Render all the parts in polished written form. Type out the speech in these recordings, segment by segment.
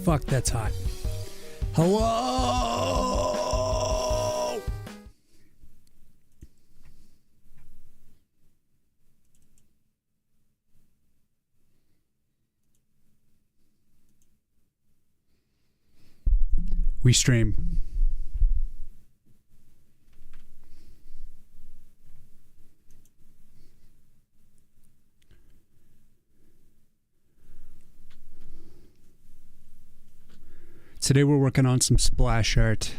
Fuck, that's hot. Hello? We stream. Today we're working on some splash art.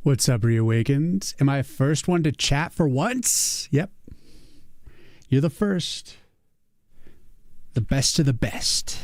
What's up, Reawakens? Am I the first one to chat for once? Yep. You're the first. The best of the best.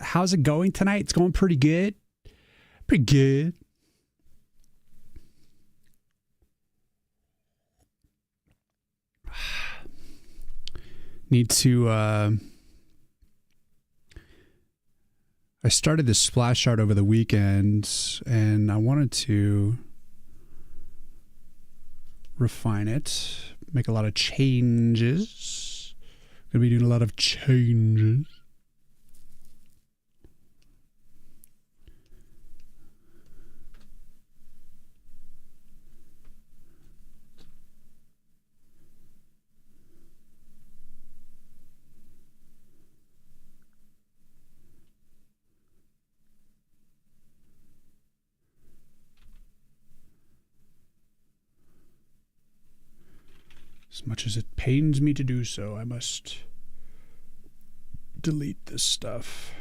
How's it going tonight? It's going pretty good. Pretty good. Need to I started this splash art over the weekend and I wanted to refine it, make a lot of changes. Gonna be doing a lot of changes. As much as it pains me to do so, I must delete this stuff.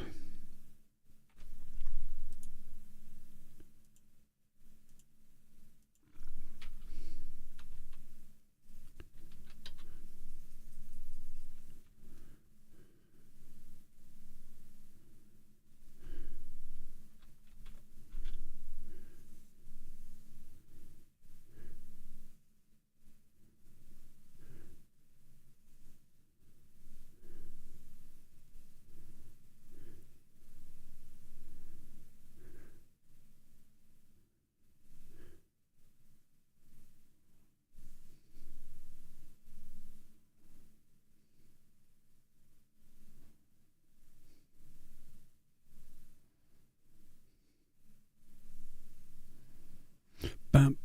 Bum,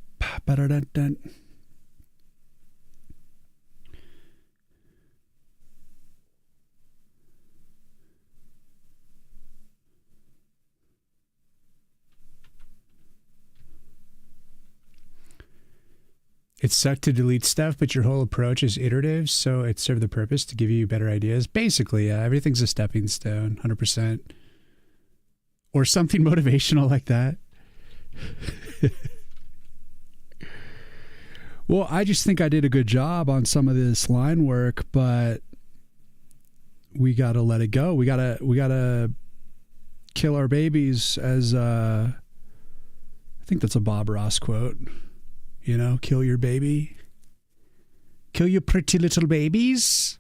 ba-da-dun-dun. It sucked to delete stuff, but your whole approach is iterative, so it served the purpose to give you better ideas. Basically, yeah, everything's a stepping stone, 100%. Or something motivational like that. Well, I just think I did a good job on some of this line work, but we got to let it go. We got to kill our babies, as I think that's a Bob Ross quote. You know, kill your baby. Kill your pretty little babies.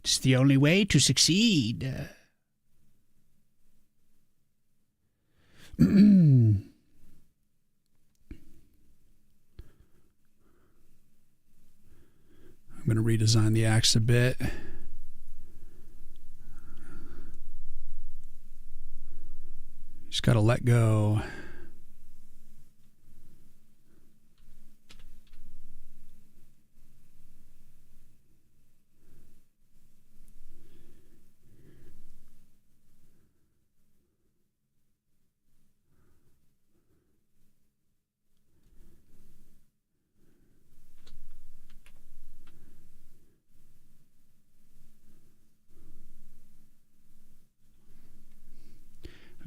It's the only way to succeed. I'm going to redesign the axe a bit. Just got to let go.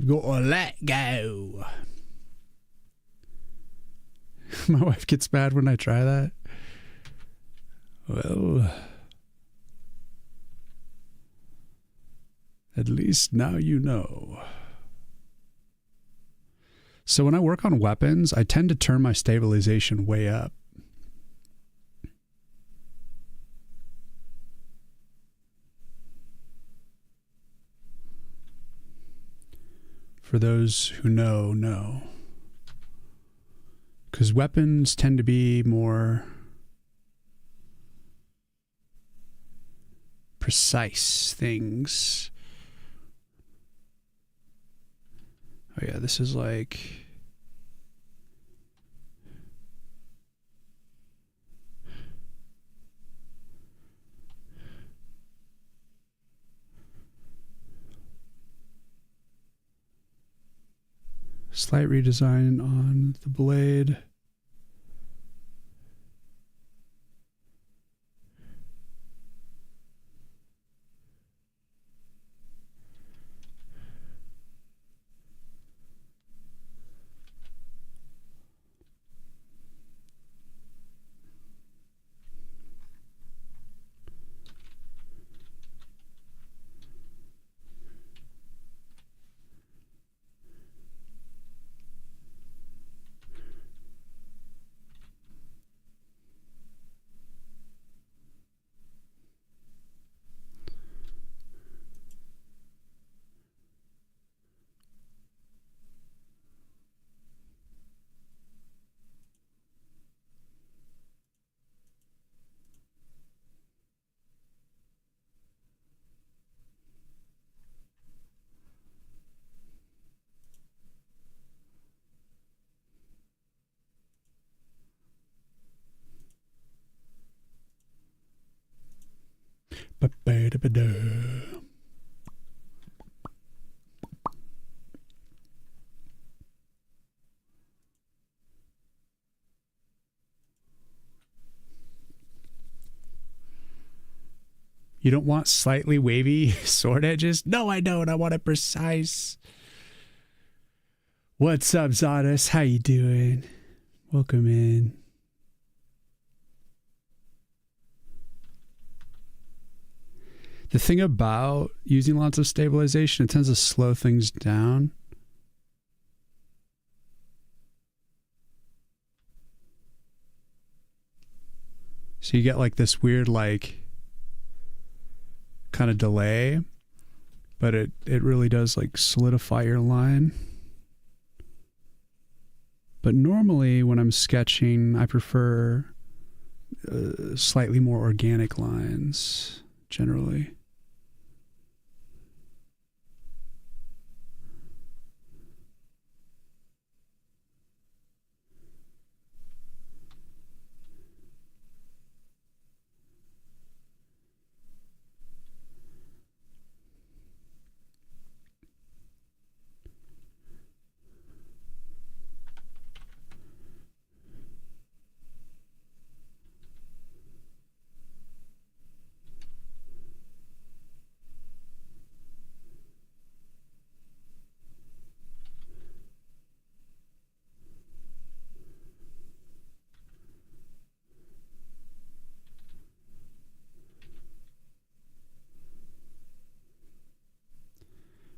Go or let go. My wife gets mad when I try that. Well, at least now you know. So when I work on weapons, I tend to turn my stabilization way up. For those who know. Because weapons tend to be more precise things. Oh yeah, this is like... Slight redesign on the blade. Ba-ba-da-ba-da. You don't want slightly wavy sword edges? No, I don't. I want it precise. What's up, Zadis? How you doing? Welcome in. The thing about using lots of stabilization, it tends to slow things down. So you get like this weird like kind of delay, but it really does like solidify your line. But normally when I'm sketching, I prefer slightly more organic lines generally.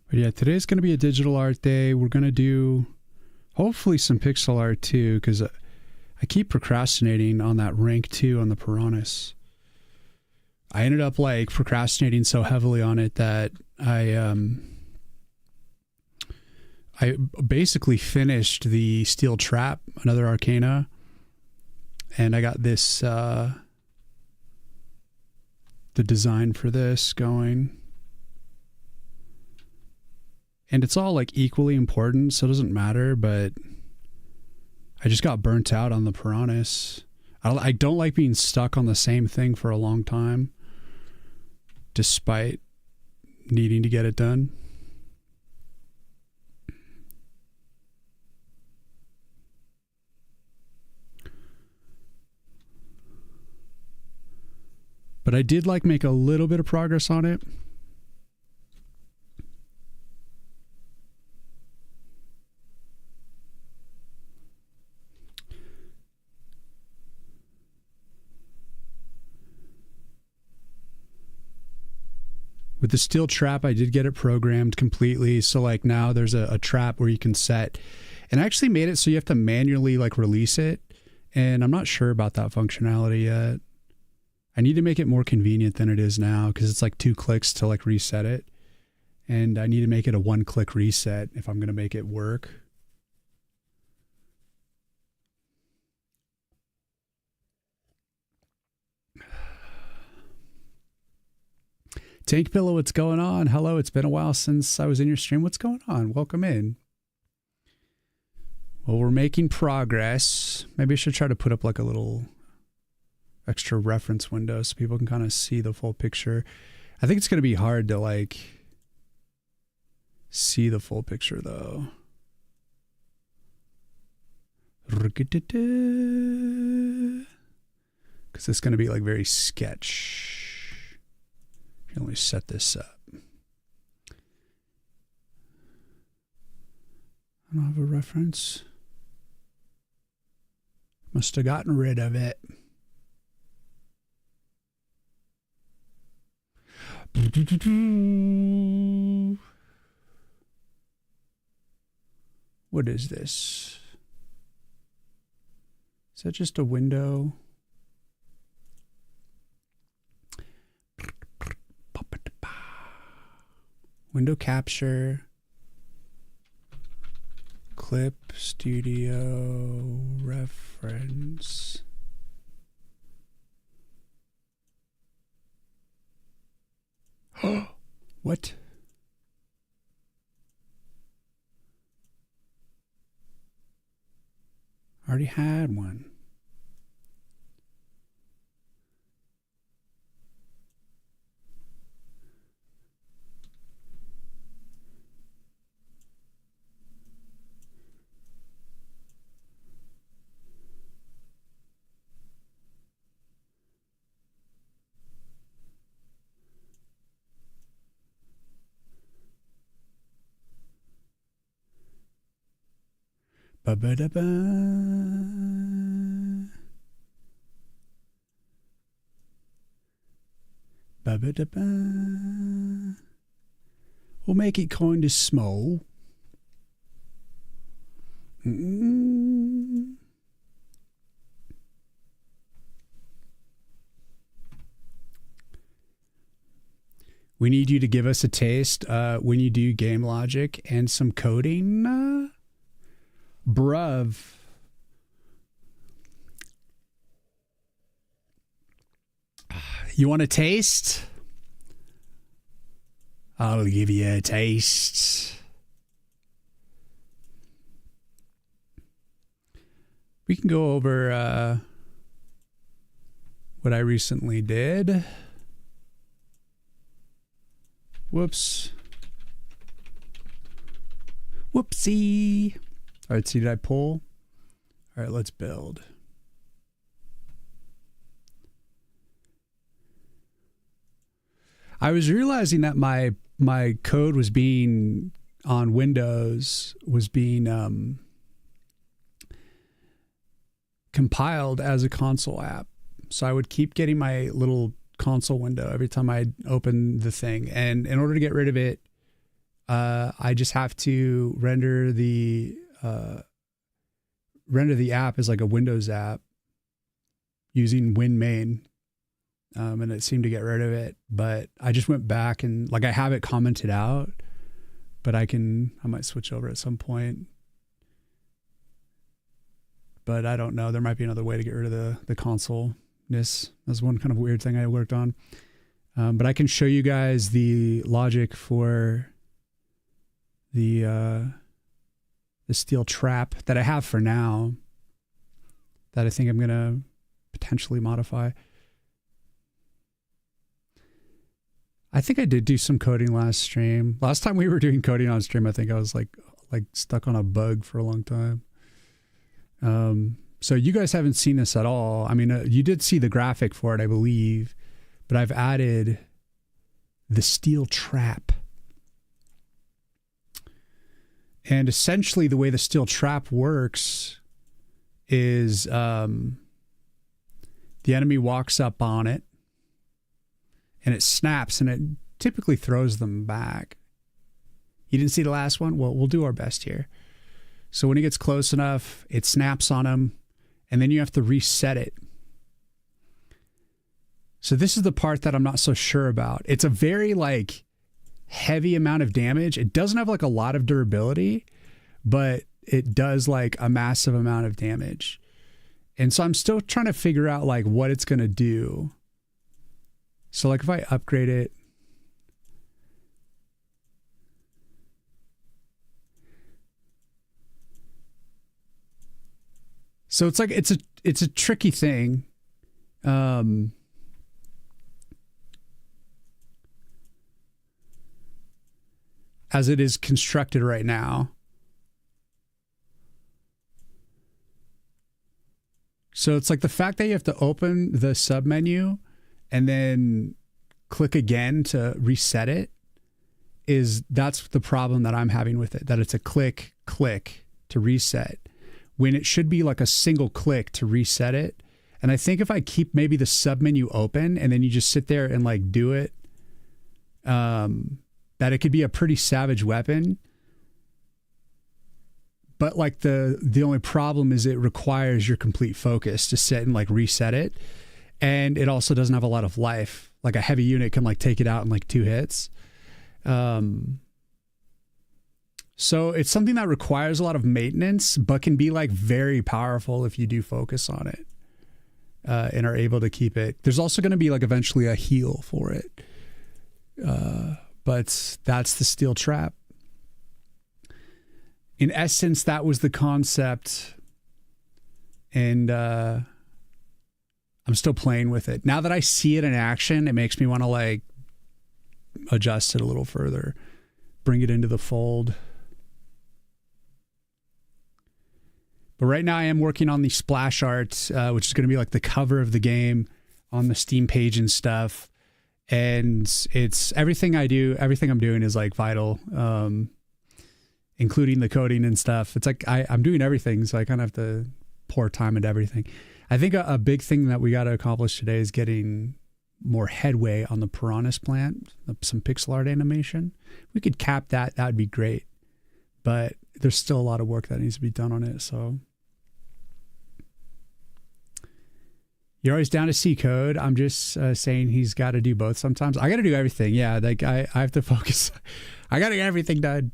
But yeah, today's going to be a digital art day. We're going to do hopefully some pixel art too, because I keep procrastinating on that rank 2 on the Piranhas. I ended up like procrastinating so heavily on it that I basically finished the Steel Trap, another Arcana, and I got this the design for this going. And it's all like equally important, so it doesn't matter, but I just got burnt out on the Piranhas. I don't like being stuck on the same thing for a long time, despite needing to get it done. But I did like make a little bit of progress on it. With the Steel Trap, I did get it programmed completely. So like now there's a trap where you can set, and I actually made it so you have to manually like release it. And I'm not sure about that functionality yet. I need to make it more convenient than it is now, because it's like 2 clicks to like reset it. And I need to make it a 1-click reset if I'm going to make it work. Tank Pillow, what's going on? Hello, it's been a while since I was in your stream. What's going on? Welcome in. Well, we're making progress. Maybe I should try to put up like a little extra reference window so people can kind of see the full picture. I think it's going to be hard to like see the full picture though. Because it's going to be like very sketch. Let me set this up. I don't have a reference. Must have gotten rid of it. What is this? Is that just a window? Window capture, clip, studio, reference. What? I already had one. Ba-ba-da-ba. Ba-ba-da-ba. We'll make it kind of small. Mm-mm. We need you to give us a taste when you do game logic and some coding. Bruv. You want a taste? I'll give you a taste. We can go over what I recently did. Whoops. Whoopsie. All right, see, did I pull? All right, let's build. I was realizing that my code was being on Windows was being compiled as a console app. So I would keep getting my little console window every time I open the thing. And in order to get rid of it, I just have to render the app as like a Windows app using WinMain. And it seemed to get rid of it, but I just went back and like I have it commented out, but I might switch over at some point, but I don't know. There might be another way to get rid of the console-ness. That's one kind of weird thing I worked on. But I can show you guys the logic for the steel trap that I have for now that I think I'm going to potentially modify. I think I did do some coding last stream. Last time we were doing coding on stream, I think I was like stuck on a bug for a long time. So you guys haven't seen this at all. I mean, you did see the graphic for it, I believe, but I've added the steel trap. And essentially the way the steel trap works is the enemy walks up on it, and it snaps, and it typically throws them back. You didn't see the last one? Well, we'll do our best here. So when it gets close enough, it snaps on them, and then you have to reset it. So this is the part that I'm not so sure about. It's a very like heavy amount of damage. It doesn't have like a lot of durability, but it does like a massive amount of damage. And so I'm still trying to figure out like what it's going to do. So like if I upgrade it, so it's like it's a tricky thing. As it is constructed right now. So it's like the fact that you have to open the sub menu and then click again to reset it that's the problem that I'm having with it, that it's a click to reset when it should be like a single click to reset it. And I think if I keep maybe the sub menu open and then you just sit there and like do it, that it could be a pretty savage weapon. But like the only problem is it requires your complete focus to sit and like reset it. And it also doesn't have a lot of life. Like a heavy unit can like take it out in like 2 hits. So it's something that requires a lot of maintenance, but can be like very powerful if you do focus on it and are able to keep it. There's also going to be like eventually a heal for it. But that's the steel trap. In essence, that was the concept. And I'm still playing with it. Now that I see it in action, it makes me want to like adjust it a little further, bring it into the fold. But right now I am working on the splash art, which is going to be like the cover of the game on the Steam page and stuff. And it's everything I'm doing is like vital. including the coding and stuff. It's like I'm doing everything, so I kind of have to pour time into everything. I think a big thing that we got to accomplish today is getting more headway on the Piranhas plant, some pixel art animation. We could cap that. That would be great. But there's still a lot of work that needs to be done on it. So you're always down to C code. I'm just saying he's got to do both sometimes. I got to do everything. Yeah, like I have to focus. I got to get everything done.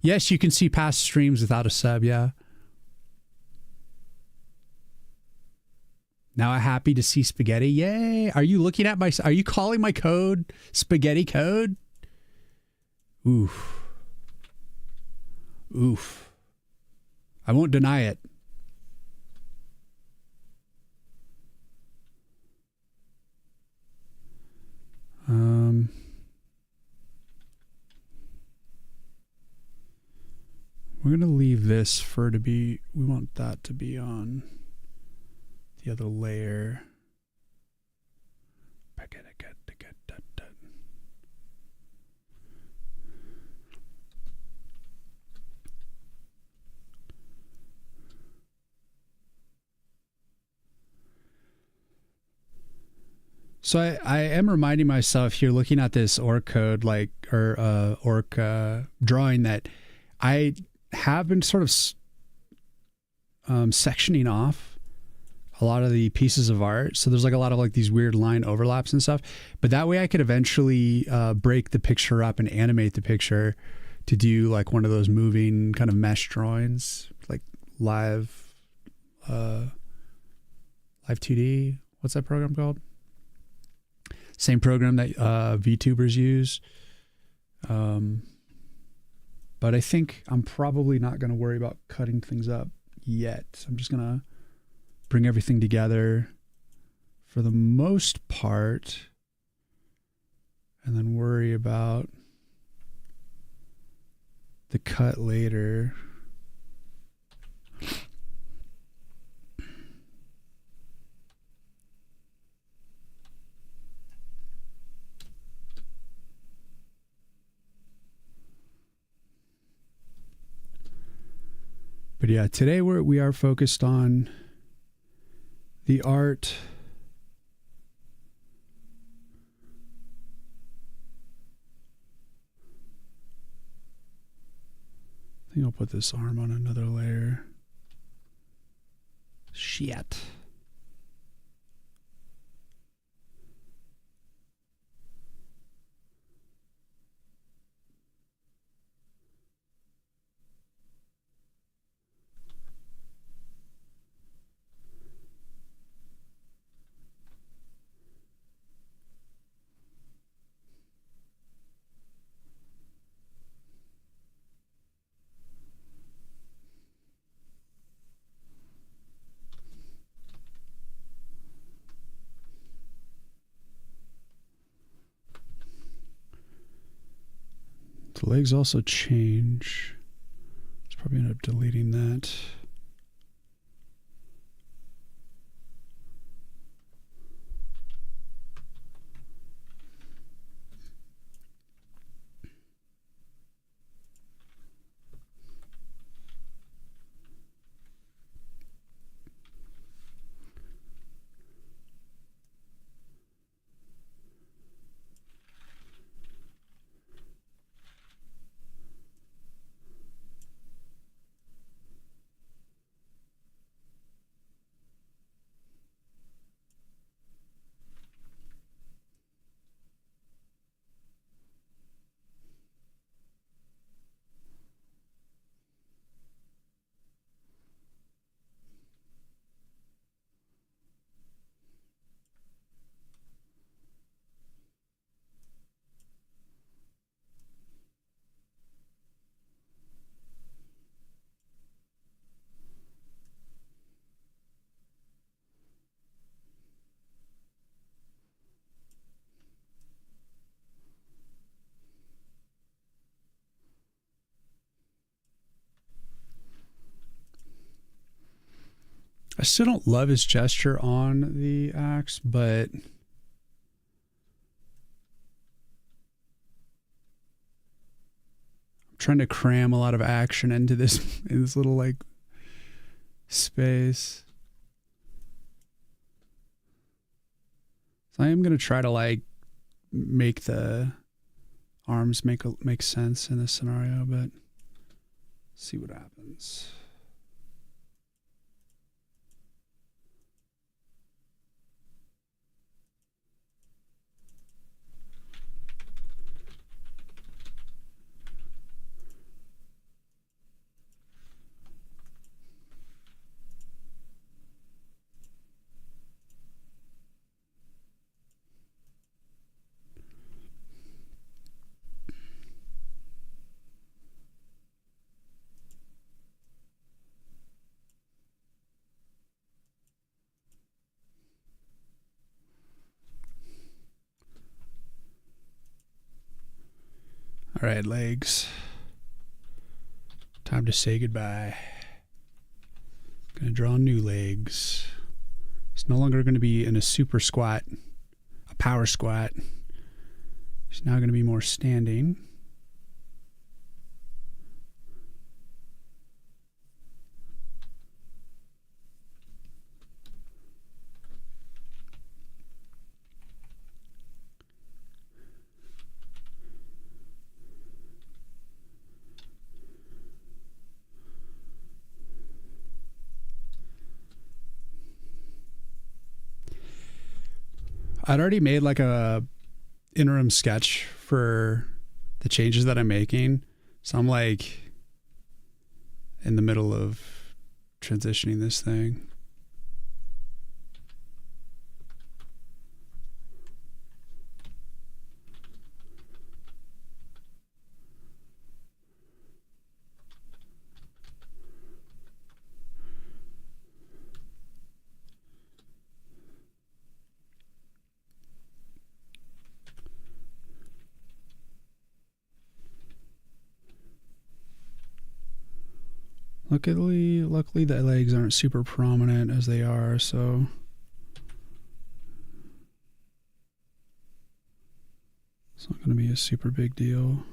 Yes, you can see past streams without a sub. Yeah. Now I'm happy to see spaghetti. Yay. Are you looking at are you calling my code spaghetti code? Oof. Oof. I won't deny it. We're going to leave this we want that to be on the other layer. So I am reminding myself here, looking at this orc code, orc drawing, that I have been sort of sectioning off a lot of the pieces of art. So there's like a lot of like these weird line overlaps and stuff. But that way I could eventually break the picture up and animate the picture to do like one of those moving kind of mesh drawings, like live 2D. What's that program called? Same program that VTubers use. But I think I'm probably not going to worry about cutting things up yet. I'm just going to bring everything together for the most part and then worry about the cut later. But yeah, today we are focused on the art. I think I'll put this arm on another layer. Shit. The legs also change. Let's probably end up deleting that. I still don't love his gesture on the axe, but trying to cram a lot of action into this in this little like space. So I am gonna try to like make the arms make sense in this scenario, but see what happens. All right, legs. Time to say goodbye. Gonna draw new legs. It's no longer going to be in a super squat, a power squat. It's now going to be more standing. I'd already made like a interim sketch for the changes that I'm making. So I'm like in the middle of transitioning this thing. Luckily the legs aren't super prominent as they are, so it's not going to be a super big deal.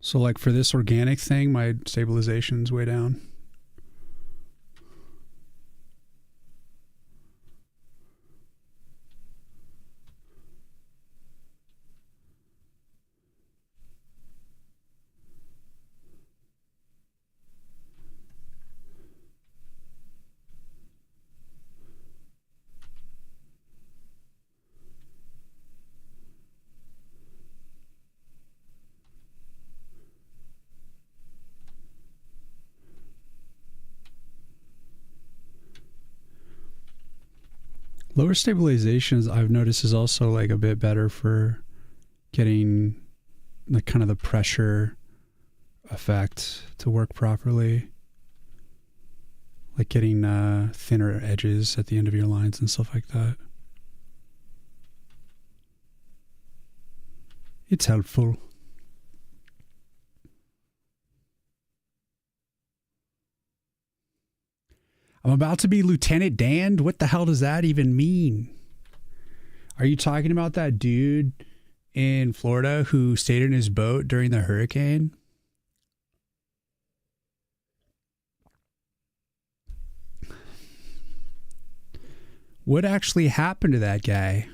So like for this organic thing, my stabilization's way down. Lower stabilizations I've noticed is also like a bit better for getting the kind of the pressure effect to work properly. Like getting thinner edges at the end of your lines and stuff like that. It's helpful. I'm about to be Lieutenant Dan? What the hell does that even mean? Are you talking about that dude in Florida who stayed in his boat during the hurricane? What actually happened to that guy?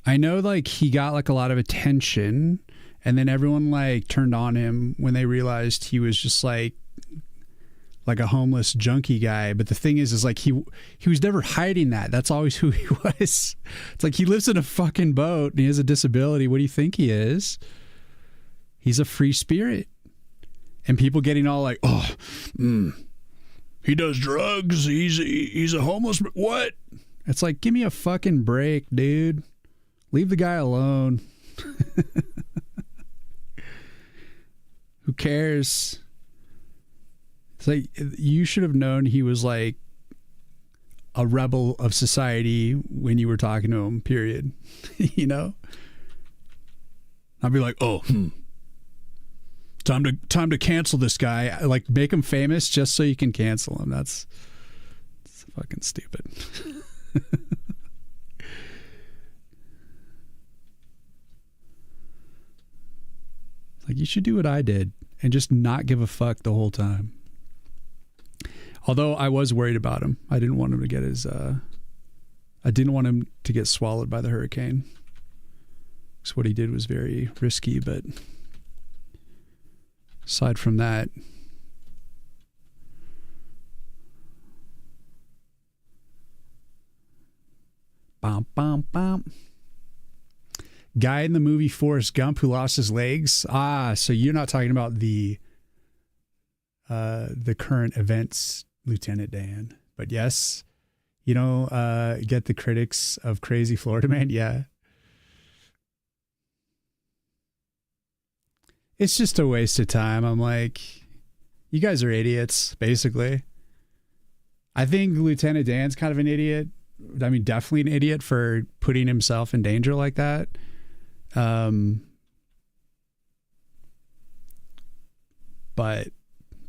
I know like he got like a lot of attention, and then everyone like turned on him when they realized he was just like a homeless junkie guy. But the thing is like he was never hiding that. That's always who he was. It's like he lives in a fucking boat and he has a disability. What do you think he is? He's a free spirit. And people getting all like, oh, he does drugs. He's a homeless. What? It's like, give me a fucking break, dude. Leave the guy alone. Who cares? It's like, you should have known he was like a rebel of society when you were talking to him, period. You know? I'd be like, oh, time to cancel this guy. Like, make him famous just so you can cancel him. That's fucking stupid. Like, you should do what I did and just not give a fuck the whole time. Although I was worried about him. I didn't want him to get I didn't want him to get swallowed by the hurricane. So what he did was very risky, but aside from that, bum, bum, bum. Guy in the movie Forrest Gump who lost his legs. So you're not talking about the current events, Lieutenant Dan. But yes, you know, get the critics of Crazy Florida Man. Yeah. It's just a waste of time. I'm like, you guys are idiots, basically. I think Lieutenant Dan's kind of an idiot. I mean, definitely an idiot for putting himself in danger like that. But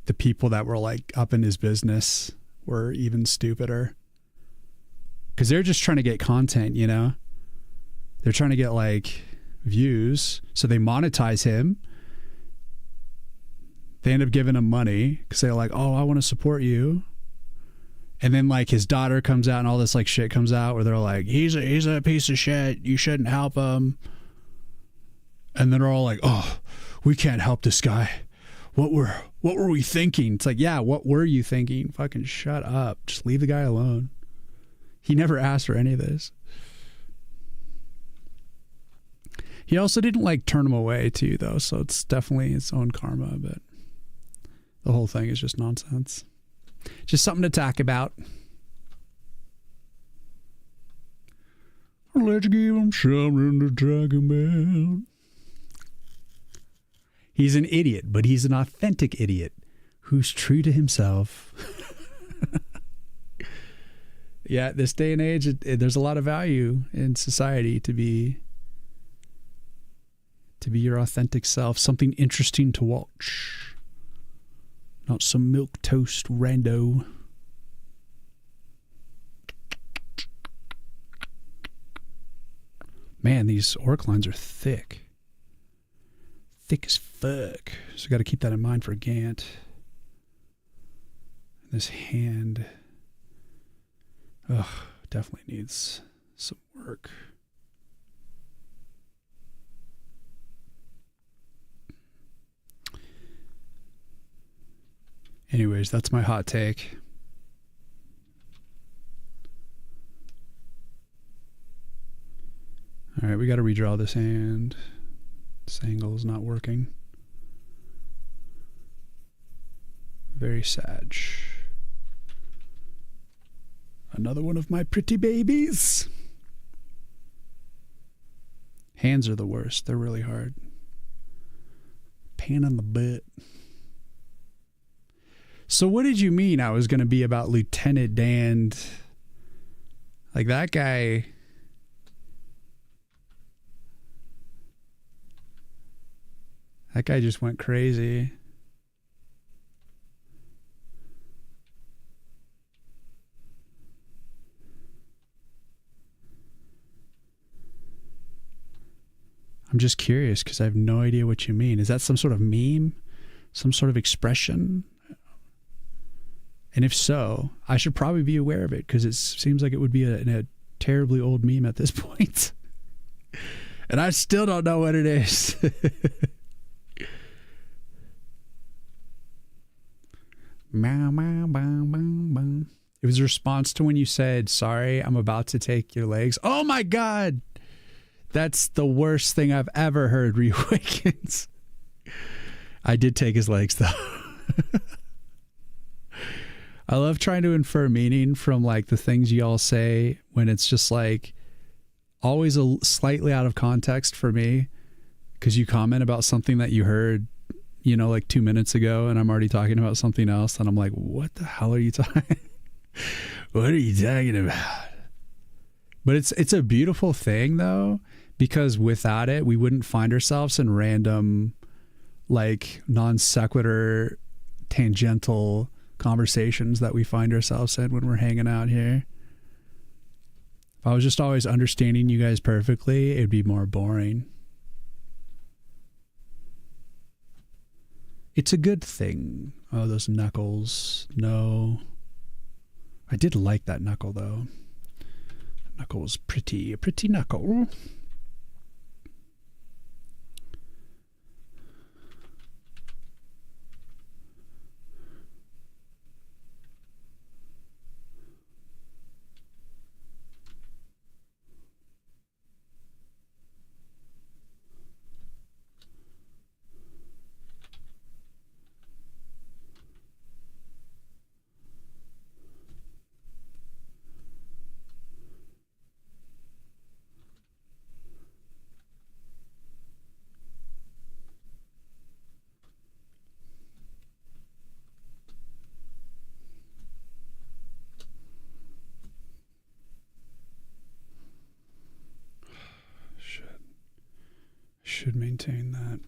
the people that were like up in his business were even stupider. Because they're just trying to get content, you know? They're trying to get like views. So they monetize him. They end up giving him money because they're like, oh, I want to support you. And then like his daughter comes out and all this like shit comes out where they're like, he's a piece of shit. You shouldn't help him. And then they're all like, oh, we can't help this guy. What were we thinking? It's like, yeah, what were you thinking? Fucking shut up. Just leave the guy alone. He never asked for any of this. He also didn't like turn him away too, though. So it's definitely its own karma, but the whole thing is just nonsense. Just something to talk about. Let's give him something to talk about. He's an idiot, but he's an authentic idiot who's true to himself. Yeah, this day and age, there's a lot of value in society to be your authentic self, something interesting to watch. Not some milquetoast rando. Man, these orc lines are thick. Thick as fuck. So got to keep that in mind for Gant. This hand. Ugh, definitely needs some work. Anyways, that's my hot take. All right, we got to redraw this hand. This angle is not working. Very sad. Another one of my pretty babies. Hands are the worst. They're really hard. Pain in the butt. So what did you mean I was going to be about Lieutenant Dan? Like that guy. That guy just went crazy. I'm just curious because I have no idea what you mean. Is that some sort of meme? Some sort of expression? And if so, I should probably be aware of it because it seems like it would be a terribly old meme at this point. And I still don't know what it is. It was a response to when you said, sorry, I'm about to take your legs. Oh my God. That's the worst thing I've ever heard, Reawakens. I did take his legs though. I love trying to infer meaning from like the things y'all say when it's just like always slightly out of context for me, because you comment about something that you heard, you know, like 2 minutes ago, and I'm already talking about something else, and I'm like, what the hell are you talking? What are you talking about? But it's a beautiful thing though, because without it, we wouldn't find ourselves in random, like non sequitur, tangential conversations that we find ourselves in when we're hanging out here. If I was just always understanding you guys perfectly, it'd be more boring. It's a good thing. Oh, those knuckles. No. I did like that knuckle though. Knuckle was pretty, a pretty knuckle. Should maintain that.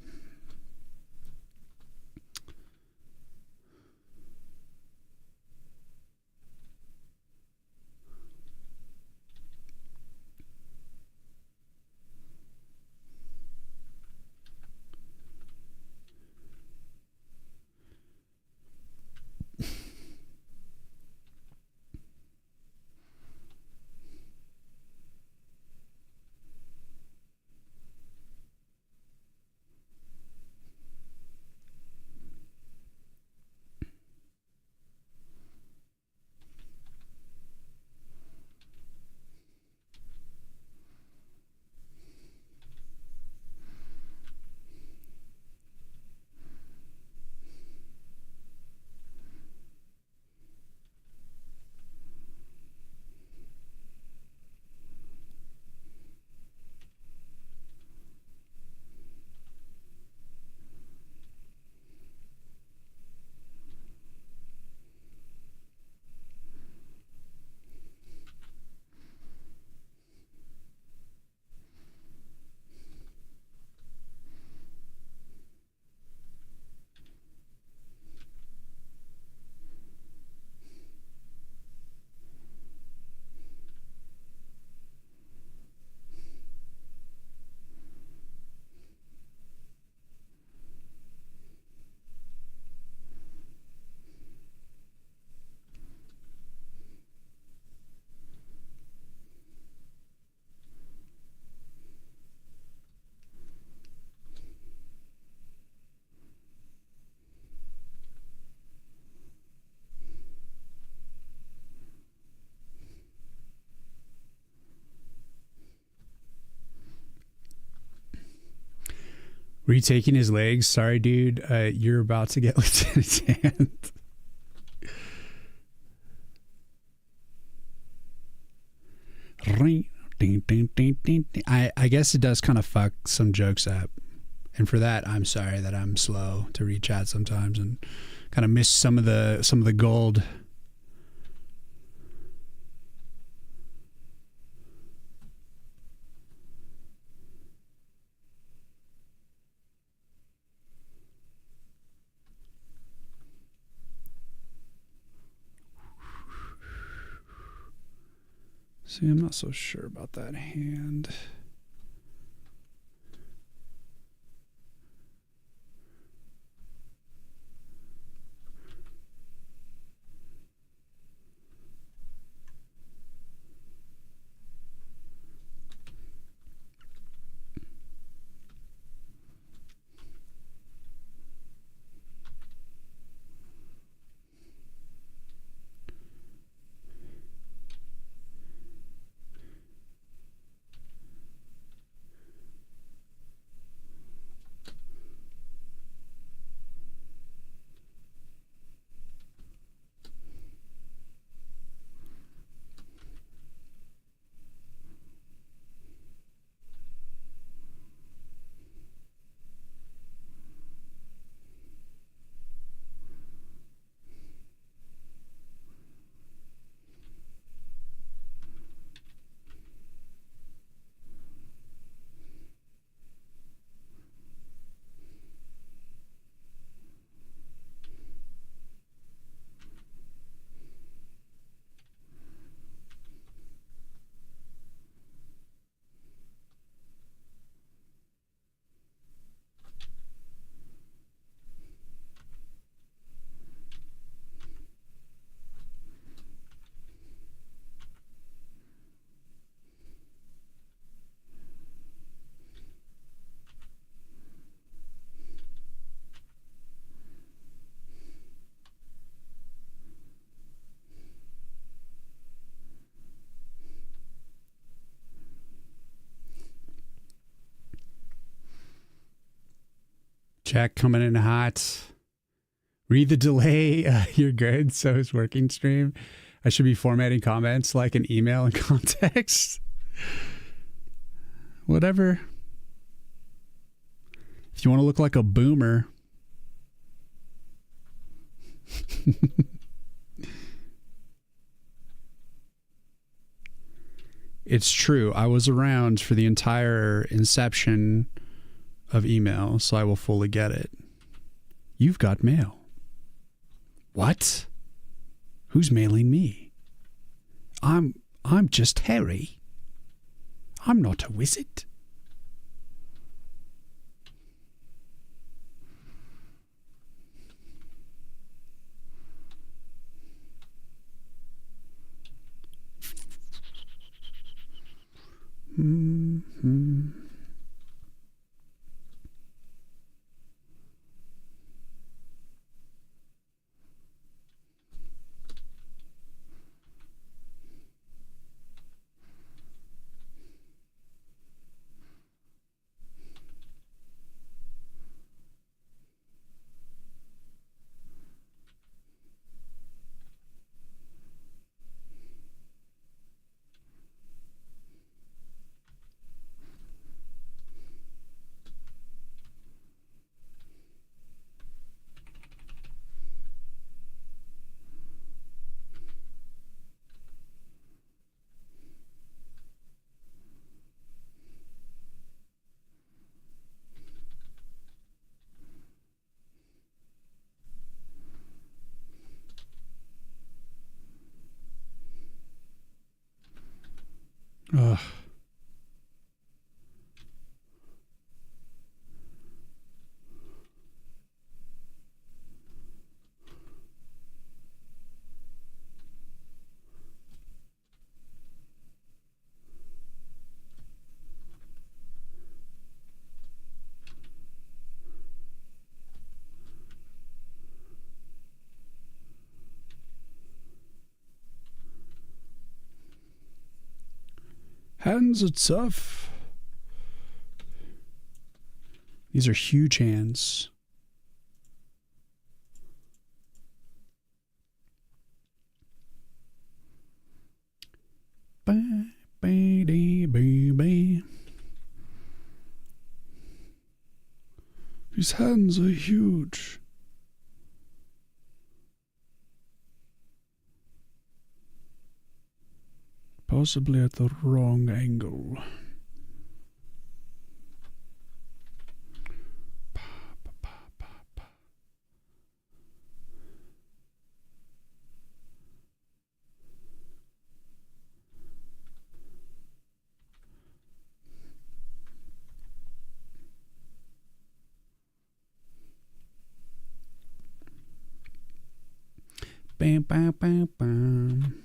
Were you taking his legs? Sorry, dude. You're about to get Lieutenant's hand. I guess it does kind of fuck some jokes up. And for that, I'm sorry that I'm slow to read chat sometimes and kind of miss some of the gold. See, I'm not so sure about that hand. Jack coming in hot. Read the delay. You're good. So is working stream. I should be formatting comments like an email in context. Whatever. If you want to look like a boomer. It's true. I was around for the entire inception of email, so I will fully get it. You've got mail. What? Who's mailing me? I'm just Harry. I'm not a wizard. Mm-hmm. Ugh. Hands are tough. These are huge hands. These hands are huge. Possibly at the wrong angle. Bam, bam, bam, bam.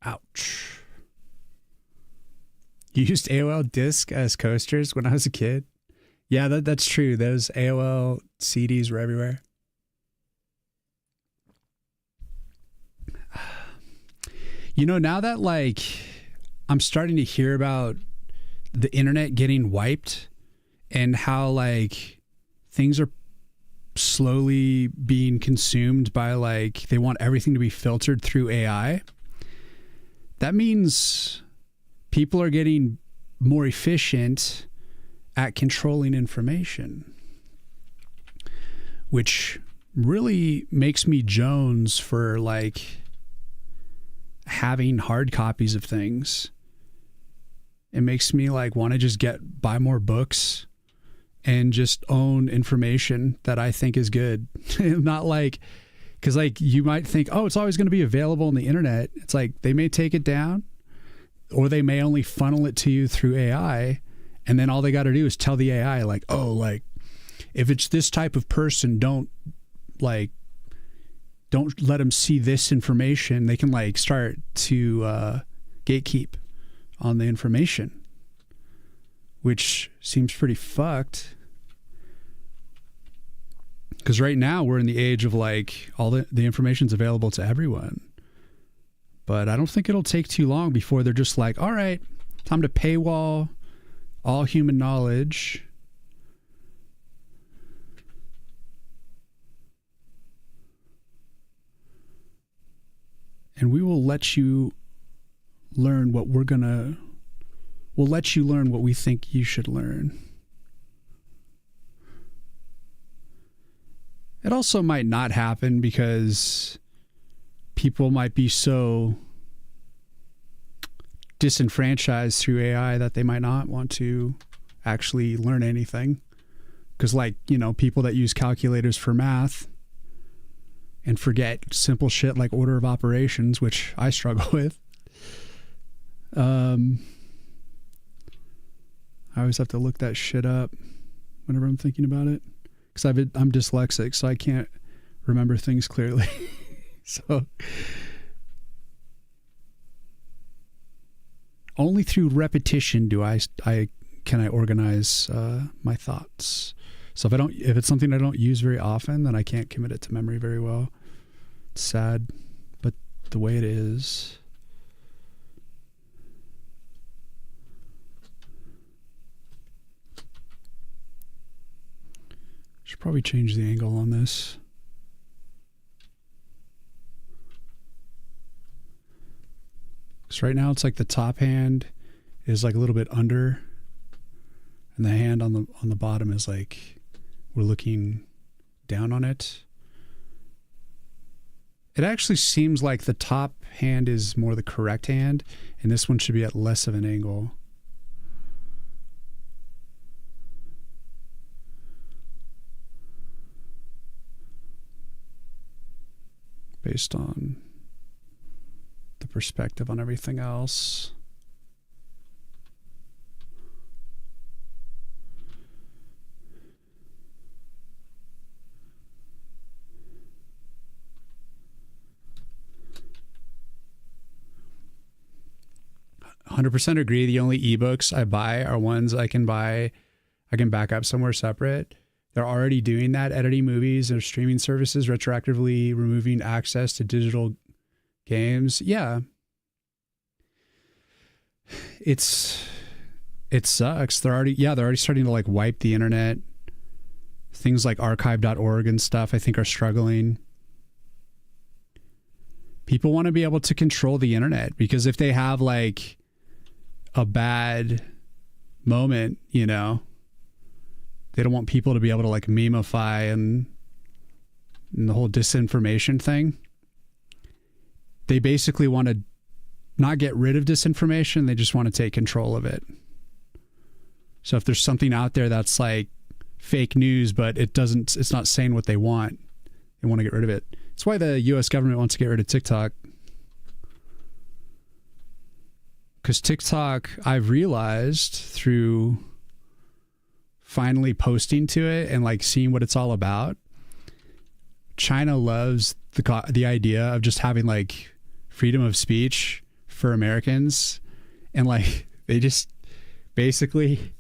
Ouch. You used AOL Disc as coasters when I was a kid? Yeah, that's true. Those AOL CDs were everywhere. You know, now that like I'm starting to hear about the internet getting wiped and how like things are slowly being consumed by like they want everything to be filtered through AI. That means people are getting more efficient at controlling information, which really makes me Jones for like having hard copies of things. It makes me like want to just buy more books and just own information that I think is good. Not like, because like you might think, oh, it's always going to be available on the internet. It's like they may take it down or they may only funnel it to you through AI. And then all they got to do is tell the AI like, oh, like if it's this type of person, don't let them see this information. They can like start to gatekeep on the information, which seems pretty fucked. Because right now we're in the age of like all the information's available to everyone. But I don't think it'll take too long before they're just like, all right, time to paywall all human knowledge. And we will let you learn what we'll let you learn what we think you should learn. It also might not happen because people might be so disenfranchised through AI that they might not want to actually learn anything. Because like, people that use calculators for math and forget simple shit like order of operations, which I struggle with. I always have to look that shit up whenever I'm thinking about it. Because I'm dyslexic, so I can't remember things clearly. So only through repetition can I organize my thoughts. So if it's something I don't use very often, then I can't commit it to memory very well. It's sad, but the way it is. Should probably change the angle on this. Because right now it's like the top hand is like a little bit under, and the hand on the bottom is like we're looking down on it. It actually seems like the top hand is more the correct hand, and this one should be at less of an angle. Based on the perspective on everything else. I 100% agree. The only ebooks I buy are ones I can back up somewhere separate. They're already doing that, editing movies or streaming services, retroactively removing access to digital games. Yeah. It sucks. They're already starting to like wipe the internet. Things like archive.org and stuff I think are struggling. People want to be able to control the internet because if they have like a bad moment, they don't want people to be able to like memeify and the whole disinformation thing. They basically want to not get rid of disinformation. They just want to take control of it. So if there's something out there that's like fake news, but it's not saying what they want, they want to get rid of it. That's why the US government wants to get rid of TikTok. Because TikTok, I've realized through finally posting to it and like seeing what it's all about, China loves the idea of just having like freedom of speech for Americans, and like they just basically,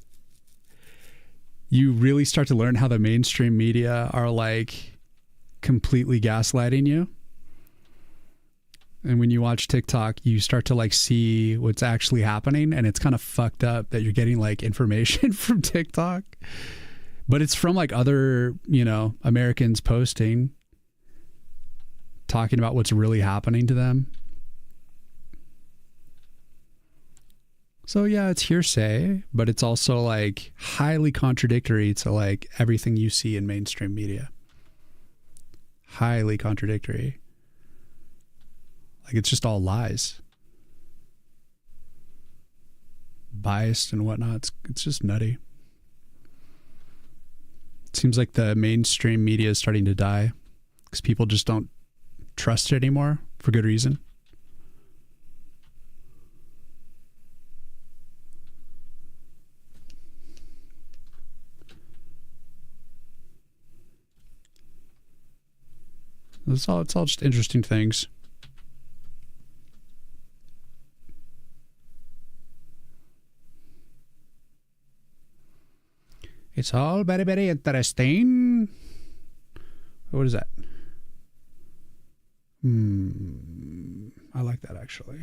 you really start to learn how the mainstream media are like completely gaslighting you. And when you watch TikTok, you start to like see what's actually happening, and it's kind of fucked up that you're getting like information from TikTok, but it's from like other, Americans posting, talking about what's really happening to them. So yeah, it's hearsay, but it's also like highly contradictory to like everything you see in mainstream media. Highly contradictory. Like it's just all lies. Biased and whatnot. It's just nutty. It seems like the mainstream media is starting to die because people just don't trust it anymore for good reason. It's all just interesting things. It's all very, very interesting. What is that? I like that actually.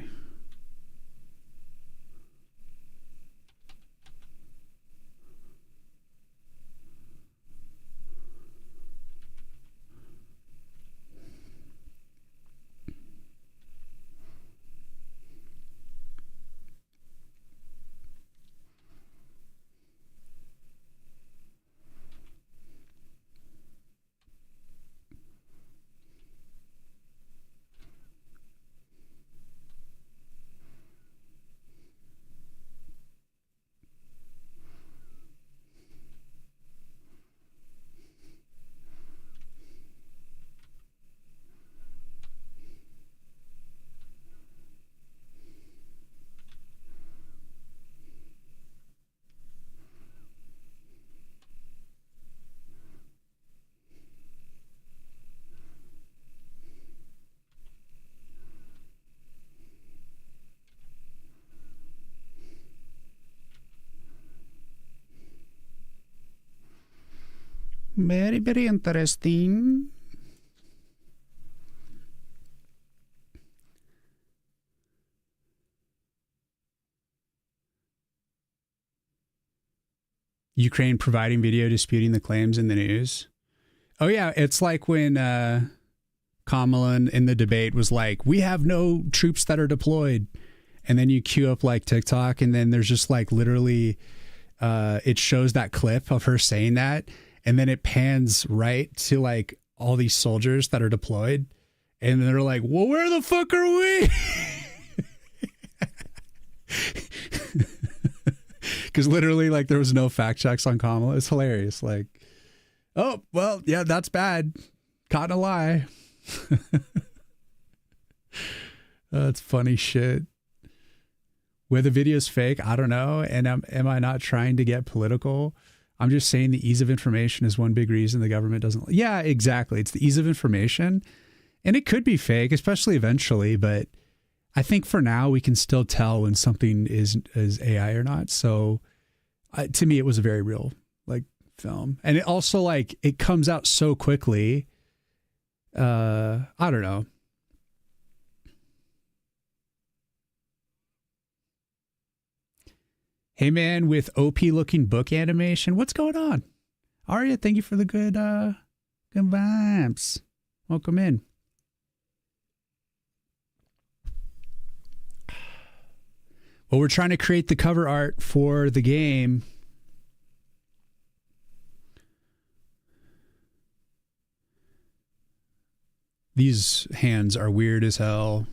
Very, very interesting. Ukraine providing video disputing the claims in the news. Oh, yeah. It's like when Kamala in the debate was like, we have no troops that are deployed. And then you queue up like TikTok and then there's just like literally it shows that clip of her saying that. And then it pans right to like all these soldiers that are deployed. And they're like, well, where the fuck are we? Because literally like there was no fact checks on Kamala. It's hilarious. Like, oh, well, yeah, that's bad. Caught in a lie. That's funny shit. Whether the video's fake, I don't know. And am I not trying to get political? I'm just saying the ease of information is one big reason the government doesn't. Yeah, exactly. It's the ease of information. And it could be fake, especially eventually. But I think for now, we can still tell when something is AI or not. So to me, it was a very real like film. And it also like it comes out so quickly. I don't know. Hey man, with OP looking book animation, what's going on? Arya, thank you for the good vibes. Welcome in. Well, we're trying to create the cover art for the game. These hands are weird as hell.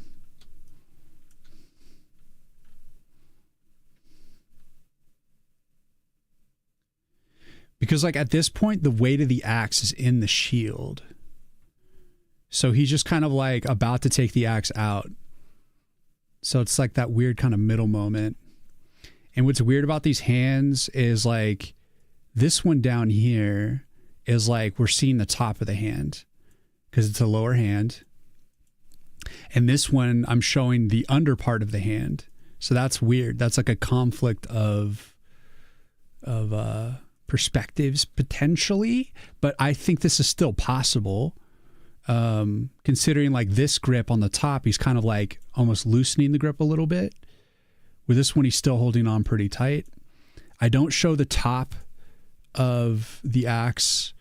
Because like at this point, the weight of the axe is in the shield. So he's just kind of like about to take the axe out. So it's like that weird kind of middle moment. And what's weird about these hands is like this one down here is like we're seeing the top of the hand because it's a lower hand. And this one I'm showing the under part of the hand. So that's weird. That's like a conflict of perspectives potentially, but I think this is still possible. Considering like this grip on the top, he's kind of like almost loosening the grip a little bit. With this one, he's still holding on pretty tight. I don't show the top of the axe.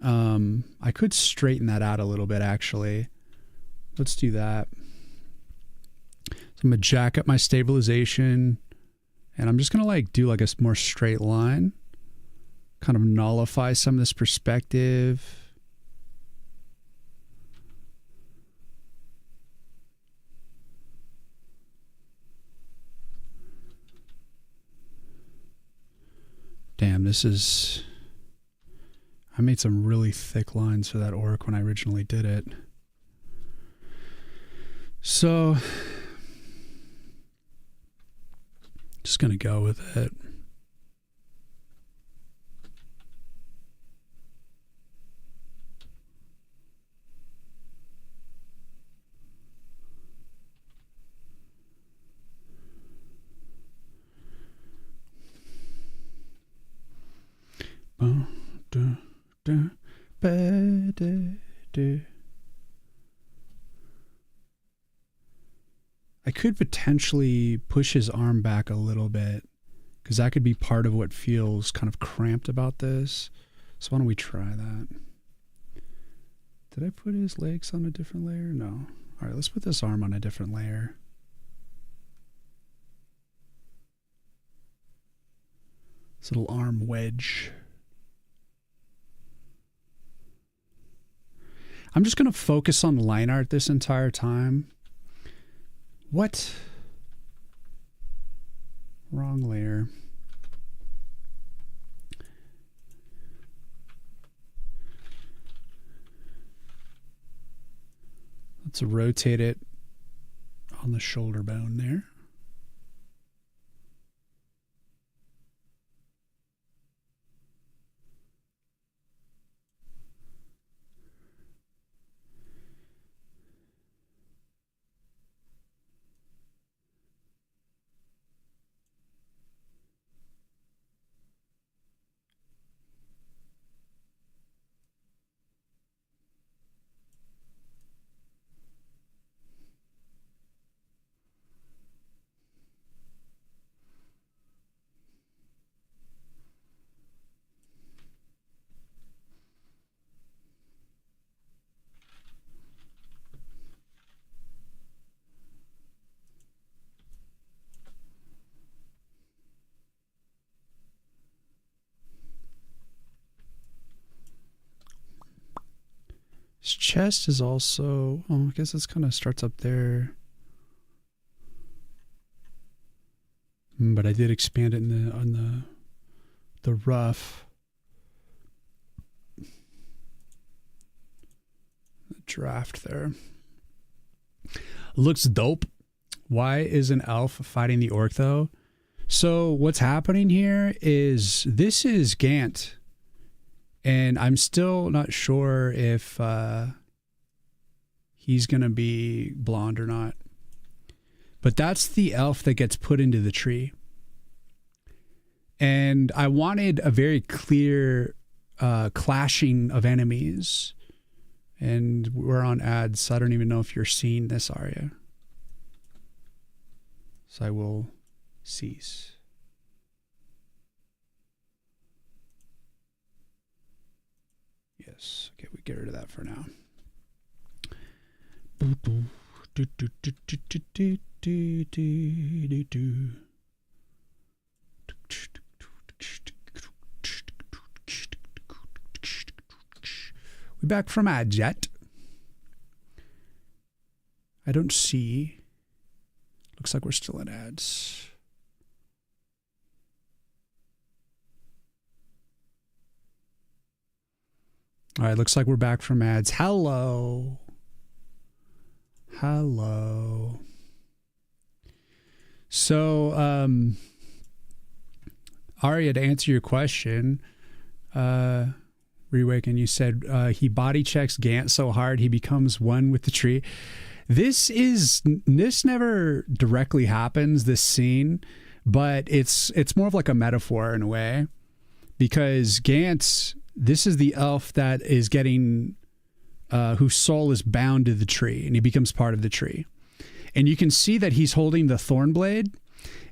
I could straighten that out a little bit actually. Let's do that. So I'm gonna jack up my stabilization and I'm just gonna like do like a more straight line. Kind of nullify some of this perspective. Damn, this is... I made some really thick lines for that orc when I originally did it. So, just gonna go with it. I could potentially push his arm back a little bit because that could be part of what feels kind of cramped about this. So why don't we try that? Did I put his legs on a different layer? No. All right, let's put this arm on a different layer. This little arm wedge. I'm just going to focus on line art this entire time. What? Wrong layer. Let's rotate it on the shoulder bone there. His chest is also, oh, I guess this kind of starts up there. But I did expand it on the rough. The draft there. Looks dope. Why is an elf fighting the orc though? So what's happening here is this is Gant. And I'm still not sure if he's going to be blonde or not. But that's the elf that gets put into the tree. And I wanted a very clear clashing of enemies. And we're on ads, so I don't even know if you're seeing this, are you? So I will cease. Yes. Okay, we get rid of that for now. We're back from ads yet. I don't see. Looks like we're still in ads. All right, looks like we're back from ads. Hello. Hello. So, Arya, to answer your question, Reawaken, you said he body checks Gant so hard he becomes one with the tree. This never directly happens, this scene, but it's more of like a metaphor in a way, because Gant, this is the elf that is getting, whose soul is bound to the tree, and he becomes part of the tree. And you can see that he's holding the thorn blade,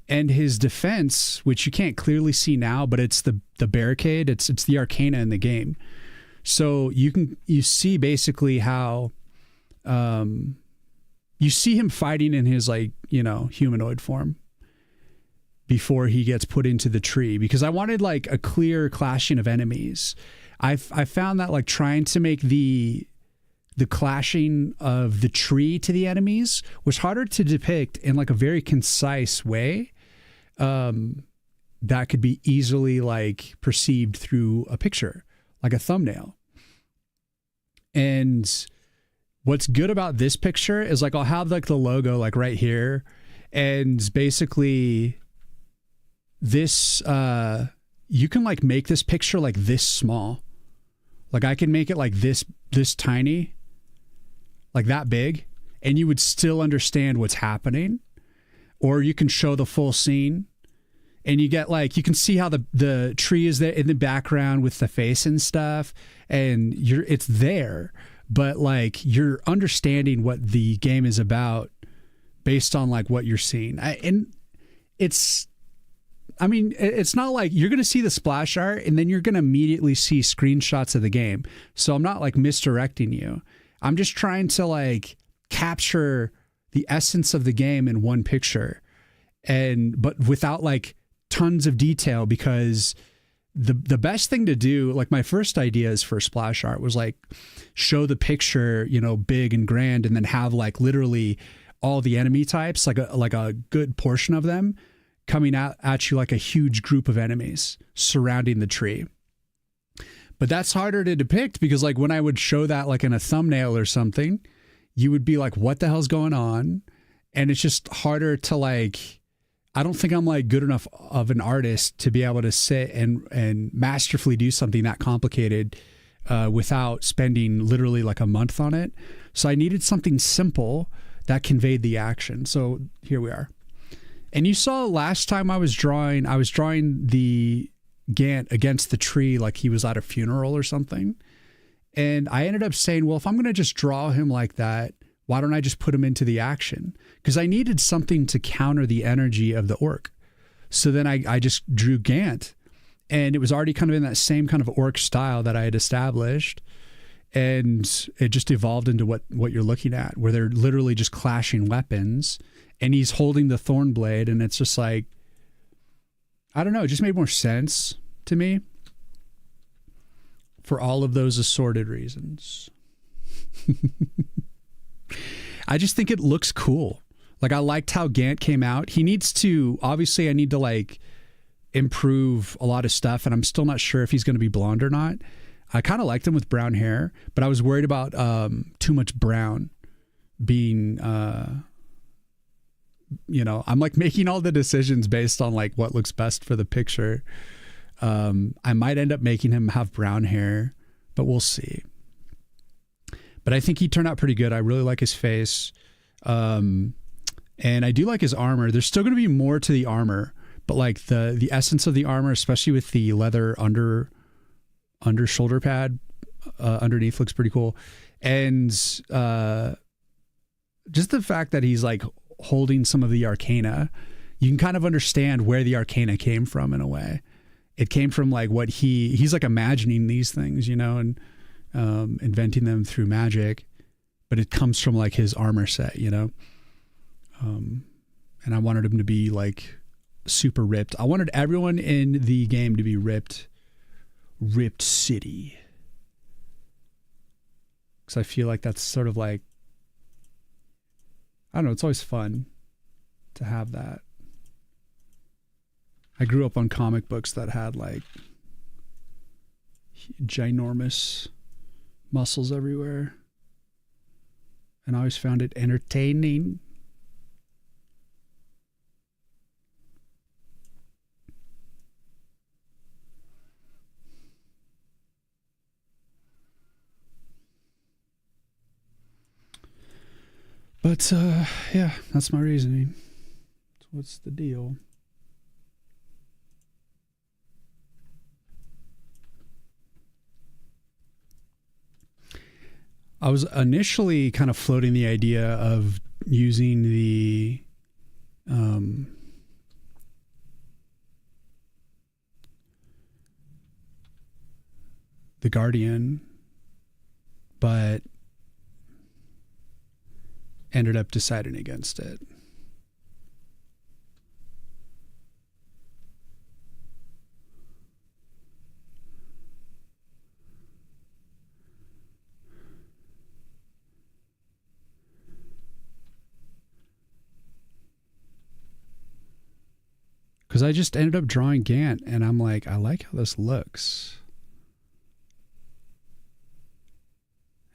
and his defense, which you can't clearly see now, but it's the barricade. It's the arcana in the game. So you see basically how, you see him fighting in his humanoid form before he gets put into the tree, because I wanted like a clear clashing of enemies. I found that like trying to make the clashing of the tree to the enemies was harder to depict in like a very concise way. That could be easily like perceived through a picture, like a thumbnail. And what's good about this picture is like, I'll have like the logo like right here, and basically this, you can like make this picture like this small. Like I can make it like this tiny, like that big, and you would still understand what's happening. Or you can show the full scene, and you get like, you can see how the tree is there in the background with the face and stuff, and it's there, but like you're understanding what the game is about based on like what you're seeing. It's not like you're going to see the splash art and then you're going to immediately see screenshots of the game. So I'm not like misdirecting you. I'm just trying to like capture the essence of the game in one picture, but without like tons of detail, because the best thing to do, like my first ideas for splash art was like show the picture, big and grand, and then have like literally all the enemy types, like a good portion of them coming out at you, like a huge group of enemies surrounding the tree. But that's harder to depict because like when I would show that like in a thumbnail or something, you would be like, what the hell's going on? And it's just harder to like, I don't think I'm like good enough of an artist to be able to sit and masterfully do something that complicated without spending literally like a month on it. So I needed something simple that conveyed the action. So here we are. And you saw last time I was drawing the Gant against the tree like he was at a funeral or something. And I ended up saying, well, if I'm going to just draw him like that, why don't I just put him into the action? Because I needed something to counter the energy of the orc. So then I just drew Gant, and it was already kind of in that same kind of orc style that I had established. And it just evolved into what you're looking at, where they're literally just clashing weapons, and he's holding the thorn blade. And it's just like, I don't know, it just made more sense to me for all of those assorted reasons. I just think it looks cool. Like I liked how Gant came out. He needs to, obviously I need to like improve a lot of stuff, and I'm still not sure if he's going to be blonde or not. I kind of liked him with brown hair, but I was worried about too much brown being, I'm like making all the decisions based on like what looks best for the picture. I might end up making him have brown hair, but we'll see. But I think he turned out pretty good. I really like his face. And I do like his armor. There's still going to be more to the armor, but like the essence of the armor, especially with the leather under shoulder pad underneath, looks pretty cool. And just the fact that he's like holding some of the arcana, you can kind of understand where the arcana came from in a way. It came from like what he's like imagining these things, and inventing them through magic, but it comes from like his armor set, and I wanted him to be like super ripped. I wanted everyone in the game to be ripped city, because I feel like that's sort of like, I don't know, it's always fun to have that. I grew up on comic books that had like ginormous muscles everywhere, and I always found it entertaining. But yeah, that's my reasoning. So what's the deal? I was initially kind of floating the idea of using the Guardian, but ended up deciding against it. Because I just ended up drawing Gant, and I'm like, I like how this looks.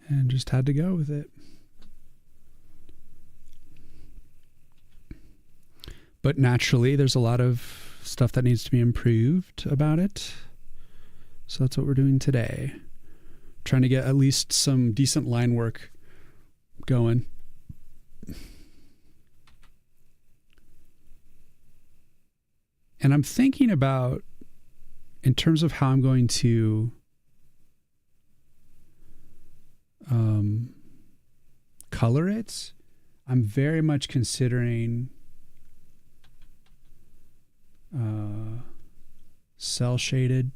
And just had to go with it. But naturally, there's a lot of stuff that needs to be improved about it. So that's what we're doing today. Trying to get at least some decent line work going. And I'm thinking about, in terms of how I'm going to color it, I'm very much considering cell shaded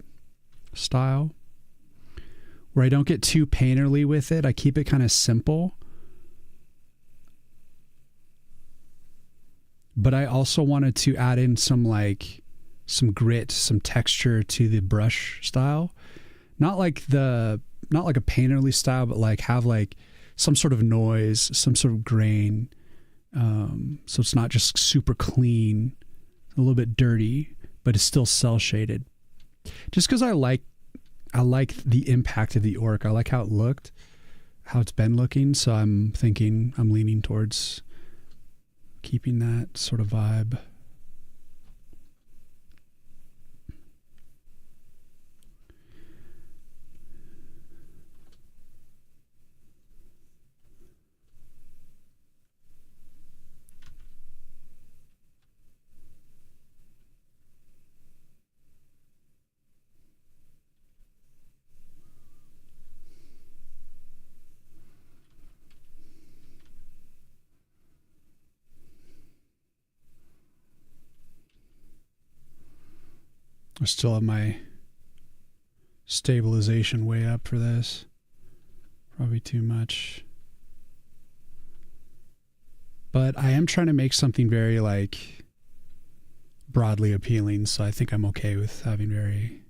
style where I don't get too painterly with it. I keep it kind of simple. But I also wanted to add in some grit, some texture to the brush style. Not like a painterly style, but like have like some sort of noise, some sort of grain. So it's not just super clean, a little bit dirty, but it's still cell shaded. Just because I like the impact of the orc. I like how it looked, how it's been looking. So I'm leaning towards keeping that sort of vibe. I still have my stabilization way up for this. Probably too much. But I am trying to make something very like broadly appealing, so I think I'm okay with having very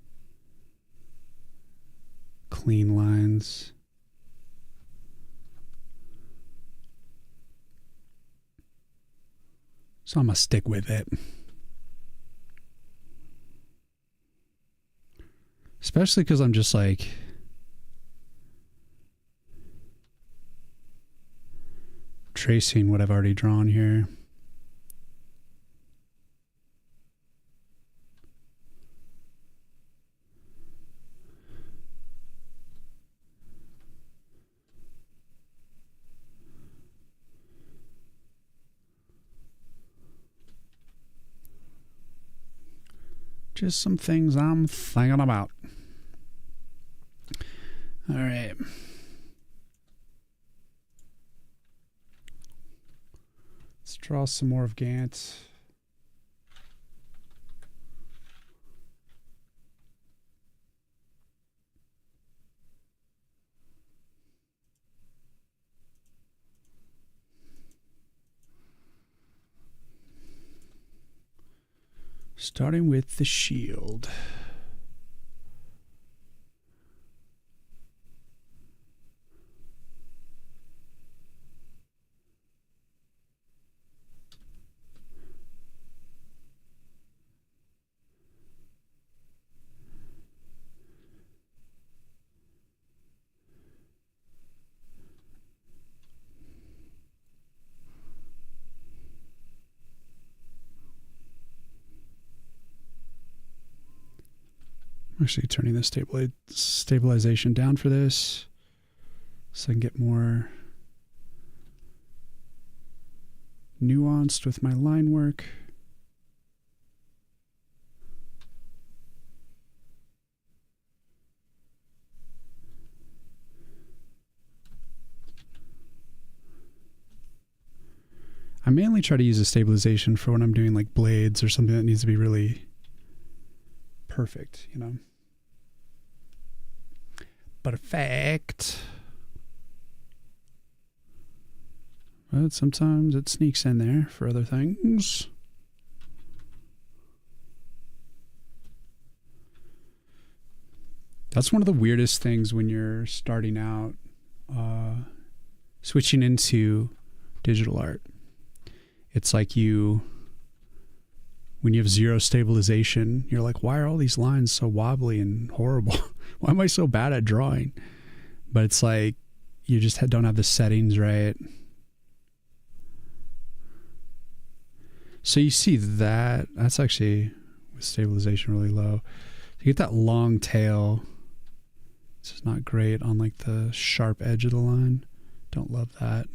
clean lines. So I'm gonna stick with it. Especially because I'm just like tracing what I've already drawn here. Just some things I'm thinking about. All right. Let's draw some more of Gant. Starting with the shield. I'm actually turning the stabilization down for this so I can get more nuanced with my line work. I mainly try to use a stabilization for when I'm doing like blades or something that needs to be really perfect, you know. Perfect. But sometimes it sneaks in there for other things. That's one of the weirdest things when you're starting out, switching into digital art. It's like when you have zero stabilization, you're like, why are all these lines so wobbly and horrible? Why am I so bad at drawing? But it's like you just don't have the settings right. So you see that's actually with stabilization really low. You get that long tail. It's just not great on like the sharp edge of the line. Don't love that.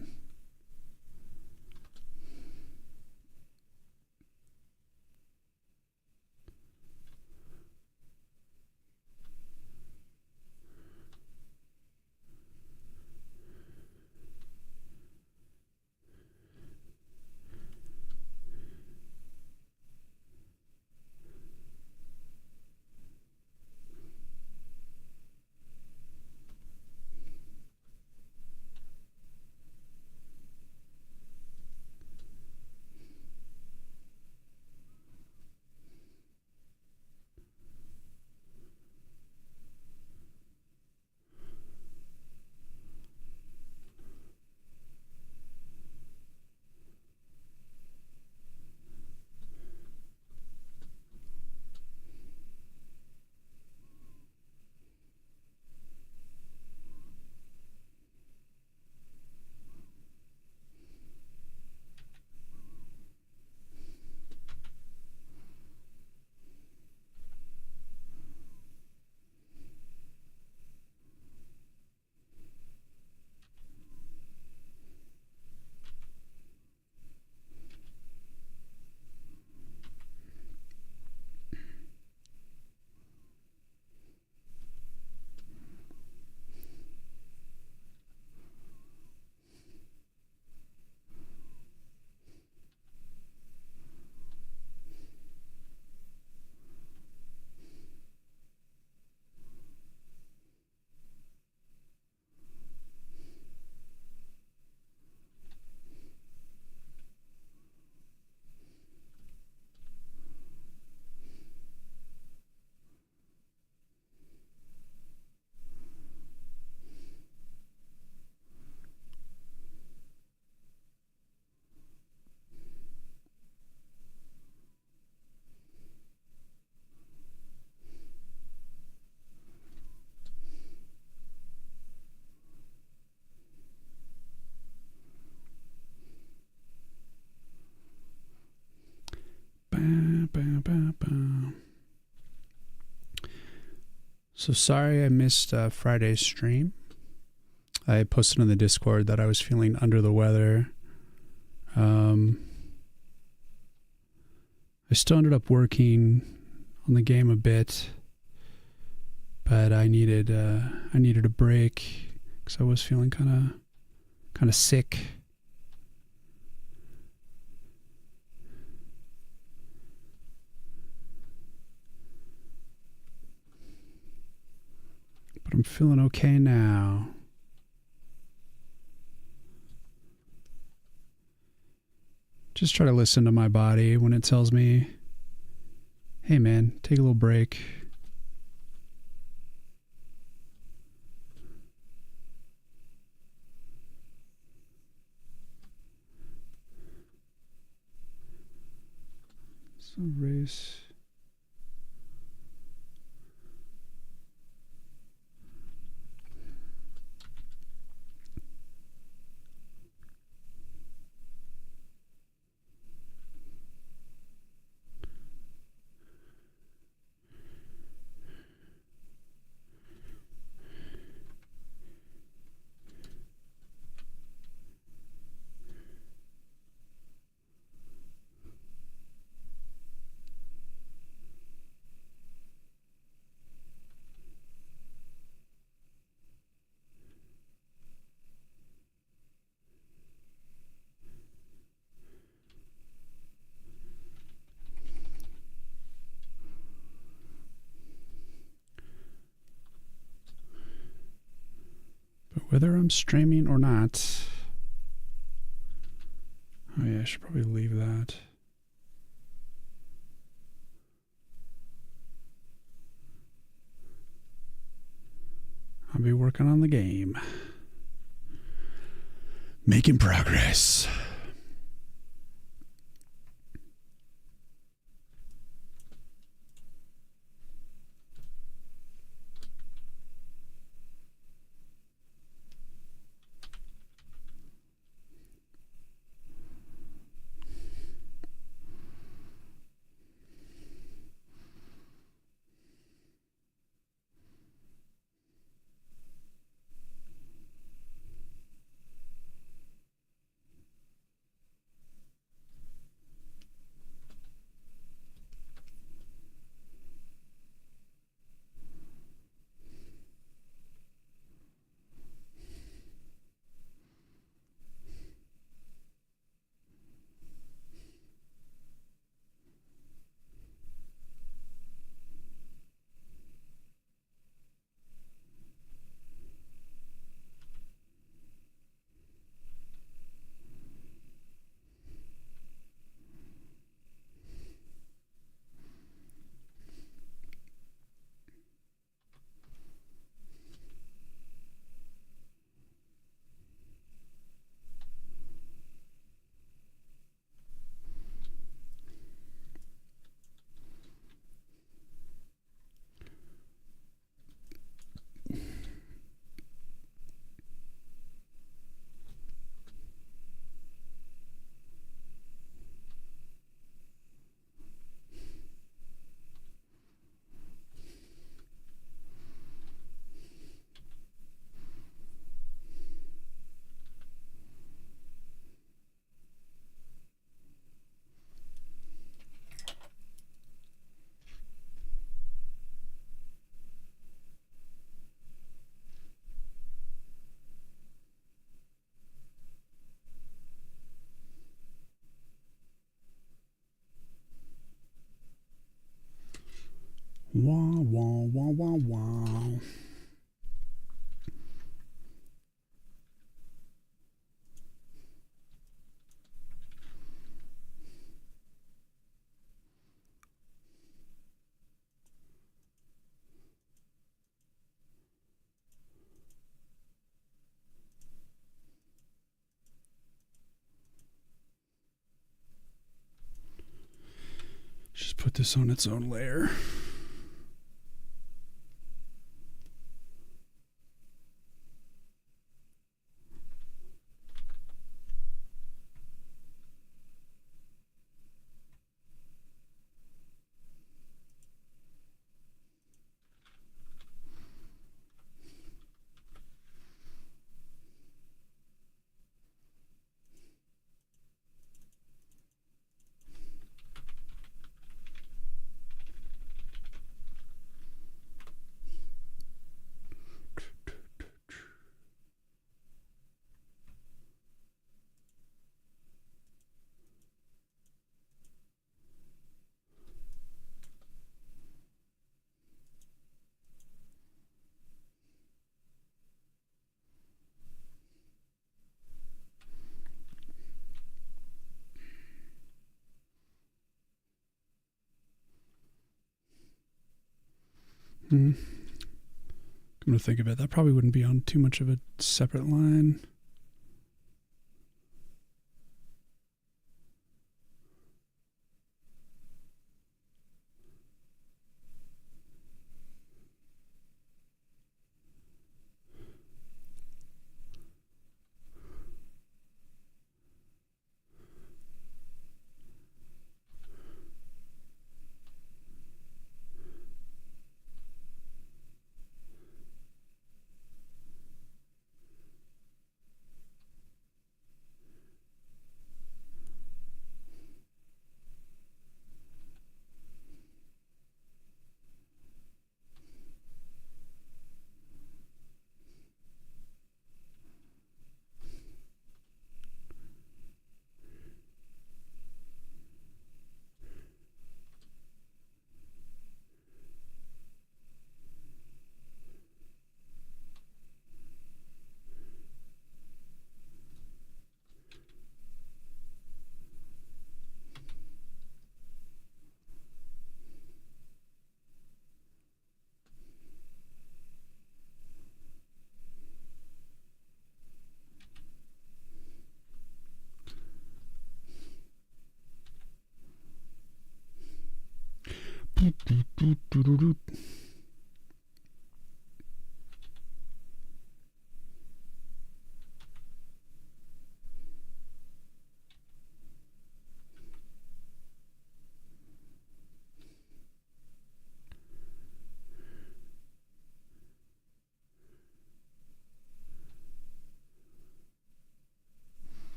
So sorry I missed Friday's stream. I posted on the Discord that I was feeling under the weather. I still ended up working on the game a bit, but I needed a break because I was feeling kind of sick. But I'm feeling okay now. Just try to listen to my body when it tells me, hey man, take a little break. So race. Whether I'm streaming or not. Oh yeah, I should probably leave that. I'll be working on the game. Making progress. Wah, wah, wah, wah, wah. Just put this on its own layer. Come to think of it, that probably wouldn't be on too much of a separate line.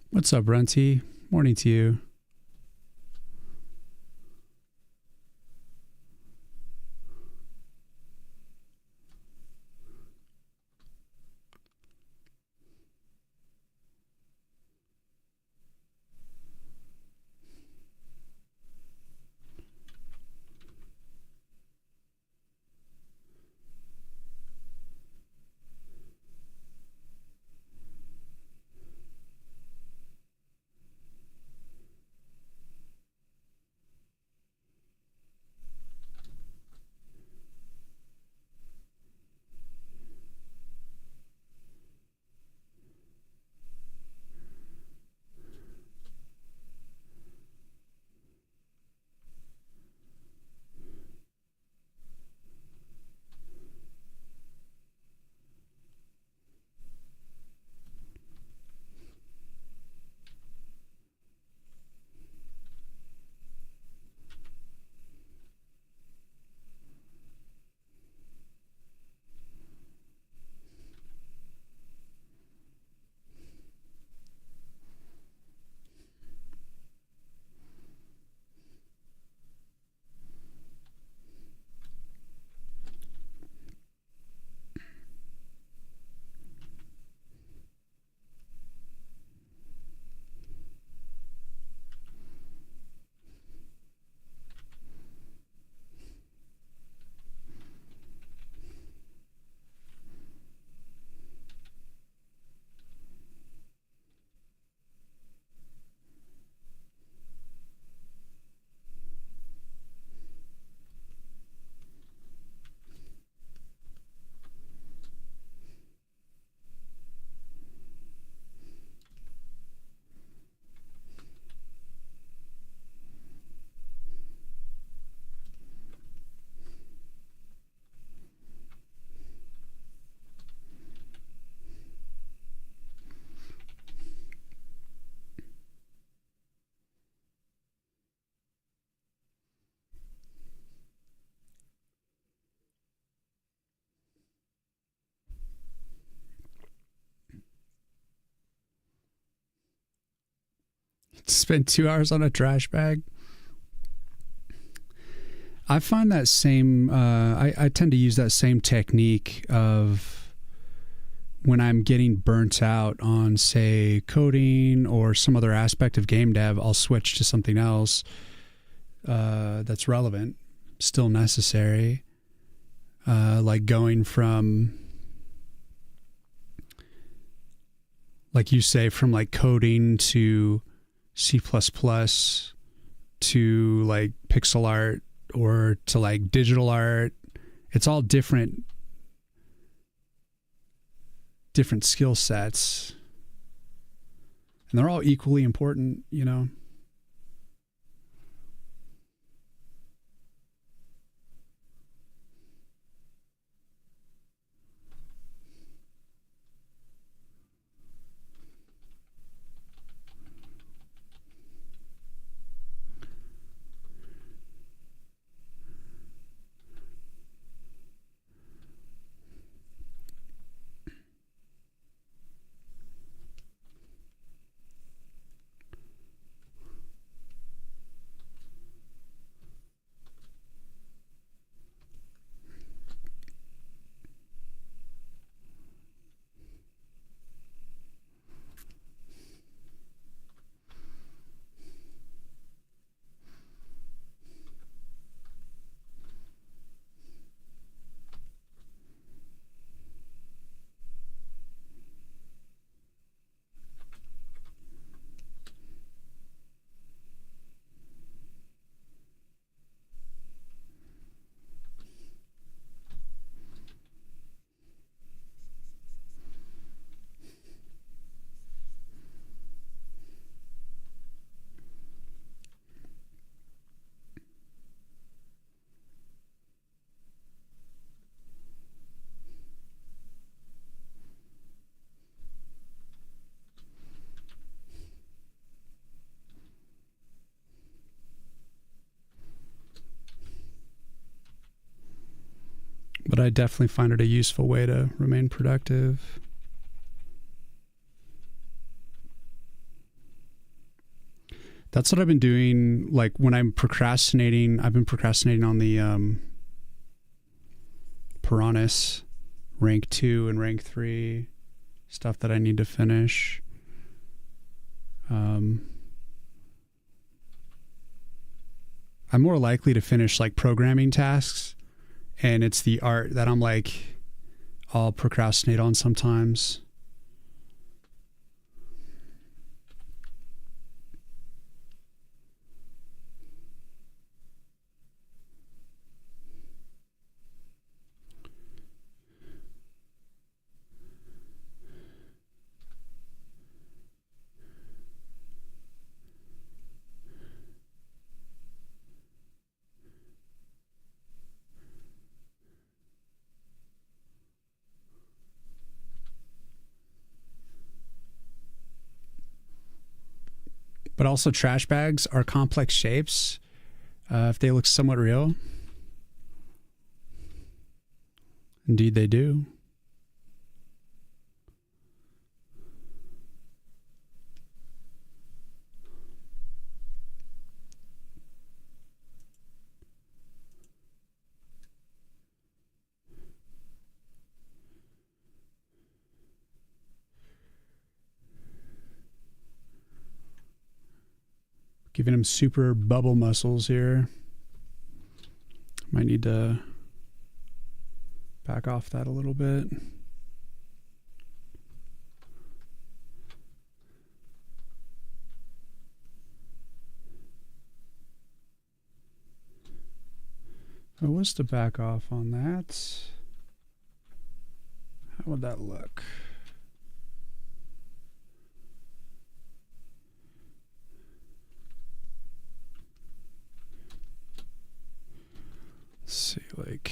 What's up, Runty? Morning to you. Spend 2 hours on a trash bag. I find that same, I tend to use that same technique of when I'm getting burnt out on, say, coding or some other aspect of game dev, I'll switch to something else that's relevant, still necessary. Like going from like you say, from like coding to C++ to like pixel art or to like digital art. It's all different skill sets. And they're all equally important, you know. But I definitely find it a useful way to remain productive. That's what I've been doing. Like when I'm procrastinating, I've been procrastinating on the Piranhas rank 2 and rank 3 stuff that I need to finish. I'm more likely to finish like programming tasks, and it's the art that I'm like, I'll procrastinate on sometimes. But also trash bags are complex shapes if they look somewhat real. Indeed they do. Giving him super bubble muscles here. Might need to back off that a little bit. If I was to back off on that, how would that look? Let's see, like,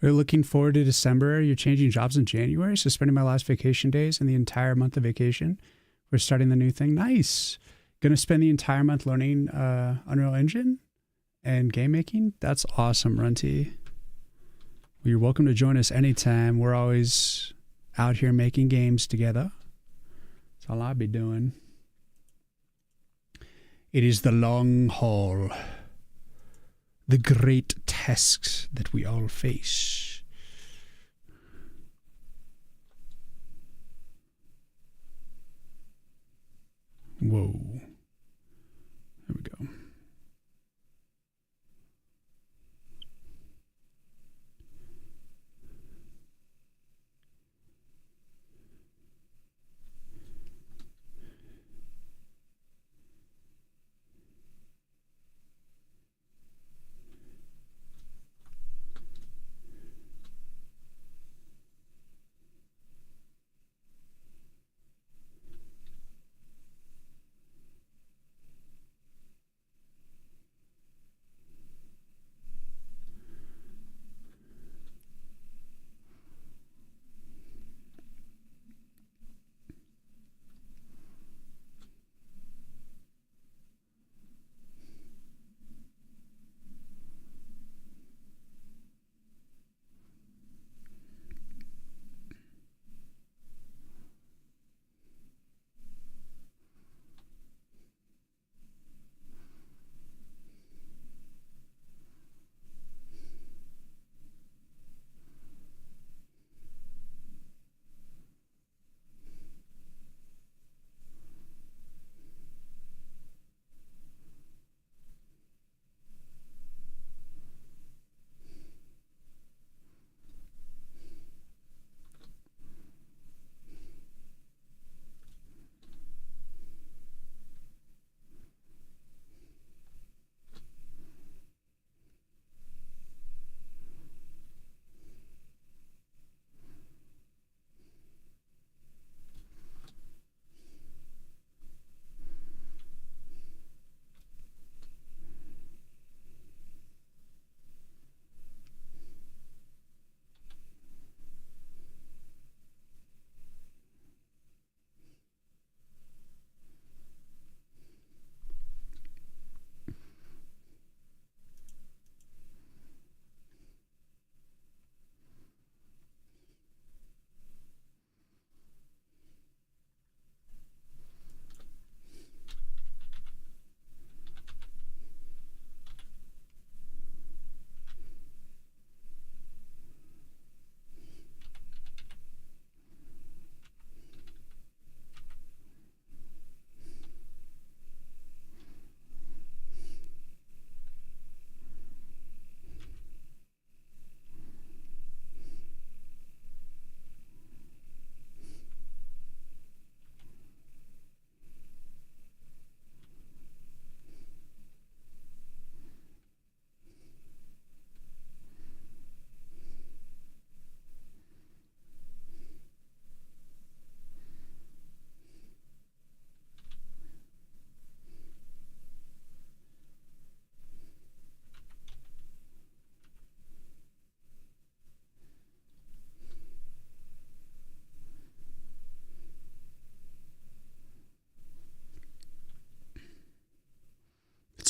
We're looking forward to December. You're changing jobs in January, so spending my last vacation days and the entire month of vacation. We're starting the new thing. Nice. Gonna spend the entire month learning Unreal Engine and game making. That's awesome, Runty. Well, you're welcome to join us anytime. We're always out here making games together. That's all I'll be doing. It is the long haul. The great tasks that we all face. Whoa. There we go.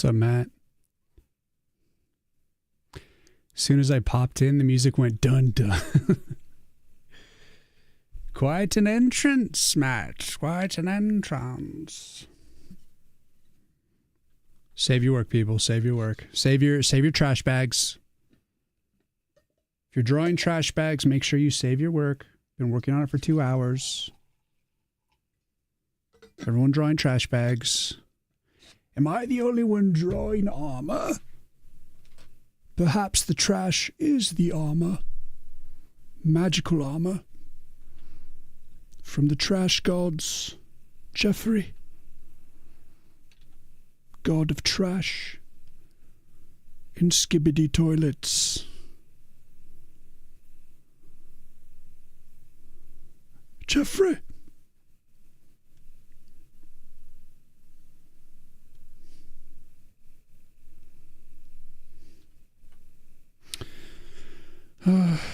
What's up, Matt? As soon as I popped in, the music went dun dun. Quite an entrance, Matt. Quite an entrance. Save your work, people. Save your work. Save your trash bags. If you're drawing trash bags, make sure you save your work. Been working on it for 2 hours. Everyone drawing trash bags. Am I the only one drawing armor? Perhaps the trash is the armor. Magical armor. From the trash gods, Jeffrey. God of trash. In skibbity toilets. Jeffrey.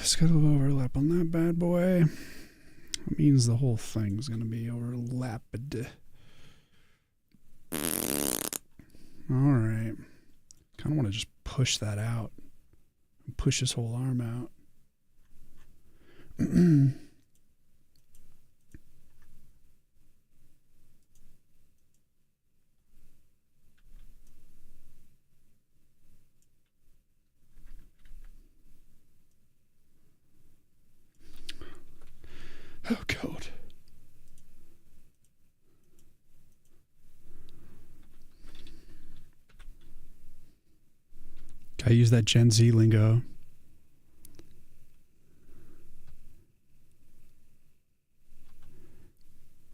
It's got a little overlap on that bad boy. That means the whole thing's going to be overlapped. Alright. Kind of want to just push that out. Push his whole arm out. Oh, God. Gotta use that Gen Z lingo.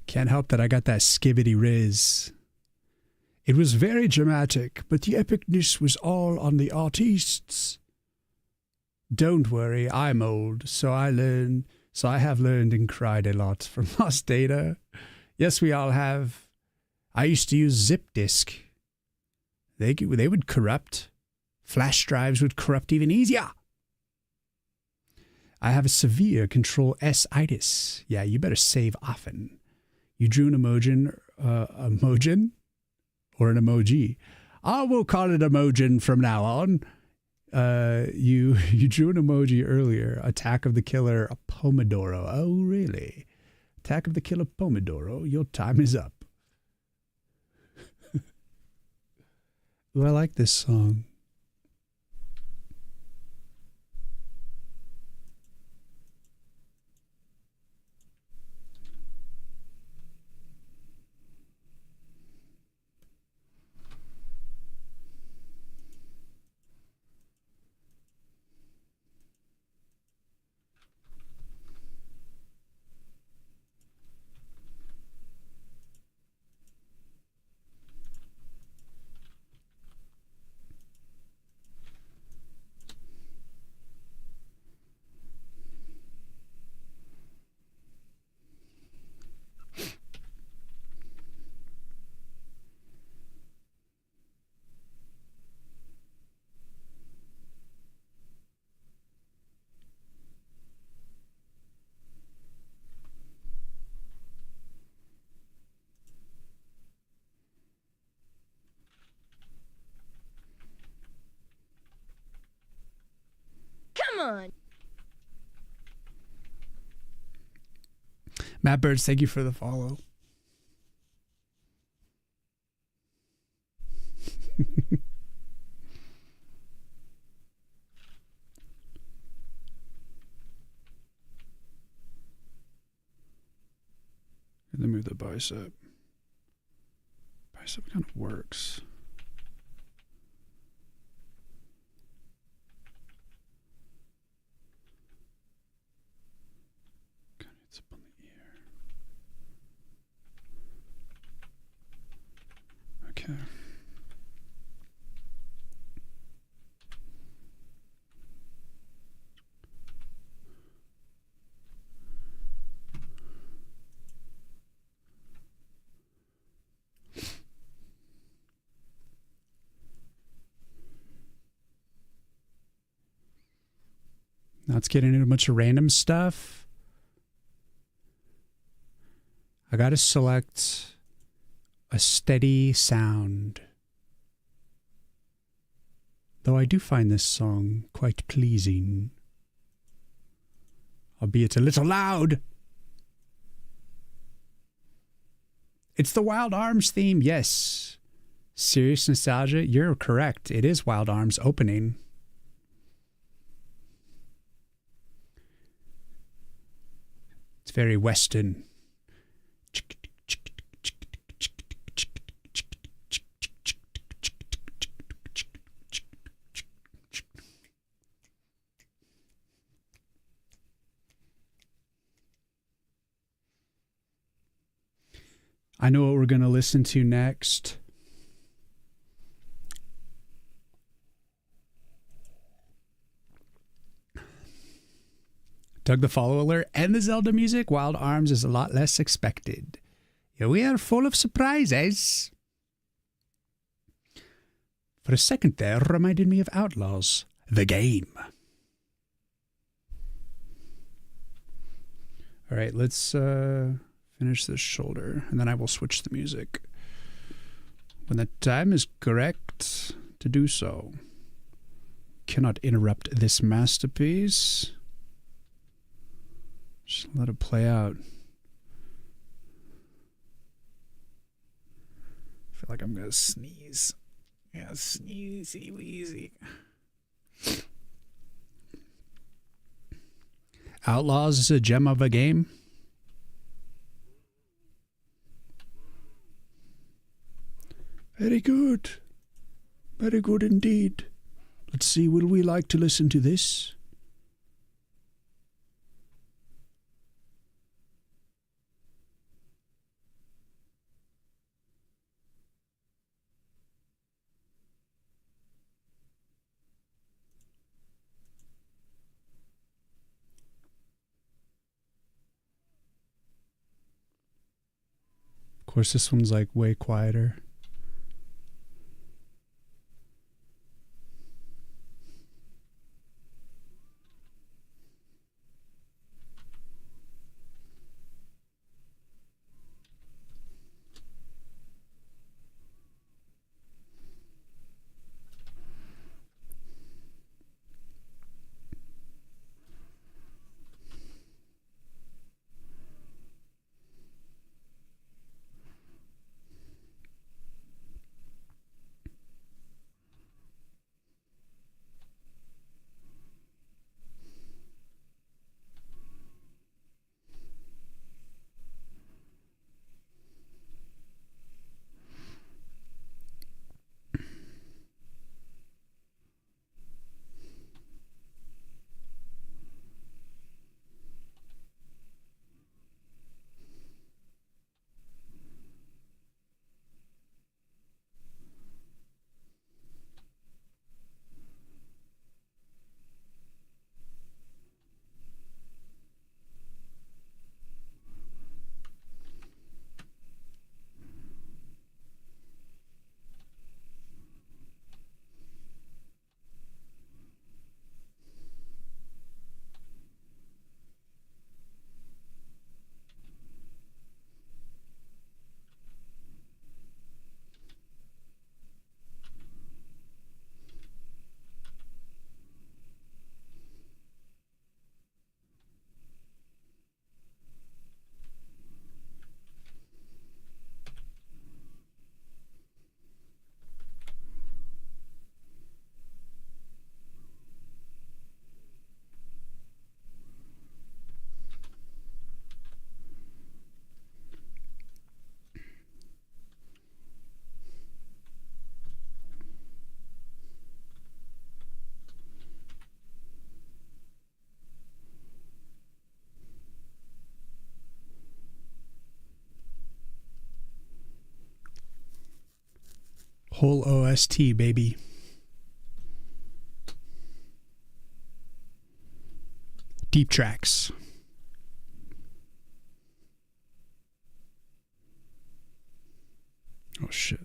Can't help that I got that skibbity riz. It was very dramatic, but the epicness was all on the artists. Don't worry, I'm old, so I have learned and cried a lot from lost data. Yes, we all have. I used to use zip disk. They would corrupt. Flash drives would corrupt even easier. I have a severe Control S-itis. Yeah, you better save often. You drew an emojin or an emoji. I will call it emojin from now on. You drew an emoji earlier. Attack of the Killer Pomodoro. Oh, really? Attack of the Killer Pomodoro. Your time is up. Ooh, I like this song. On. Matt Birds, thank you for the follow. And then move the bicep. Bicep kind of works. It's up on the ear. Okay. Now let's get into a bunch of random stuff. I got to select a steady sound. Though I do find this song quite pleasing, albeit a little loud. It's the Wild Arms theme, yes. Serious nostalgia, you're correct. It is Wild Arms opening. It's very Western. I know what we're going to listen to next. Doug the Follow Alert and the Zelda music, Wild Arms is a lot less expected. Yeah, we are full of surprises. For a second there, reminded me of Outlaws, the game. All right, let's finish this shoulder, and then I will switch the music when the time is correct to do so. Cannot interrupt this masterpiece. Just let it play out. I feel like I'm gonna sneeze. Yeah, sneezy wheezy. Outlaws is a gem of a game. Very good. Very good indeed. Let's see, will we like to listen to this? Of course, this one's like way quieter. Whole OST, baby. Deep tracks. Oh, shit.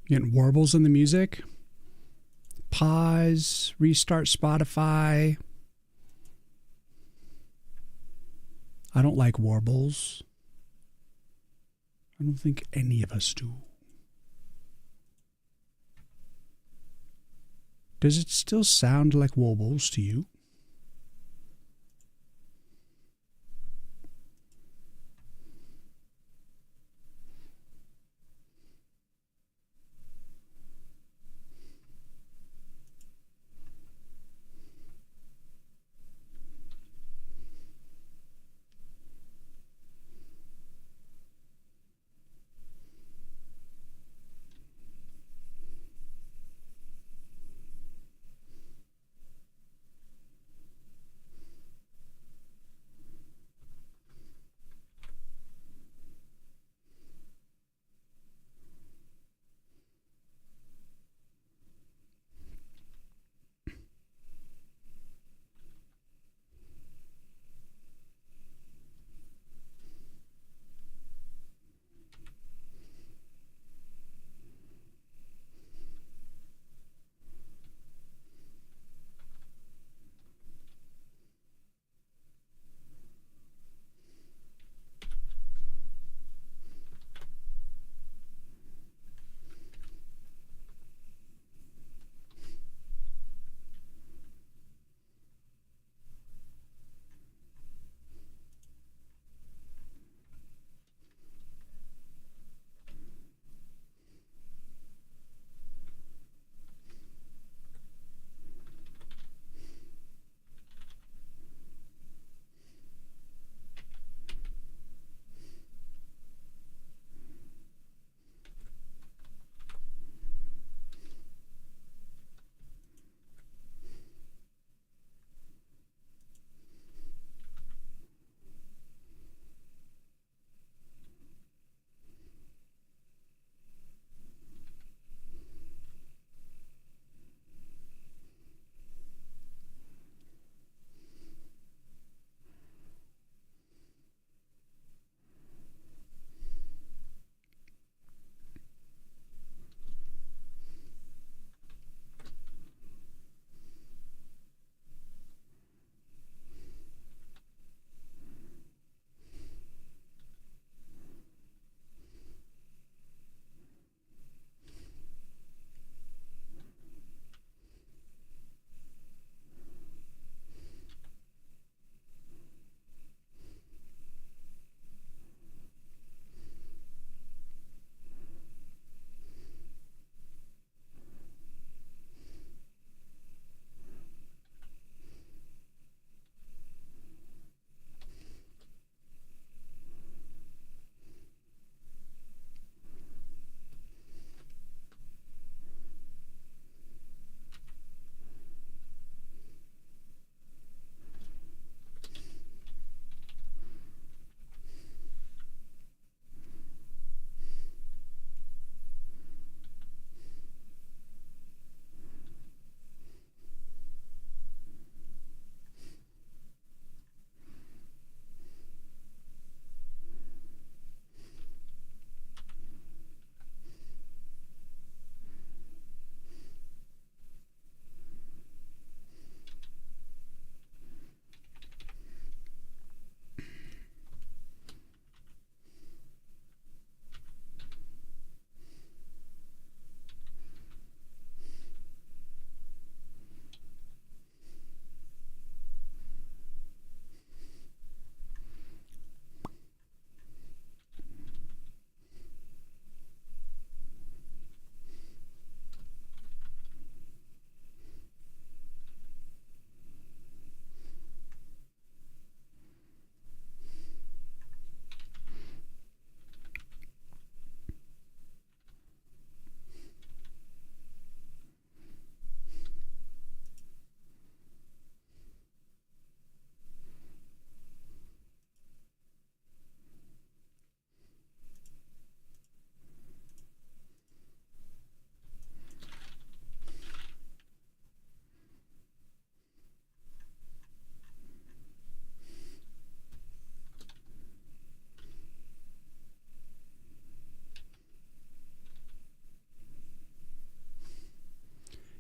Getting warbles in the music. Pause, restart Spotify. I don't like warbles. I don't think any of us do. Does it still sound like warbles to you?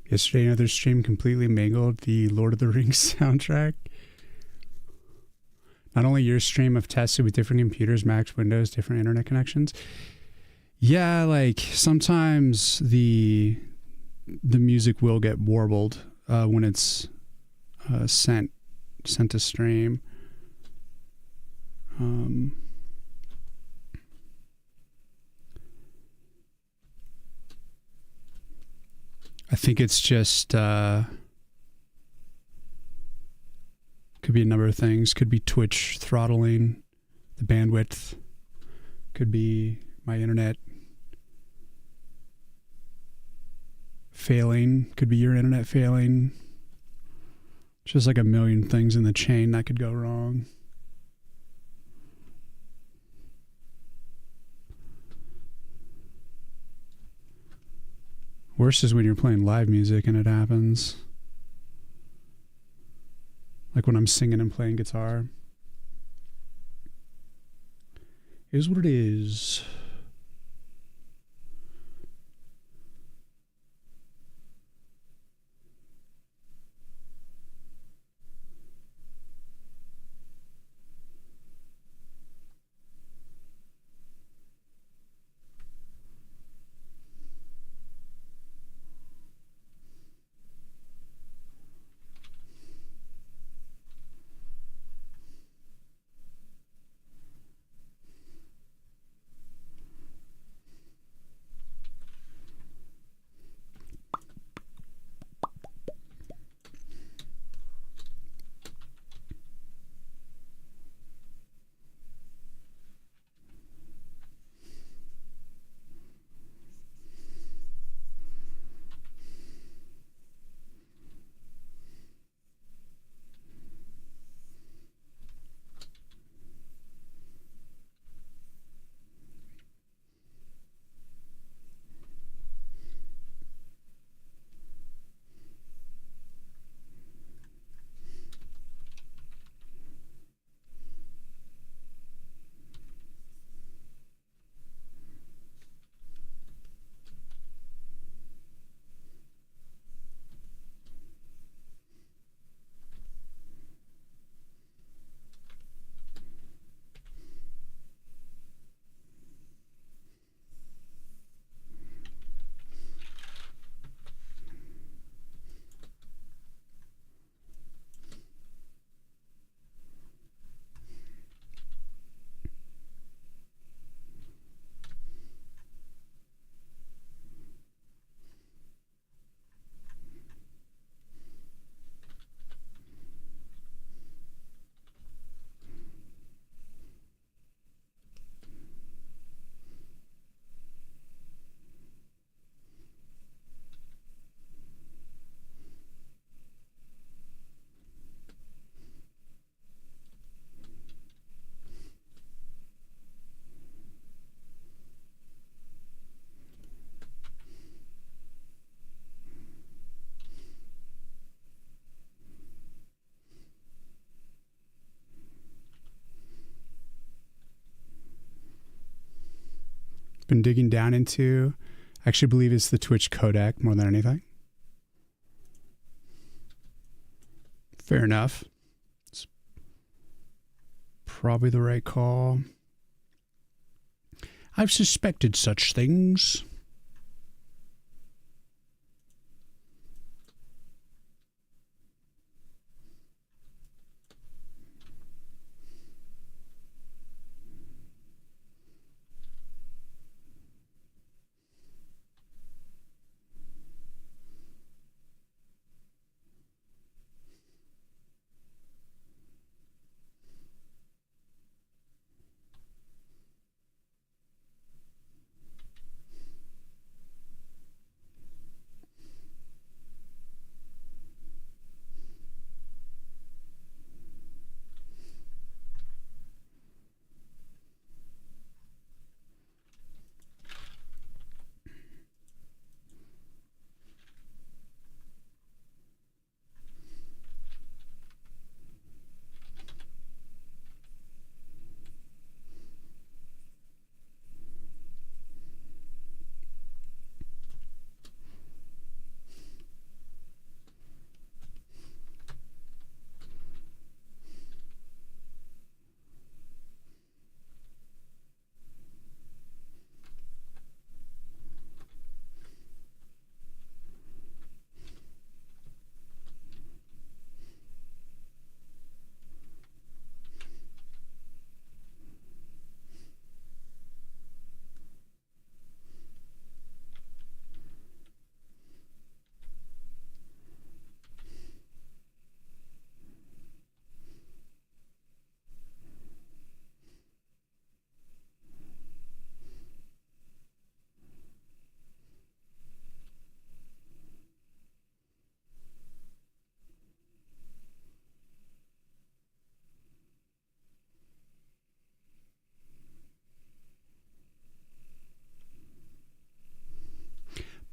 Yesterday, another stream completely mangled the Lord of the Rings soundtrack. Not only your stream of tested with different computers, Macs, Windows, different internet connections. Yeah, like sometimes the music will get warbled when it's sent to stream. I think it's just could be a number of things. Could be Twitch throttling the bandwidth. Could be my internet failing. Could be your internet failing. Just like a million things in the chain that could go wrong. Worst is when you're playing live music and it happens. Like when I'm singing and playing guitar. It is what it is. Been digging down into, I actually believe it's the Twitch codec more than anything. Fair enough. It's probably the right call. I've suspected such things.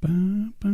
Ba, ba.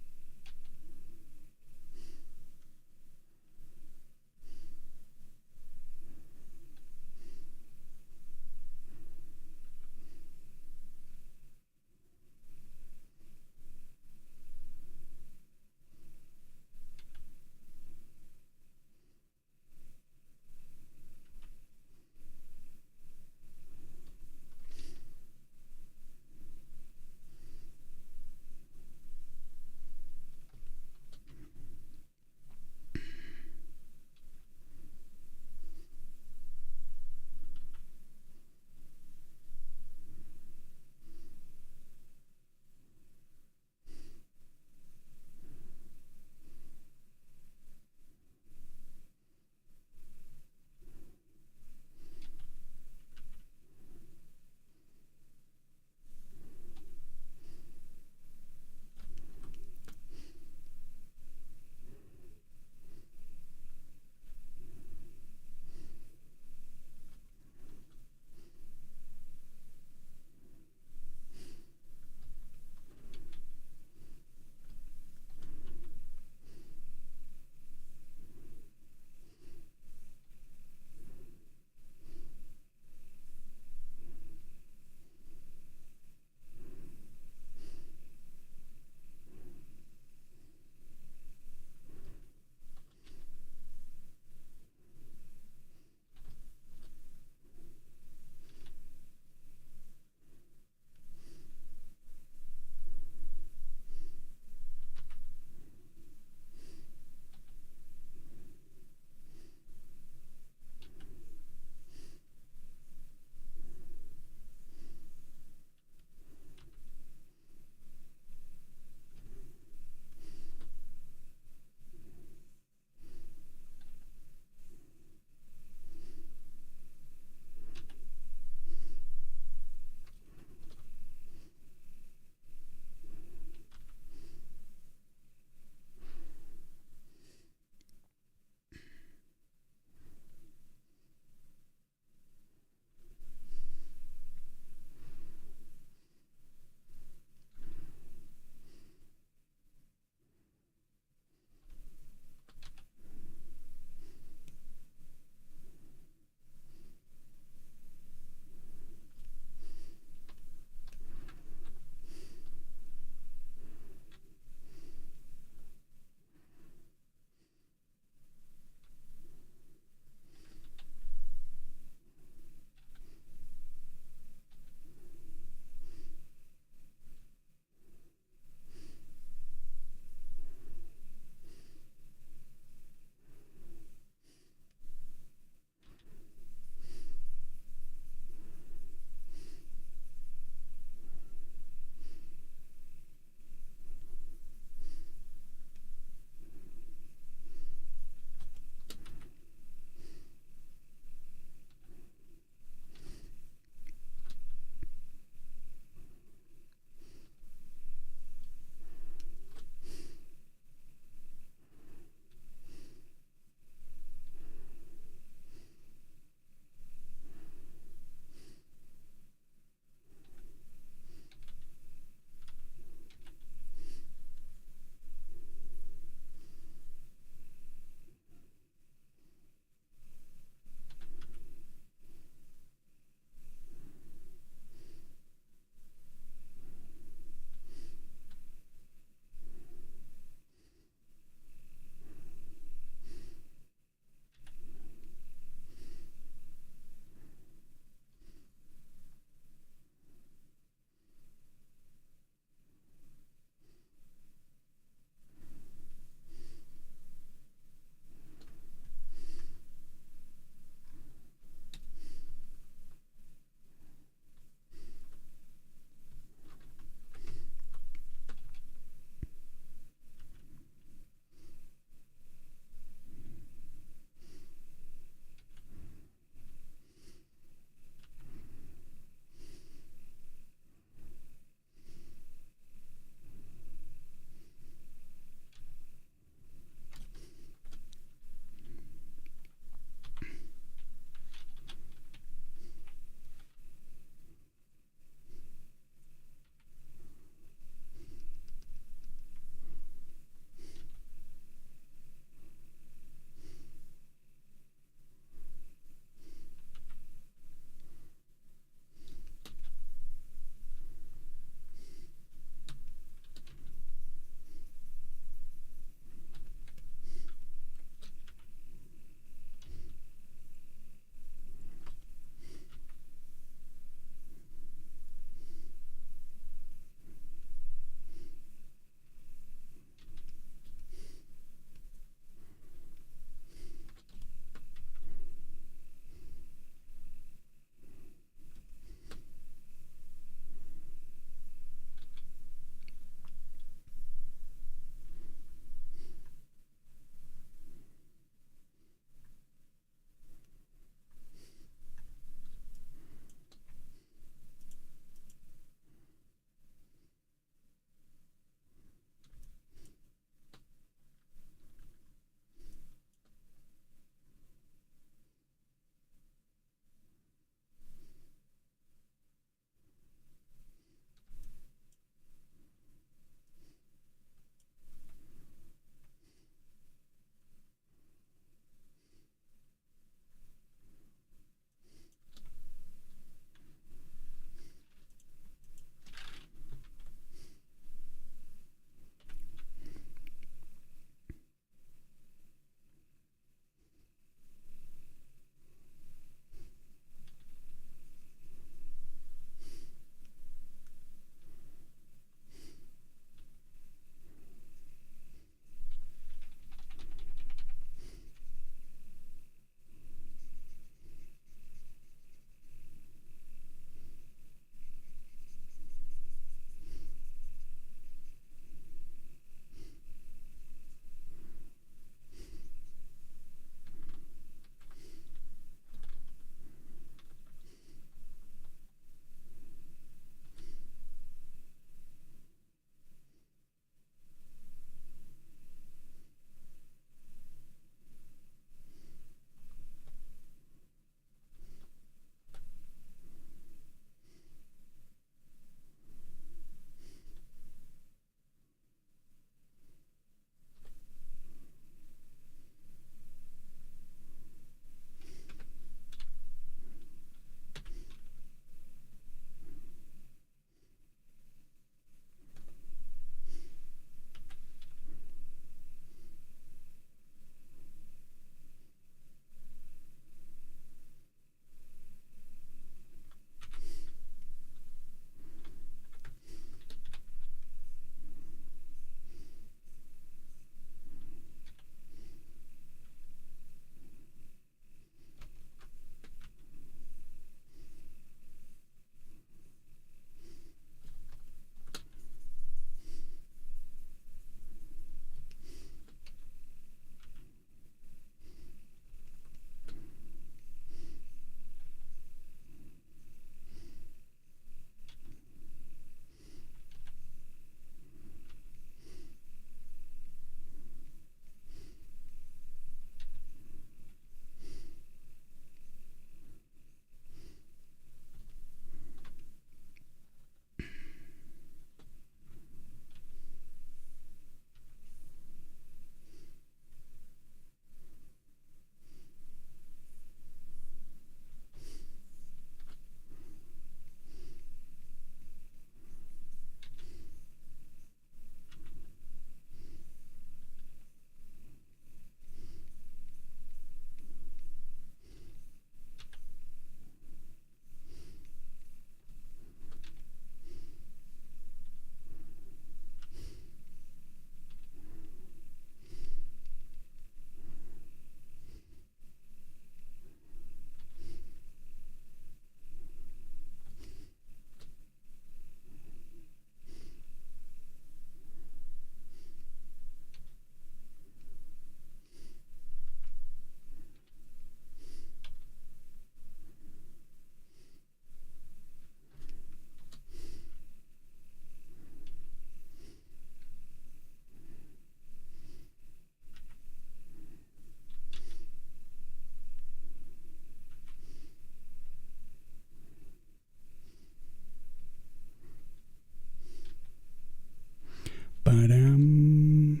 Ba-dum.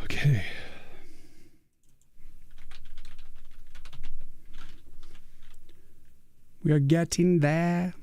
Okay. We are getting there.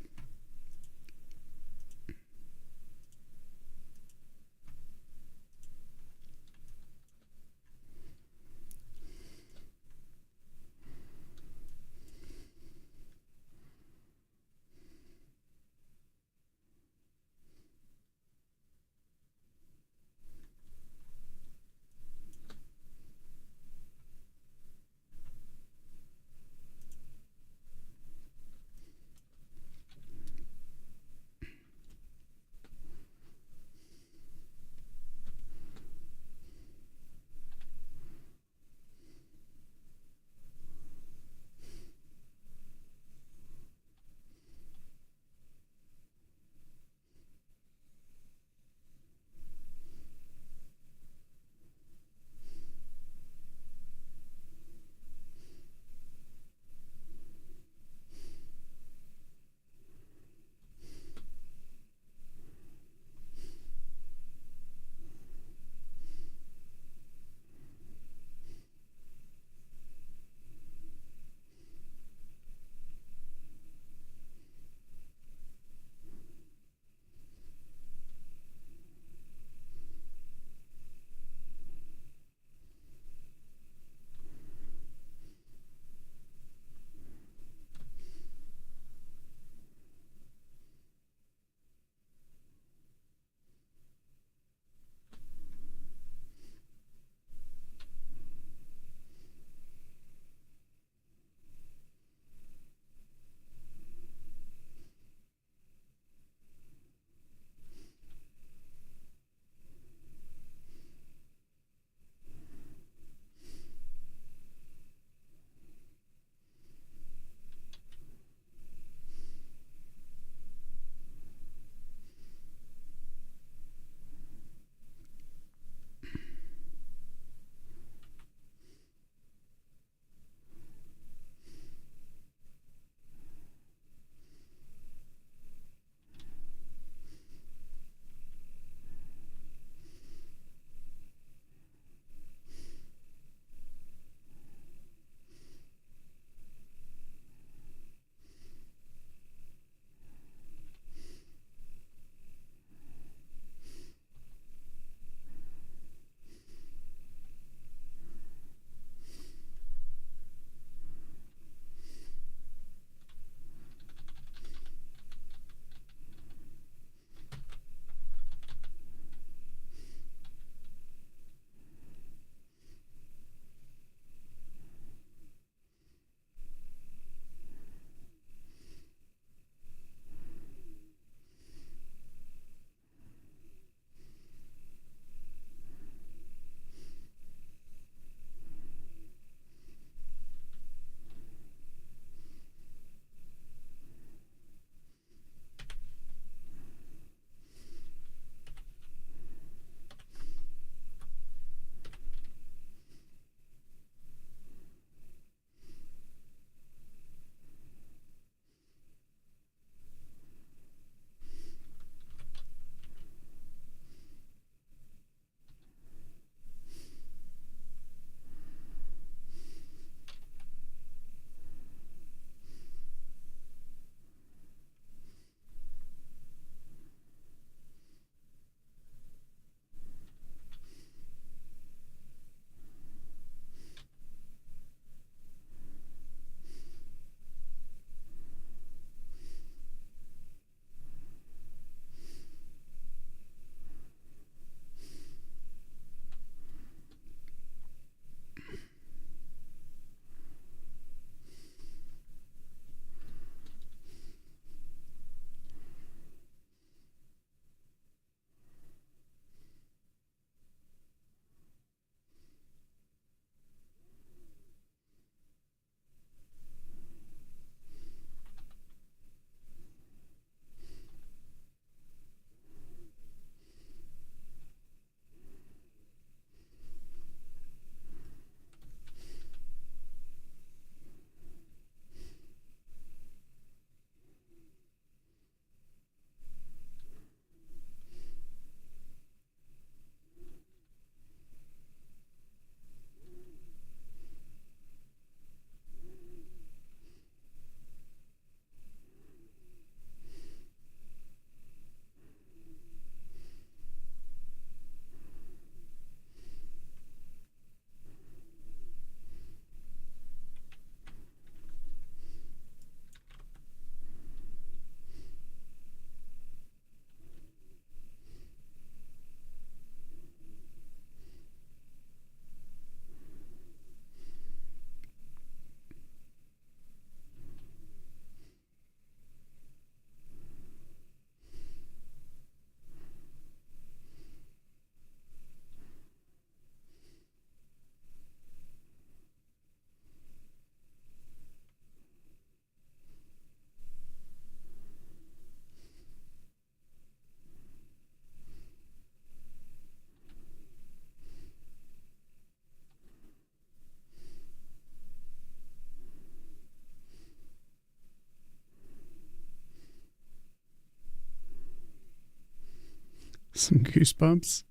Some goosebumps.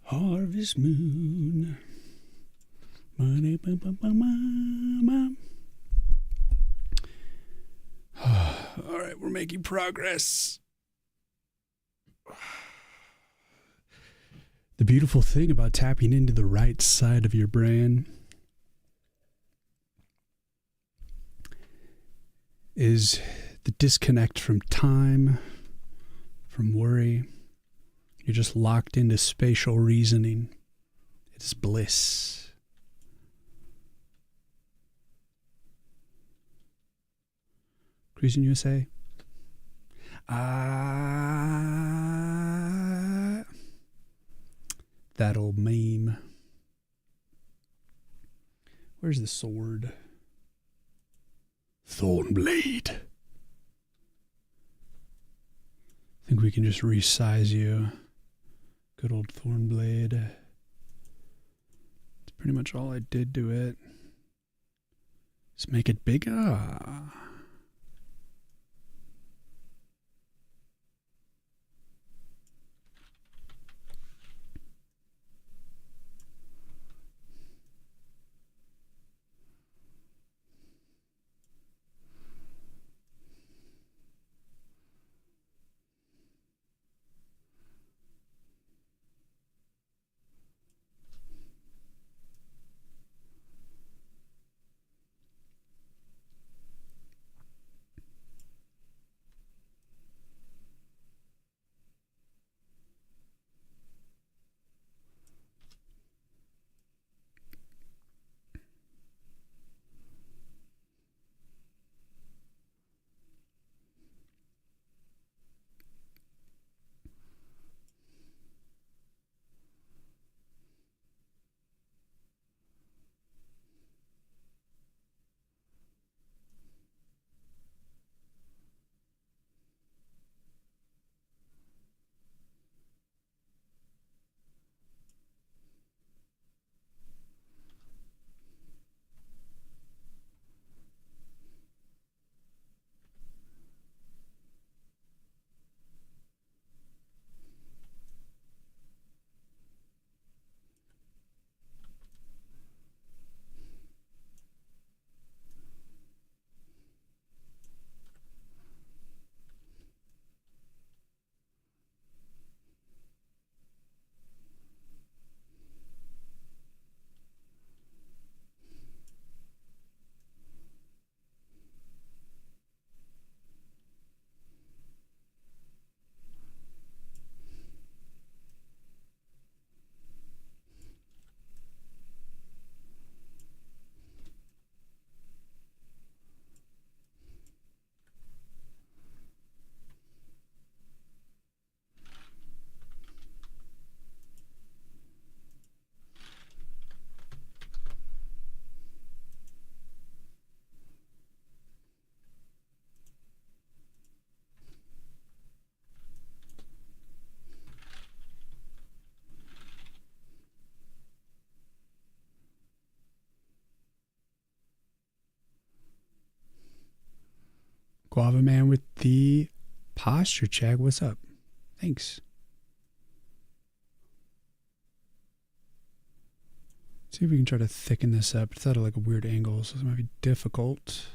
Harvest Moon. All right, we're making progress. The beautiful thing about tapping into the right side of your brain is the disconnect from time, from worry. You're just locked into spatial reasoning. It's bliss. Cruising USA. That old meme. Where's the sword? Thornblade. I think we can just resize you. Good old Thornblade. That's pretty much all I did to it. Let's make it bigger. Guava Man with the posture check. What's up? Thanks. See if we can try to thicken this up. It's at like a weird angle, so this might be difficult.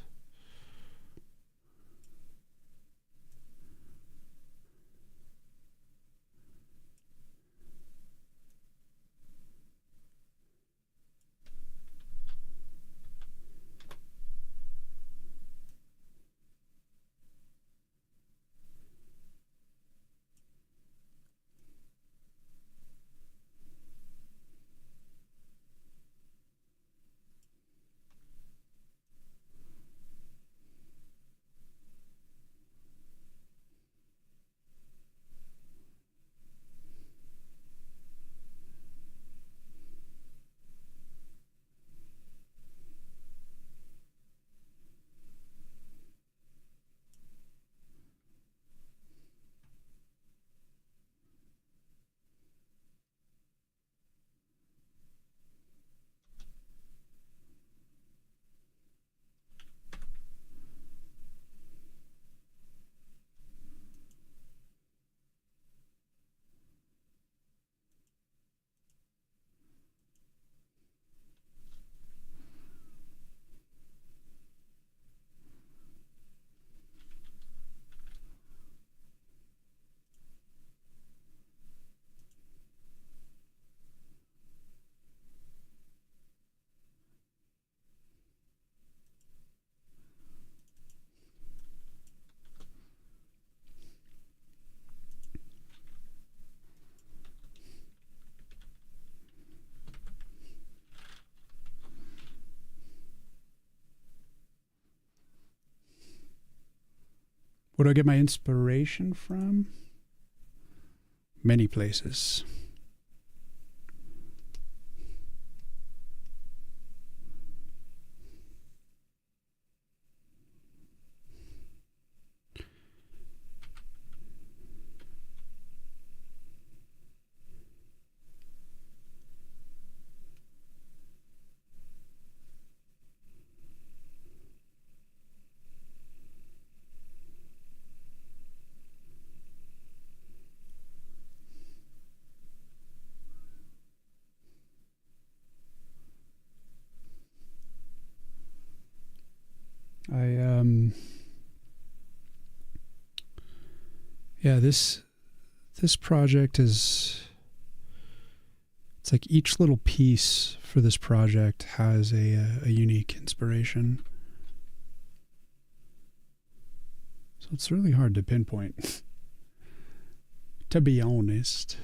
Where do I get my inspiration from? Many places. Yeah, this project is, it's like each little piece for this project has a unique inspiration. So it's really hard to pinpoint, to be honest.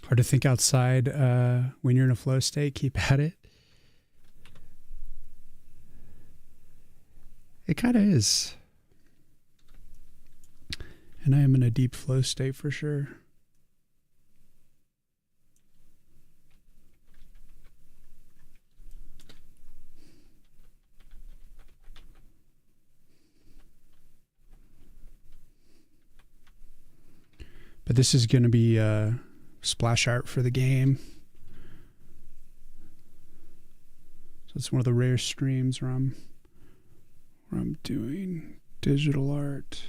Hard to think outside when you're in a flow state. Keep at it. It kind of is. And I am in a deep flow state for sure. But this is going to be splash art for the game. So it's one of the rare streams where I'm doing digital art.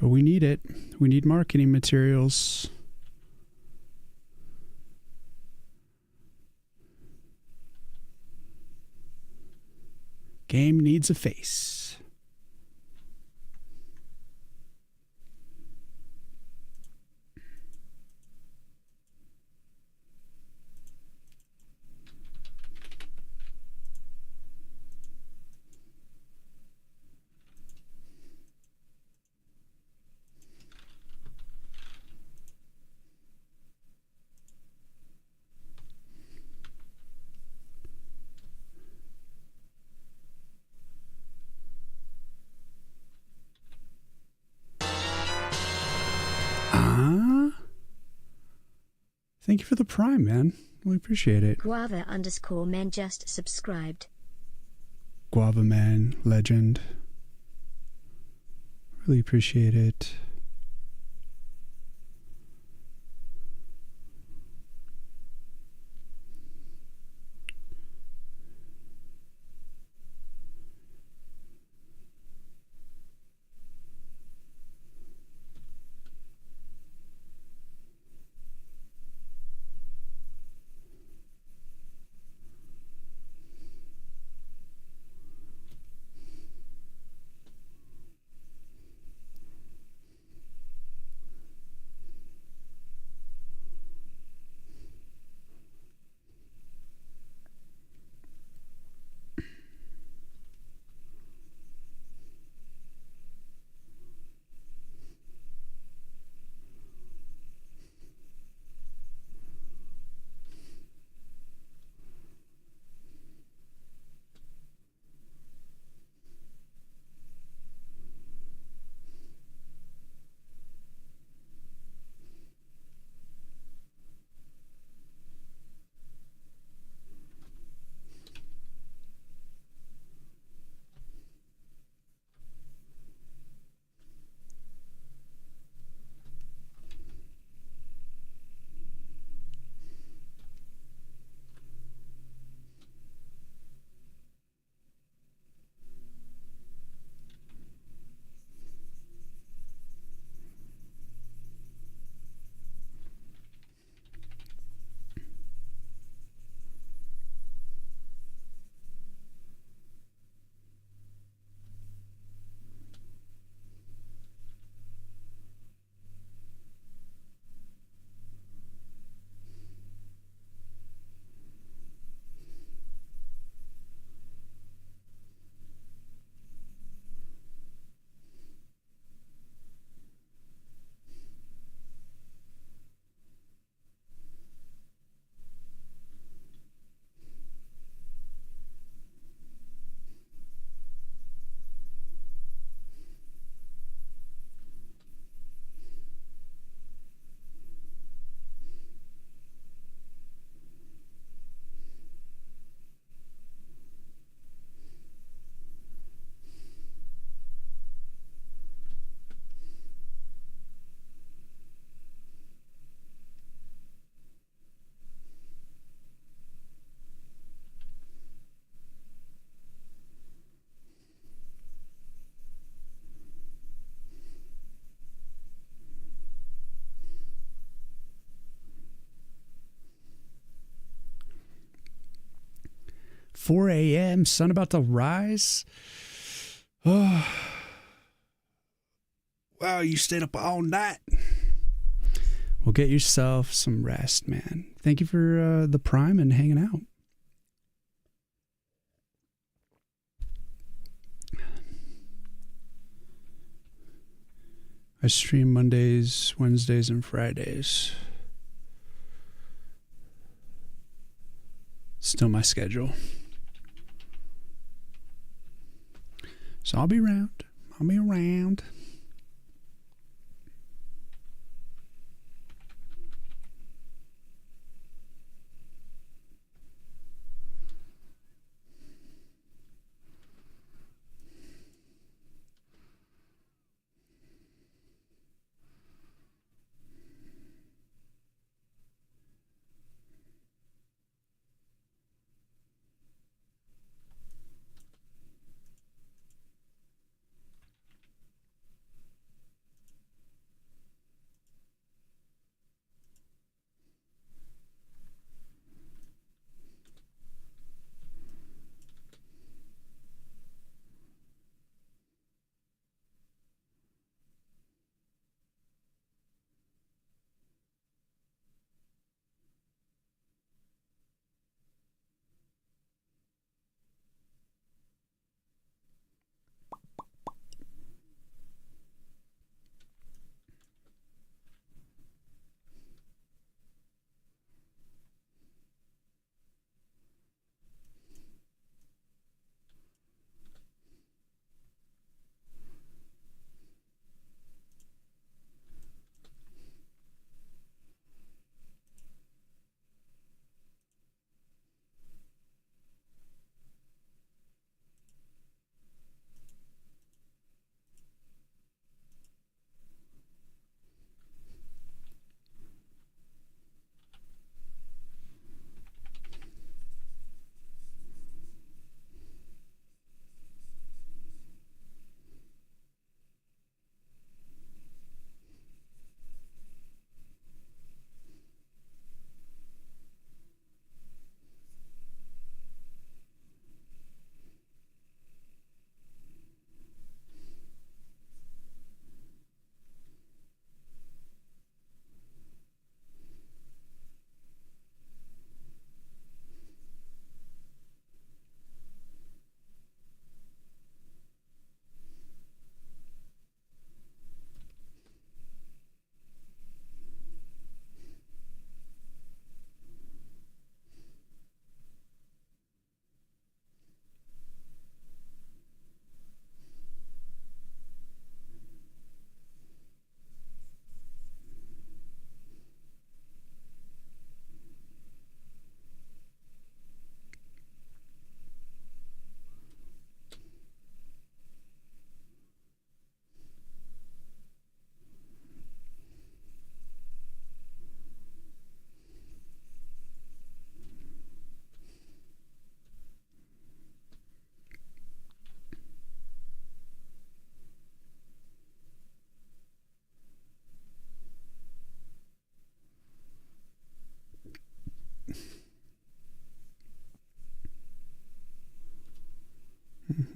But we need it. We need marketing materials. Game needs a face. Thank you for the Prime, man. Really appreciate it. Guava_man just subscribed. Guava Man, legend. Really appreciate it. 4 a.m., sun about to rise. Oh, wow, you stayed up all night. Well, get yourself some rest, man. Thank you for the Prime and hanging out. I stream Mondays, Wednesdays, and Fridays. Still my schedule. So I'll be around. I'll be around.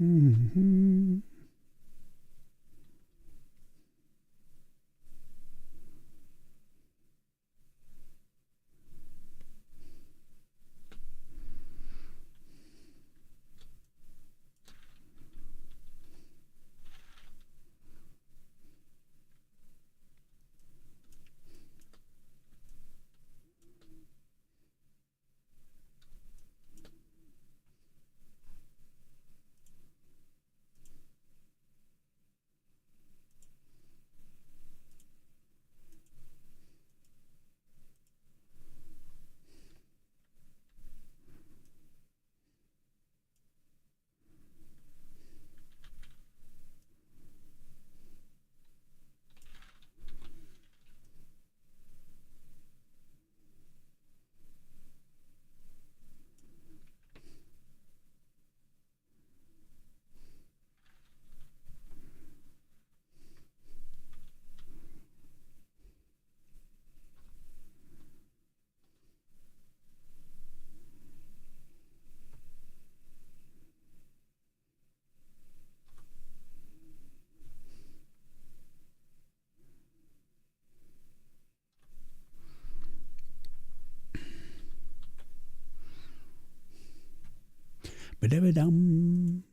Mm-hmm. Ba-da-ba-dum.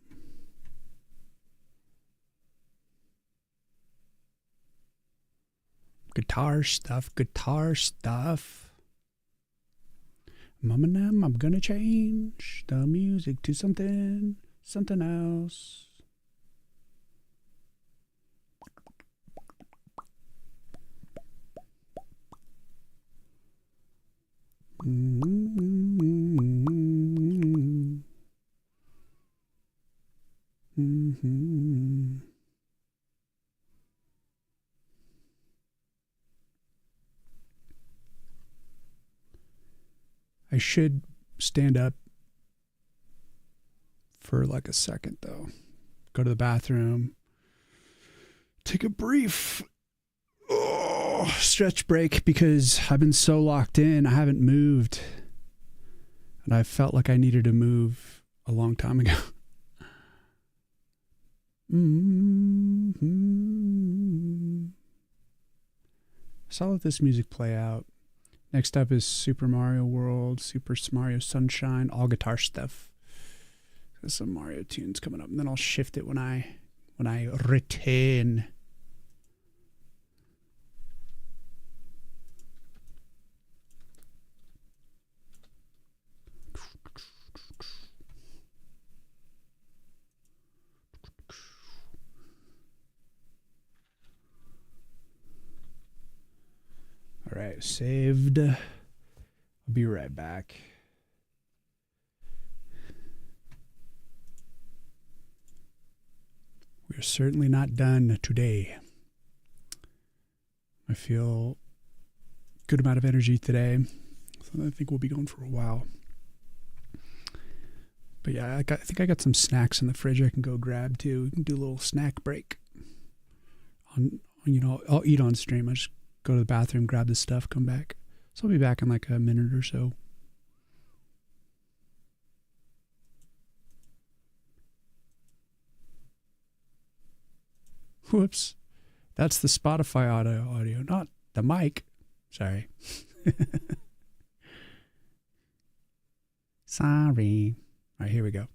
Guitar stuff, guitar stuff. Mama, I'm gonna change the music to something else. I should stand up for like a second though. Go to the bathroom. Take a brief stretch break because I've been so locked in. I haven't moved. And I felt like I needed to move a long time ago. So I'll let this music play out. Next up is Super Mario World, Super Mario Sunshine, all guitar stuff. There's some Mario tunes coming up, and then I'll shift it when I return. All right, saved. I'll be right back. We're certainly not done today. I feel a good amount of energy today, so I think we'll be going for a while. But yeah, I think I got some snacks in the fridge I can go grab too. We can do a little snack break. I'll eat on stream. I just go to the bathroom, grab the stuff, come back. So I'll be back in like a minute or so. Whoops. That's the Spotify audio, not the mic. Sorry. Sorry. All right, here we go.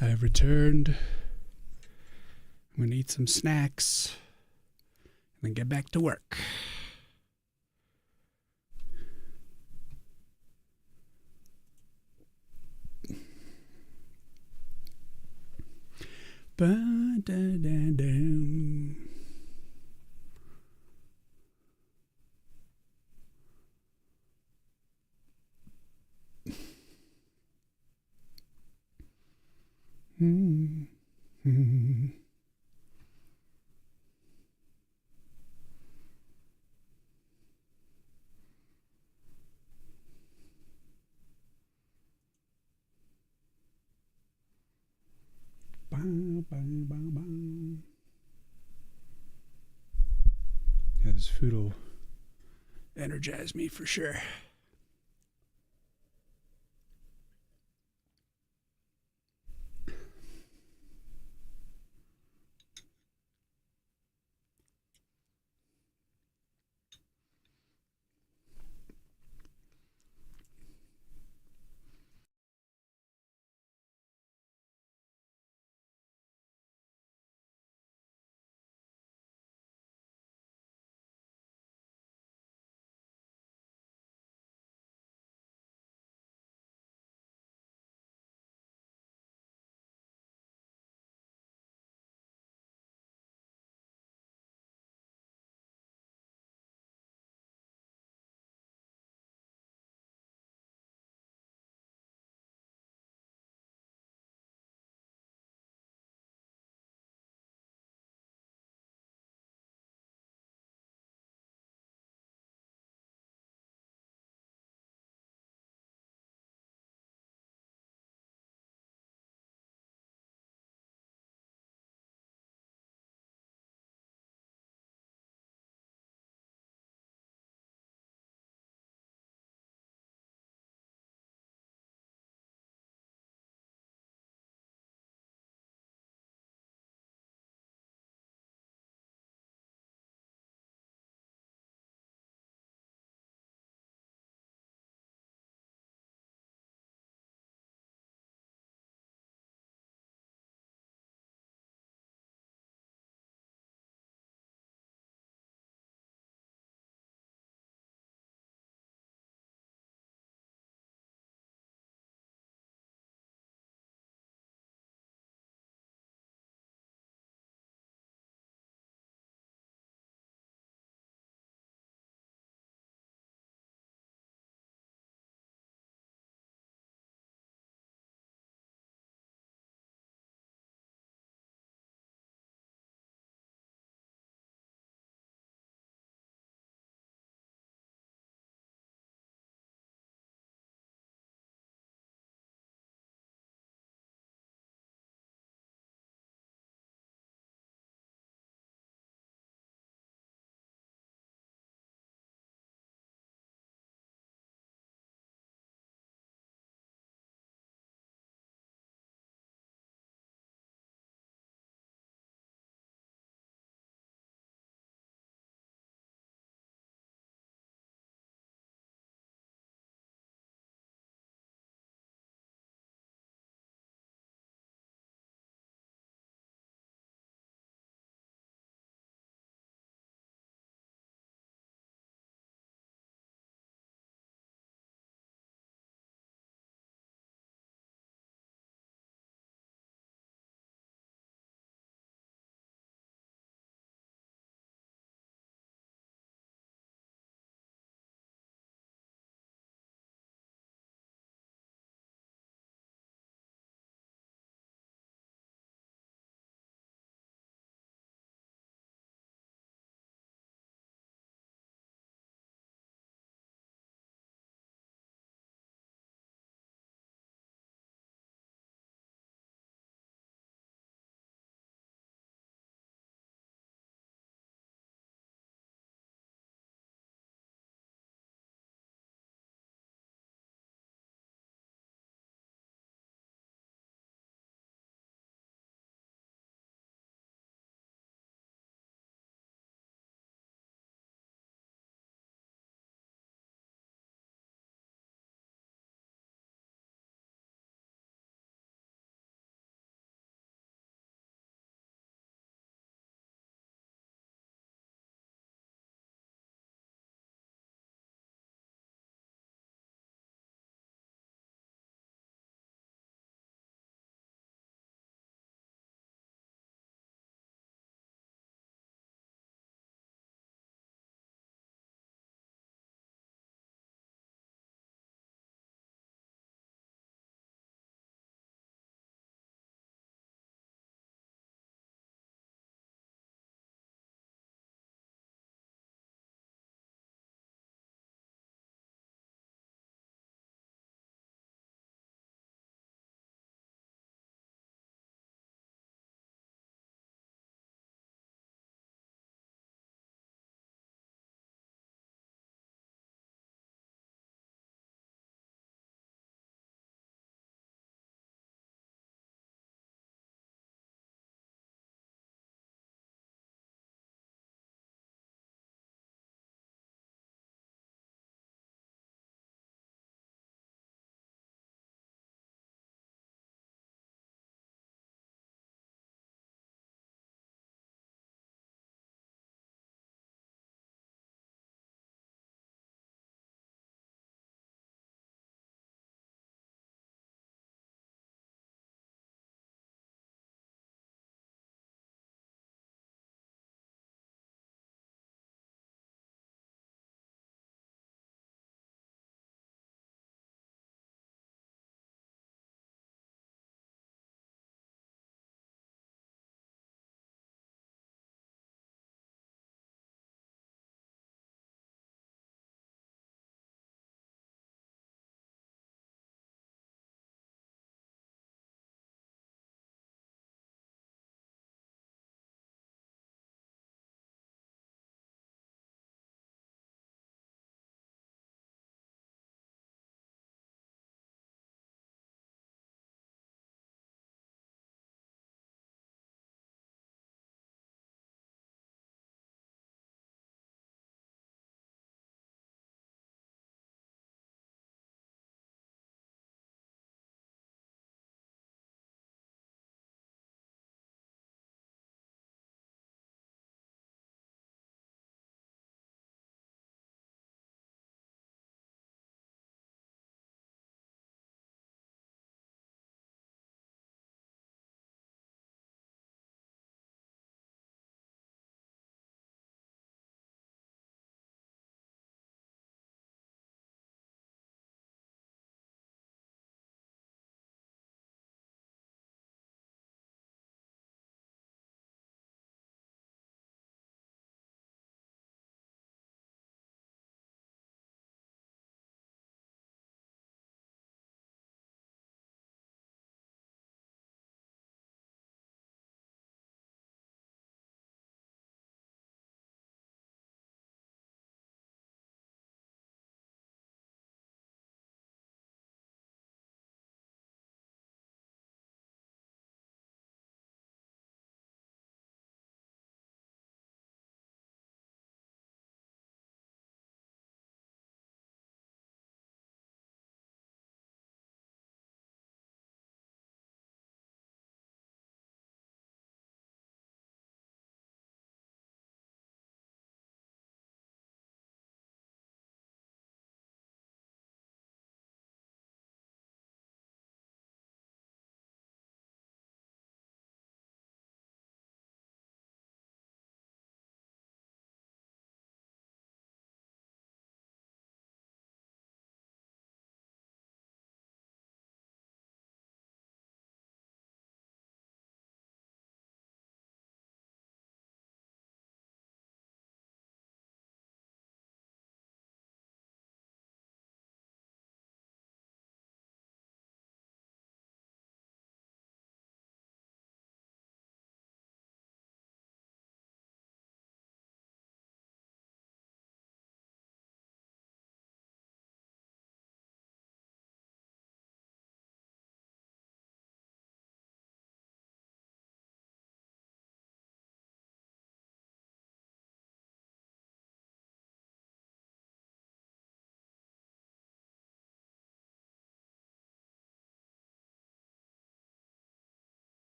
I have returned. I'm going to eat some snacks and then get back to work. Ba-da-da-dum. Mm-hmm. Yeah, this food will energize me for sure.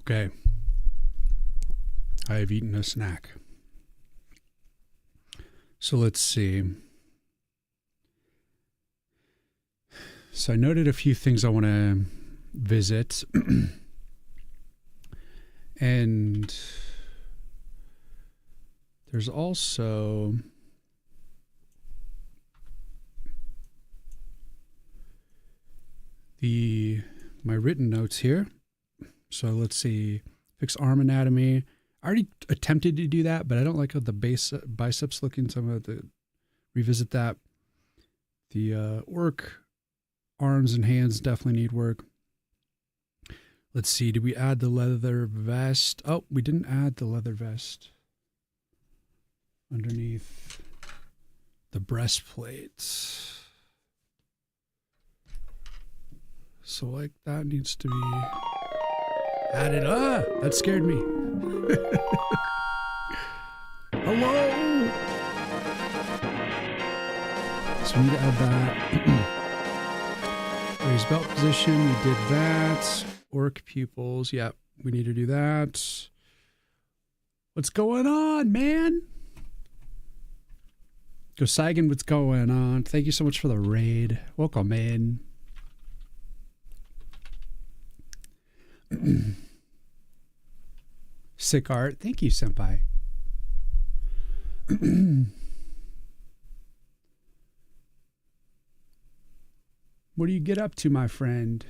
Okay. I have eaten a snack. So let's see. So I noted a few things I want to visit. And there's also my written notes here. So let's see. Fix arm anatomy. I already attempted to do that, but I don't like how the biceps looking, so I'm going to have to revisit that. The work, arms and hands definitely need work. Let's see. Did we add the leather vest? Oh, we didn't add the leather vest underneath the breastplates. So like that needs to be added. That scared me. Hello. So we need to add that. Raise belt position. We did that. Orc pupils. Yep. We need to do that. What's going on, man? Go Saigon, what's going on? Thank you so much for the raid. Welcome in. Sick art. Thank you, senpai. What do you get up to, my friend?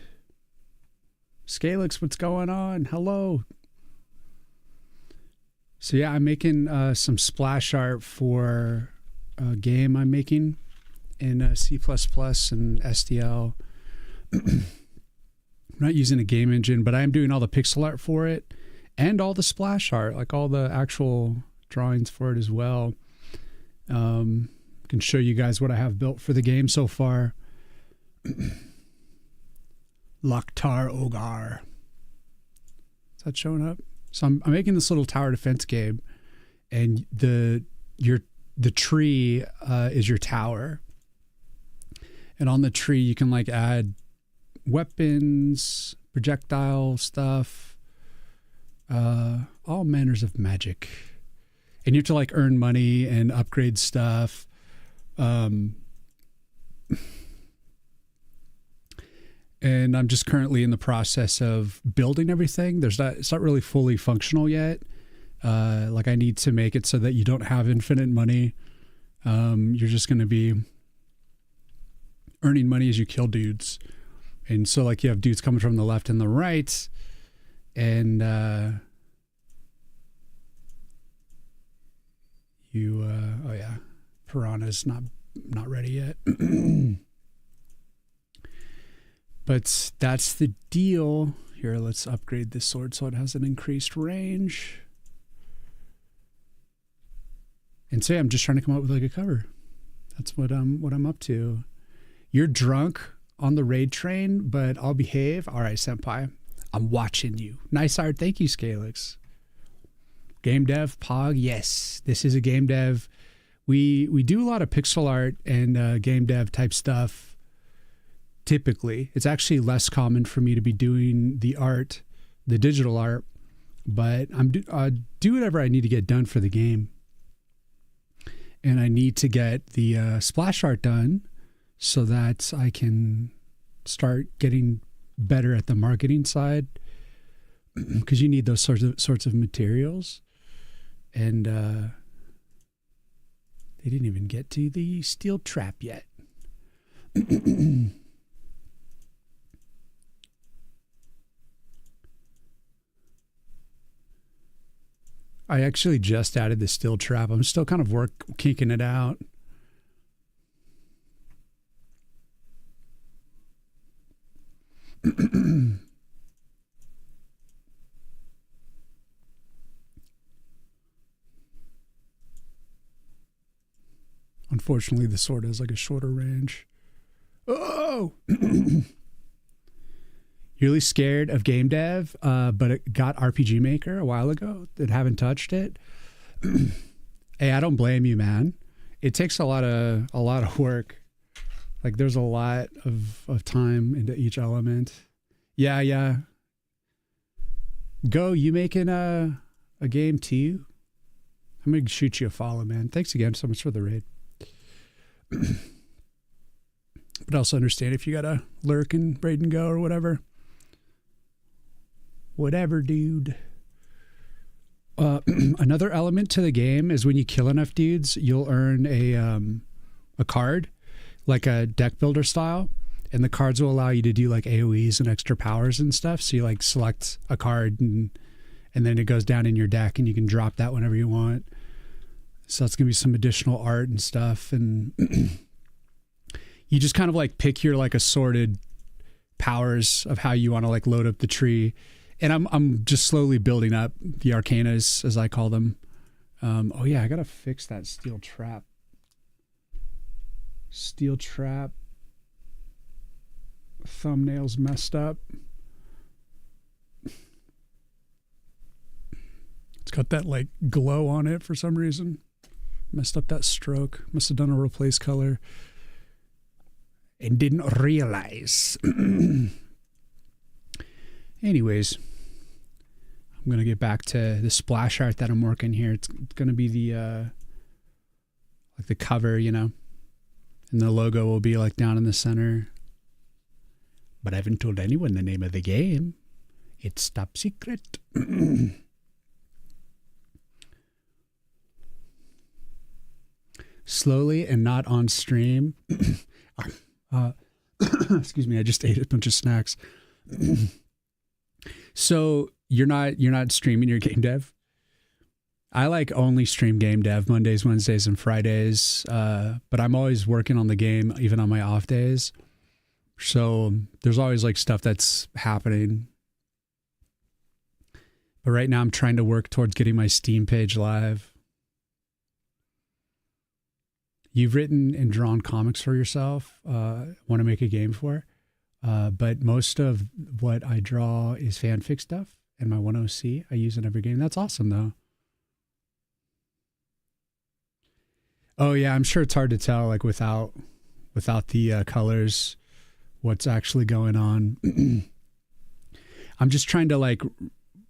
Scalix, what's going on? Hello. So yeah, I'm making some splash art for a game I'm making in C++ and SDL. I'm not using a game engine, but I am doing all the pixel art for it and all the splash art, like all the actual drawings for it as well. Can show you guys what I have built for the game so far. Laktar Ogar. Is that showing up? So I'm making this little tower defense game, and the tree is your tower, and on the tree you can like add weapons, projectile stuff, all manners of magic, and you have to like earn money and upgrade stuff. And I'm just currently in the process of building everything. It's not really fully functional yet. Like I need to make it so that you don't have infinite money. You're just going to be earning money as you kill dudes. And so like you have dudes coming from the left and the right. And oh yeah, Piranha's not ready yet. But that's the deal. Here, let's upgrade this sword so it has an increased range. And so yeah, I'm just trying to come up with like a cover. That's what I'm up to. You're drunk on the raid train, but I'll behave. All right, senpai. I'm watching you. Nice art. Thank you, Scalix. Game dev, Pog. Yes, this is a game dev. We do a lot of pixel art and game dev type stuff. Typically, it's actually less common for me to be doing the art, the digital art, but I'm do whatever I need to get done for the game. And I need to get the splash art done so that I can start getting better at the marketing side, because you need those sorts of materials. And they didn't even get to the steel trap yet. I actually just added the steel trap. I'm still kind of kinking it out. Unfortunately, the sword has like a shorter range. Oh! You're really scared of game dev, but it got RPG Maker a while ago that haven't touched it. Hey, I don't blame you, man. It takes a lot of work. Like there's a lot of time into each element. Yeah. Go, you making a game too? I'm going to shoot you a follow, man. Thanks again so much for the raid. But also understand if you got to lurk and raid and go or whatever. Whatever, dude. Another element to the game is when you kill enough dudes, you'll earn a card, like a deck builder style. And the cards will allow you to do like AoEs and extra powers and stuff. So you like select a card and then it goes down in your deck and you can drop that whenever you want. So that's going to be some additional art and stuff. And you just kind of like pick your like assorted powers of how you want to like load up the tree. And I'm just slowly building up the arcanas, as I call them. Oh yeah, I got to fix that steel trap. Steel trap. Thumbnail's messed up. It's got that like glow on it for some reason. Messed up that stroke. Must have done a replace color and didn't realize. Anyways, I'm gonna get back to the splash art that I'm working here. It's gonna be the like the cover, you know, and the logo will be like down in the center. But I haven't told anyone the name of the game. It's top secret. Slowly and not on stream. Excuse me, I just ate a bunch of snacks. So you're not streaming your game dev? I like only stream game dev Mondays, Wednesdays, and Fridays. But I'm always working on the game, even on my off days. So there's always like stuff that's happening. But right now I'm trying to work towards getting my Steam page live. You've written and drawn comics for yourself, want to make a game for. But most of what I draw is fanfic stuff. And my 10C I use in every game. That's awesome though. Oh yeah, I'm sure it's hard to tell like without the colors what's actually going on. I'm just trying to like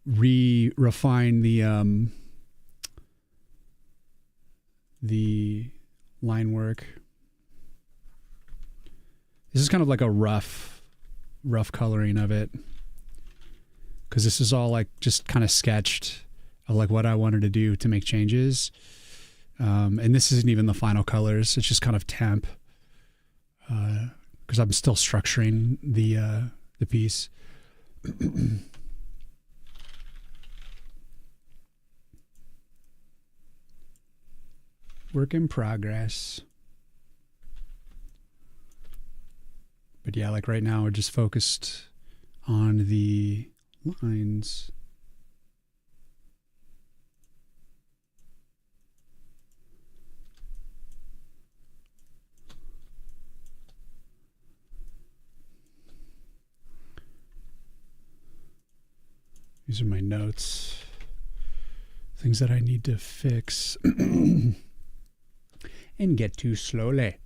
refine the line work. This is kind of like a rough coloring of it, because this is all like just kind of sketched of like what I wanted to do to make changes. And this isn't even the final colors. It's just kind of temp. Because I'm still structuring the piece. Work in progress. But yeah, like right now we're just focused on the lines. These are my notes. Things that I need to fix and get to slowly.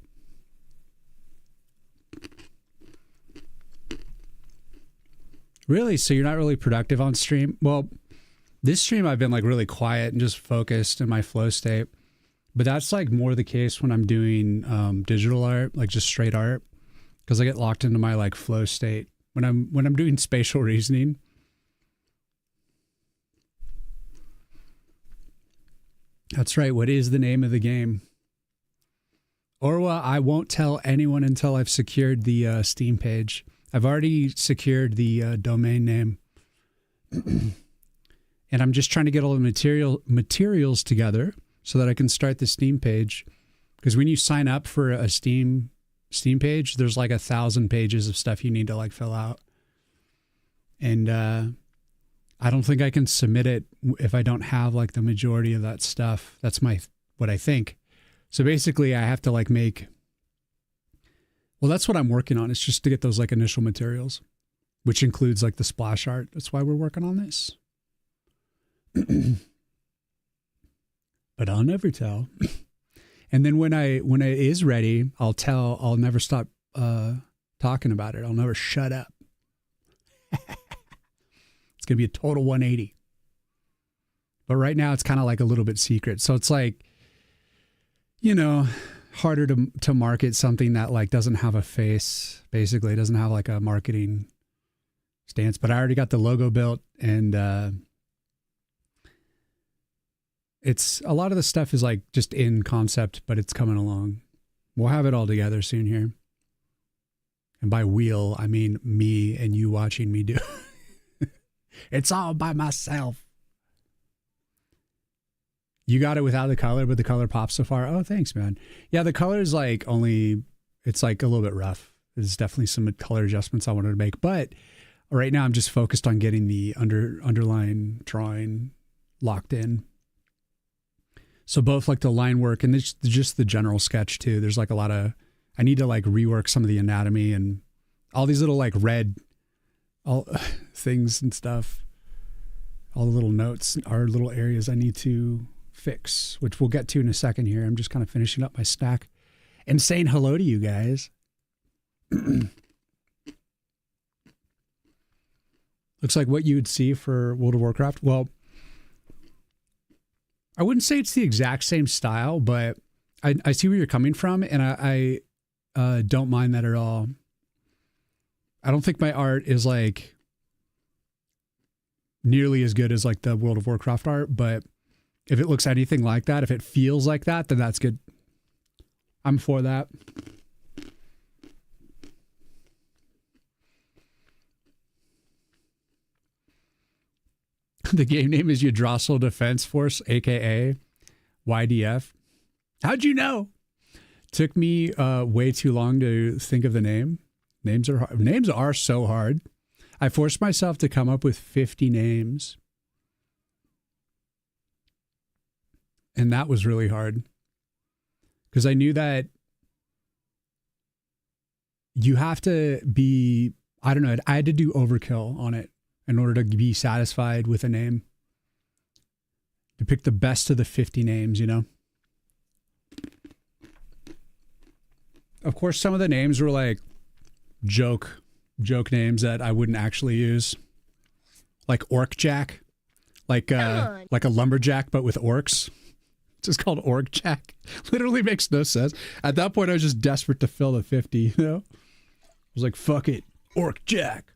Really? So you're not really productive on stream? Well, this stream I've been like really quiet and just focused in my flow state. But that's like more the case when I'm doing digital art, like just straight art, because I get locked into my like flow state. When I'm doing spatial reasoning, that's right. What is the name of the game? Or well, I won't tell anyone until I've secured the Steam page. I've already secured the domain name. And I'm just trying to get all the materials together so that I can start the Steam page. Because when you sign up for a Steam page, there's like 1,000 pages of stuff you need to like fill out. And I don't think I can submit it if I don't have like the majority of that stuff. That's what I think. So basically I have to like well, that's what I'm working on. It's just to get those like initial materials, which includes like the splash art. That's why we're working on this. But I'll never tell. And then when it is ready, I'll never stop talking about it. I'll never shut up. It's going to be a total 180. But right now it's kind of like a little bit secret. So it's like, you know, harder to market something that like doesn't have a face, basically. It doesn't have like a marketing stance. But I already got the logo built, and it's a lot of the stuff is like just in concept, but it's coming along. We'll have it all together soon here. And by wheel, I mean me and you watching me do it. It's all by myself. You got it without the color, but the color pops so far. Oh, thanks, man. Yeah, the color is like it's like a little bit rough. There's definitely some color adjustments I wanted to make. But right now I'm just focused on getting the underline drawing locked in. So both like the line work and just the general sketch too. There's like a lot of, I need to like rework some of the anatomy and all these little like red all things and stuff. All the little notes are little areas I need to fix, which we'll get to in a second here. I'm just kind of finishing up my snack and saying hello to you guys. Looks like what you would see for World of Warcraft. Well, I wouldn't say it's the exact same style, but I see where you're coming from, and I don't mind that at all. I don't think my art is like nearly as good as like the World of Warcraft art, but if it looks anything like that, if it feels like that, then that's good. I'm for that. The game name is Yggdrasil Defense Force, aka YDF. How'd you know? Took me way too long to think of the name. Names are hard. Names are so hard. I forced myself to come up with 50 names. And that was really hard. Because I knew that you have to be, I don't know, I had to do overkill on it in order to be satisfied with a name. To pick the best of the 50 names, you know? Of course, some of the names were like joke names that I wouldn't actually use. Like Orc Jack. Like a lumberjack, but with orcs. It's just called Orc Jack. Literally makes no sense. At that point, I was just desperate to fill the 50, you know? I was like, fuck it. Orc Jack.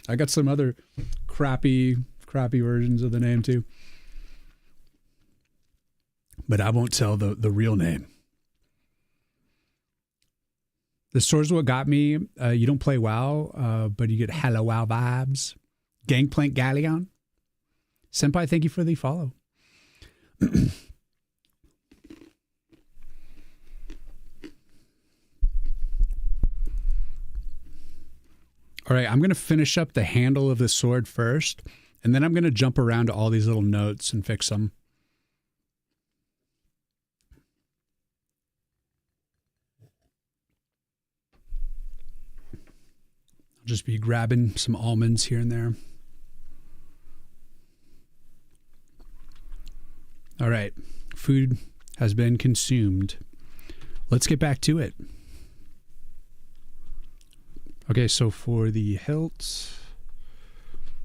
I got some other crappy versions of the name too. But I won't tell the real name. The store's what got me. You don't play WoW, but you get Hello WoW vibes. Gangplank Galleon. Senpai, thank you for the follow. All right, I'm going to finish up the handle of the sword first, and then I'm going to jump around to all these little notes and fix them. I'll just be grabbing some almonds here and there. All right, food has been consumed. Let's get back to it. Okay, so for the hilt,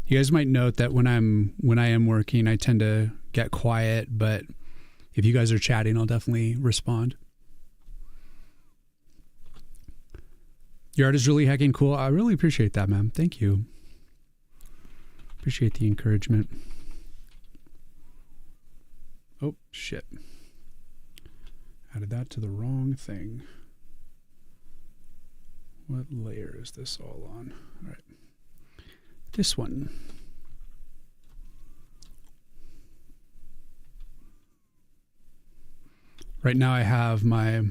you guys might note that when I am working, I tend to get quiet, but if you guys are chatting, I'll definitely respond. Your art is really hecking cool. I really appreciate that, man. Thank you. Appreciate the encouragement. Oh, shit. Added that to the wrong thing. What layer is this all on? All right. This one. Right now I have my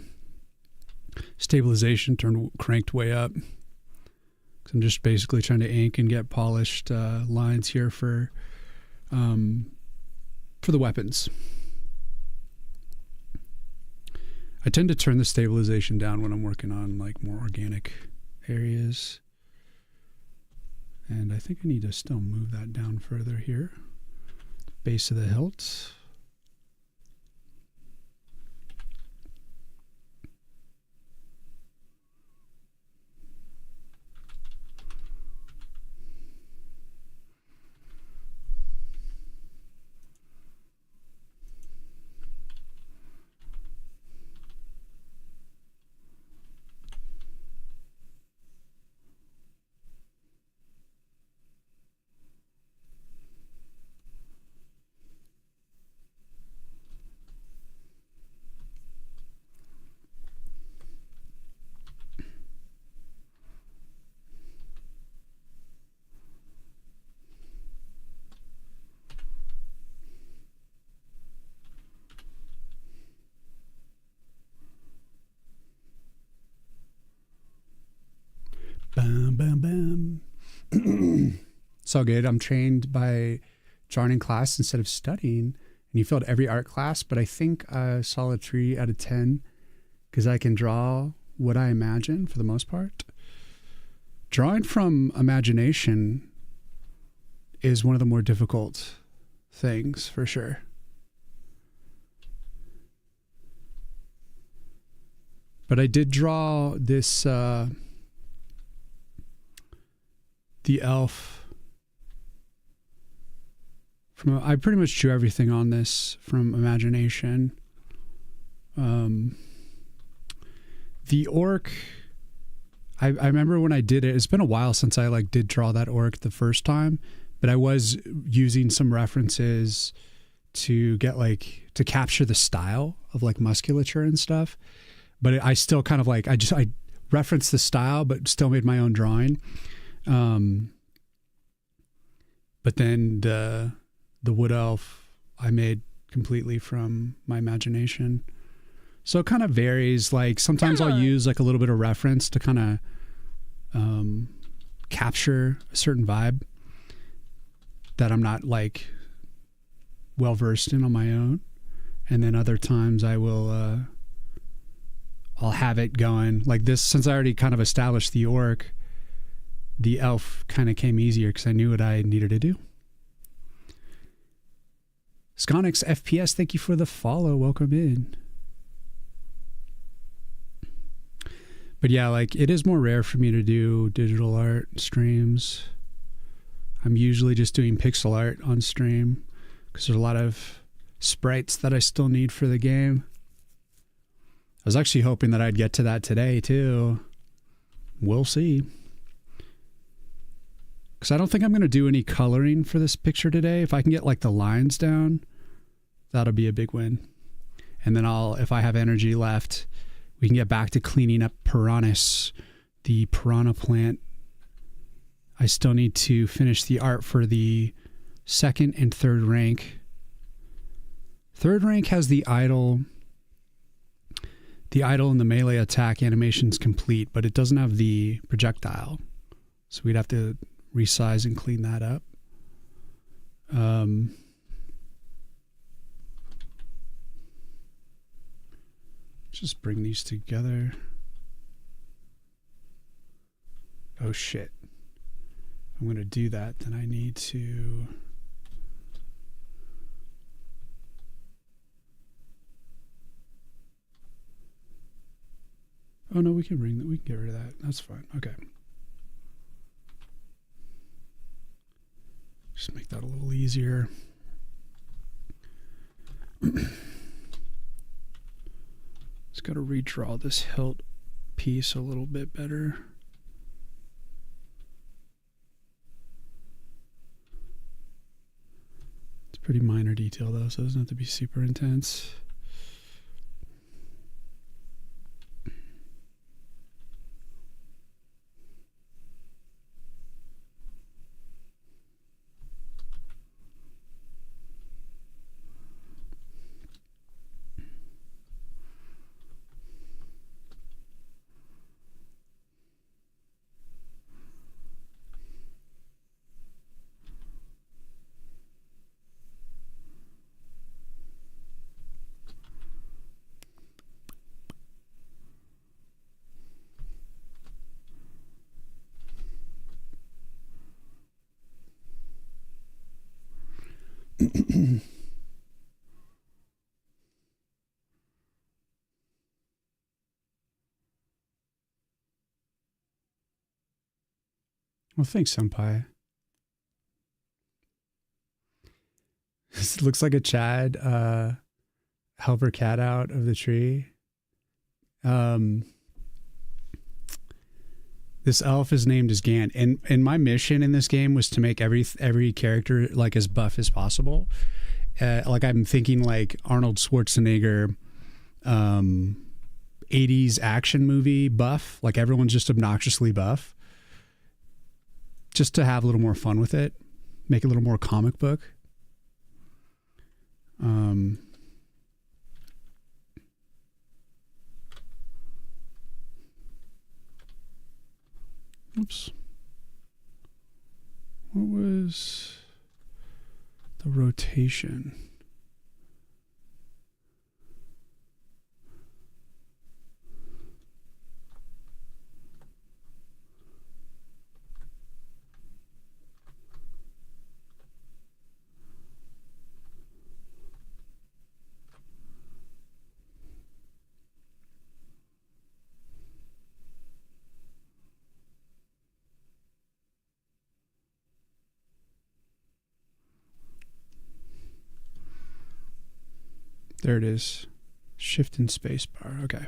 stabilization cranked way up. I'm just basically trying to ink and get polished lines here for the weapons. I tend to turn the stabilization down when I'm working on like more organic areas. And I think I need to still move that down further here. Base of the hilt. Bam, bam, bam. So good. I'm trained by drawing in class instead of studying. And you failed every art class, but I think a solid 3 out of 10 because I can draw what I imagine for the most part. Drawing from imagination is one of the more difficult things for sure. But I did draw this, the elf. I pretty much drew everything on this from imagination. The orc, I remember when I did it, it's been a while since I did draw that orc the first time, but I was using some references to get to capture the style of musculature and stuff. But I still kind of I referenced the style, but still made my own drawing. But then the wood elf I made completely from my imagination. So it kind of varies. Sometimes I'll use a little bit of reference to kind of capture a certain vibe that I'm not well versed in on my own. And then other times I will I'll have it going like this. Since I already kind of established the orc, the elf kind of came easier because I knew what I needed to do. Sconix FPS, thank you for the follow. Welcome in. But yeah, it is more rare for me to do digital art streams. I'm usually just doing pixel art on stream because there's a lot of sprites that I still need for the game. I was actually hoping that I'd get to that today too. We'll see. Because I don't think I'm going to do any coloring for this picture today. If I can get the lines down, that'll be a big win. And then if I have energy left, we can get back to cleaning up Piranhas, the piranha plant. I still need to finish the art for the 2nd and 3rd rank. 3rd rank has the idle and the melee attack animations complete, but it doesn't have the projectile. So we'd have to resize and clean that up. Just bring these together. Oh shit. I'm going to do that. Then I need to... Oh no, we can get rid of that. That's fine. Okay. Just make that a little easier. Just got to redraw this hilt piece a little bit better. It's a pretty minor detail though, so it doesn't have to be super intense. Well, thanks, Senpai. This looks like a Chad help her cat out of the tree. This elf is named as Gant, and my mission in this game was to make every character as buff as possible. I'm thinking Arnold Schwarzenegger, 80s action movie buff. Everyone's just obnoxiously buff. Just to have a little more fun with it, make it a little more comic book. Oops. What was the rotation? There it is. Shift and space bar. Okay.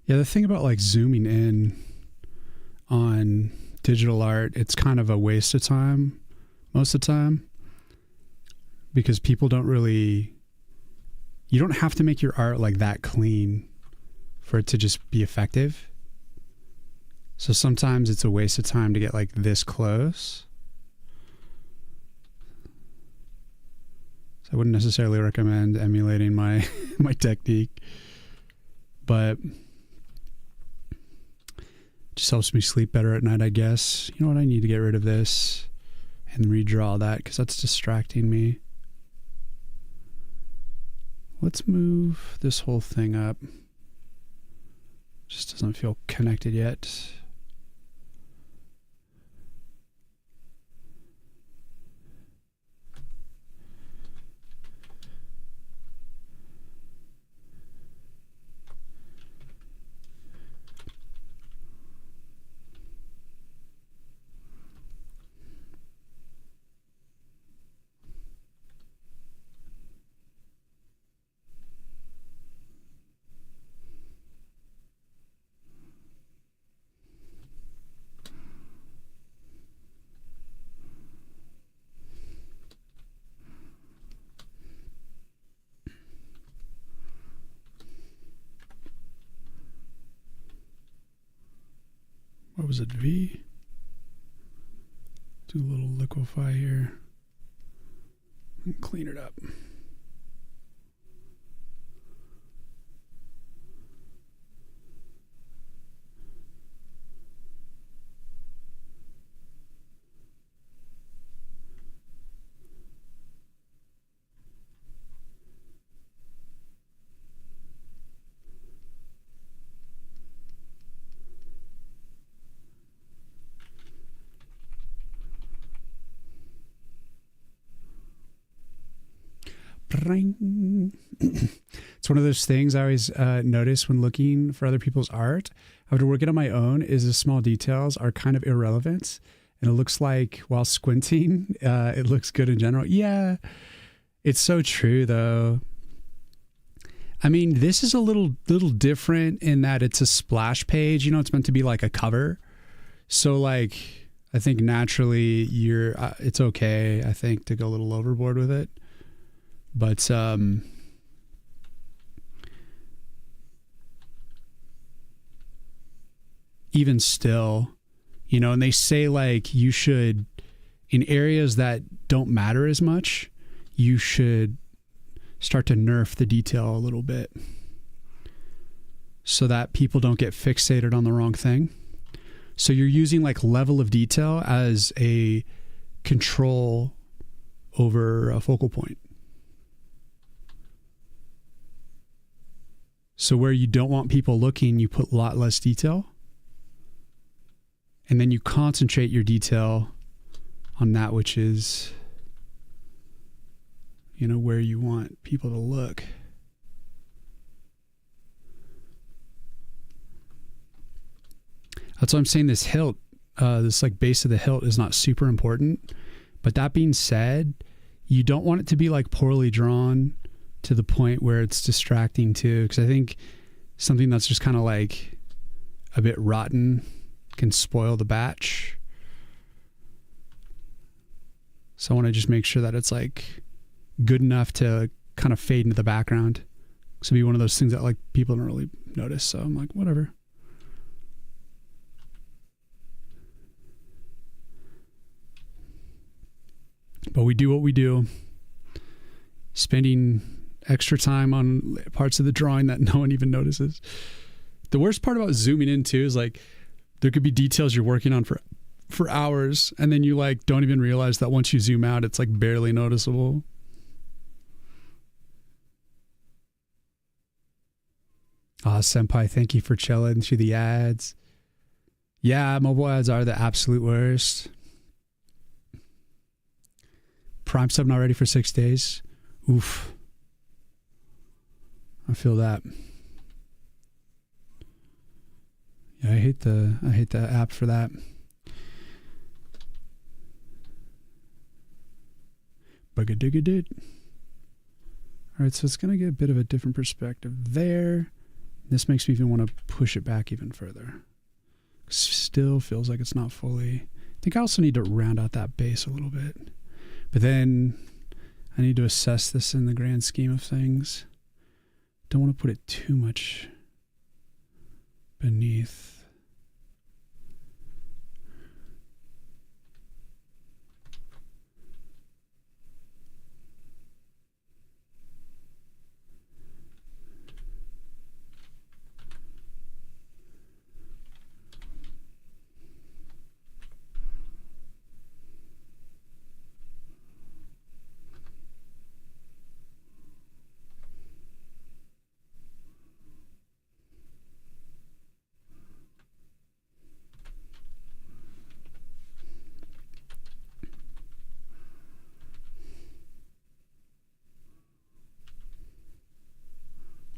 Yeah, the thing about like zooming in on digital art, it's kind of a waste of time most of the time. Because people don't really, you don't have to make your art like that clean for it to just be effective. So sometimes it's a waste of time to get like this close. So I wouldn't necessarily recommend emulating my my technique, but it just helps me sleep better at night, I guess. You know what? I need to get rid of this and redraw that because that's distracting me. Let's move this whole thing up. Just doesn't feel connected yet. What was it, V? Do a little liquefy here and clean it up. It's one of those things I always notice when looking for other people's art. After working on my own, is the small details are kind of irrelevant, and it looks like while squinting, it looks good in general. Yeah, it's so true though. I mean, this is a little different in that it's a splash page. You know, it's meant to be like a cover. So like, I think naturally it's okay, I think, to go a little overboard with it. But even still, you know, and they say like you should, in areas that don't matter as much, you should start to nerf the detail a little bit so that people don't get fixated on the wrong thing. So you're using like level of detail as a control over a focal point. So where you don't want people looking, you put a lot less detail. And then you concentrate your detail on that which is, you know, where you want people to look. That's why I'm saying this hilt, this like base of the hilt is not super important. But that being said, you don't want it to be like poorly drawn to the point where it's distracting too. Because I think something that's just kind of like a bit rotten can spoil the batch. So I want to just make sure that it's like good enough to kind of fade into the background So it'd be one of those things that like people don't really notice. So I'm like, whatever. But we do what we do, spending extra time on parts of the drawing that no one even notices. The worst part about zooming in too is like there could be details you're working on for hours, and then you like don't even realize that once you zoom out, it's like barely noticeable. Ah, Senpai, thank you for chilling through the ads. Yeah, mobile ads are the absolute worst. Prime sub not ready for 6 days. Oof. I feel that. Yeah, I hate the app for that. Bug-a-dig-a-did. All right, so it's going to get a bit of a different perspective there. This makes me even want to push it back even further. Still feels like it's not fully. I think I also need to round out that base a little bit. But then I need to assess this in the grand scheme of things. Don't want to put it too much beneath.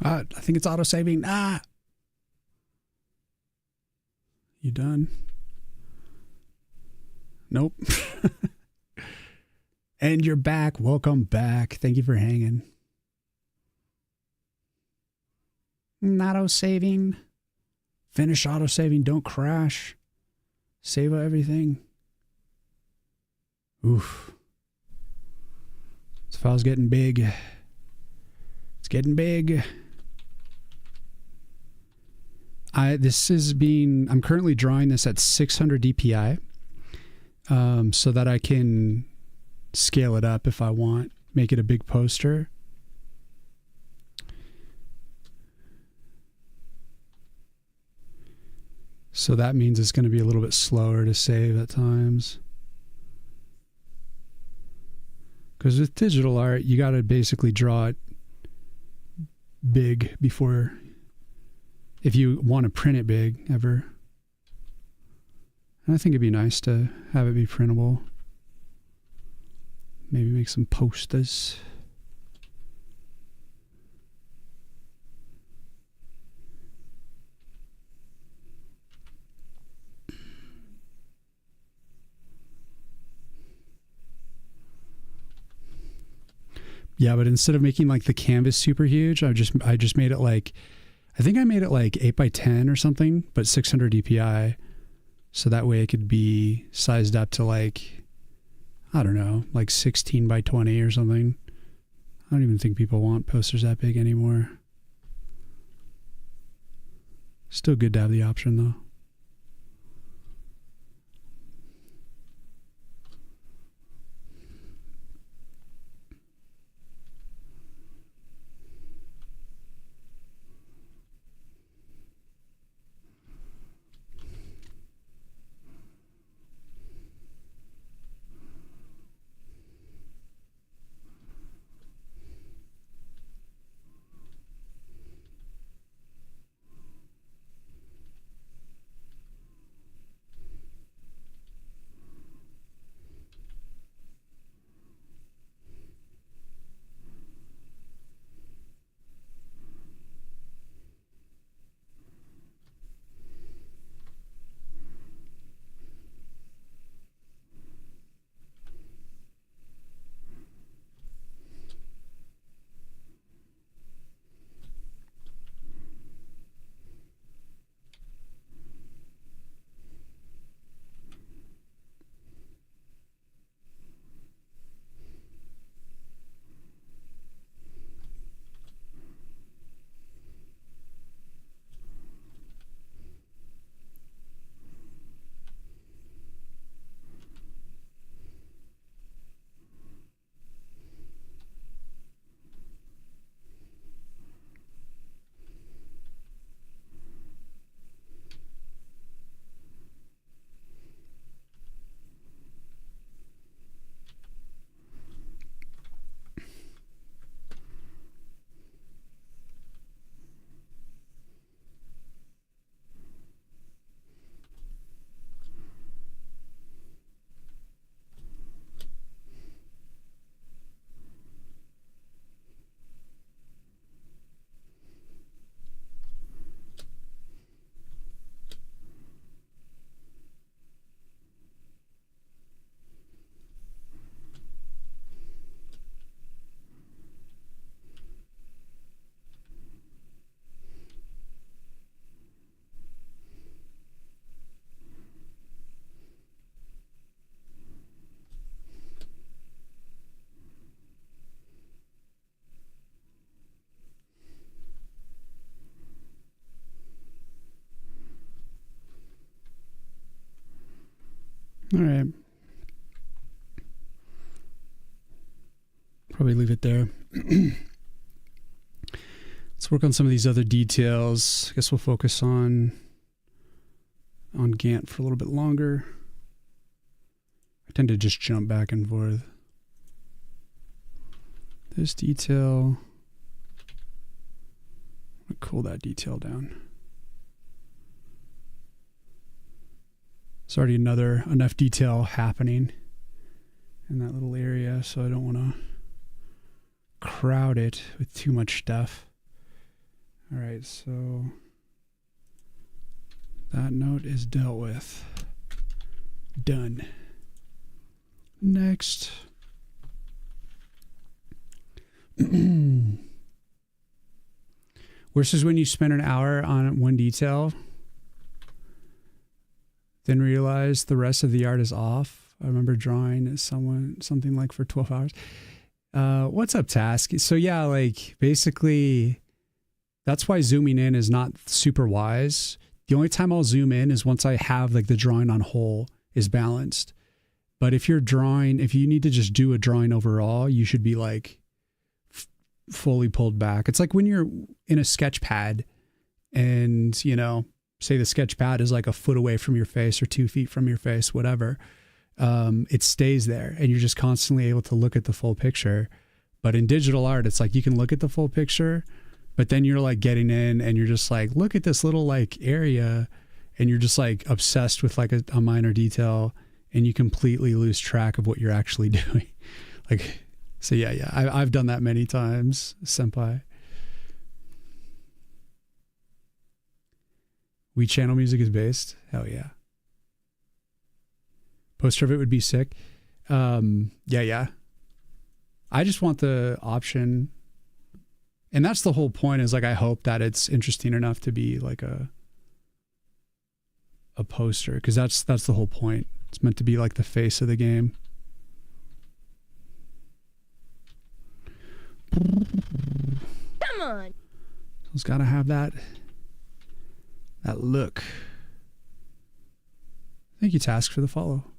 I think it's auto-saving. You done? Nope. And you're back. Welcome back. Thank you for hanging. Auto-saving. Finish auto-saving. Don't crash. Save everything. Oof. This file's getting big. It's getting big. I'm currently drawing this at 600 DPI, so that I can scale it up if I want, make it a big poster. So that means it's going to be a little bit slower to save at times. Because with digital art, you got to basically draw it big before, if you want to print it big ever. And I think it'd be nice to have it be printable. Maybe make some posters. Yeah, but instead of making like the canvas super huge, I just made it like, I think I made it like 8x10 or something, but 600 DPI. So that way it could be sized up to like, I don't know, like 16x20 or something. I don't even think people want posters that big anymore. Still good to have the option though. All right. Probably leave it there. Let's work on some of these other details. I guess we'll focus on Gantt for a little bit longer. I tend to just jump back and forth. This detail, I'm gonna cool that detail down. There's already enough detail happening in that little area, so I don't want to crowd it with too much stuff. All right, so that note is dealt with. Done. Next. Worst is when you spend an hour on one detail, then realize the rest of the art is off. I remember drawing something like for 12 hours. What's up, Task? So yeah, like basically that's why zooming in is not super wise. The only time I'll zoom in is once I have like the drawing on whole is balanced. But if you need to just do a drawing overall, you should be like fully pulled back. It's like when you're in a sketch pad and, you know, say the sketch pad is like a foot away from your face or 2 feet from your face, whatever. It stays there and you're just constantly able to look at the full picture. But in digital art, it's like you can look at the full picture, but then you're like getting in and you're just like, look at this little like area, and you're just like obsessed with like a minor detail, and you completely lose track of what you're actually doing. Like, so yeah. I've done that many times, senpai. We channel music is based. Hell yeah. Poster of it would be sick. Yeah. I just want the option. And that's the whole point, is like, I hope that it's interesting enough to be like a poster. 'Cause that's the whole point. It's meant to be like the face of the game. Come on. So it's got to have that look. Thank you, Task, for the follow.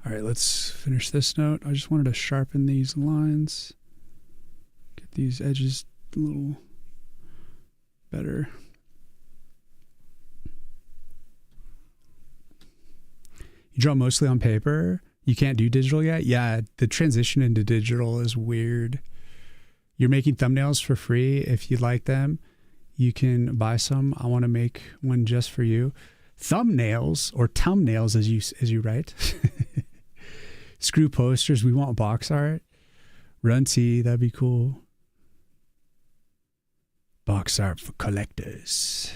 All right, let's finish this note. I just wanted to sharpen these lines, get these edges a little better. You draw mostly on paper? You can't do digital yet? Yeah, the transition into digital is weird. You're making thumbnails for free. If you'd like them, you can buy some. I want to make one just for you. Thumbnails, or thumbnails as you write. Screw posters. We want box art. Runty, that'd be cool. Box art for collectors.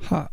Ha.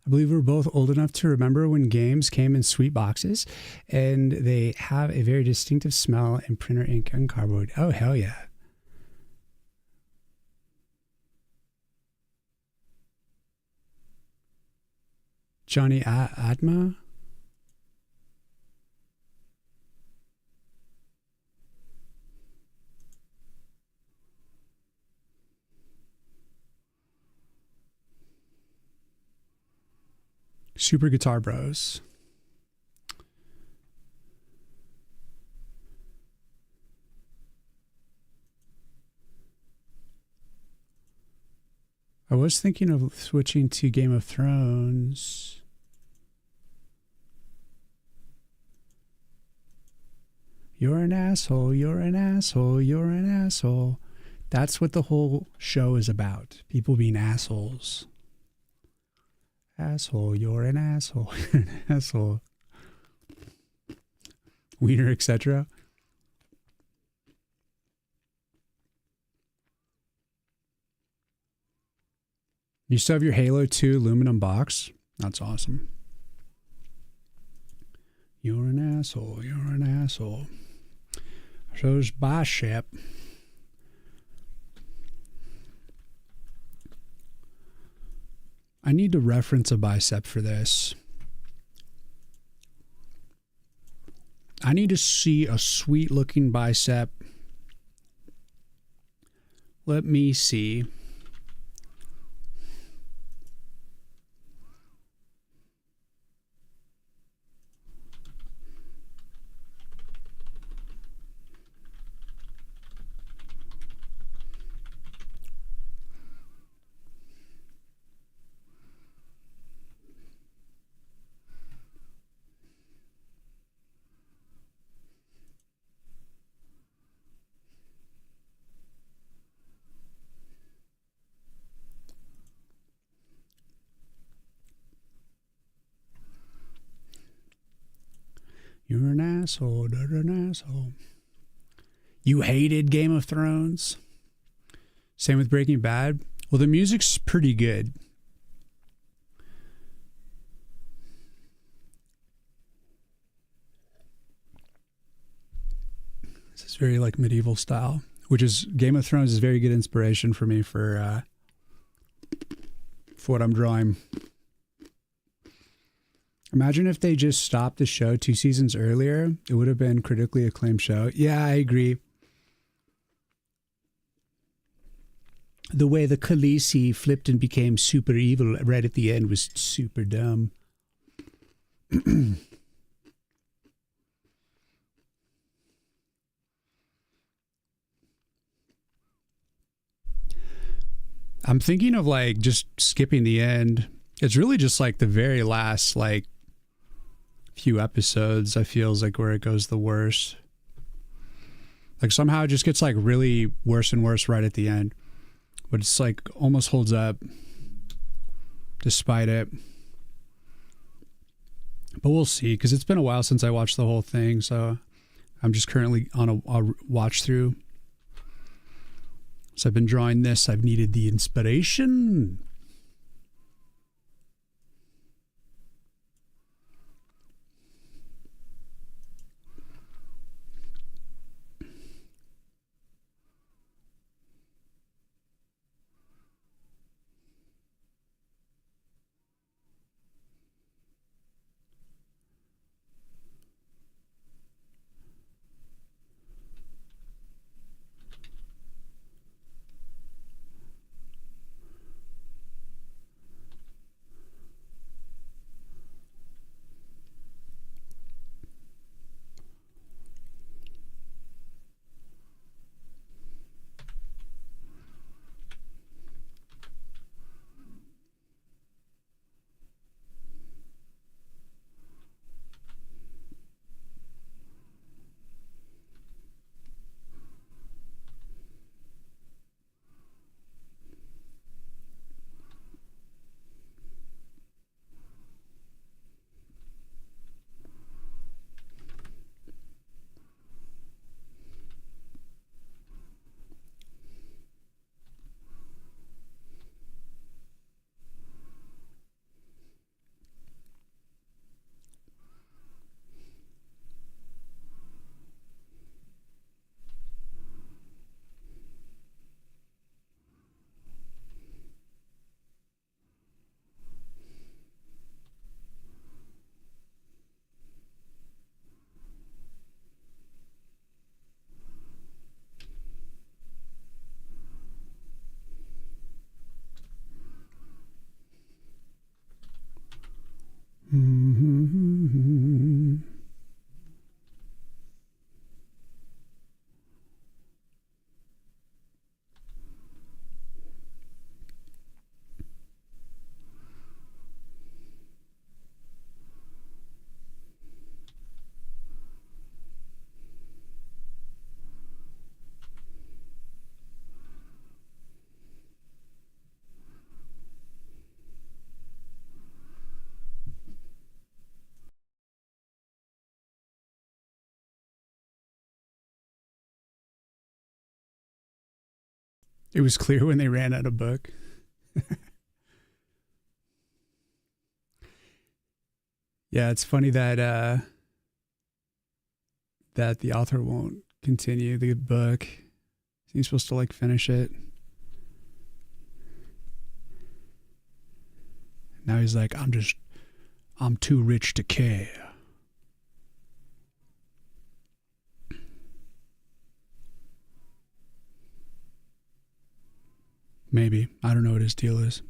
I believe we're both old enough to remember when games came in sweet boxes and they have a very distinctive smell and printer ink and cardboard. Oh, hell yeah. Johnny Atma? Super Guitar Bros. I was thinking of switching to Game of Thrones. You're an asshole, you're an asshole, you're an asshole. That's what the whole show is about. People being assholes. Asshole, you're an asshole, you're an asshole. Wiener, etc. You still have your Halo 2 aluminum box? That's awesome. You're an asshole, you're an asshole. So's Bicep. I need to reference a bicep for this. I need to see a sweet looking bicep. Let me see. You're an asshole, you're an asshole. You hated Game of Thrones? Same with Breaking Bad? Well, the music's pretty good. This is very like medieval style, which is Game of Thrones is very good inspiration for me for for what I'm drawing. Imagine if they just stopped the show 2 seasons earlier. It would have been critically acclaimed show. Yeah, I agree. The way the Khaleesi flipped and became super evil right at the end was super dumb. I'm thinking of like just skipping the end. It's really just like the very last like few episodes I feel is like where it goes the worst. Like somehow it just gets like really worse and worse right at the end. But it's like almost holds up despite it. But we'll see, because it's been a while since I watched the whole thing, so I'm just currently on a watch through. So I've been drawing this. I've needed the inspiration. It was clear when they ran out of book. Yeah, it's funny that that the author won't continue the book. He's supposed to like finish it. Now he's like, I'm too rich to care. Maybe. I don't know what his deal is.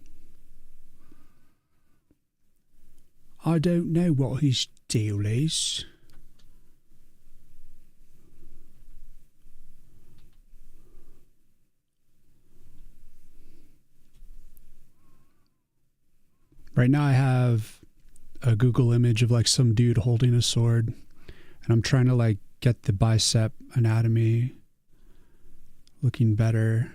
I don't know what his deal is. Right now I have a Google image of like some dude holding a sword, and I'm trying to like get the bicep anatomy looking better.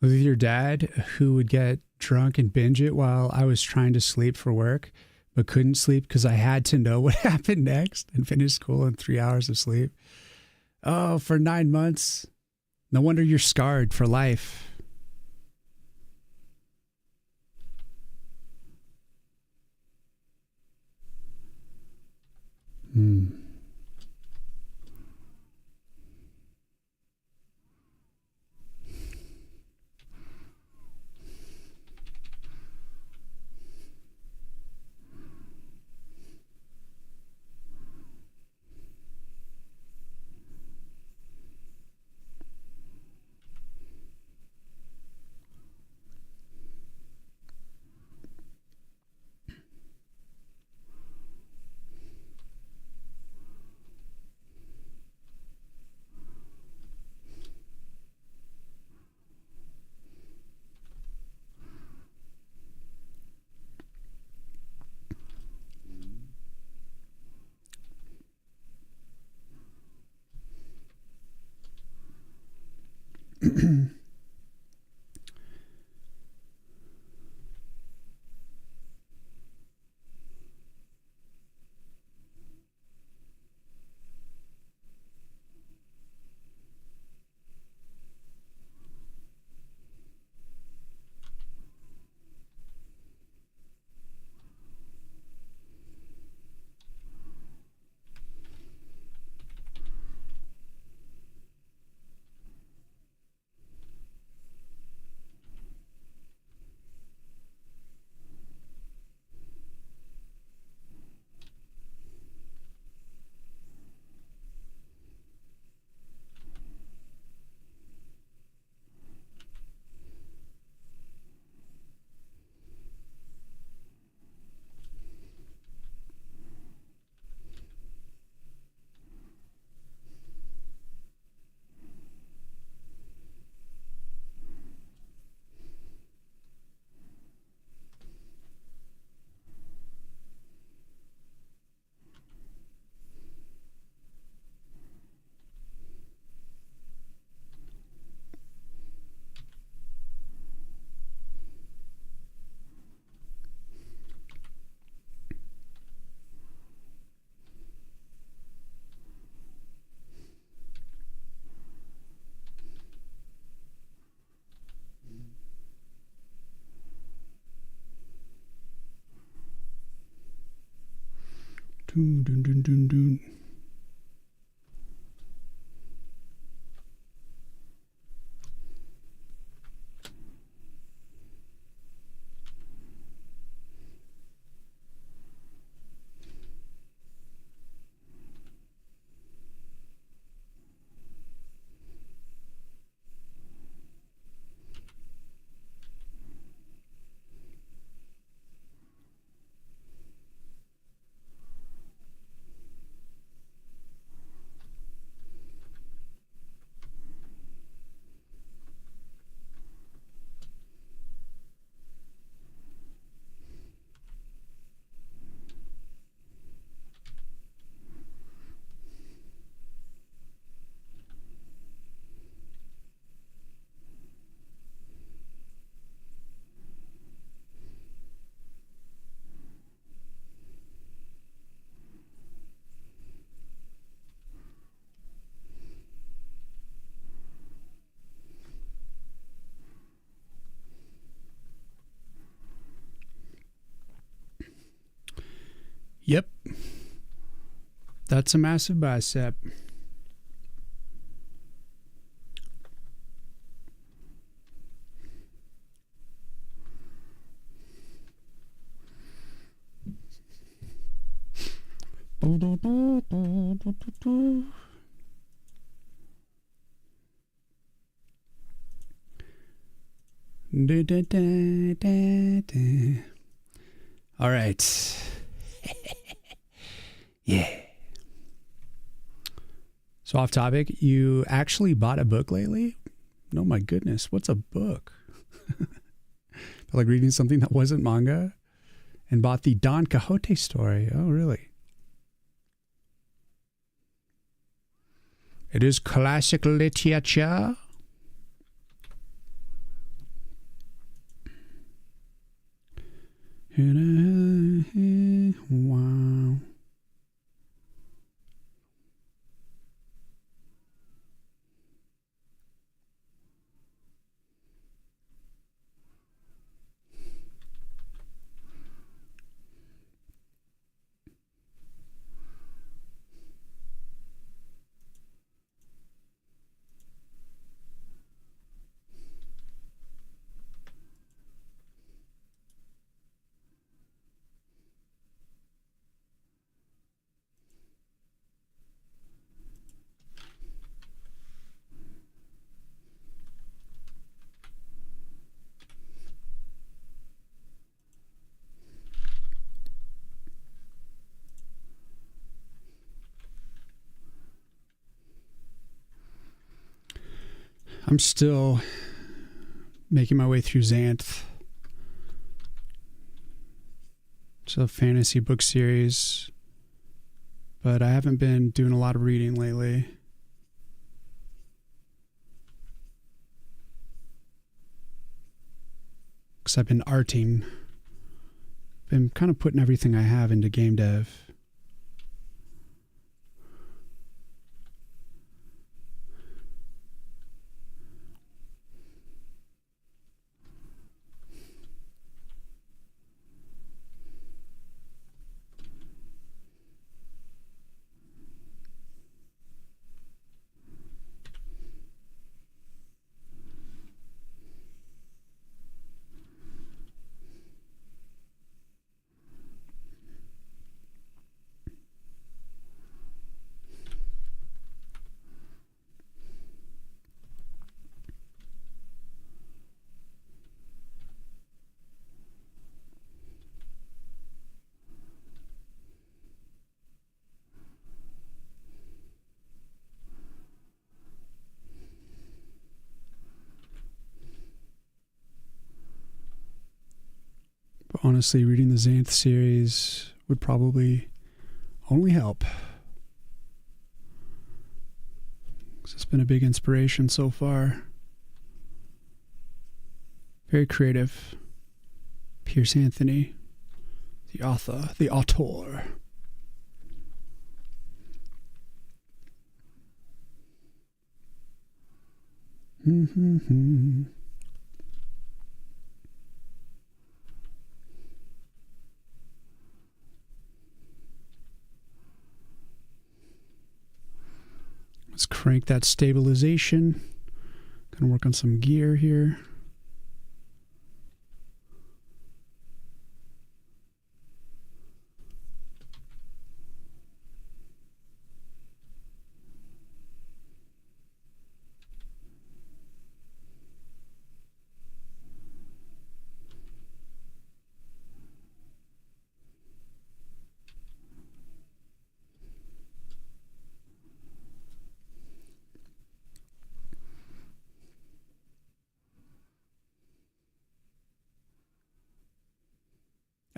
with your dad who would get drunk and binge it while I was trying to sleep for work, but couldn't sleep because I had to know what happened next and finish school in 3 hours of sleep. Oh, for 9 months. No wonder you're scarred for life. Dun, dun, dun, dun, dun. Yep. That's a massive bicep. All right. Yeah. So off topic, you actually bought a book lately? Oh my goodness, what's a book? Like reading something that wasn't manga? And bought the Don Quixote story. Oh, really? It is classic literature. Wow. I'm still making my way through Xanth. It's a fantasy book series, but I haven't been doing a lot of reading lately. Because I've been arting. Been kind of putting everything I have into game dev. But honestly, reading the Xanth series would probably only help. Because it's been a big inspiration so far. Very creative. Pierce Anthony, the author. Let's crank that stabilization. Gonna work on some gear here.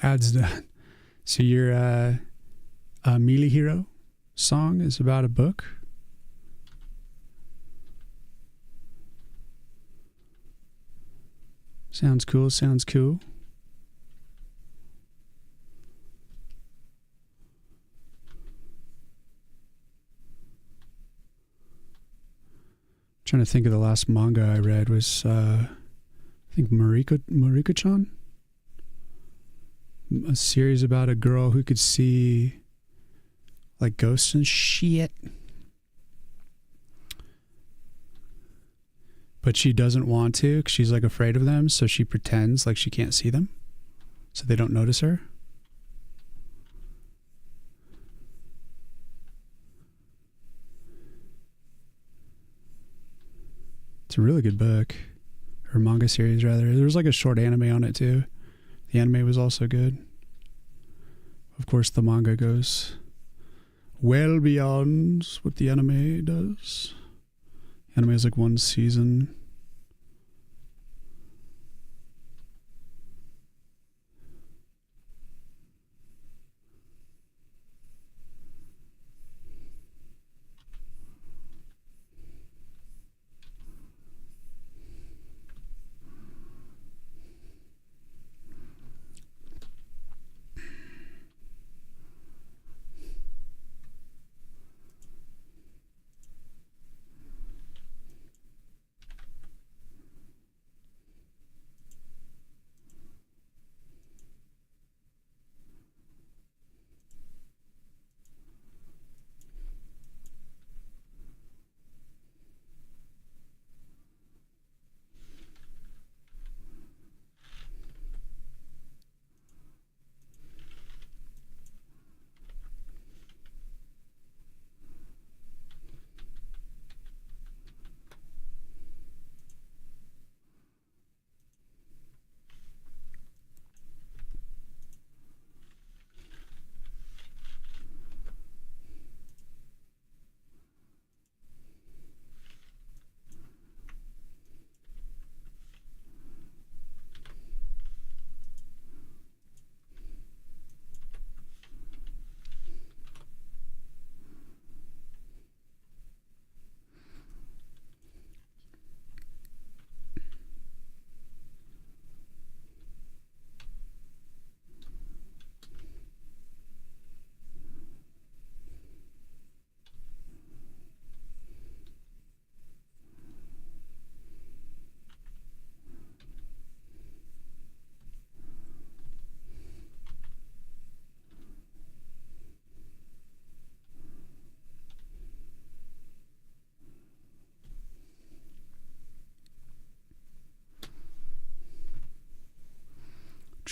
Adds done. So your Melee Hero song is about a book. Sounds cool. Trying to think of the last manga I read was I think Mariko-chan. A series about a girl who could see like ghosts and shit. But she doesn't want to because she's like afraid of them, so she pretends like she can't see them so they don't notice her. It's a really good book. Or manga series, rather. There was like a short anime on it, too. The anime was also good. Of course, the manga goes well beyond what the anime does. The anime is like one season.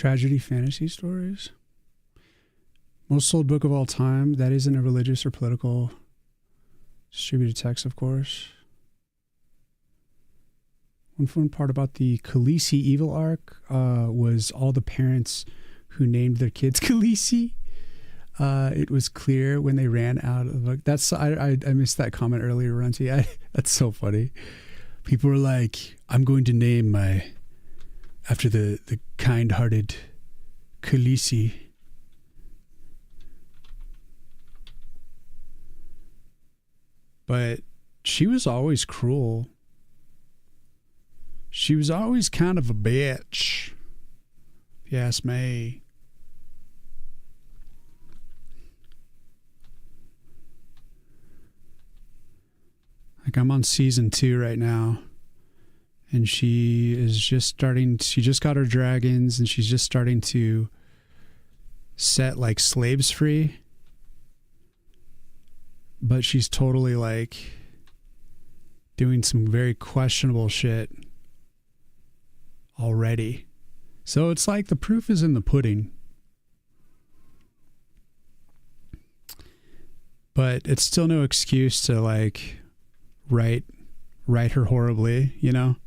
Tragedy fantasy stories. Most sold book of all time. That isn't a religious or political distributed text, of course. One fun part about the Khaleesi evil arc was all the parents who named their kids Khaleesi. It was clear when they ran out of the book. That's I missed that comment earlier, Runty. That's so funny. People were like, "I'm going to name my after the kind-hearted Khaleesi." But she was always cruel. She was always kind of a bitch, if you ask me. Like, I'm on season 2 right now, and she just got her dragons, and she's just starting to set like slaves free. But she's totally like doing some very questionable shit already. So it's like the proof is in the pudding. But it's still no excuse to like write her horribly, you know?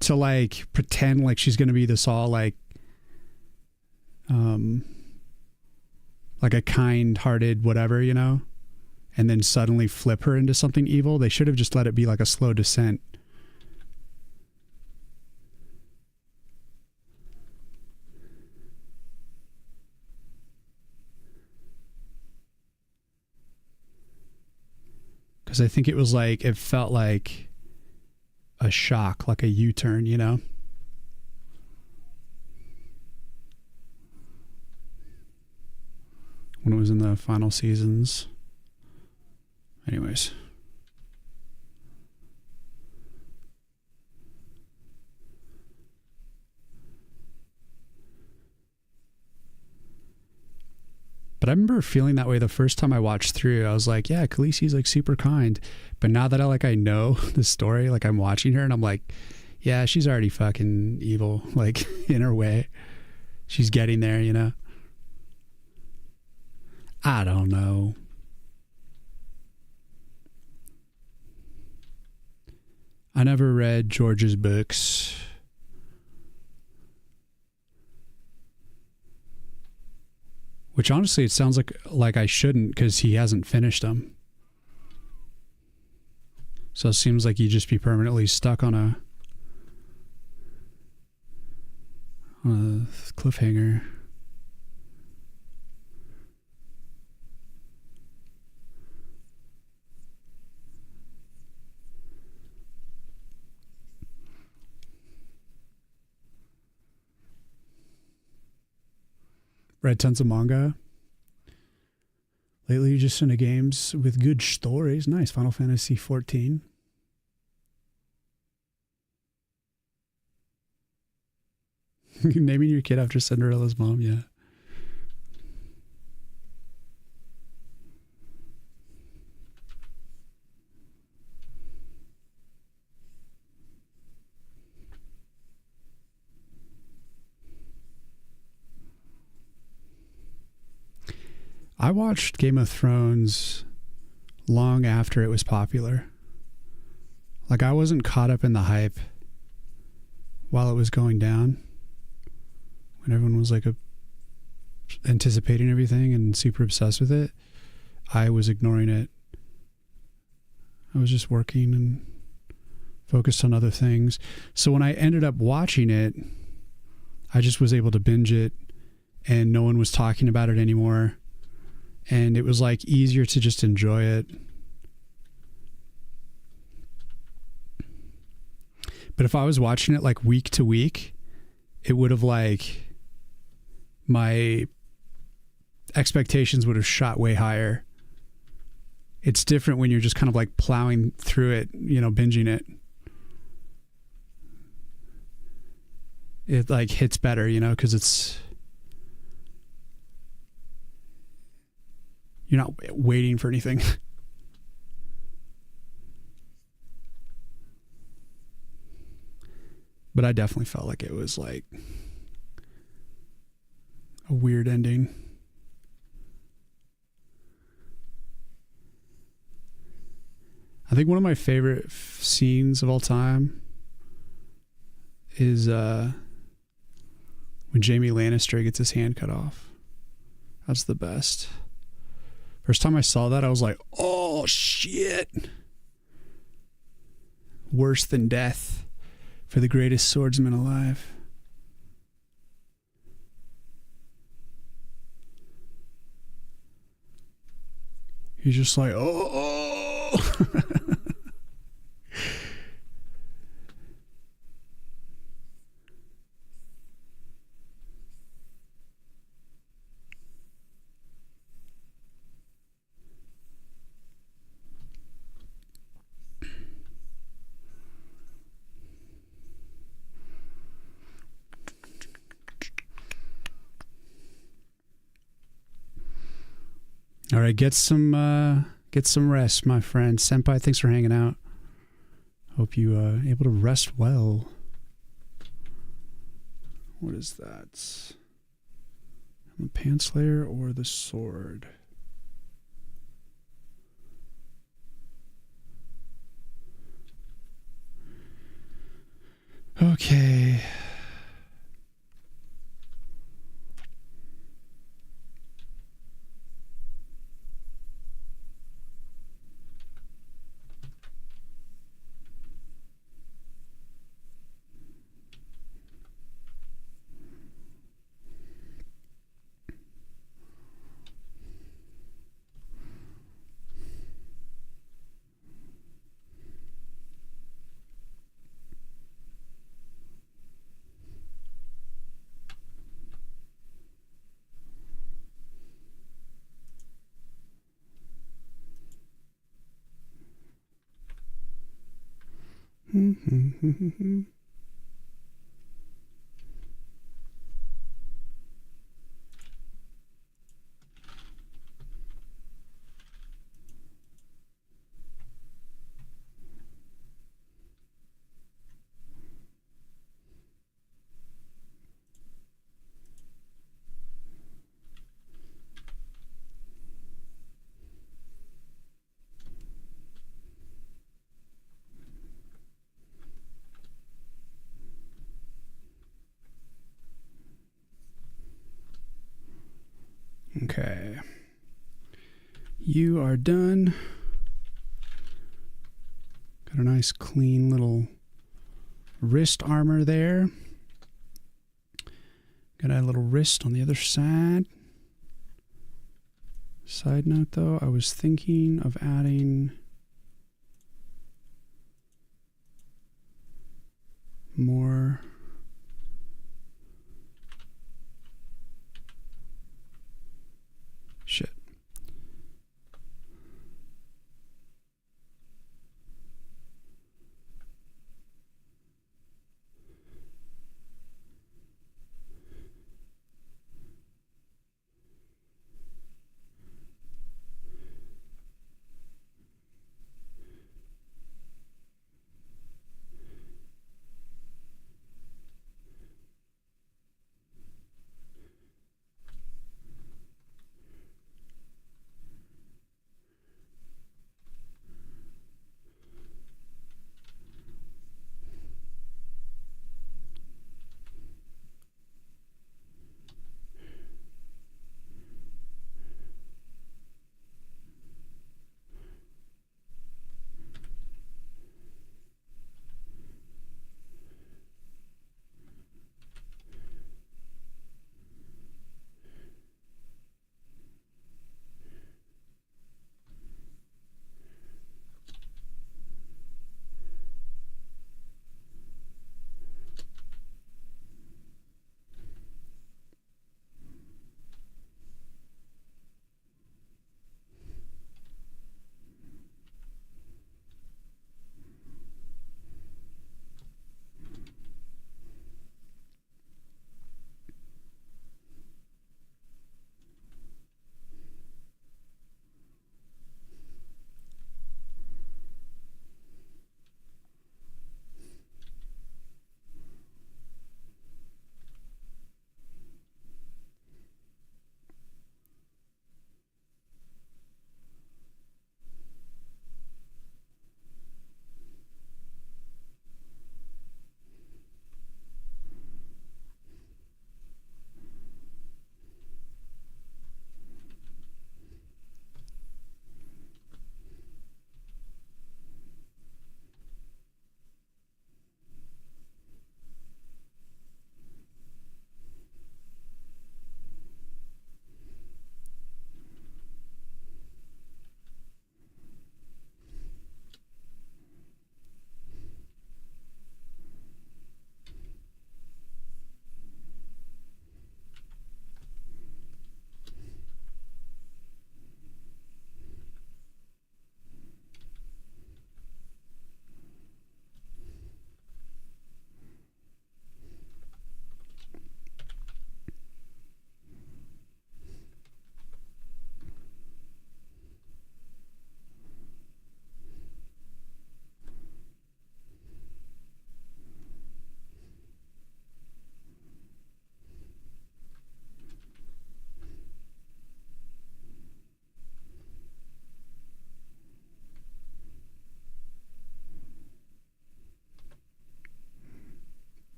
To like pretend like she's going to be this all like a kind-hearted whatever, you know? And then suddenly flip her into something evil. They should have just let it be like a slow descent. Because I think it felt like a shock, like a U-turn, you know? When it was in the final seasons. Anyways. But I remember feeling that way the first time I watched through. I was like, yeah, Khaleesi's like super kind. But now that I know the story, like I'm watching her and I'm like, yeah, she's already fucking evil, like in her way. She's getting there, you know? I don't know. I never read George's books. Which honestly, it sounds like I shouldn't because he hasn't finished them. So it seems like you'd just be permanently stuck on a cliffhanger. Read tons of manga. Lately, just into games with good stories. Nice. Final Fantasy 14. Naming your kid after Cinderella's mom, yeah. I watched Game of Thrones long after it was popular. Like, I wasn't caught up in the hype while it was going down. When everyone was like anticipating everything and super obsessed with it, I was ignoring it. I was just working and focused on other things. So when I ended up watching it, I just was able to binge it and no one was talking about it anymore. And it was like easier to just enjoy it. But if I was watching it like week to week, it would have like, my expectations would have shot way higher. It's different when you're just kind of like plowing through it, you know, binging it. It like hits better, you know, because you're not waiting for anything. But I definitely felt like it was like a weird ending. I think one of my favorite scenes of all time is when Jaime Lannister gets his hand cut off. That's the best. First time I saw that, I was like, oh, shit. Worse than death for the greatest swordsman alive. He's just like, oh. All right, get some rest, my friend. Senpai, thanks for hanging out. Hope you able to rest well. What is that? The pants layer or the sword? Okay. Okay. You are done. Got a nice clean little wrist armor there. Got a little wrist on the other side. Side note though, I was thinking of adding more shit.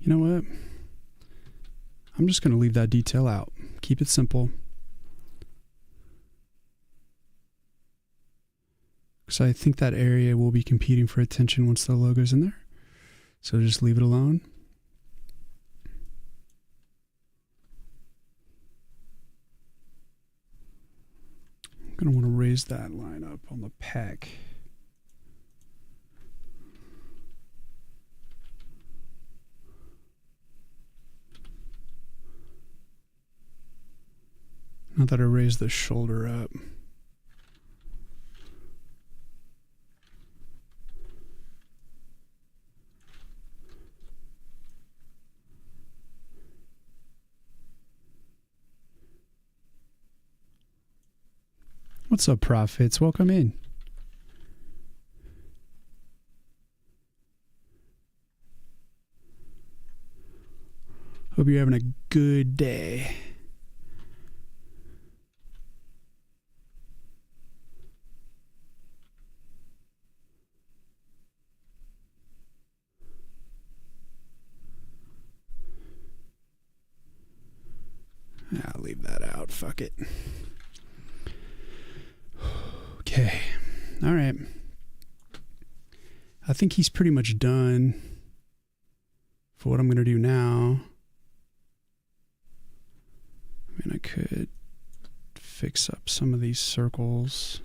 You know what? I'm just going to leave that detail out. Keep it simple. Because I think that area will be competing for attention once the logo's in there. So just leave it alone. I'm going to want to raise that line up on the pack. Now that I raised the shoulder up. What's up, Profits? Welcome in. Hope you're having a good day. I'll leave that out. Fuck it. Okay. All right. I think he's pretty much done for what I'm going to do now. I mean, I could fix up some of these circles.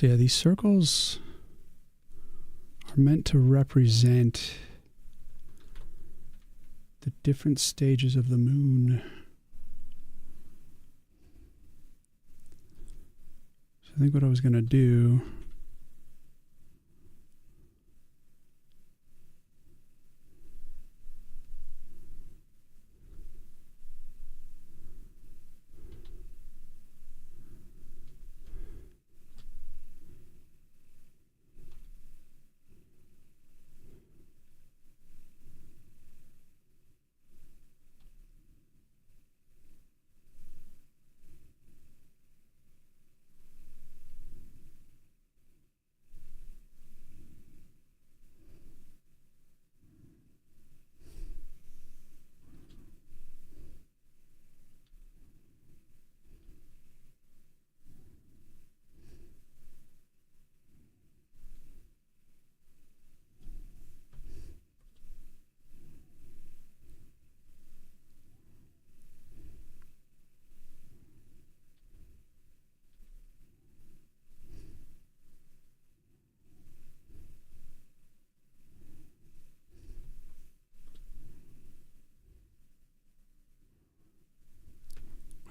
So yeah, these circles are meant to represent the different stages of the moon. So I think what I was going to do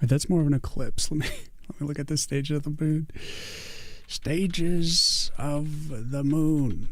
Wait, that's more of an eclipse. Let me look at the stage of the moon. Stages of the moon.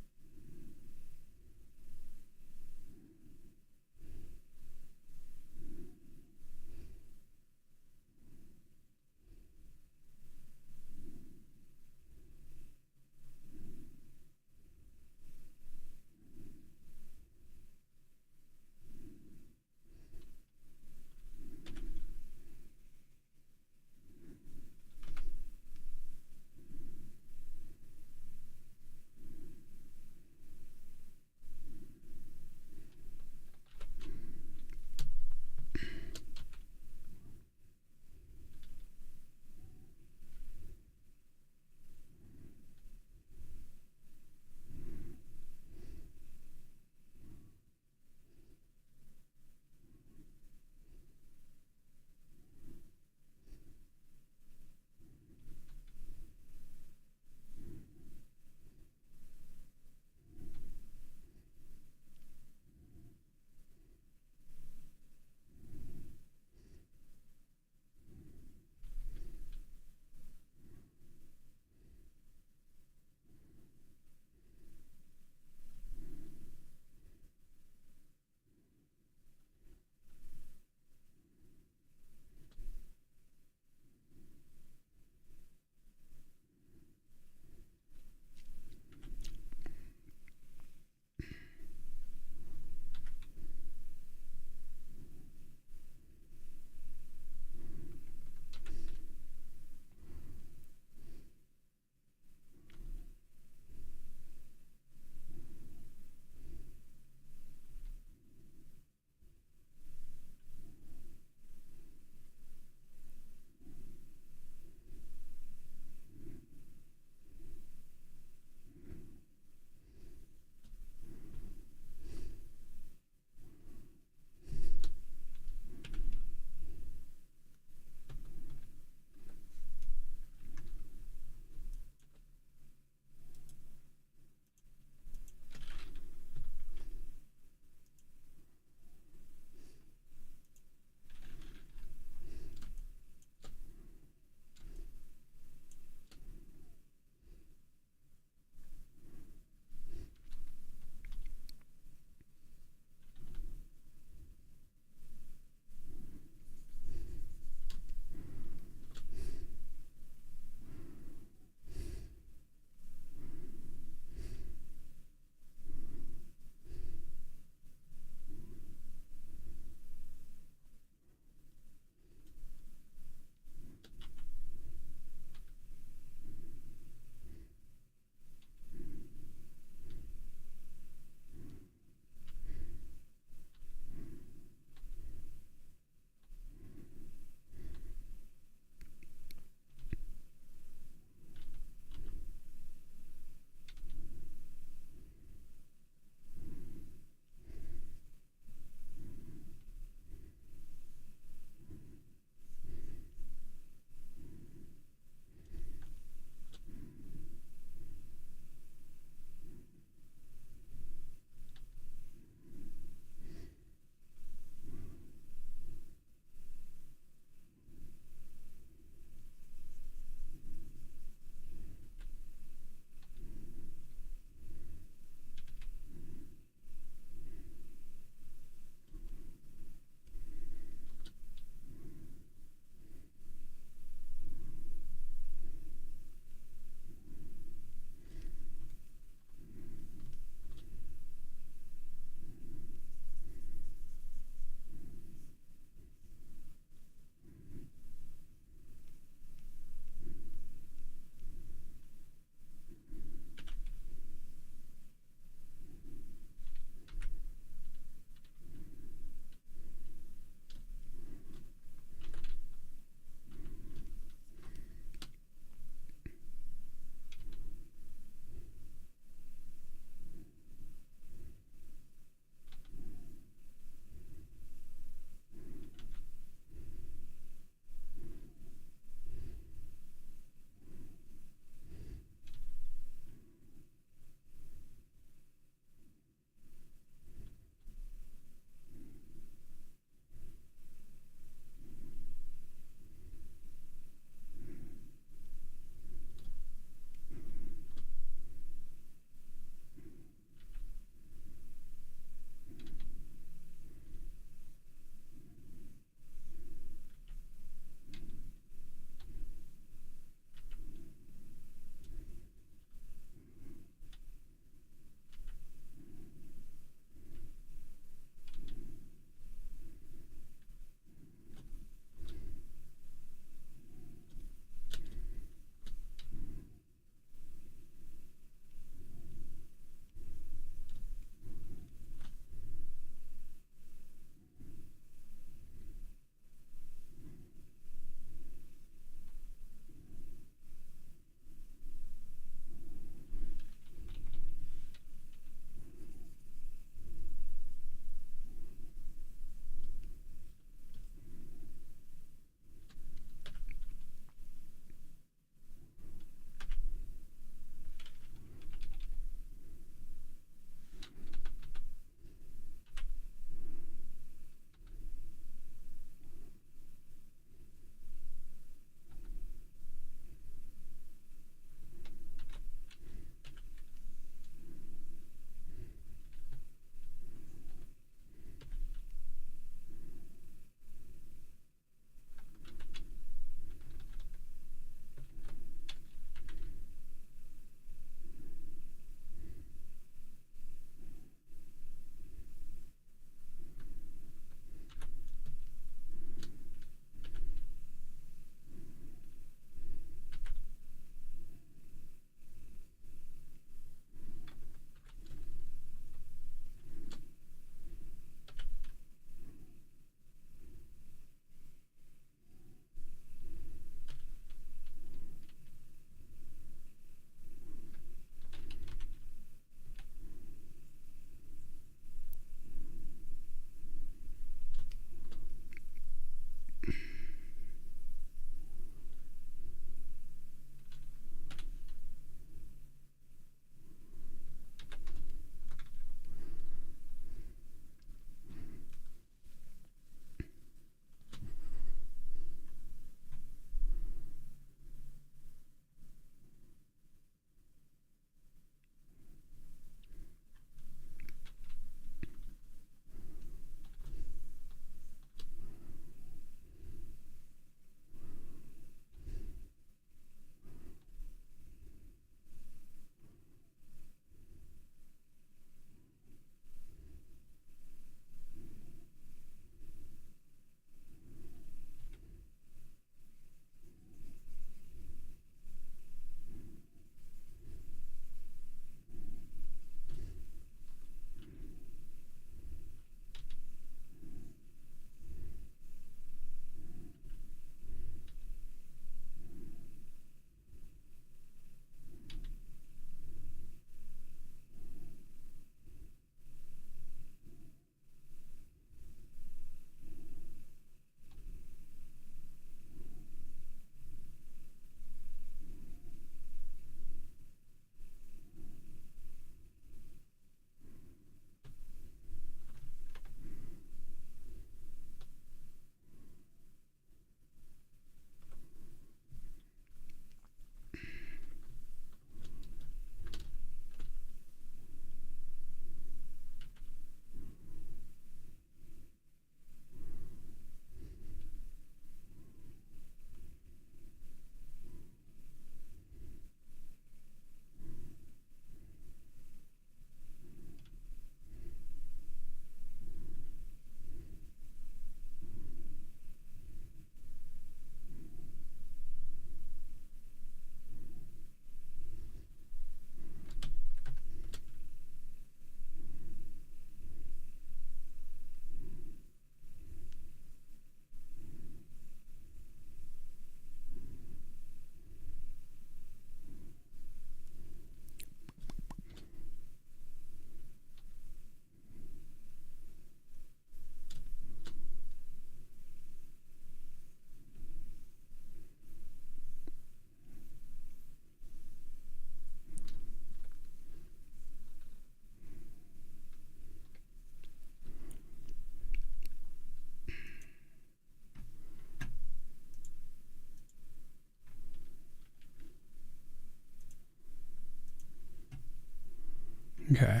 Okay.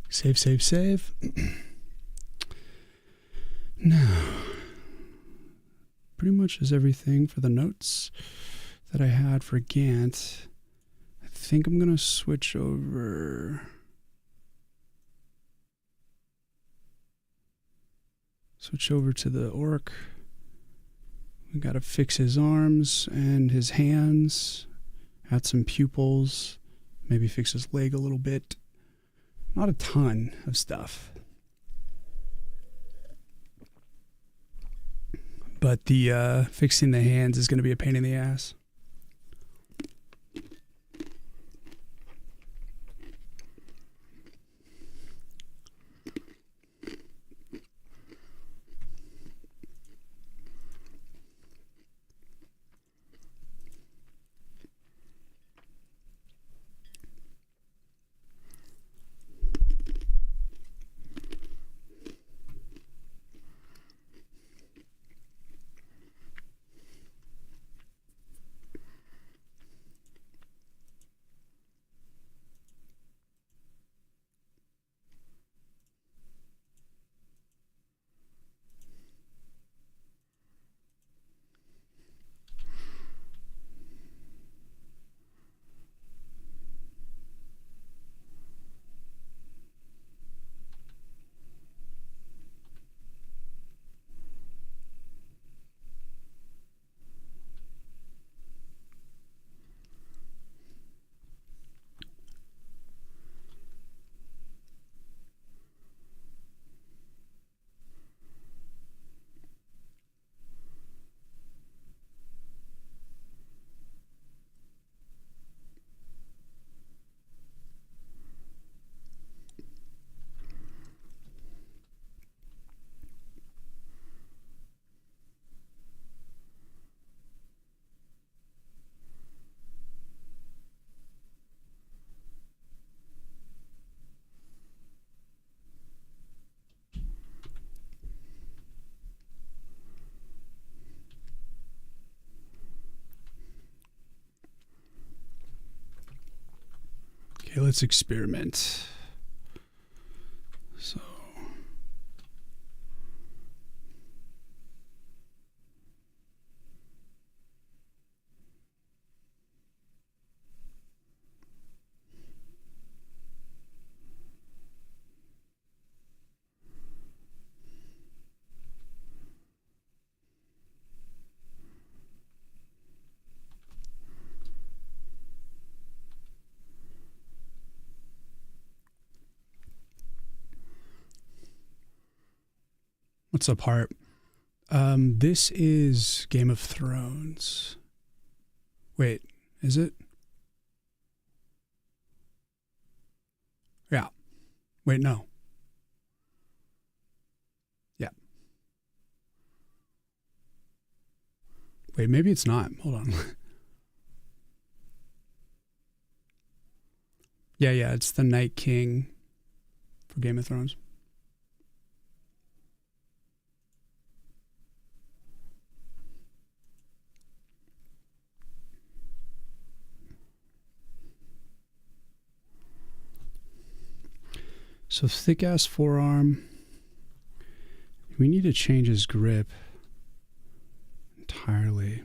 Save, save, save. Now, pretty much is everything for the notes that I had for Gantt. I think I'm going to switch over. Switch over to the orc. We got to fix his arms and his hands. Add some pupils. Maybe fix his leg a little bit. Not a ton of stuff. But the fixing the hands is going to be a pain in the ass. Okay, let's experiment. So what's up, Heart? This is Game of Thrones. Wait, is it? Yeah. Wait, no. Yeah. Wait, maybe it's not. Hold on. Yeah, it's the Night King for Game of Thrones. So thick ass forearm. We need to change his grip entirely.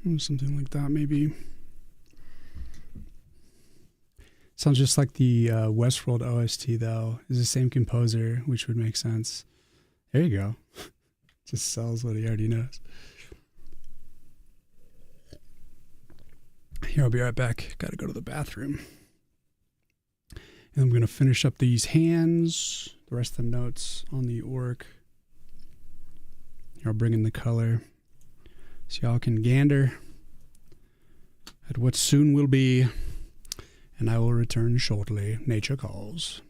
Something like that, maybe. Sounds just like the Westworld OST, though. Is the same composer, which would make sense. There you go. Just sells what he already knows. Here, I'll be right back. Got to go to the bathroom. And I'm going to finish up these hands, the rest of the notes on the orc. Here, I'll bring in the color so y'all can gander at what soon will be. And I will return shortly. Nature calls.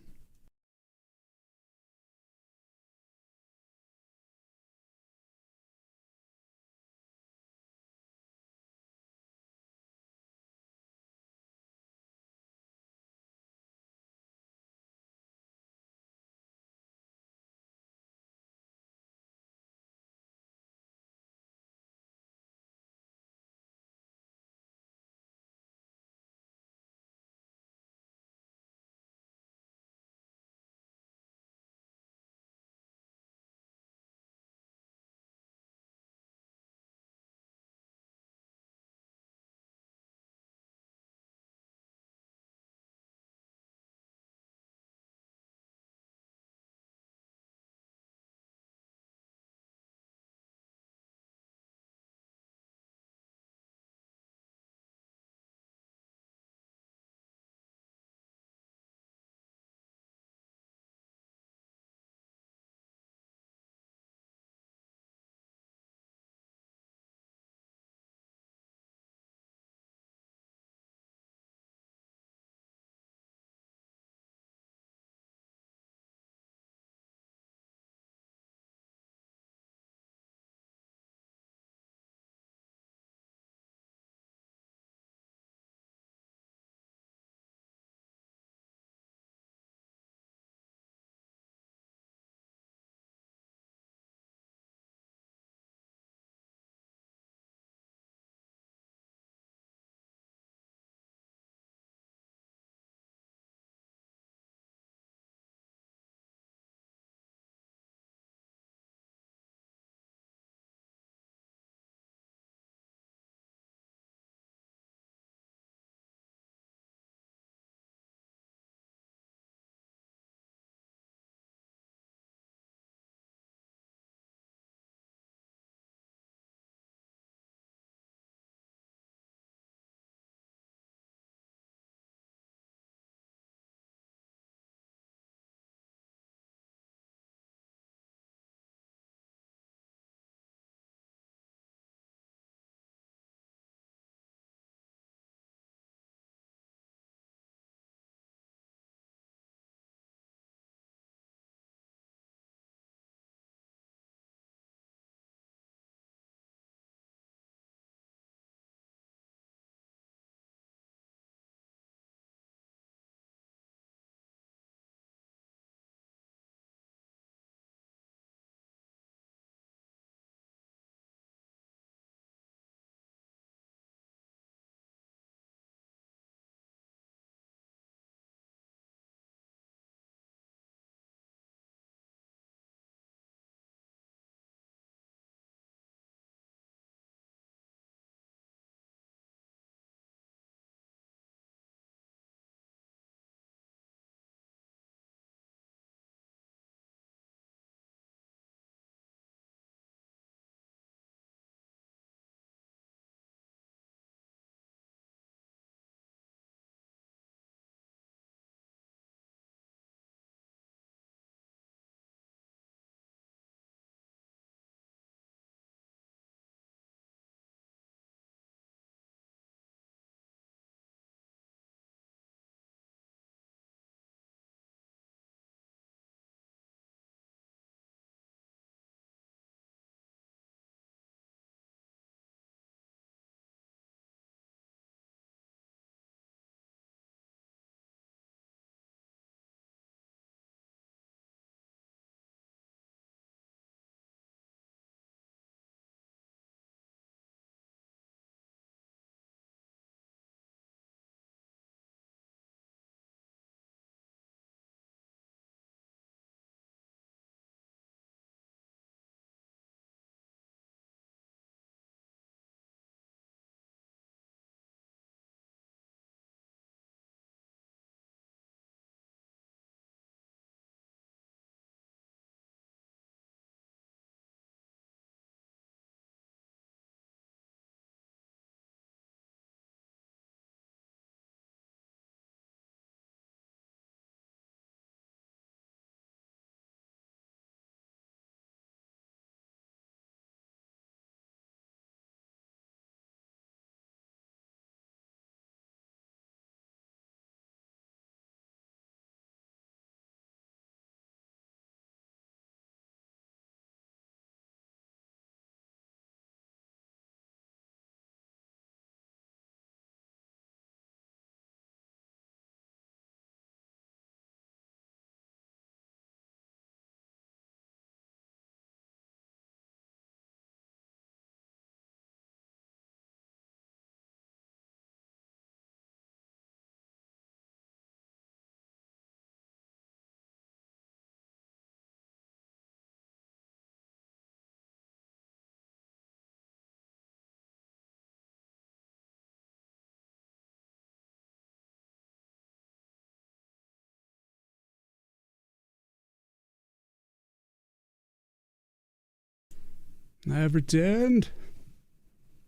I have returned.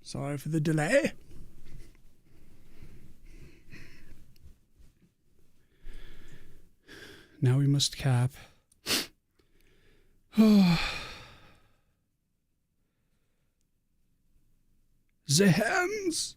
Sorry for the delay. Now we must cap. The hands.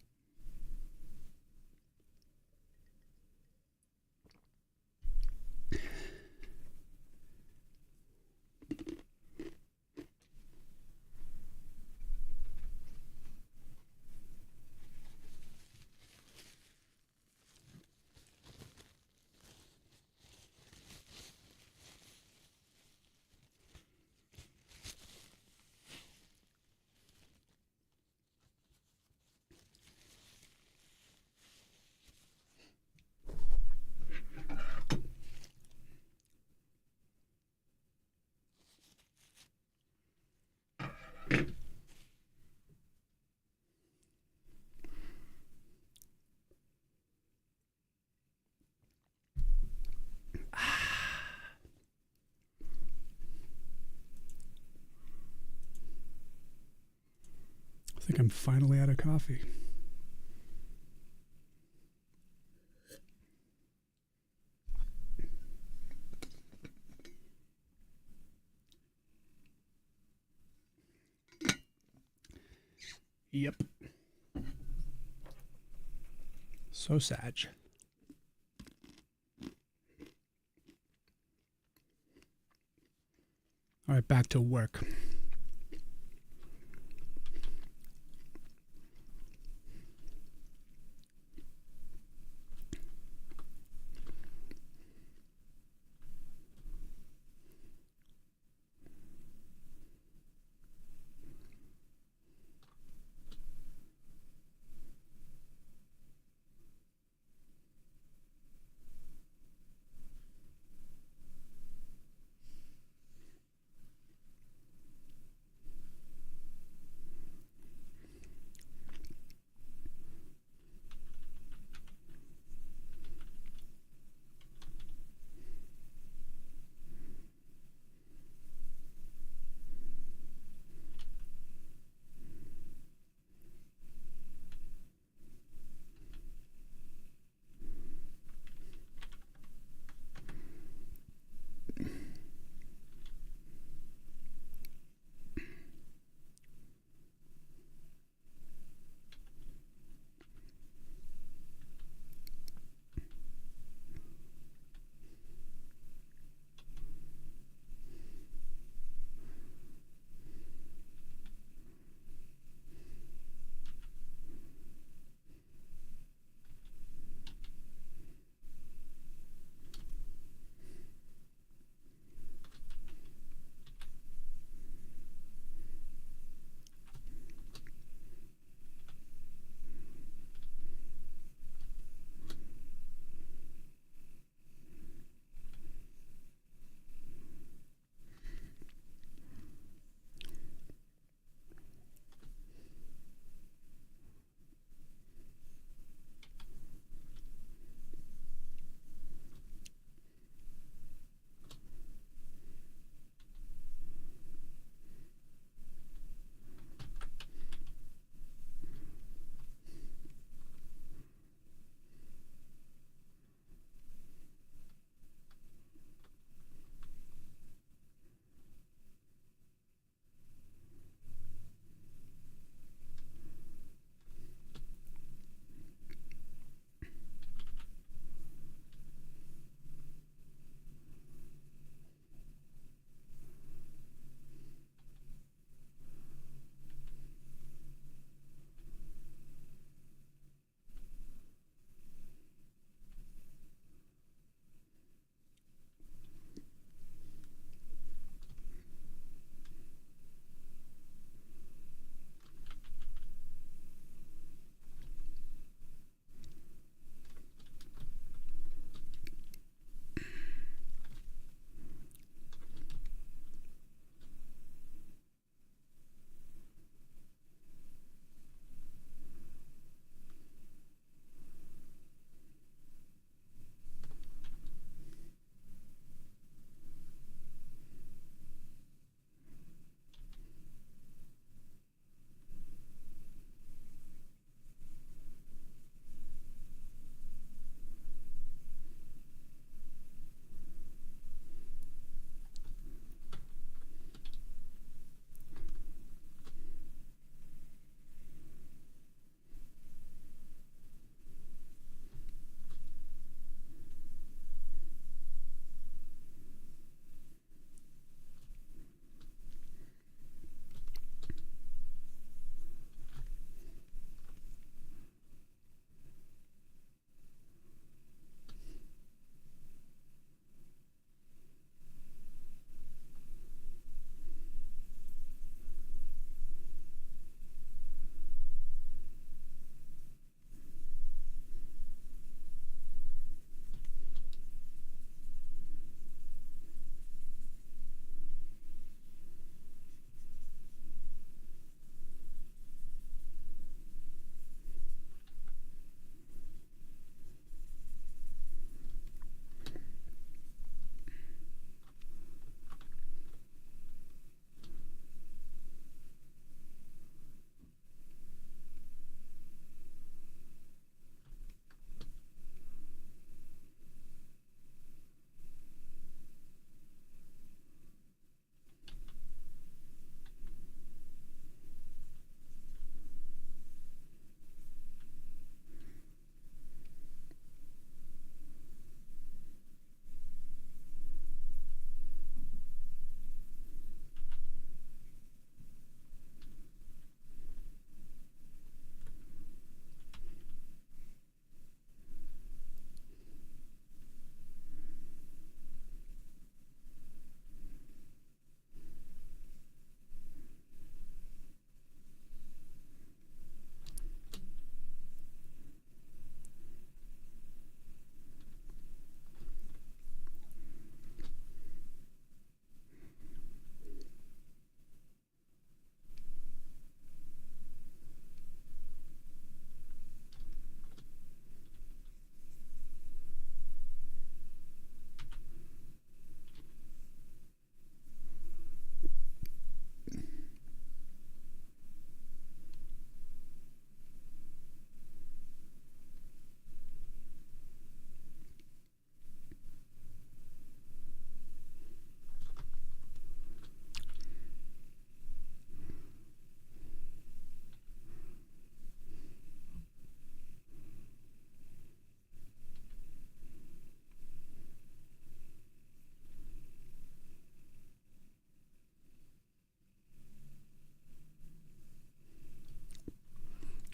I think I'm finally out of coffee. Yep. So sad. All right, back to work.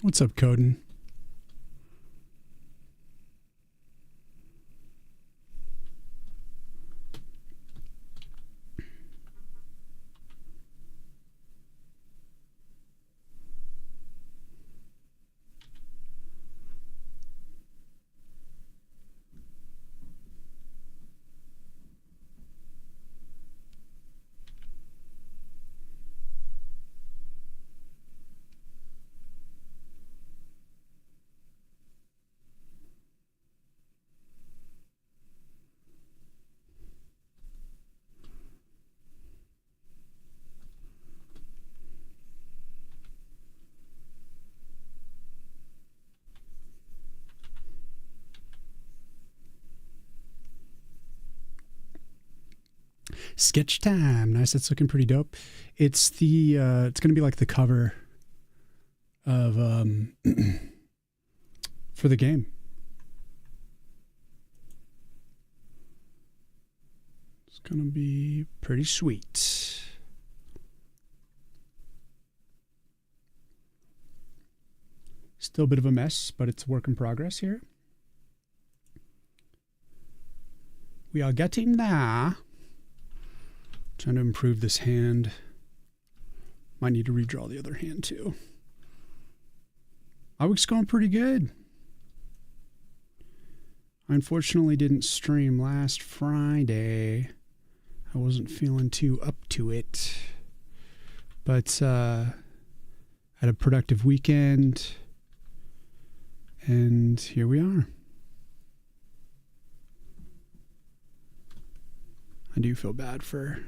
What's up, Coden? Sketch time. Nice. That's looking pretty dope. It's the it's gonna be like the cover of for the game. It's gonna be pretty sweet. Still a bit of a mess, but it's a work in progress here. We are getting there. Trying to improve this hand. Might need to redraw the other hand too. My week's going pretty good. I unfortunately didn't stream last Friday. I wasn't feeling too up to it. But had a productive weekend. And here we are. I do feel bad for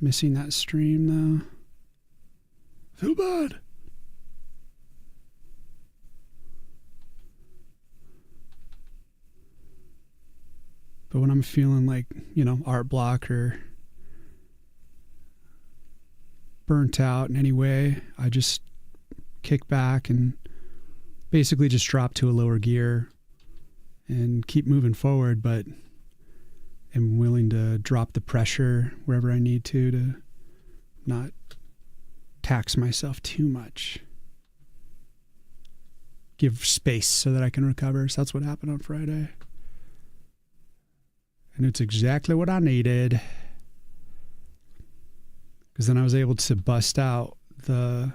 missing that stream, though. Feel bad. But when I'm feeling like, you know, art block or burnt out in any way, I just kick back and basically just drop to a lower gear and keep moving forward, but am willing to drop the pressure wherever I need to not tax myself too much. Give space so that I can recover. So that's what happened on Friday. And it's exactly what I needed. Because then I was able to bust out the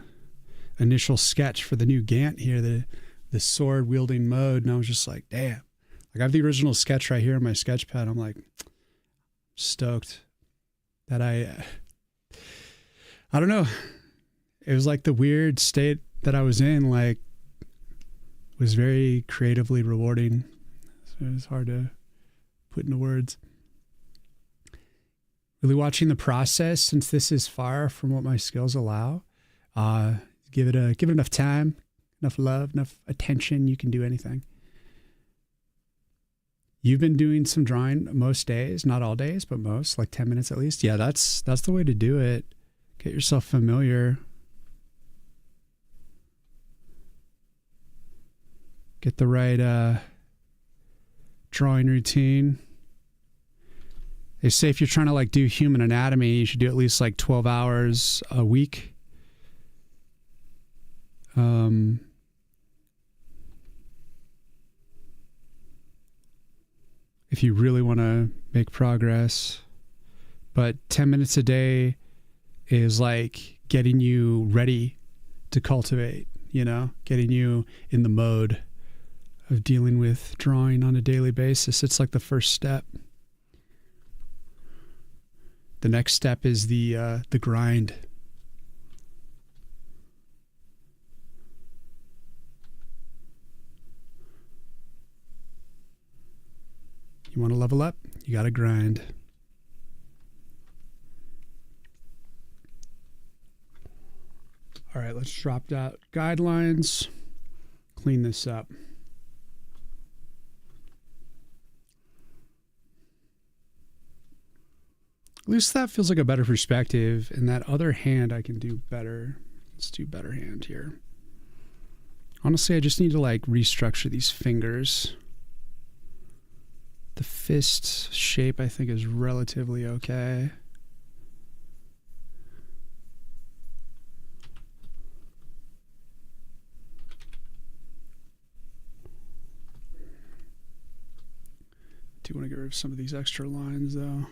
initial sketch for the new Gantt here, the sword wielding mode. And I was just like, damn. Like I have the original sketch right here on my sketch pad. I'm like stoked that I don't know. It was like the weird state that I was in, like was very creatively rewarding. So it's hard to put into words. Really watching the process, since this is far from what my skills allow. Give it enough time, enough love, enough attention. You can do anything. You've been doing some drawing most days, not all days, but most, like 10 minutes at least. Yeah, that's the way to do it. Get yourself familiar. Get the right drawing routine. They say if you're trying to like do human anatomy, you should do at least like 12 hours a week. If you really want to make progress. But 10 minutes a day is like getting you ready to cultivate, you know, getting you in the mode of dealing with drawing on a daily basis. It's like the first step. The next step is the grind. You want to level up? You got to grind. All right, let's drop out guidelines. Clean this up. At least that feels like a better perspective. And that other hand I can do better. Let's do better hand here. Honestly, I just need to like restructure these fingers. The fist shape I think is relatively okay. do want to get rid of some of these extra lines though.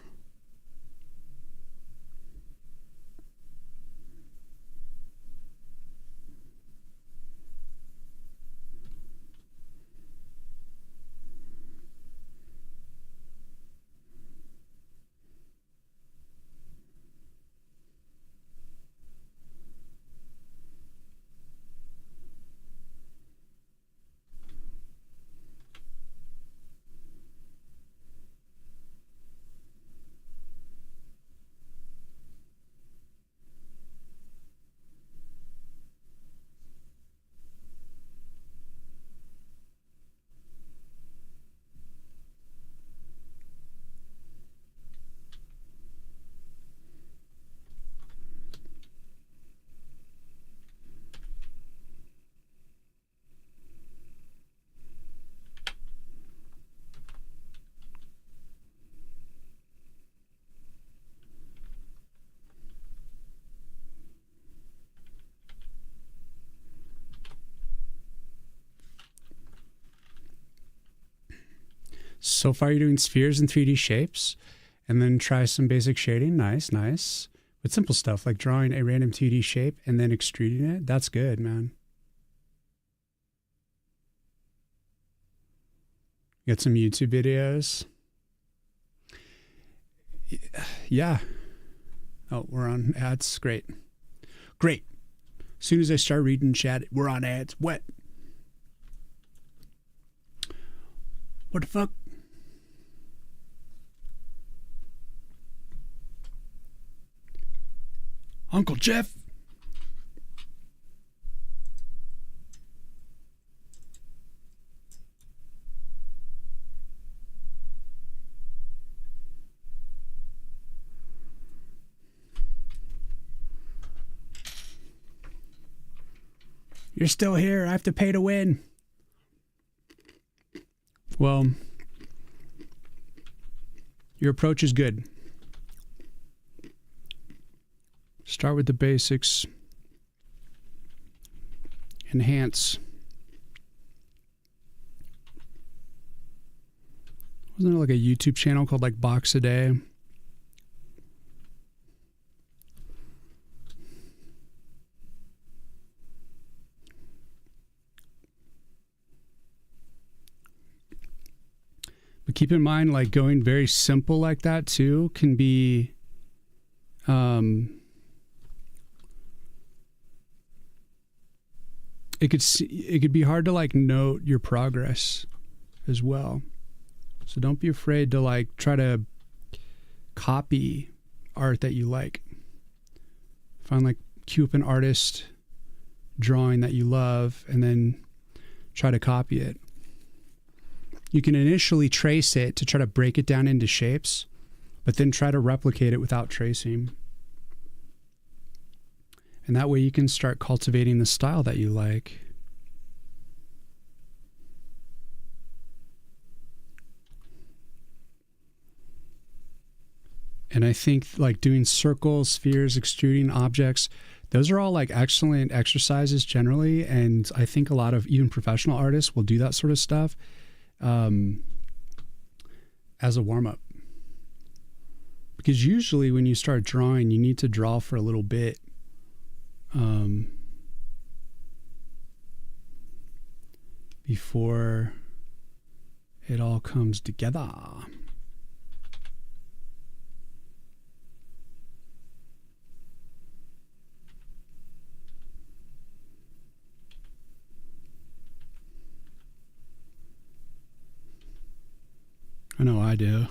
So far you're doing spheres and 3D shapes, and then try some basic shading. Nice, nice. But simple stuff like drawing a random 2D shape and then extruding it. That's good, man. Get some YouTube videos. Yeah. Oh, we're on ads. Great. Great. As soon as I start reading chat, we're on ads. What? What the fuck? Uncle Jeff? You're still here. I have to pay to win. Well, your approach is good. Start with the basics. Enhance. Wasn't there like a YouTube channel called like Box a Day? But keep in mind, like going very simple like that too can be it could be hard to like note your progress as well. So don't be afraid to like try to copy art that you like. Find like queue up an artist drawing that you love and then try to copy it. You can initially trace it to try to break it down into shapes, but then try to replicate it without tracing. And that way you can start cultivating the style that you like. And I think like doing circles, spheres, extruding objects, those are all like excellent exercises generally. And I think a lot of even professional artists will do that sort of stuff as a warm-up. Because usually when you start drawing, you need to draw for a little bit. Before it all comes together. I know I do.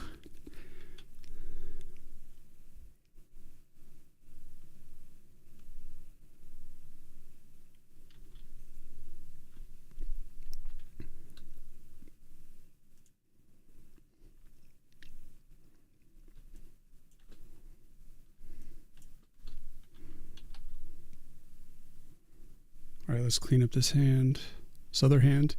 All right, let's clean up this hand. This other hand.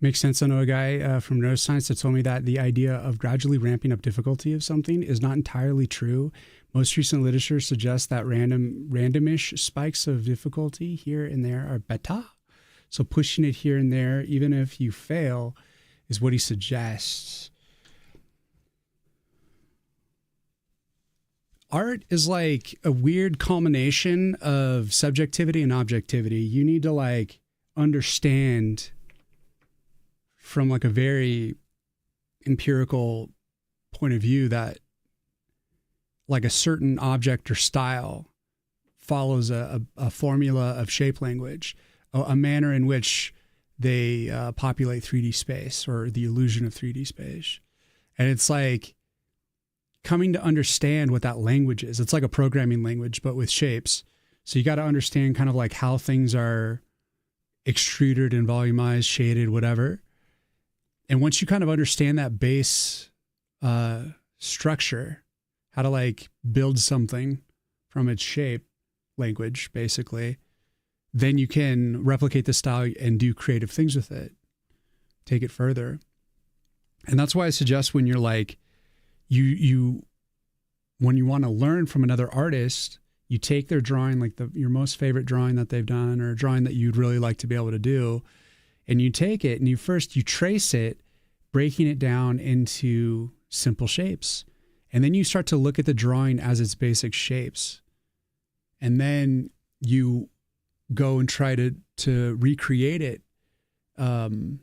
Makes sense. I know a guy from neuroscience that told me that the idea of gradually ramping up difficulty of something is not entirely true. Most recent literature suggests that randomish spikes of difficulty here and there are better. So pushing it here and there, even if you fail, is what he suggests. Art is like a weird culmination of subjectivity and objectivity. You need to like understand from like a very empirical point of view that like a certain object or style follows a formula of shape language, a manner in which they populate 3D space or the illusion of 3D space. And it's like coming to understand what that language is. It's like a programming language, but with shapes. So you got to understand kind of like how things are extruded and volumized, shaded, whatever. And once you kind of understand that base structure, how to like build something from its shape language, basically, then you can replicate the style and do creative things with it, take it further. And that's why I suggest when you're like, when you want to learn from another artist, you take their drawing, like your most favorite drawing that they've done or a drawing that you'd really like to be able to do. And you take it and you trace it, breaking it down into simple shapes. And then you start to look at the drawing as its basic shapes. And then you go and try to recreate it. And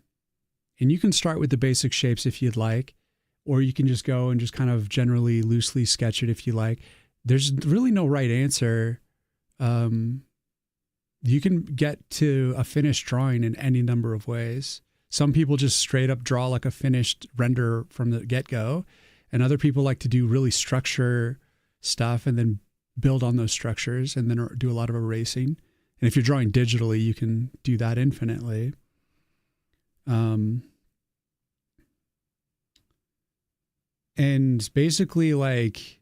you can start with the basic shapes if you'd like, or you can just go and just kind of generally loosely sketch it if you like. There's really no right answer. You can get to a finished drawing in any number of ways. Some people just straight up draw like a finished render from the get-go, and other people like to do really structure stuff and then build on those structures and then do a lot of erasing. And if you're drawing digitally, you can do that infinitely. And basically, like,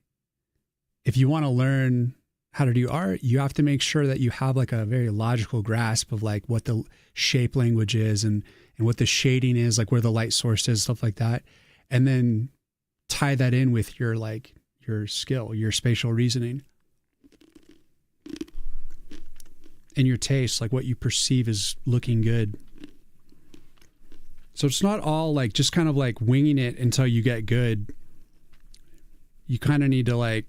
if you want to learn how to do art, you have to make sure that you have like a very logical grasp of like what the shape language is and what the shading is, like where the light source is, stuff like that. And then tie that in with your skill, your spatial reasoning and your taste, like what you perceive as looking good. So it's not all like just kind of like winging it until you get good. You kind of need to like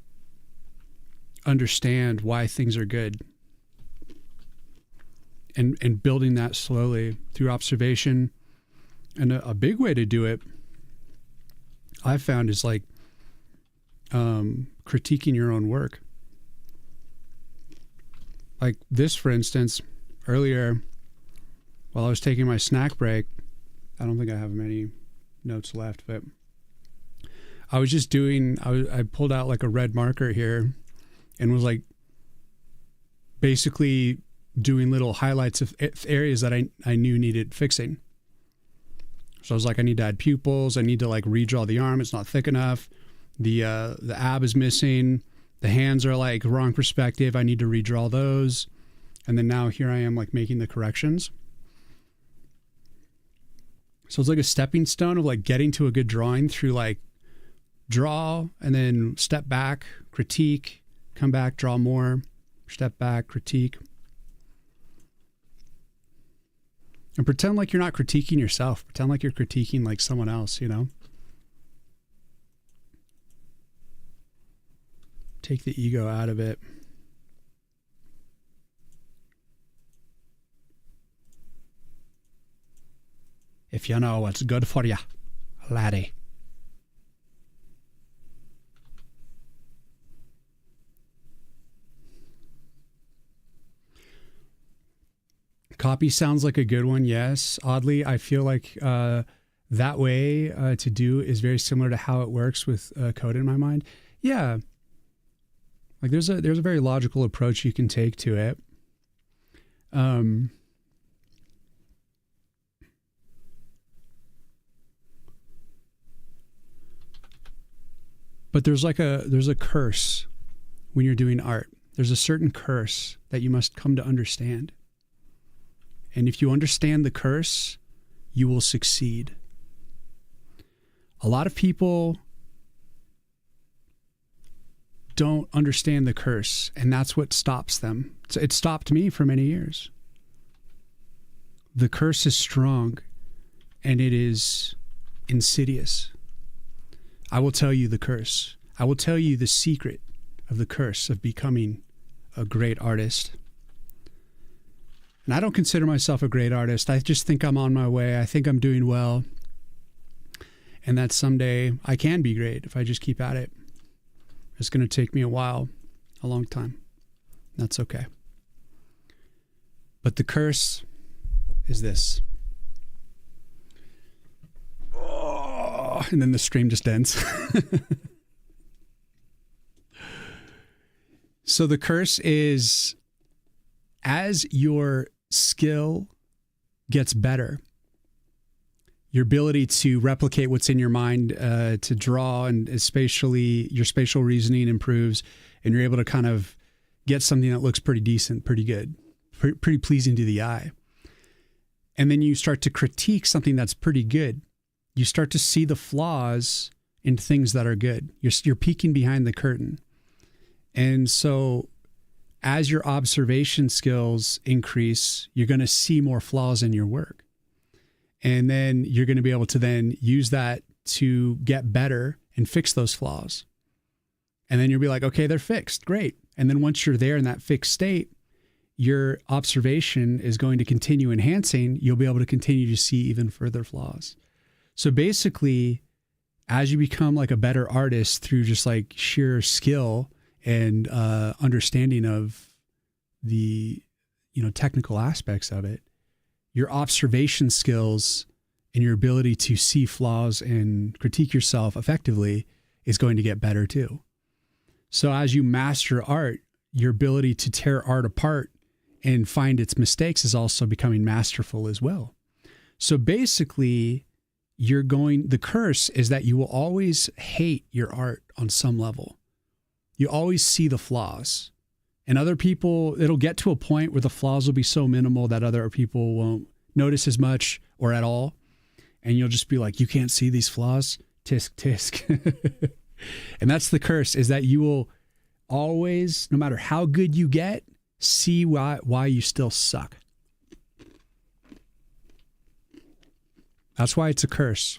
understand why things are good and building that slowly through observation. And a big way to do it, I've found, is like critiquing your own work. Like this, for instance, earlier while I was taking my snack break, I don't think I have many notes left, but I was just I pulled out like a red marker here and was like basically doing little highlights of areas that I knew needed fixing. So I was like, I need to add pupils. I need to like redraw the arm. It's not thick enough. The ab is missing. The hands are like wrong perspective. I need to redraw those. And then now here I am like making the corrections. So it's like a stepping stone of like getting to a good drawing through like draw and then step back, critique, come back, draw more, step back, critique. And pretend like you're not critiquing yourself. Pretend like you're critiquing like someone else, you know? Take the ego out of it. if you know what's good for you, laddie. Copy sounds like a good one, yes. Oddly, I feel like that way to do is very similar to how it works with code in my mind. Yeah. Like there's a very logical approach you can take to it. But there's a curse when you're doing art. There's a certain curse that you must come to understand. And if you understand the curse, you will succeed. A lot of people don't understand the curse, and that's what stops them. It stopped me for many years. The curse is strong, and it is insidious. I will tell you the curse. I will tell you the secret of the curse of becoming a great artist. And I don't consider myself a great artist. I just think I'm on my way. I think I'm doing well. And that someday I can be great if I just keep at it. It's going to take me a while, a long time. That's okay. But the curse is this. Oh, and then the stream just ends. So the curse is, as your skill gets better, your ability to replicate what's in your mind, to draw, and especially your spatial reasoning improves, and you're able to kind of get something that looks pretty decent, pretty good, pretty pleasing to the eye. And then you start to critique something that's pretty good. You start to see the flaws in things that are good. You're peeking behind the curtain. And so as your observation skills increase, you're going to see more flaws in your work. And then you're going to be able to then use that to get better and fix those flaws. And then you'll be like, okay, they're fixed. Great. And then once you're there in that fixed state, your observation is going to continue enhancing. You'll be able to continue to see even further flaws. So basically, as you become like a better artist through just like sheer skill and understanding of the, technical aspects of it, your observation skills and your ability to see flaws and critique yourself effectively is going to get better too. So as you master art, your ability to tear art apart and find its mistakes is also becoming masterful as well. So basically, the curse is that you will always hate your art on some level. You always see the flaws. And other people, it'll get to a point where the flaws will be so minimal that other people won't notice as much or at all. And you'll just be like, you can't see these flaws? Tisk, tisk. And that's the curse, is that you will always, no matter how good you get, see why you still suck. That's why it's a curse.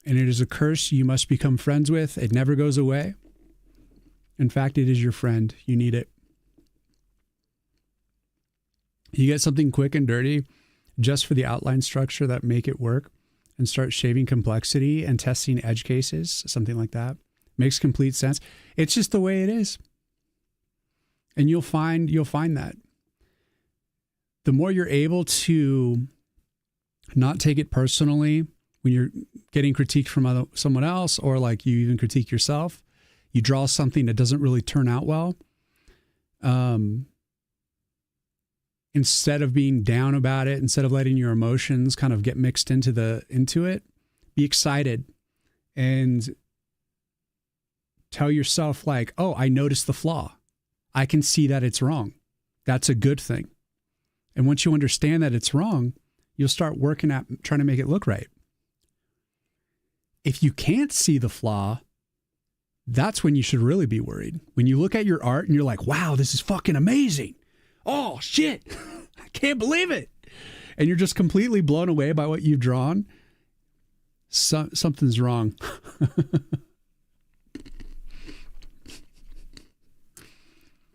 And it is a curse you must become friends with. It never goes away. In fact, it is your friend. You need it. You get something quick and dirty just for the outline structure that make it work, and start shaving complexity and testing edge cases, something like that. Makes complete sense. It's just the way it is. And you'll find that. The more you're able to not take it personally when you're getting critiqued from someone else, or like you even critique yourself, you draw something that doesn't really turn out well. Instead of being down about it, instead of letting your emotions kind of get mixed into it, be excited and tell yourself like, oh, I noticed the flaw. I can see that it's wrong. That's a good thing. And once you understand that it's wrong, you'll start working at trying to make it look right. If you can't see the flaw, that's when you should really be worried. When you look at your art and you're like, wow, this is fucking amazing. Oh, shit. I can't believe it. And you're just completely blown away by what you've drawn. Something's wrong.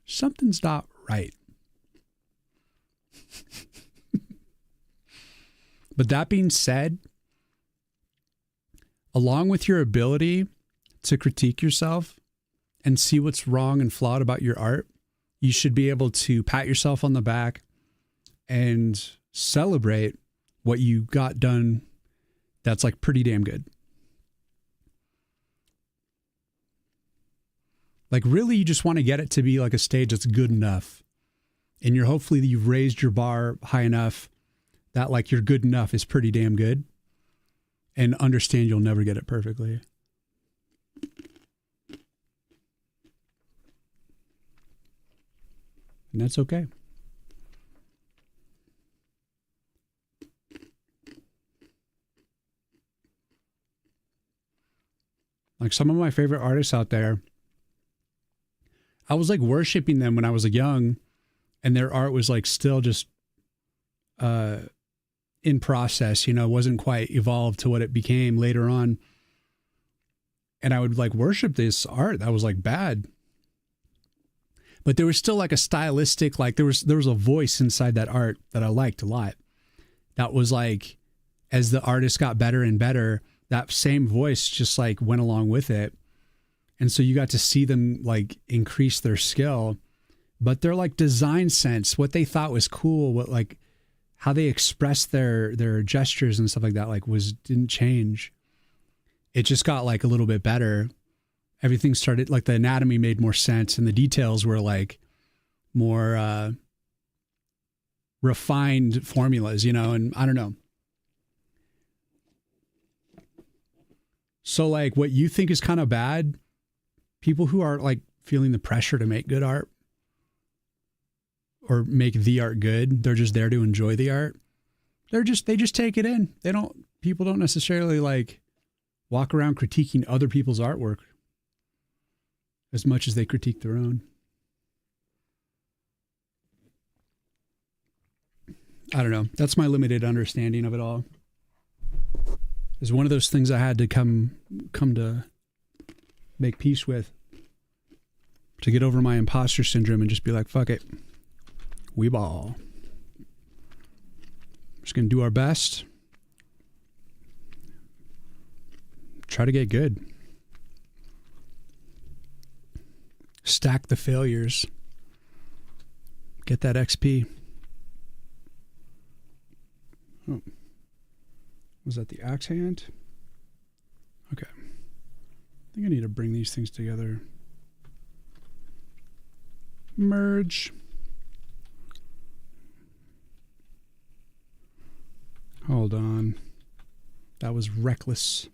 Something's not right. But that being said, along with your ability to critique yourself and see what's wrong and flawed about your art, you should be able to pat yourself on the back and celebrate what you got done that's like pretty damn good. Like really, you just want to get it to be like a stage that's good enough. And hopefully you've raised your bar high enough that like your good enough is pretty damn good. And understand you'll never get it perfectly. And that's okay. Like some of my favorite artists out there, I was like worshiping them when I was like young, and their art was like still just in process, you know, wasn't quite evolved to what it became later on. And I would like worship this art that was like bad. But there was still like a stylistic, like there was a voice inside that art that I liked a lot. That was like, as the artist got better and better, that same voice just like went along with it. And so you got to see them like increase their skill, but their like design sense, what they thought was cool, what like how they expressed their gestures and stuff like that, like didn't change. It just got like a little bit better. Everything started like the anatomy made more sense and the details were like more refined formulas, you know, and I don't know. So like what you think is kind of bad, people who are like feeling the pressure to make good art or make the art good, they're just there to enjoy the art. They just take it in. People don't necessarily like walk around critiquing other people's artwork as much as they critique their own. I don't know. That's my limited understanding of it all. It's one of those things I had to come to make peace with, to get over my imposter syndrome and just be like, fuck it. We ball. Just going to do our best. Try to get good. Stack the failures. Get that XP. Oh. Was that the axe hand? Okay. I think I need to bring these things together. Merge. Hold on. That was reckless.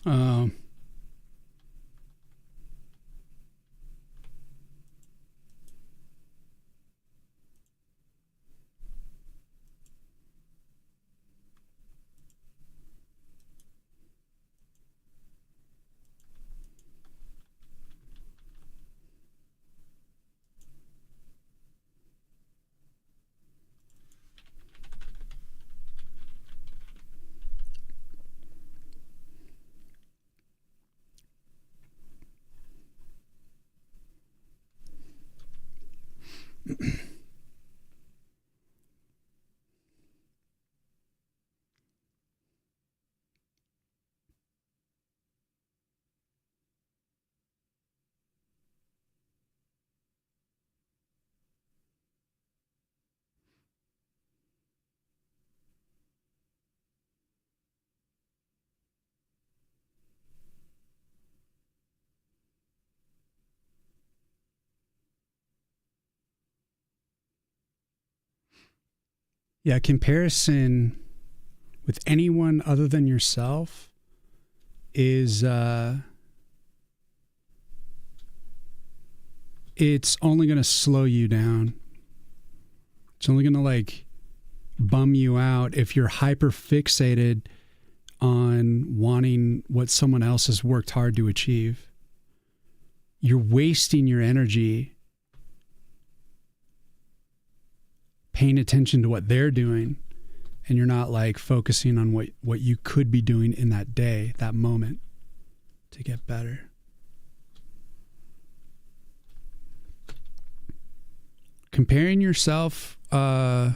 Um, Yeah, comparison with anyone other than yourself is it's only going to slow you down. It's only going to like bum you out if you're hyper fixated on wanting what someone else has worked hard to achieve. You're wasting your energy paying attention to what they're doing, and you're not like focusing on what you could be doing in that day, that moment, to get better. Comparing yourself to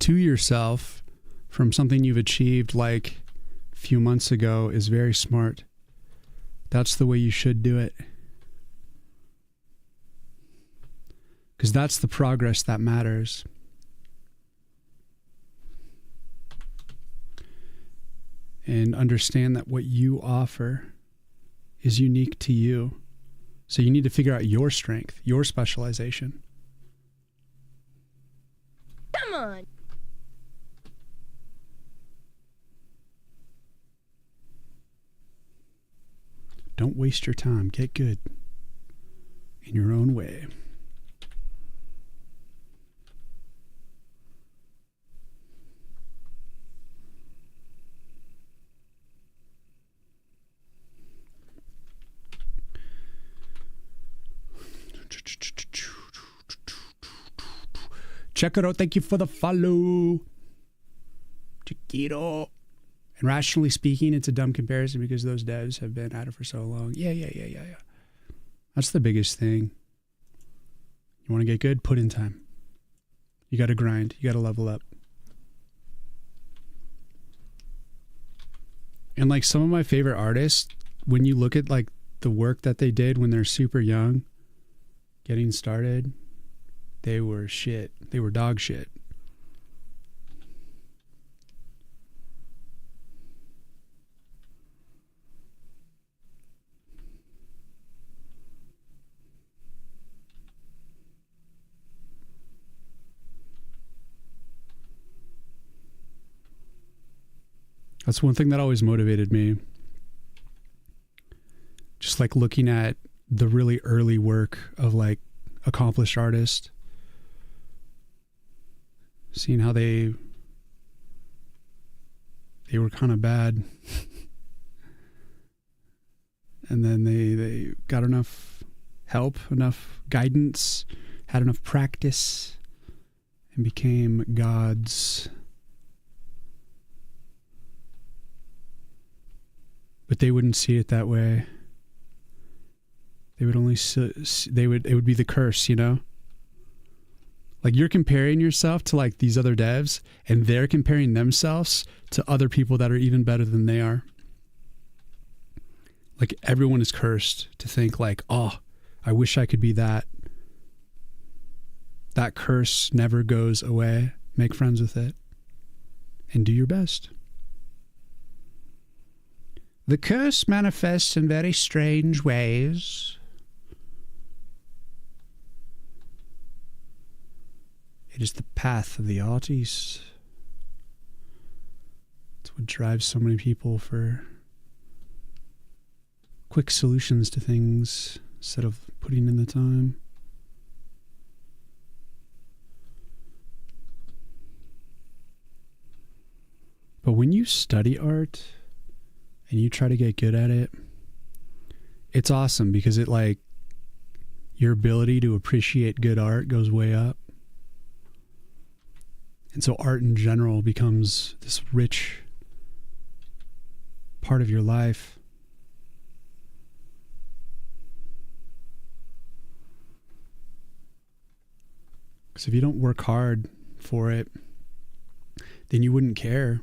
yourself from something you've achieved like a few months ago is very smart. That's the way you should do it. Because that's the progress that matters. And understand that what you offer is unique to you. So you need to figure out your strength, your specialization. Come on. Don't waste your time. Get good in your own way. Check it out. Thank you for the follow. Chiquito. And rationally speaking, it's a dumb comparison because those devs have been at it for so long. Yeah. That's the biggest thing. You want to get good? Put in time. You got to grind. You got to level up. And like some of my favorite artists, when you look at like the work that they did when they're super young, getting started, they were shit. They were dog shit. That's one thing that always motivated me. Just like looking at the really early work of like accomplished artists, seeing how they were kind of bad and then they got enough help, enough guidance, had enough practice, and became gods. But they wouldn't see it that way. They would only it would be the curse, you know? Like you're comparing yourself to like these other devs and they're comparing themselves to other people that are even better than they are. Like everyone is cursed to think like, oh, I wish I could be that. That curse never goes away. Make friends with it and do your best. The curse manifests in very strange ways. It is the path of the artist. It's what drives so many people for quick solutions to things instead of putting in the time. But when you study art and you try to get good at it, it's awesome because it like your ability to appreciate good art goes way up. And so art in general becomes this rich part of your life. Because if you don't work hard for it, then you wouldn't care.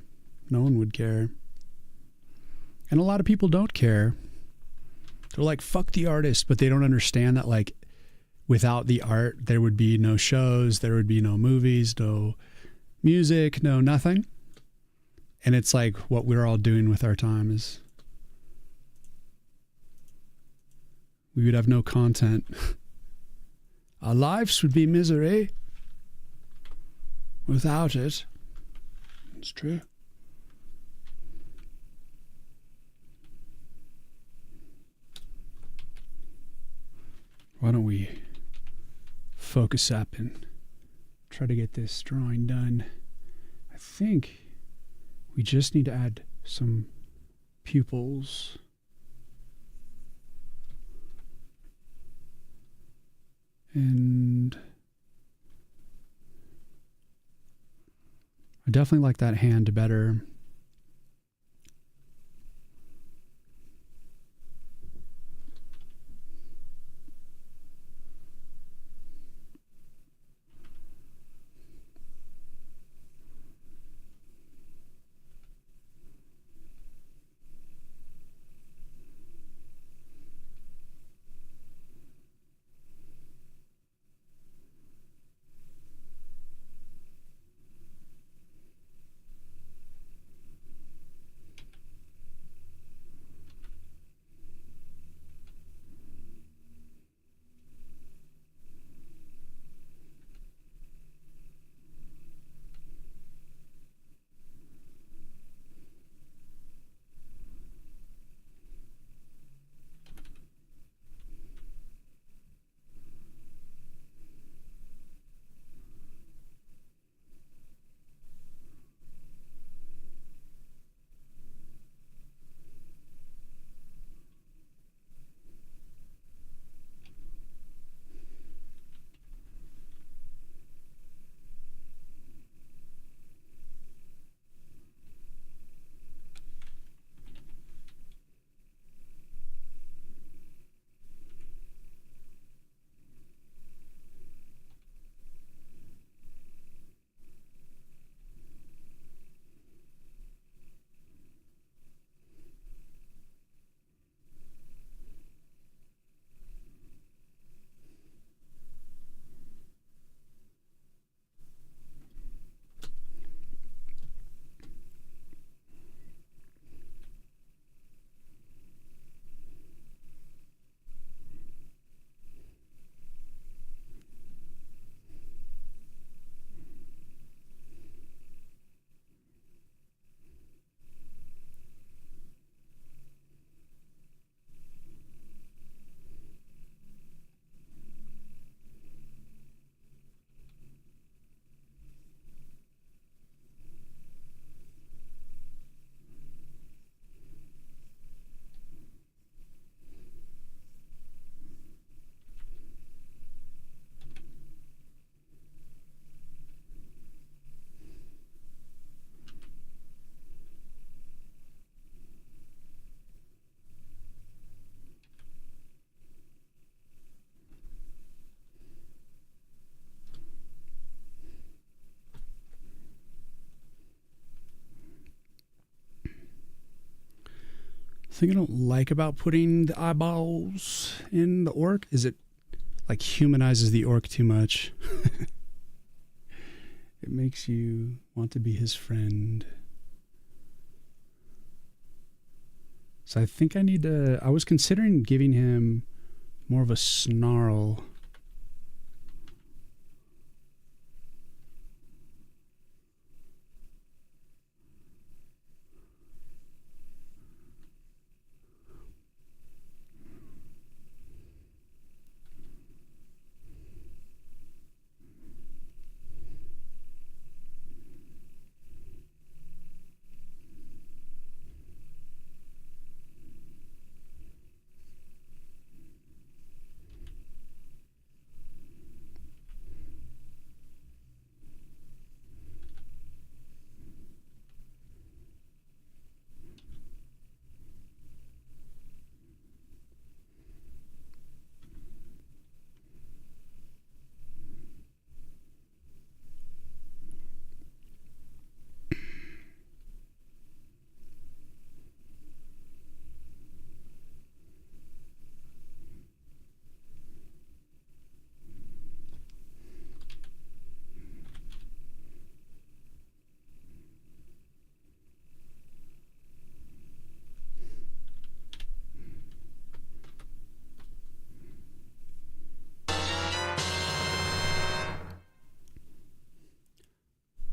No one would care. And a lot of people don't care. They're like, fuck the artist, but they don't understand that like without the art, there would be no shows, there would be no movies, no music, no nothing. And it's like what we're all doing with our time is we would have no content. Our lives would be misery without it. It's true. Why don't we focus up and try to get this drawing done? I think we just need to add some pupils. And I definitely like that hand better. The thing I don't like about putting the eyeballs in the orc is it like humanizes the orc too much. It makes you want to be his friend. So I think I need to... I was considering giving him more of a snarl.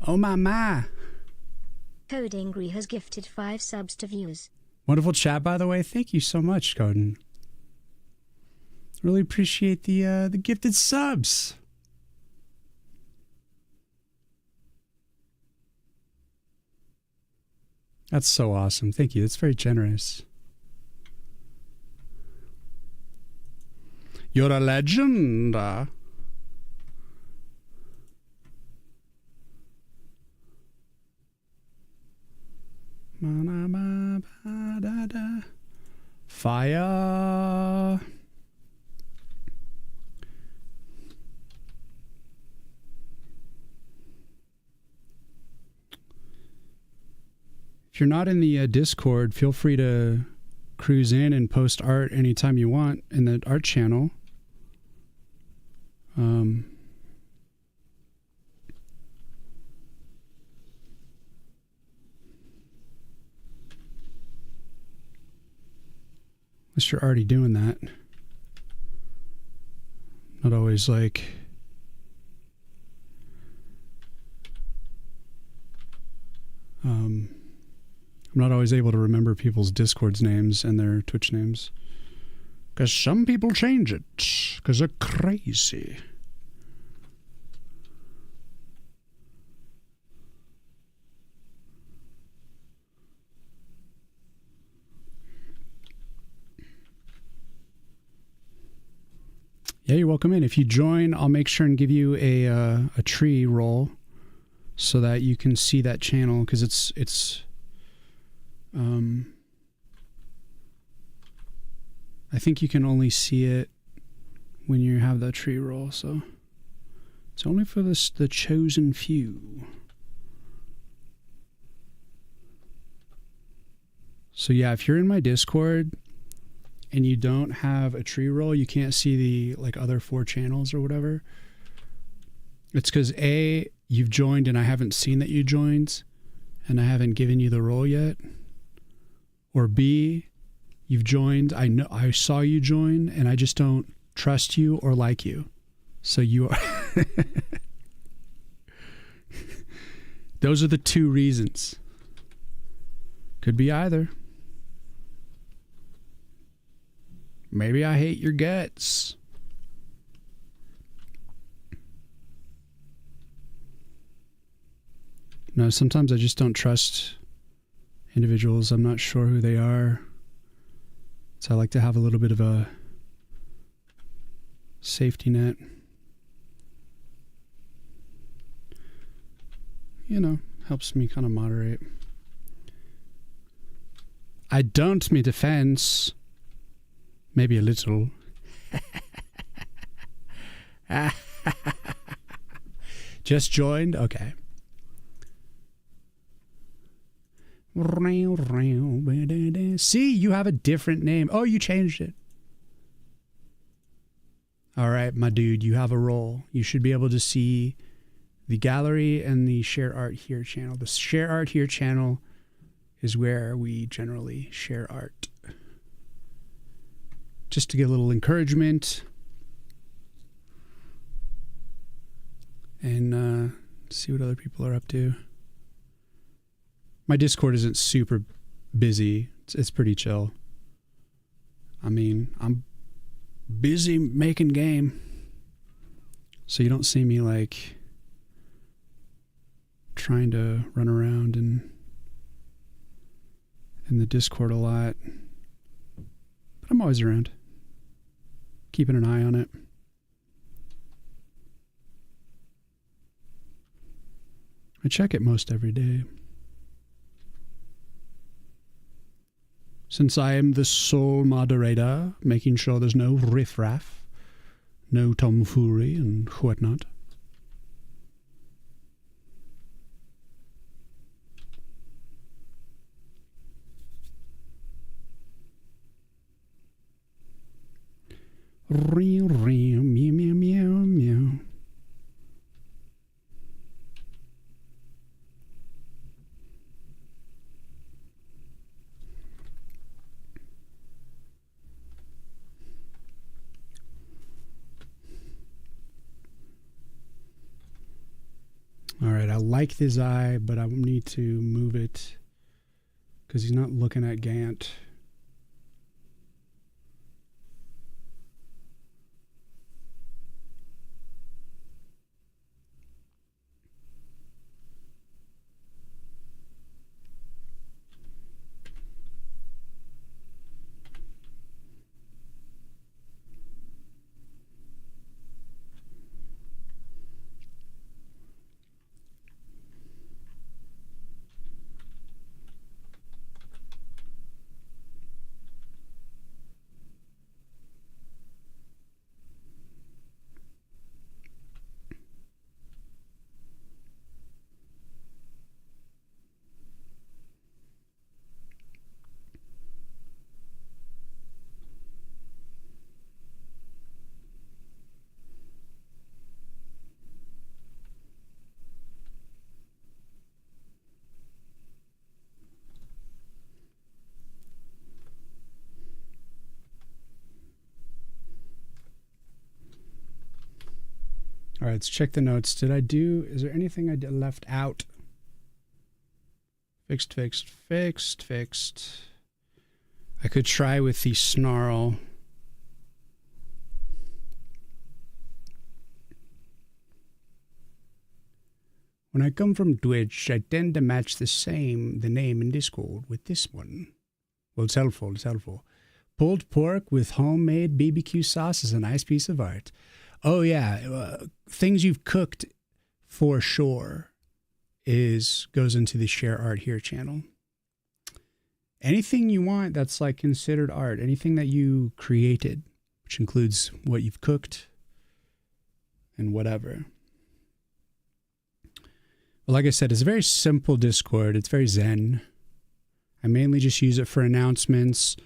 Oh my. Codingry has gifted 5 subs to viewers. Wonderful chat, by the way. Thank you so much, Coden. Really appreciate the gifted subs. That's so awesome. Thank you. That's very generous. You're a legend. Fire. If you're not in the Discord, feel free to cruise in and post art anytime you want in the art channel. Unless you're already doing that. Not always like... I'm not always able to remember people's Discord's names and their Twitch names. Because some people change it. Because they're crazy. Yeah, you're welcome in. If you join, I'll make sure and give you a tree roll so that you can see that channel, because it's I think you can only see it when you have that tree roll, so it's only for the chosen few. So yeah, if you're in my Discord and you don't have a tree roll, you can't see the like other 4 channels or whatever. It's because A, you've joined and I haven't seen that you joined and I haven't given you the roll yet. Or B, you've joined, I saw you join and I just don't trust you or like you. So you are those are the 2 reasons. Could be either. Maybe I hate your guts. No, sometimes I just don't trust individuals. I'm not sure who they are. So I like to have a little bit of a safety net. You know, helps me kind of moderate. I don't mean defense. Maybe a little. Just joined? Okay. See, you have a different name. Oh, you changed it. All right, my dude, you have a role. You should be able to see the gallery and the share art here channel. The share art here channel is where we generally share art. Just to get a little encouragement and see what other people are up to. My Discord isn't super busy. It's pretty chill. I mean, I'm busy making game. So you don't see me like trying to run around in the Discord a lot. But I'm always around. Keeping an eye on it. I check it most every day. Since I am the sole moderator, making sure there's no riffraff, no tomfoolery and whatnot. Meow, meow, meow, meow. All right, I like this eye, but I need to move it because he's not looking at Gant. All right, let's check the notes. Is there anything I left out? Fixed. I could try with the snarl. When I come from Twitch, I tend to match the name in Discord with this one. Well, it's helpful. Pulled pork with homemade BBQ sauce is a nice piece of art. Oh, yeah. Things you've cooked for sure goes into the Share Art Here channel. Anything you want that's like considered art, anything that you created, which includes what you've cooked and whatever. But like I said, it's a very simple Discord. It's very zen. I mainly just use it for announcements.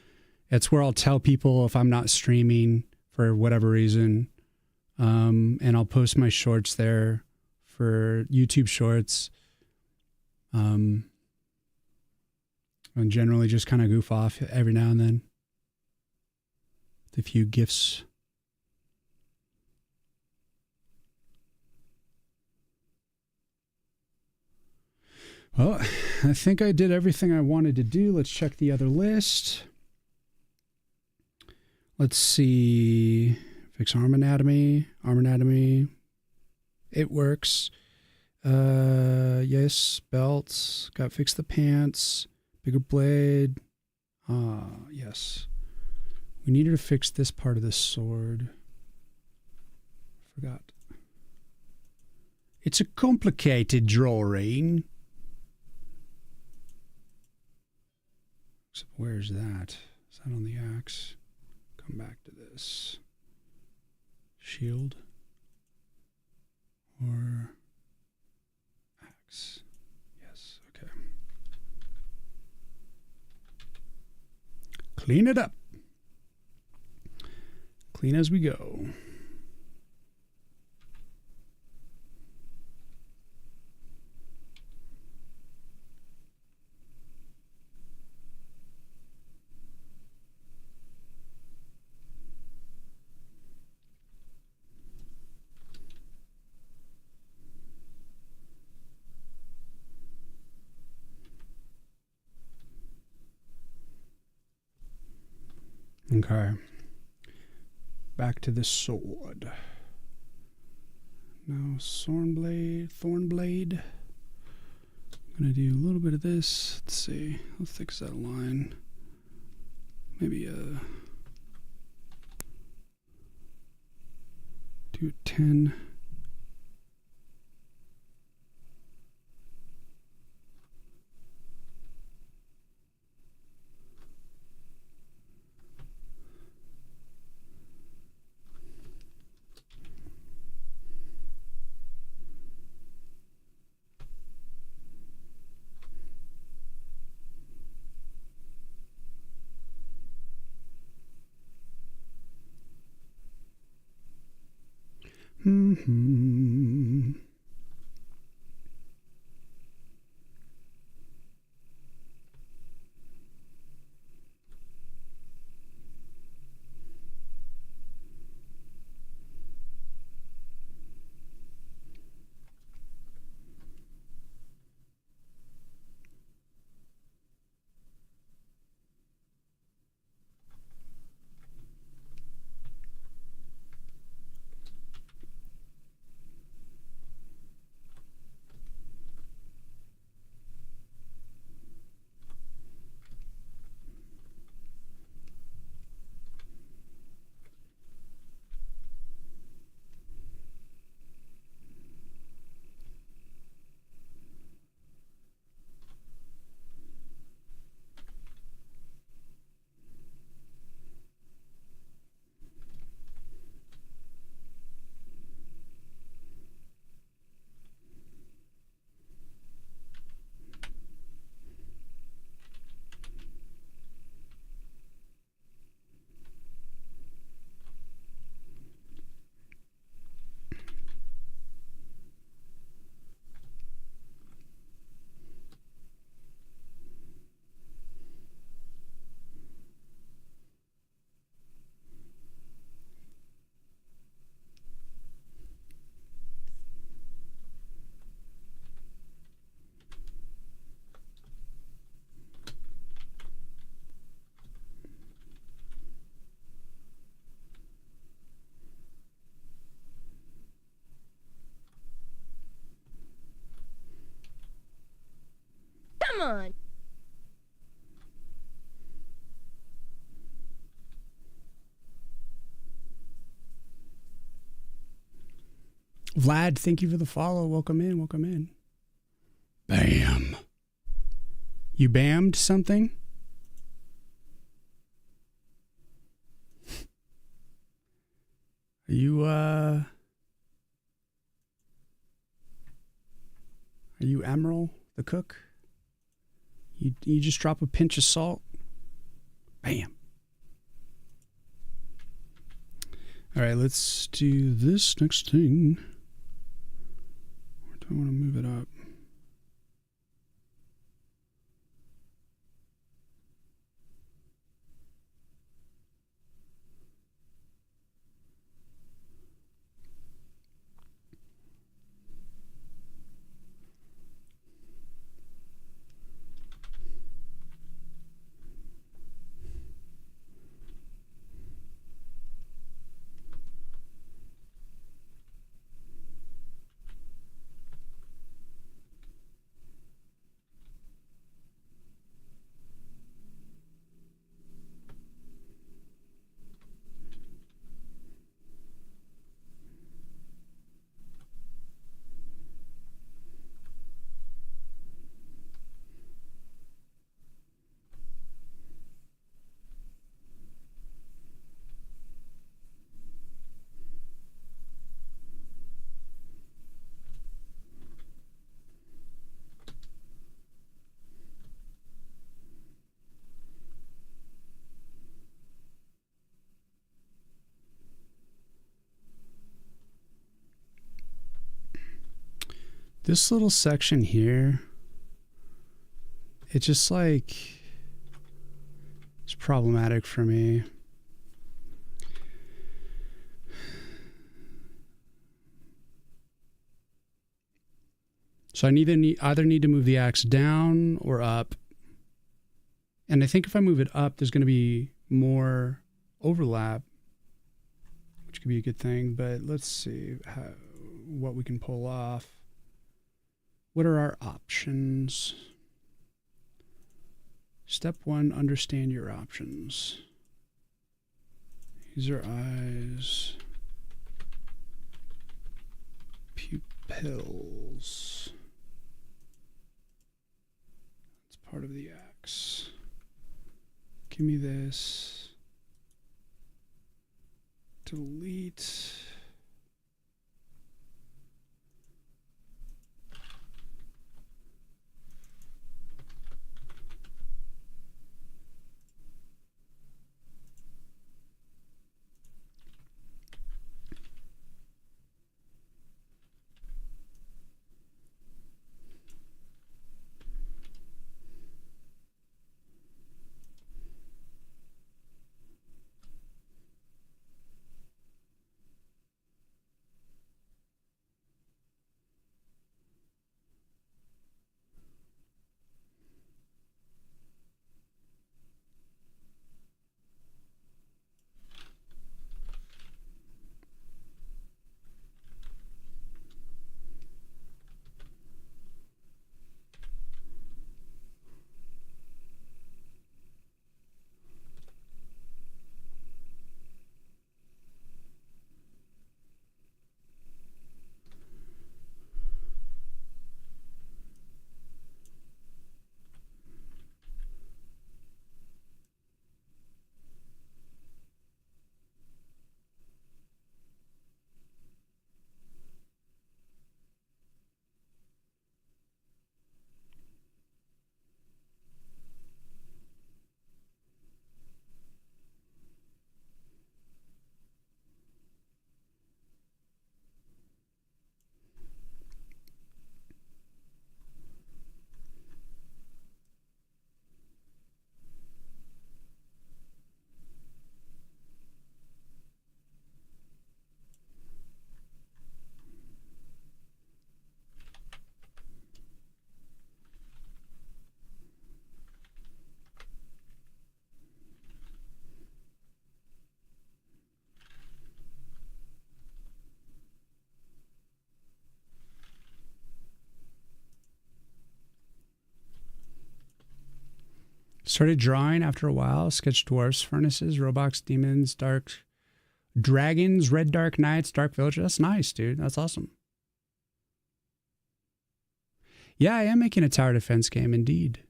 It's where I'll tell people if I'm not streaming for whatever reason. And I'll post my shorts there for YouTube shorts. And generally just kind of goof off every now and then with a few GIFs. Well, I think I did everything I wanted to do. Let's check the other list. Let's see. Fix arm anatomy. It works. Yes, belts. Got to fix the pants. Bigger blade. Yes. We needed to fix this part of the sword. Forgot. It's a complicated drawing. Except where's that? Is that on the axe? Come back to this. Shield or axe? Yes, okay. Clean it up. Clean as we go. Okay. Back to the sword. Now Thornblade. I'm going to do a little bit of this. Let's see. How thick is that line? Maybe do a 10. Mm-hmm. Come on. Vlad, thank you for the follow. Welcome in. Welcome in. Bam. You bammed something? Are you Emerald, the cook? You just drop a pinch of salt? Bam. All right, let's do this next thing. Or do I want to move it up? This little section here, it's just like, it's problematic for me. So I either need to move the axe down or up. And I think if I move it up, there's going to be more overlap, which could be a good thing. But let's see what we can pull off. What are our options? Step 1, understand your options. These are eyes. Pupils. It's part of the axe. Give me this. Delete. Started drawing after a while. Sketched dwarfs, furnaces, robots, demons, dark dragons, red dark knights, dark village. That's nice, dude. That's awesome. Yeah, I am making a tower defense game, indeed.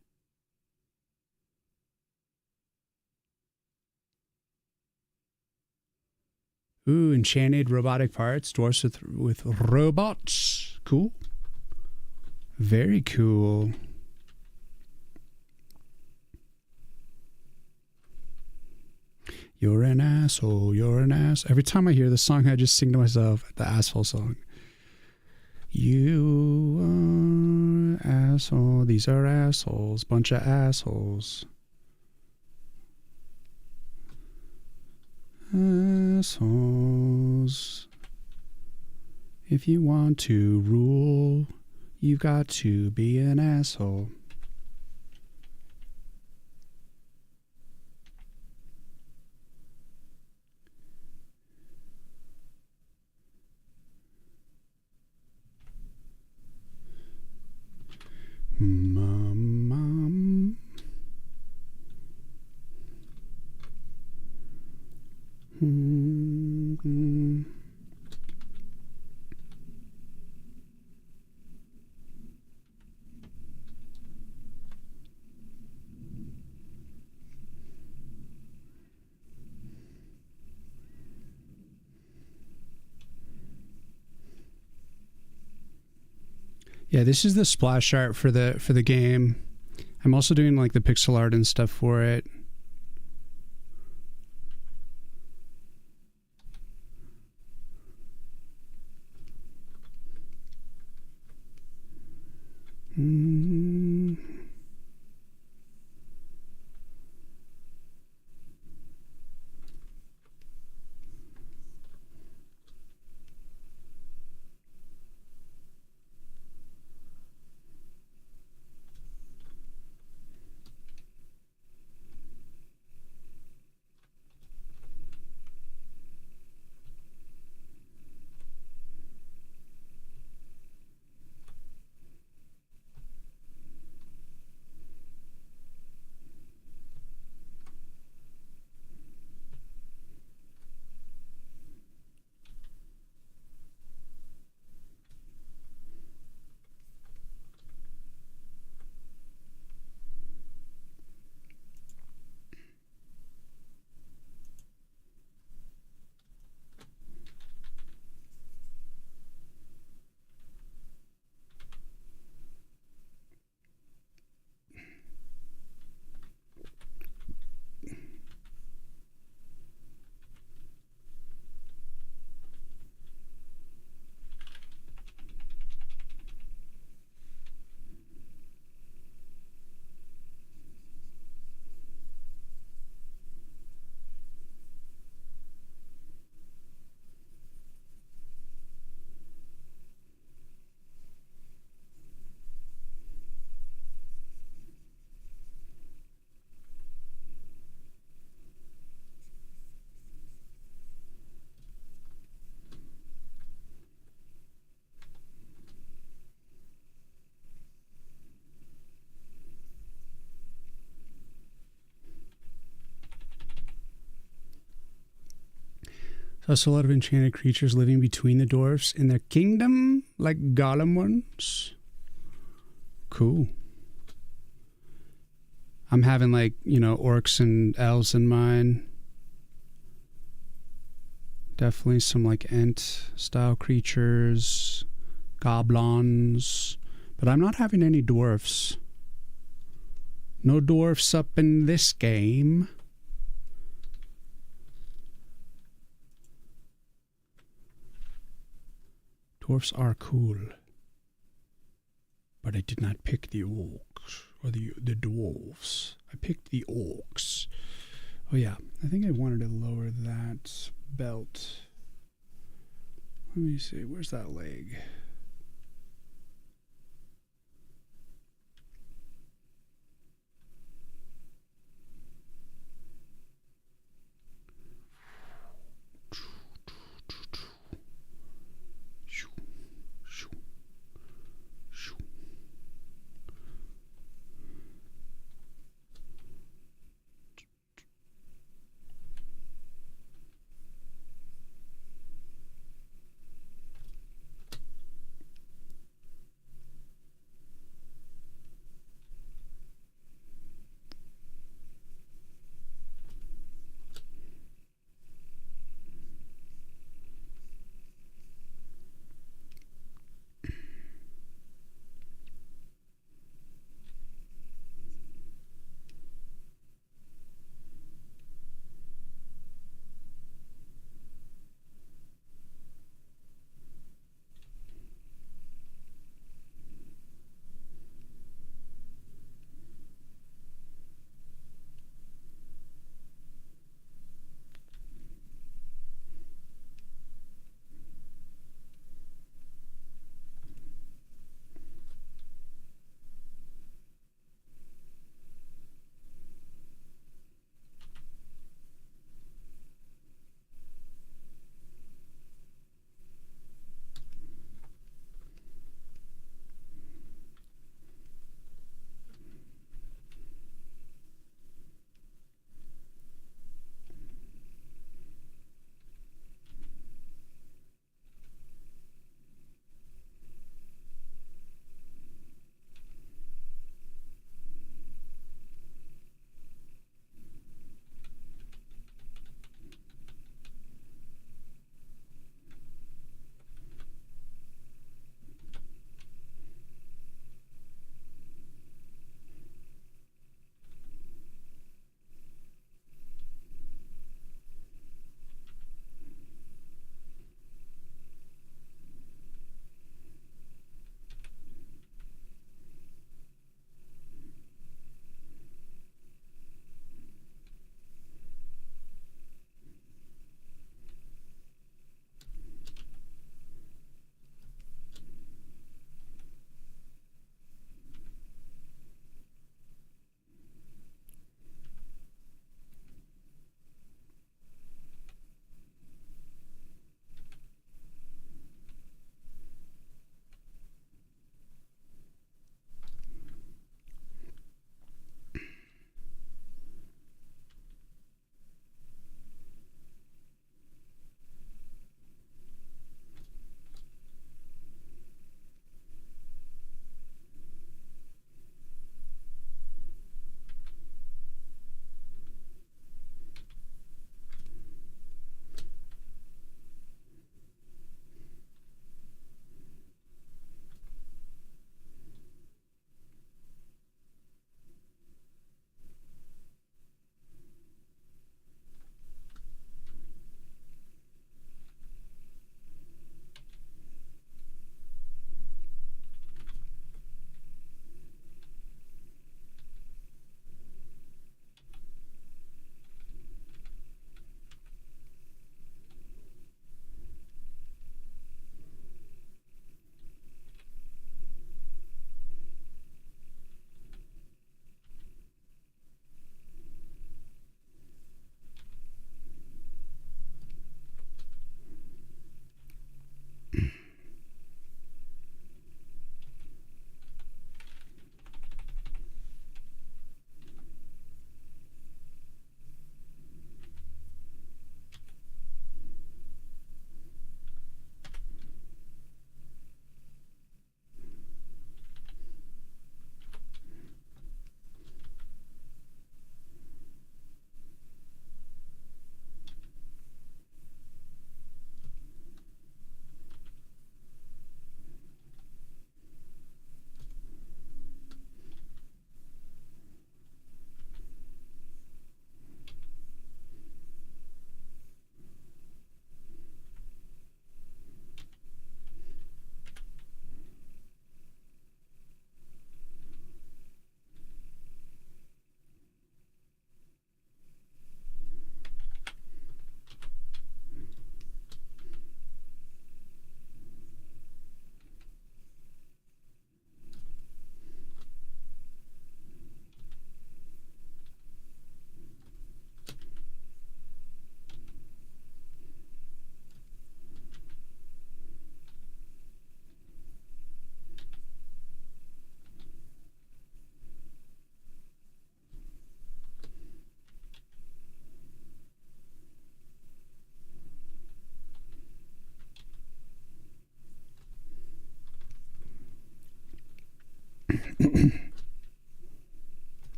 Ooh, enchanted robotic parts. Dwarfs with robots. Cool. Very cool. You're an asshole, you're an ass. Every time I hear this song, I just sing to myself the asshole song. You are asshole. These are assholes. Bunch of assholes. Assholes. If you want to rule, you've got to be an asshole. Mom. Yeah, this is the splash art for the game. I'm also doing like the pixel art and stuff for it. Also a lot of enchanted creatures living between the dwarfs in their kingdom, like golem ones. Cool. I'm having like, you know, orcs and elves in mine. Definitely some like Ent style creatures, goblins, but I'm not having any dwarfs. No dwarfs up in this game. Dwarfs are cool, but I did not pick the orcs or the dwarves. I picked the orcs. Oh yeah, I think I wanted to lower that belt. Let me see, where's that leg?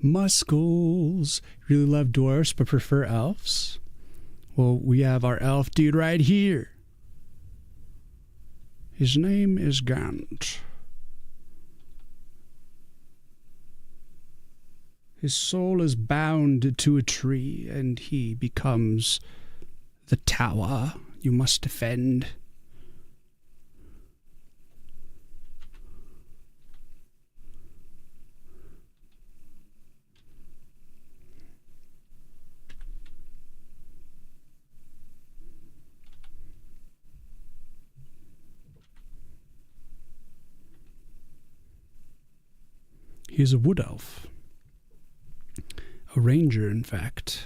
Muscles. Really love dwarfs but prefer elves? Well, we have our elf dude right here. His name is Gant. His soul is bound to a tree, and he becomes the tower you must defend. He is a wood elf. A ranger, in fact.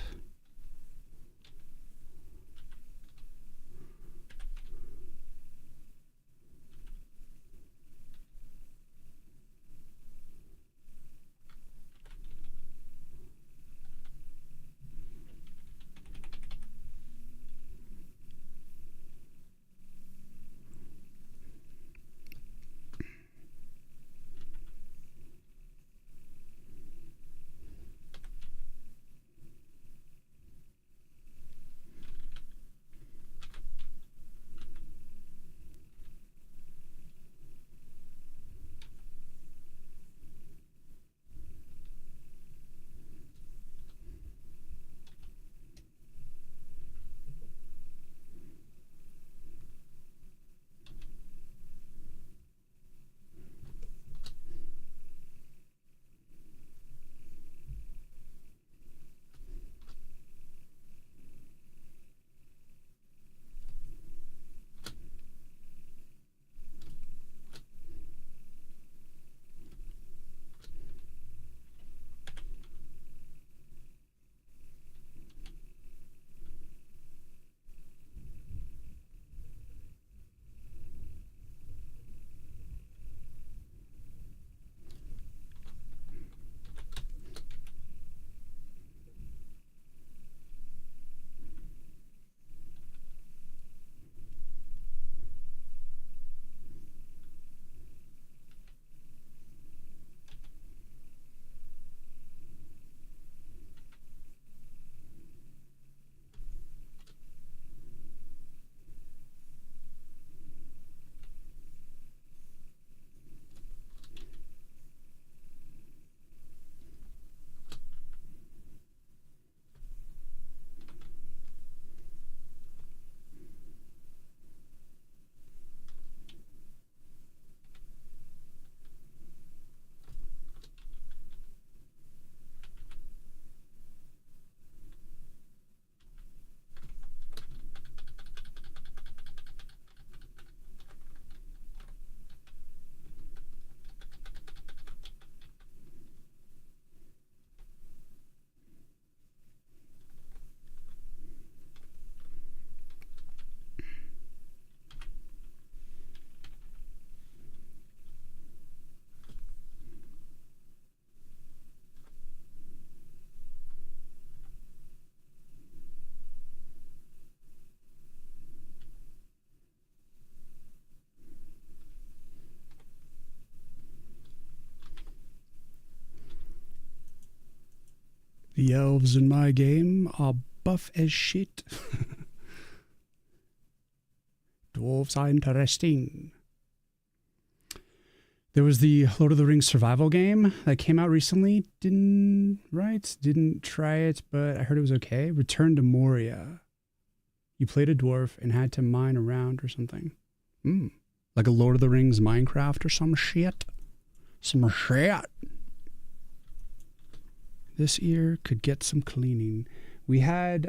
The elves in my game are buff as shit. Dwarves are interesting. There was the Lord of the Rings survival game that came out recently. Didn't try it, but I heard it was okay. Return to Moria. You played a dwarf and had to mine around or something. Like a Lord of the Rings Minecraft or some shit. Some shit. This ear could get some cleaning. We had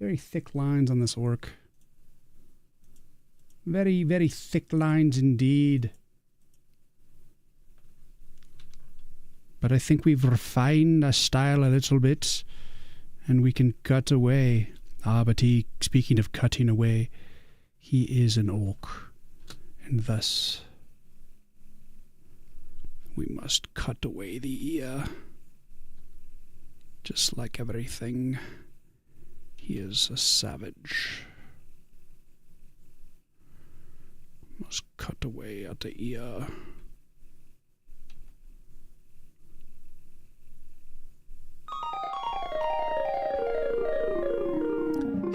very thick lines on this orc. Very, very thick lines indeed. But I think we've refined our style a little bit, and we can cut away. But speaking of cutting away, he is an orc, and thus we must cut away the ear. Just like everything, he is a savage. Must cut away at the ear.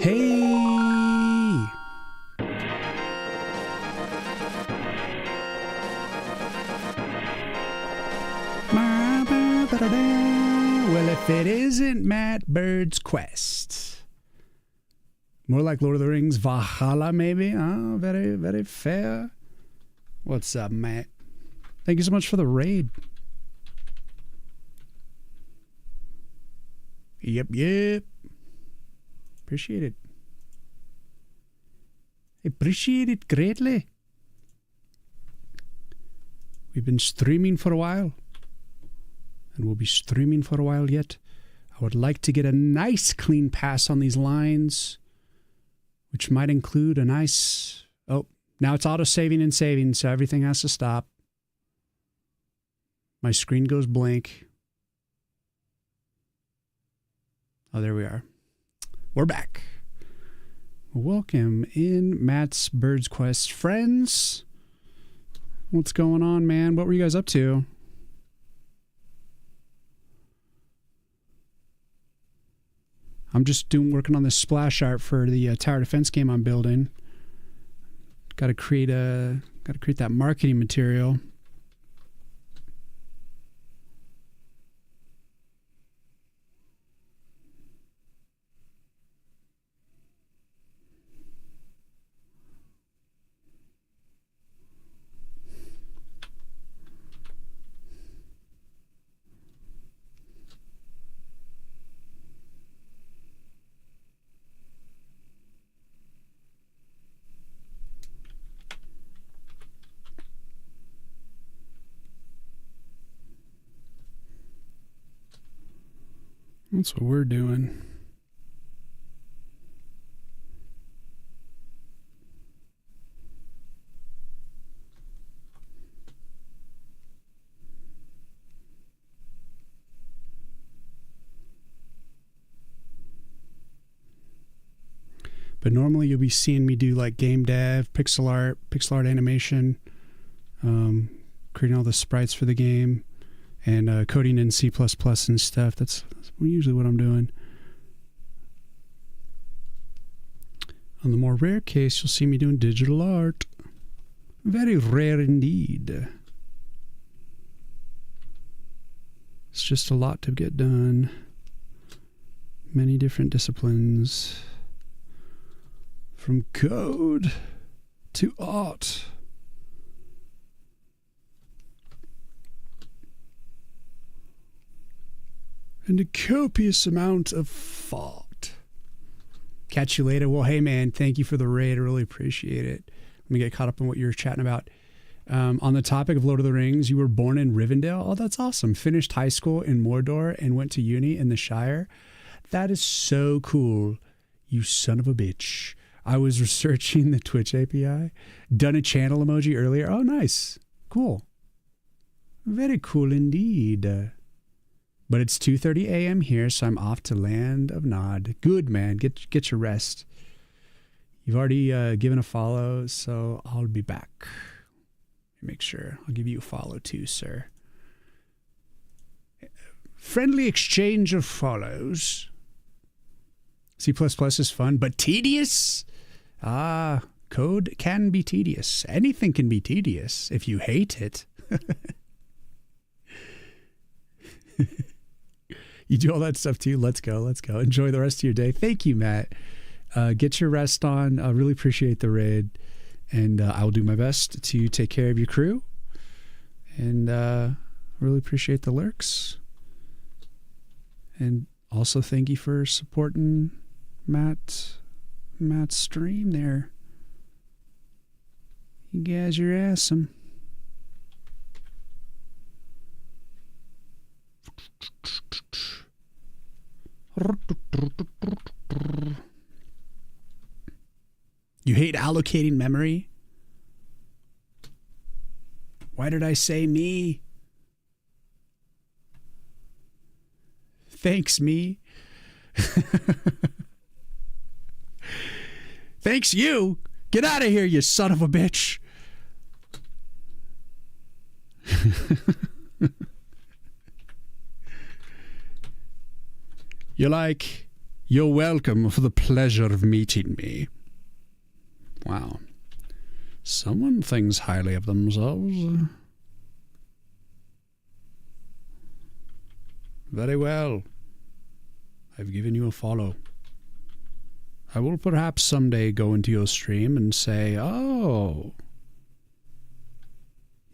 Hey! Well, if it isn't Matt Bird's Quest. More like Lord of the Rings Valhalla, maybe? Oh, very, very fair. What's up, Matt? Thank you so much for the raid. Yep. Appreciate it. Appreciate it greatly. We've been streaming for a while. And we'll be streaming for a while yet. I would like to get a nice clean pass on these lines, which might include a nice... Oh, now it's auto-saving and saving, so everything has to stop. My screen goes blank. Oh, there we are. We're back. Welcome in Matt's Bird's Quest friends. What's going on, man? What were you guys up to? I'm just working on this splash art for the tower defense game I'm building. Got to create that marketing material. That's what we're doing. But normally you'll be seeing me do like game dev, pixel art animation, creating all the sprites for the game, and coding in C++ and stuff. That's usually what I'm doing. On the more rare case, you'll see me doing digital art. Very rare indeed. It's just a lot to get done. Many different disciplines. From code to art. And a copious amount of thought. Catch you later. Well, hey, man, thank you for the raid. I really appreciate it. Let me get caught up on what you were chatting about. On the topic of Lord of the Rings, you were born in Rivendell. Oh, that's awesome. Finished high school in Mordor and went to uni in the Shire. That is so cool. You son of a bitch. I was researching the Twitch API. Done a channel emoji earlier. Oh, nice. Cool. Very cool indeed. But it's 2:30 a.m. here, so I'm off to Land of Nod. Good, man. Get your rest. You've already given a follow, so I'll be back. Make sure. I'll give you a follow too, sir. Friendly exchange of follows. C++ is fun, but tedious. Ah, code can be tedious. Anything can be tedious if you hate it. You do all that stuff too. Let's go. Let's go. Enjoy the rest of your day. Thank you, Matt. Get your rest on. I really appreciate the raid. And I will do my best to take care of your crew. And really appreciate the lurks. And also thank you for supporting Matt's stream there. You guys are awesome. You hate allocating memory? Why did I say me? Thanks, me. Thanks, you. Get out of here, you son of a bitch. You're welcome for the pleasure of meeting me. Wow. Someone thinks highly of themselves. Very well. I've given you a follow. I will perhaps someday go into your stream and say, oh,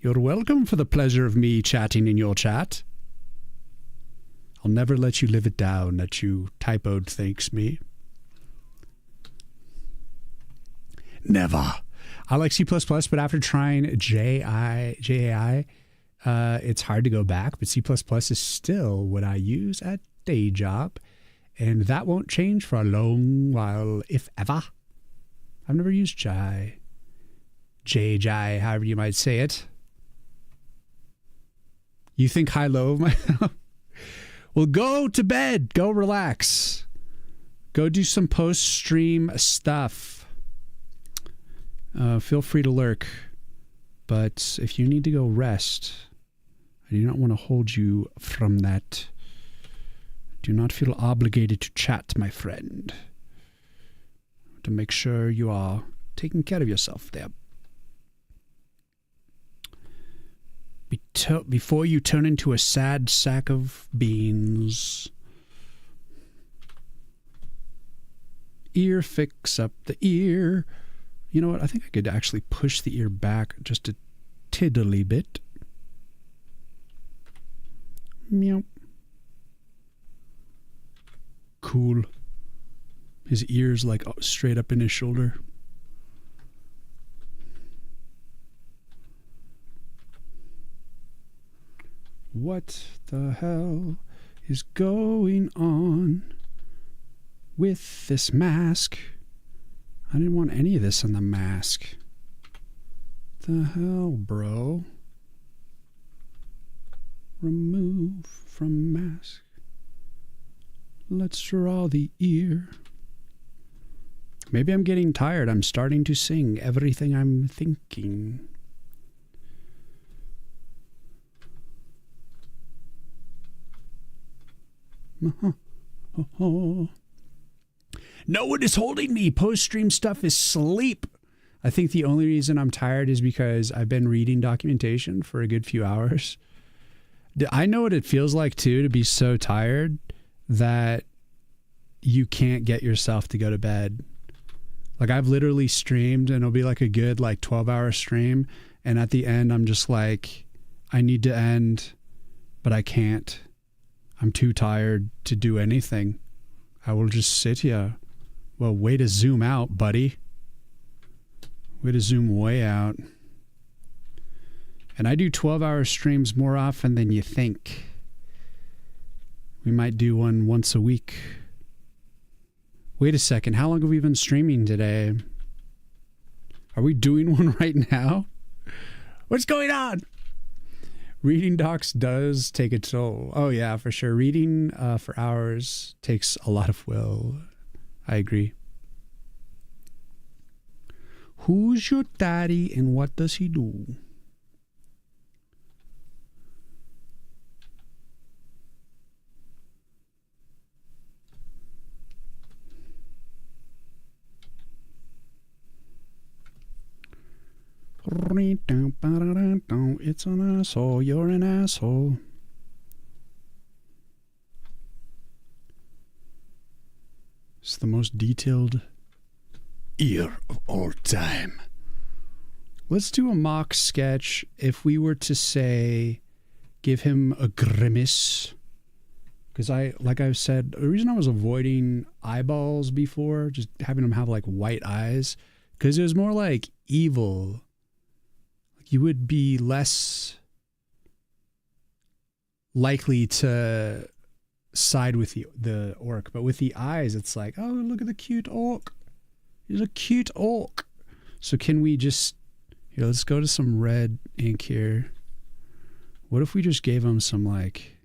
you're welcome for the pleasure of me chatting in your chat. I'll never let you live it down that you typoed thanks me. Never. I like C++, but after trying JAI, it's hard to go back. But C++ is still what I use at day job, and that won't change for a long while, if ever. I've never used JAI, however you might say it. You think high-low of myself? Well, go to bed. Go relax. Go do some post-stream stuff. Feel free to lurk. But if you need to go rest, I do not want to hold you from that. Do not feel obligated to chat, my friend. To make sure you are taking care of yourself there. Before you turn into a sad sack of beans. Ear, fix up the ear. You know what? I think I could actually push the ear back just a tiddly bit. Meow. Cool. His ear's like straight up in his shoulder. What the hell is going on with this mask? I didn't want any of this on the mask. The hell, bro? Remove from mask. Let's draw the ear. Maybe I'm getting tired. I'm starting to sing everything I'm thinking. No one is holding me. Post-stream stuff is sleep. I think the only reason I'm tired is because I've been reading documentation for a good few hours. I know what it feels like, too, to be so tired that you can't get yourself to go to bed. Like, I've literally streamed, and it'll be like a good, 12-hour stream, and at the end, I'm just like, I need to end, but I can't. I'm too tired to do anything. I will just sit here. Well, way to zoom out, buddy. Way to zoom way out. And I do 12-hour streams more often than you think. We might do one once a week. Wait a second. How long have we been streaming today? Are we doing one right now? What's going on? Reading docs does take a toll. Oh, yeah, for sure. Reading for hours takes a lot of will. I agree. Who's your daddy and what does he do? It's an asshole. You're an asshole. It's the most detailed ear of all time. Let's do a mock sketch. If we were to say, give him a grimace. Because like I've said, the reason I was avoiding eyeballs before, just having them have like white eyes, because it was more like evil. You would be less likely to side with the orc. But with the eyes, it's like, oh, look at the cute orc. He's a cute orc. So can we just, here, let's go to some red ink here. What if we just gave him some like,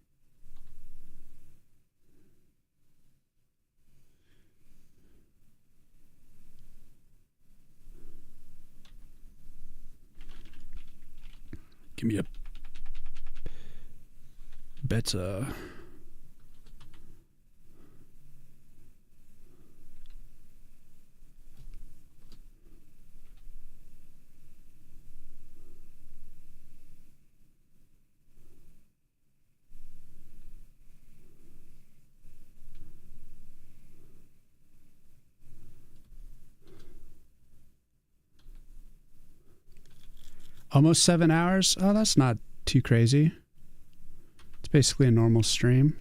give me a better. Almost 7 hours? Oh, that's not too crazy. It's basically a normal stream.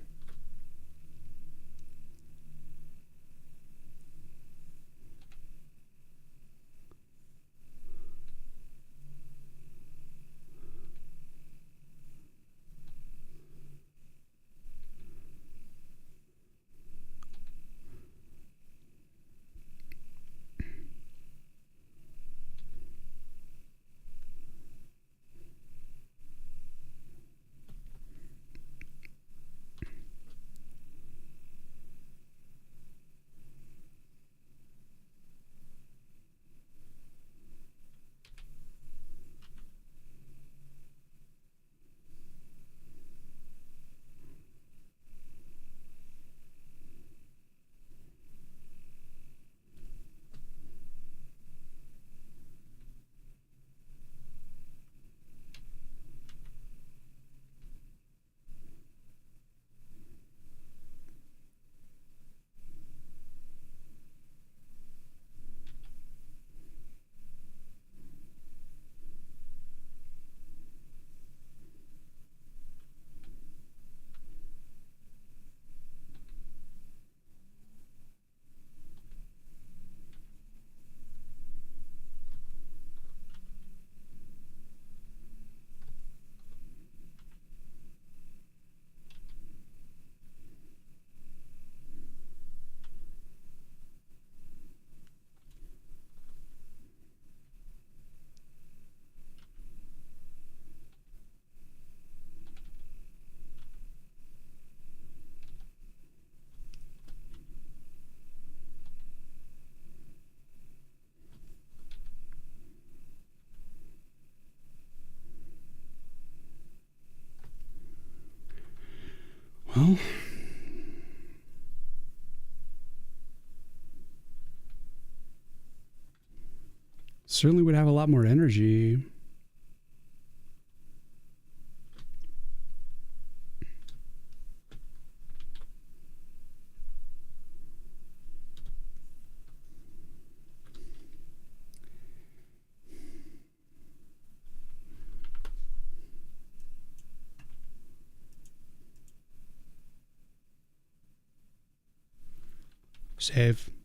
Well, certainly would have a lot more energy.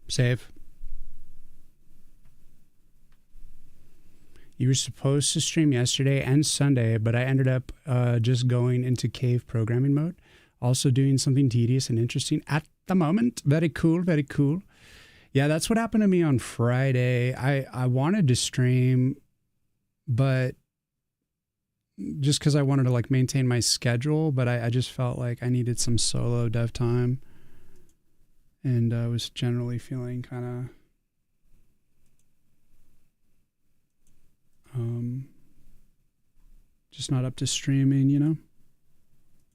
Save. You were supposed to stream yesterday and Sunday, but I ended up just going into cave programming mode. Also doing something tedious and interesting at the moment. Very cool, very cool. Yeah, that's what happened to me on Friday. I wanted to stream, but just because I wanted to like maintain my schedule, but I just felt like I needed some solo dev time. And I was generally feeling kind of just not up to streaming, you know?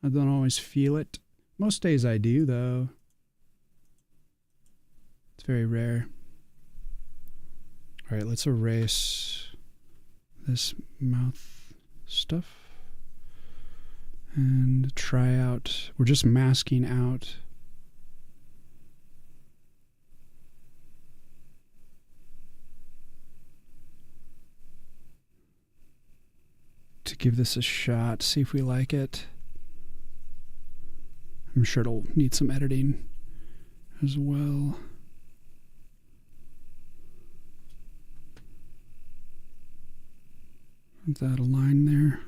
I don't always feel it. Most days I do, though. It's very rare. All right, let's erase this mouth stuff and try out. We're just masking out to give this a shot, see if we like it. I'm sure it'll need some editing as well. Put that a line there.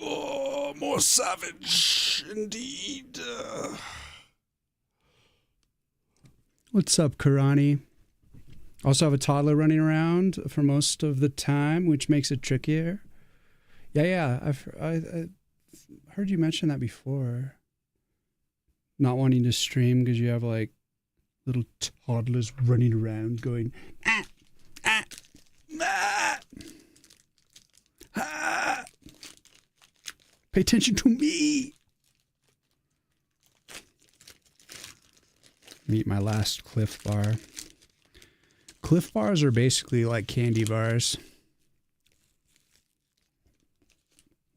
Oh, more savage indeed. What's up, Karani? Also have a toddler running around for most of the time, which makes it trickier. Yeah, I heard you mention that before. Not wanting to stream because you have like little toddlers running around going, ah, ah, ah, ah. Pay attention to me. Eat my last Cliff Bar. Cliff Bars are basically like candy bars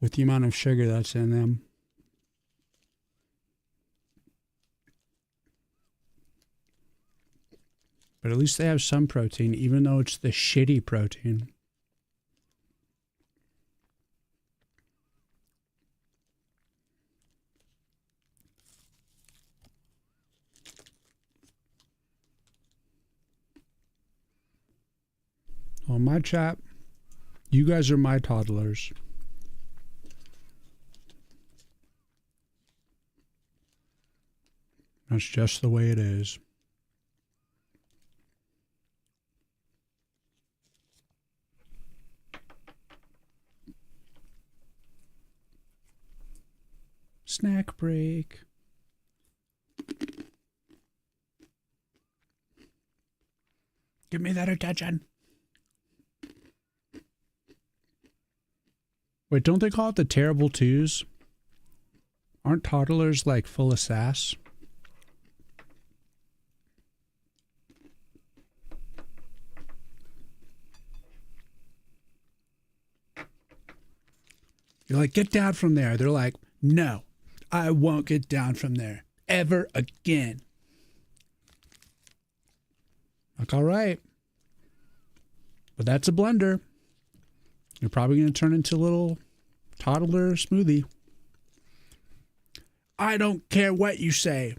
with the amount of sugar that's in them. But at least they have some protein, even though it's the shitty protein. On my chat, you guys are my toddlers. That's just the way it is. Snack break. Give me that attention. Wait, don't they call it the terrible twos? Aren't toddlers like full of sass? You're like, get down from there. They're like, no, I won't get down from there ever again. Like, all right. But that's a blender. You're probably going to turn into a little toddler smoothie. I don't care what you say.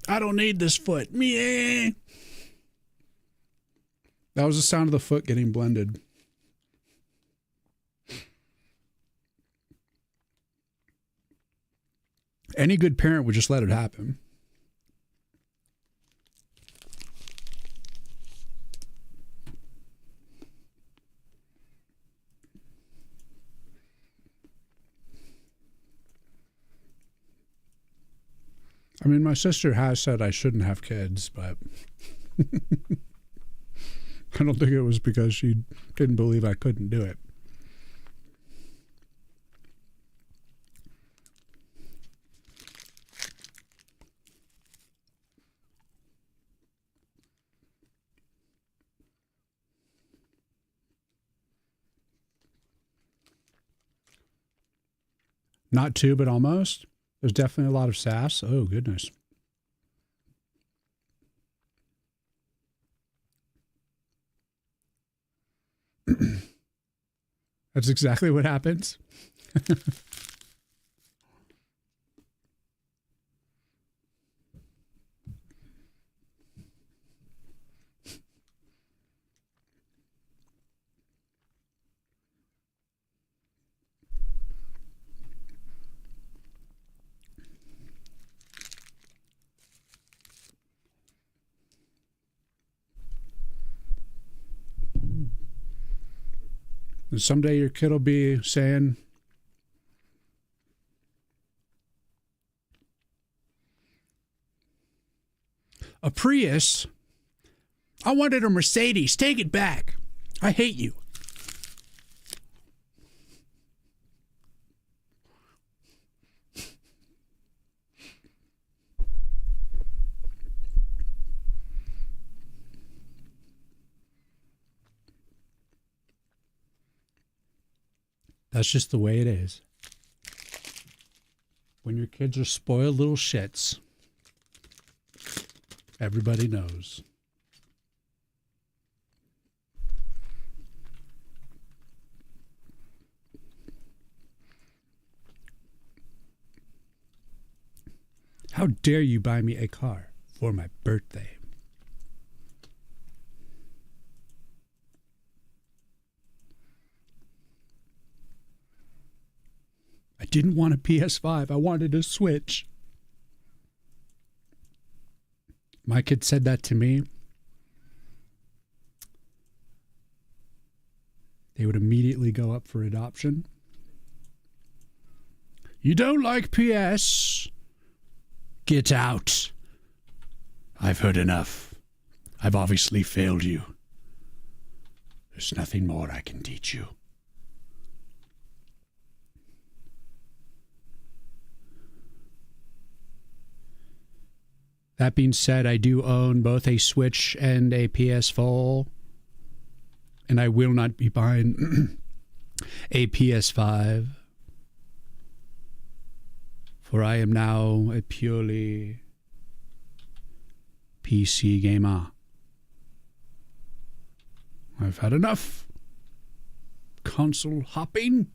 I don't need this foot. Meh. That was the sound of the foot getting blended. Any good parent would just let it happen. I mean, my sister has said I shouldn't have kids, but I don't think it was because she didn't believe I couldn't do it. Not too, but almost. There's definitely a lot of sass. Oh, goodness. That's exactly what happens. And someday your kid will be saying, a Prius? I wanted a Mercedes. Take it back. I hate you. That's just the way it is. When your kids are spoiled little shits, everybody knows. How dare you buy me a car for my birthday? I didn't want a PS5. I wanted a Switch. My kid said that to me. They would immediately go up for adoption. You don't like PS? Get out. I've heard enough. I've obviously failed you. There's nothing more I can teach you. That being said, I do own both a Switch and a PS4, and I will not be buying a PS5, for I am now a purely PC gamer. I've had enough console hopping.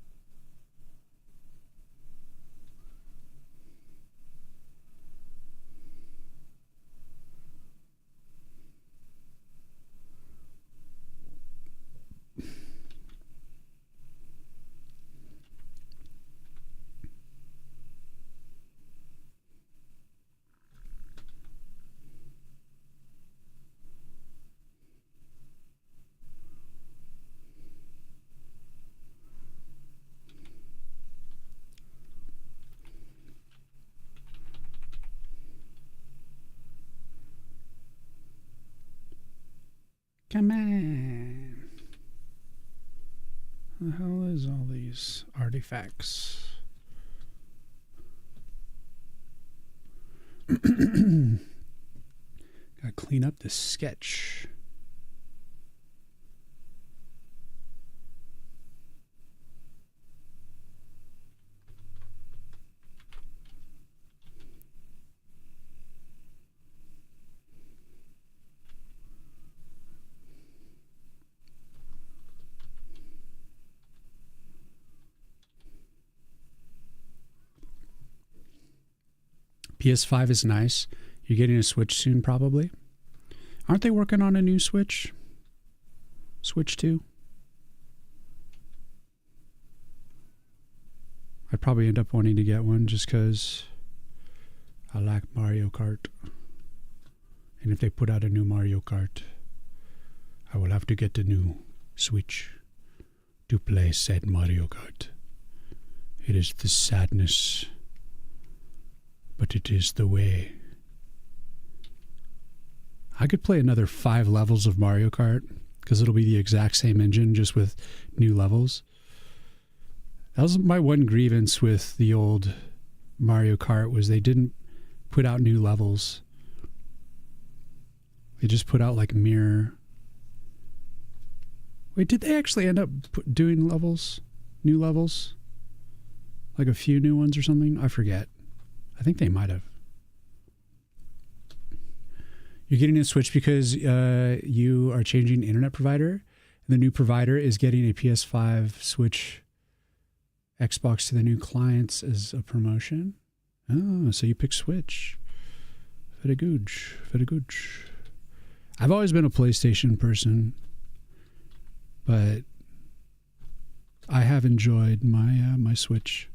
Come on. What the hell is all these artifacts? Gotta clean up this sketch. PS5 is nice. You're getting a Switch soon, probably. Aren't they working on a new Switch? Switch 2? I'd probably end up wanting to get one just because I like Mario Kart. And if they put out a new Mario Kart, I will have to get the new Switch to play said Mario Kart. It is the sadness, but it is the way. I could play another 5 levels of Mario Kart because it'll be the exact same engine just with new levels. That was my one grievance with the old Mario Kart, was they didn't put out new levels. They just put out like mirror. Wait, did they actually end up doing levels? New levels? Like a few new ones or something? I forget. I think they might have. You're getting a Switch because you are changing internet provider. And the new provider is getting a PS5 Switch Xbox to the new clients as a promotion. Oh, so you pick Switch. Very good. Very good. I've always been a PlayStation person, but I have enjoyed my Switch.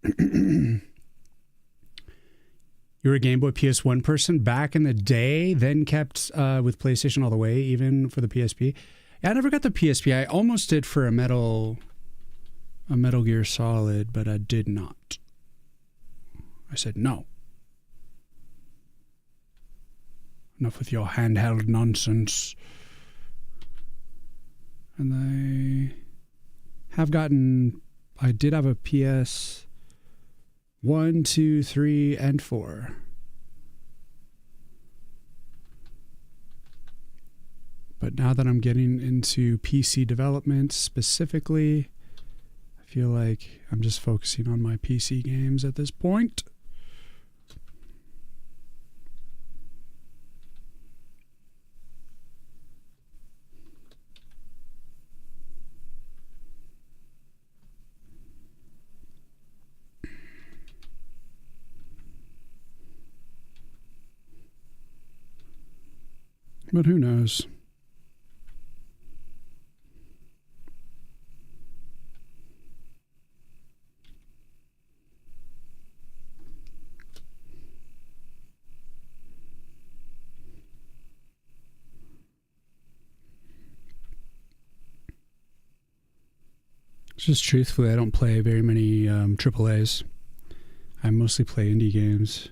You were a Game Boy PS1 person back in the day, then kept with PlayStation all the way, even for the PSP. Yeah, I never got the PSP. I almost did for a Metal Gear Solid, but I did not. I said no. Enough with your handheld nonsense. And I did have a PS 1, 2, 3, and 4. But now that I'm getting into PC development specifically, I feel like I'm just focusing on my PC games at this point. But who knows? Just truthfully, I don't play very many AAAs. I mostly play indie games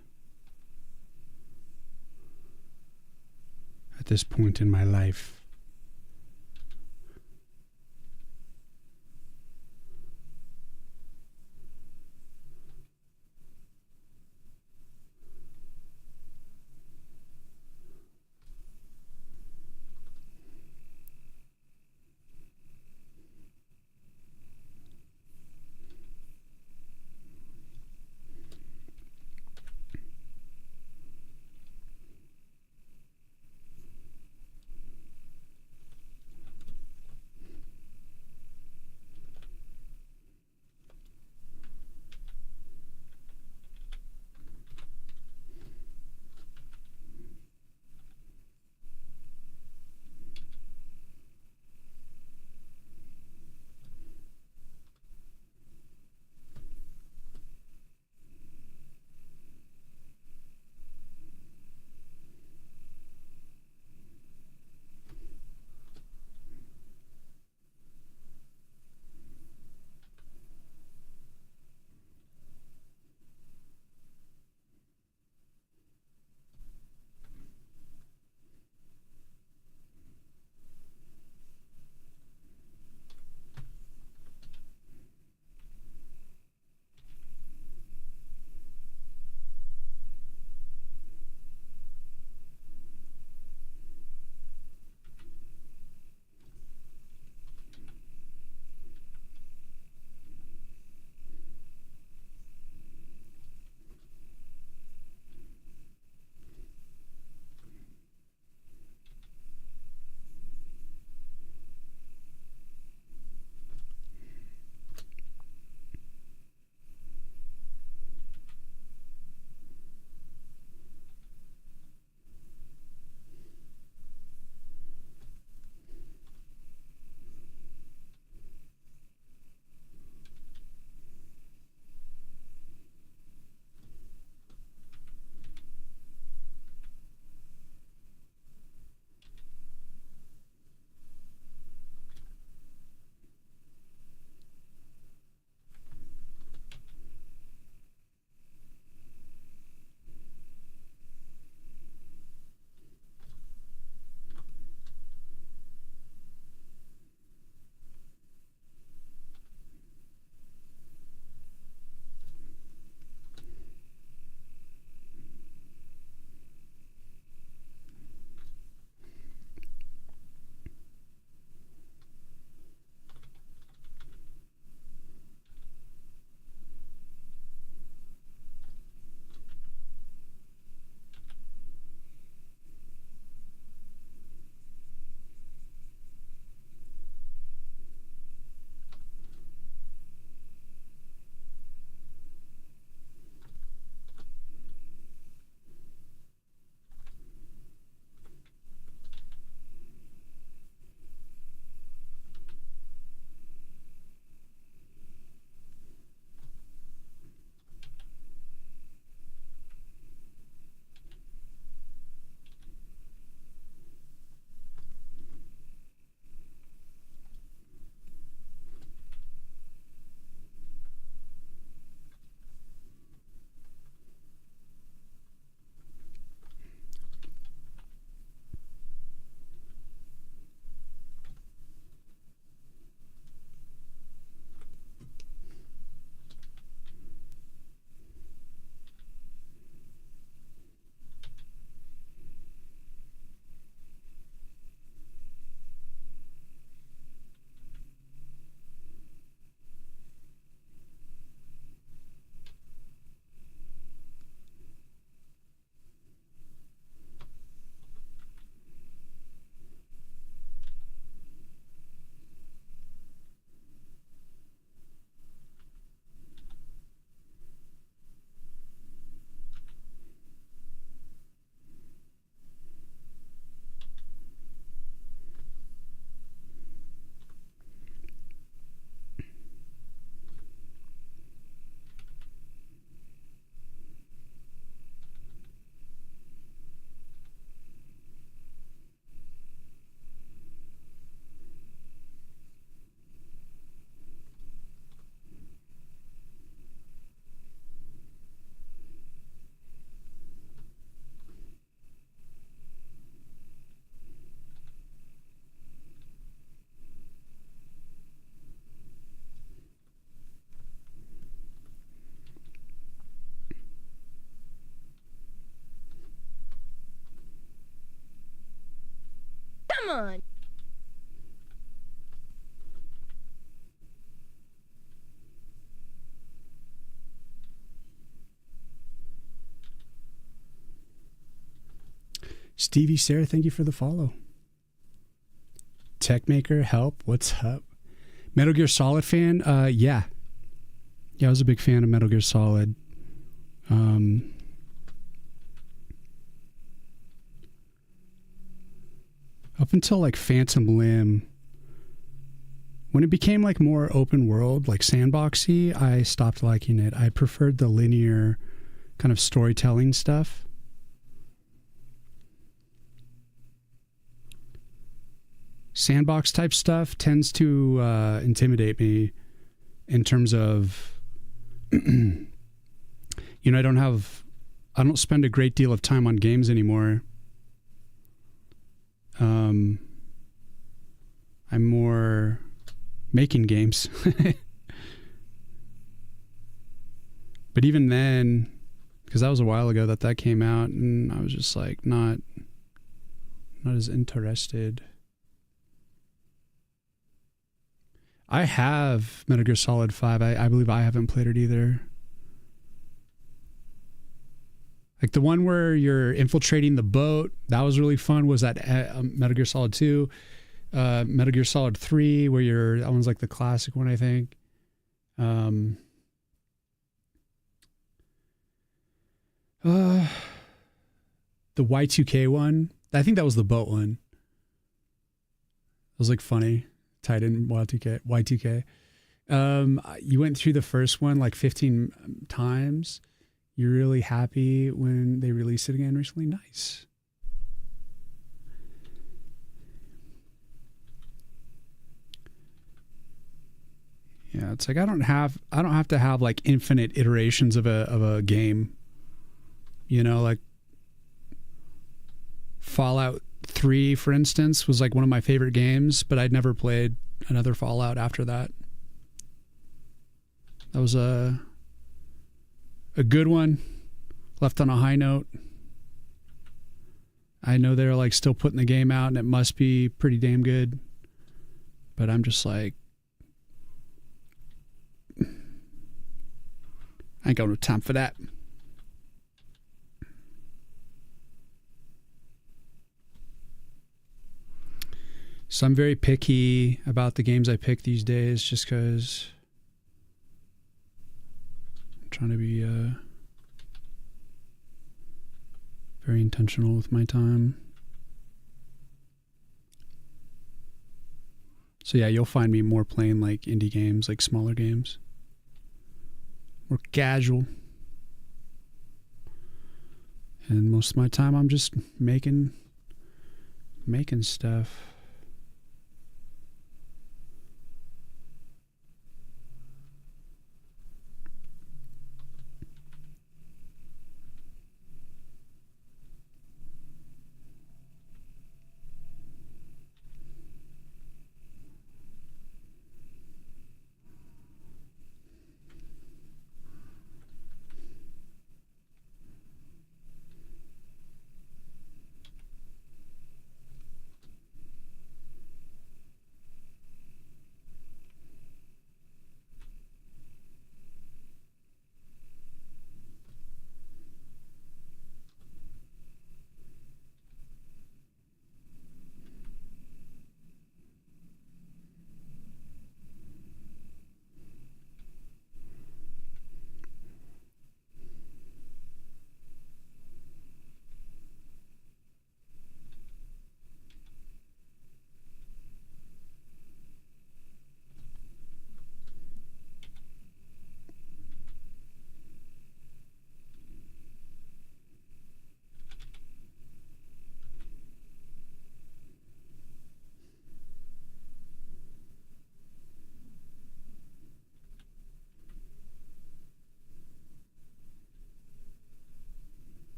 at this point in my life. on. Stevie Sarah, thank you for the follow. Techmaker, help, what's up? Metal Gear Solid fan? Yeah, I was a big fan of Metal Gear Solid. Up until like Phantom Limb, when it became like more open world, like sandboxy, I stopped liking it. I preferred the linear kind of storytelling stuff. Sandbox type stuff tends to intimidate me in terms of, you know, I don't spend a great deal of time on games anymore. I'm more making games. But even then, because that was a while ago that came out, and I was just like not as interested. I have Metal Gear Solid 5. I believe I haven't played it either. Like the one where you're infiltrating the boat, that was really fun. Was that Metal Gear Solid 2? Metal Gear Solid 3, where that one's like the classic one, I think. The Y2K one, I think that was the boat one. It was like funny. Tied in Y2K. You went through the first one like 15 times. You're really happy when they release it again recently. Nice. Yeah, it's like I don't have to have like infinite iterations of a game. You know, like Fallout 3, for instance, was like one of my favorite games, but I'd never played another Fallout after that. That was a good one, left on a high note. I know they're like still putting the game out and it must be pretty damn good, but I'm just like, I ain't got no time for that. So I'm very picky about the games I pick these days just because I'm trying to be very intentional with my time. So yeah, you'll find me more playing like indie games, like smaller games. More casual. And most of my time I'm just making stuff.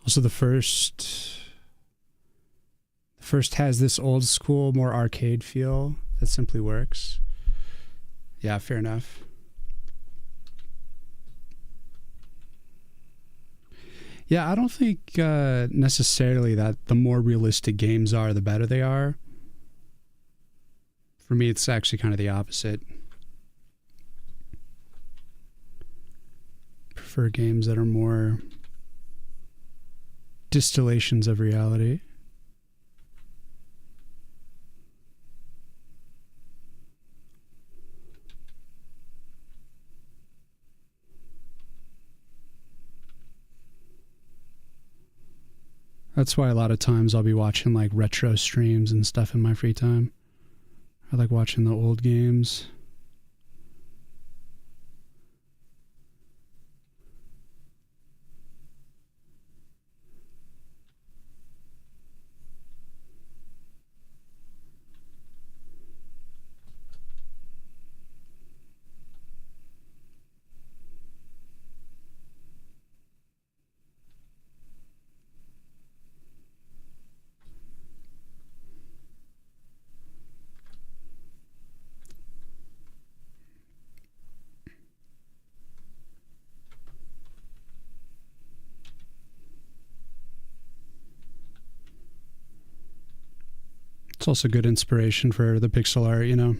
Also, the first has this old school, more arcade feel that simply works. Yeah, fair enough. Yeah, I don't think necessarily that the more realistic games are, the better they are. For me, it's actually kind of the opposite. Prefer games that are more distillations of reality. That's why a lot of times I'll be watching like retro streams and stuff in my free time. I like watching the old games. It's also good inspiration for the pixel art, you know.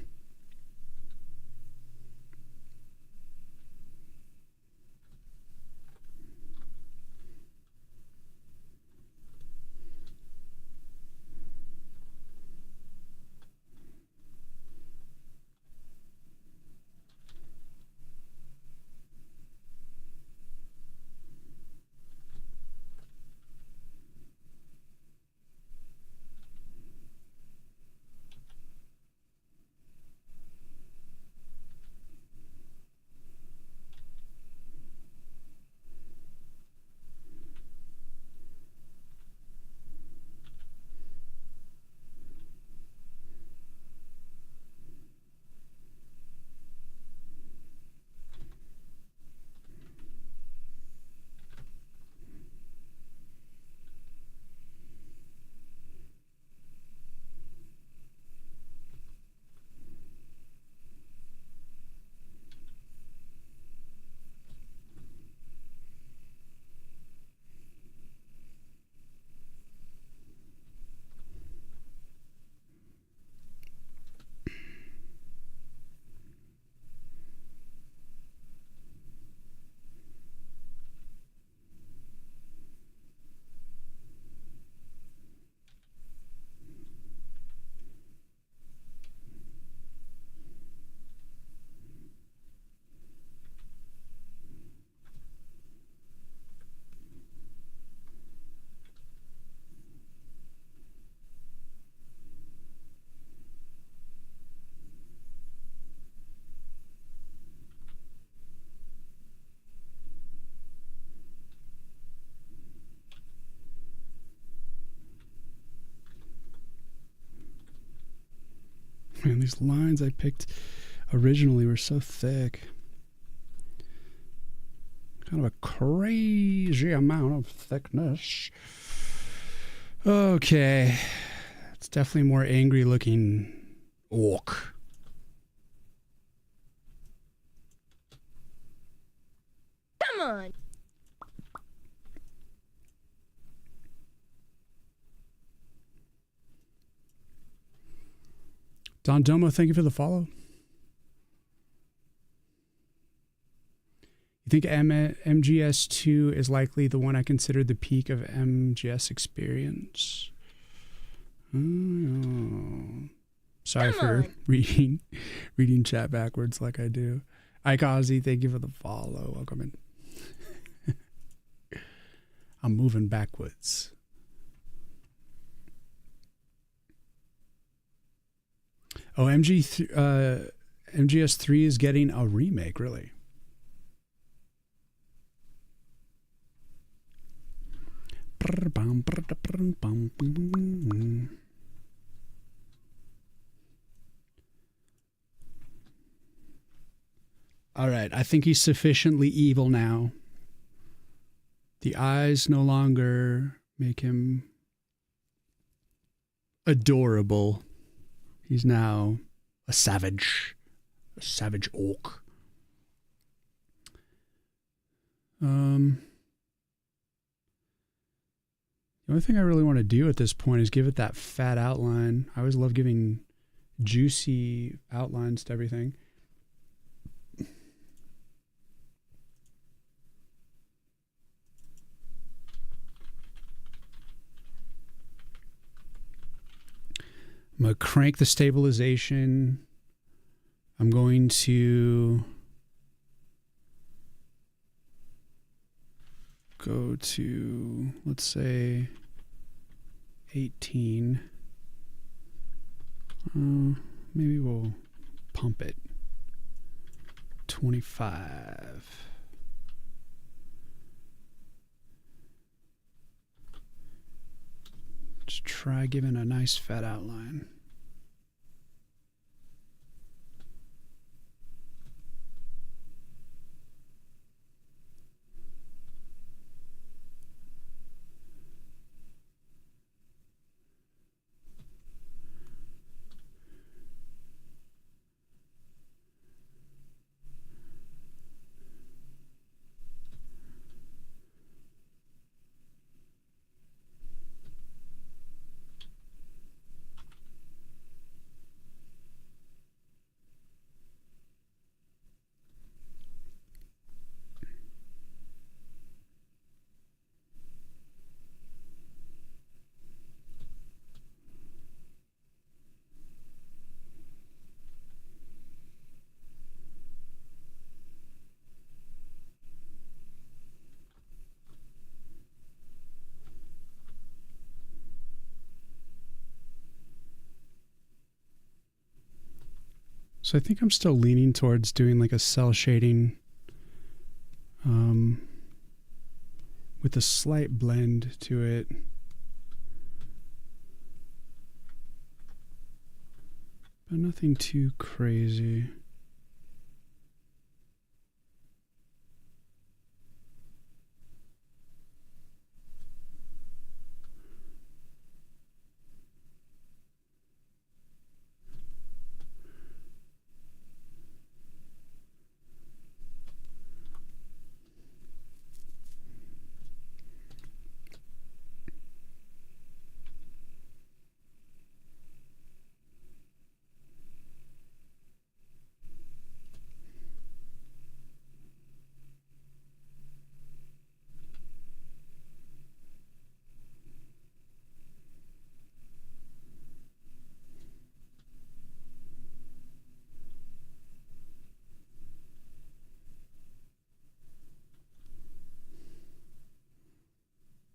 Man, these lines I picked originally were so thick. Kind of a crazy amount of thickness. Okay. It's definitely more angry looking orc. Come on. Don Domo, thank you for the follow. You think MGS2 is likely the one I consider the peak of MGS experience? Oh. Sorry for reading chat backwards like I do. Ike Ozzy, thank you for the follow. Welcome in. I'm moving backwards. Oh, MGS3 is getting a remake, really. All right, I think he's sufficiently evil now. The eyes no longer make him adorable. He's now a savage orc. The only thing I really want to do at this point is give it that fat outline. I always love giving juicy outlines to everything. I'm going to crank the stabilization. I'm going to go to, let's say, 18. Maybe we'll pump it. 25. Just try giving a nice fat outline. So I think I'm still leaning towards doing like a cell shading with a slight blend to it. But nothing too crazy.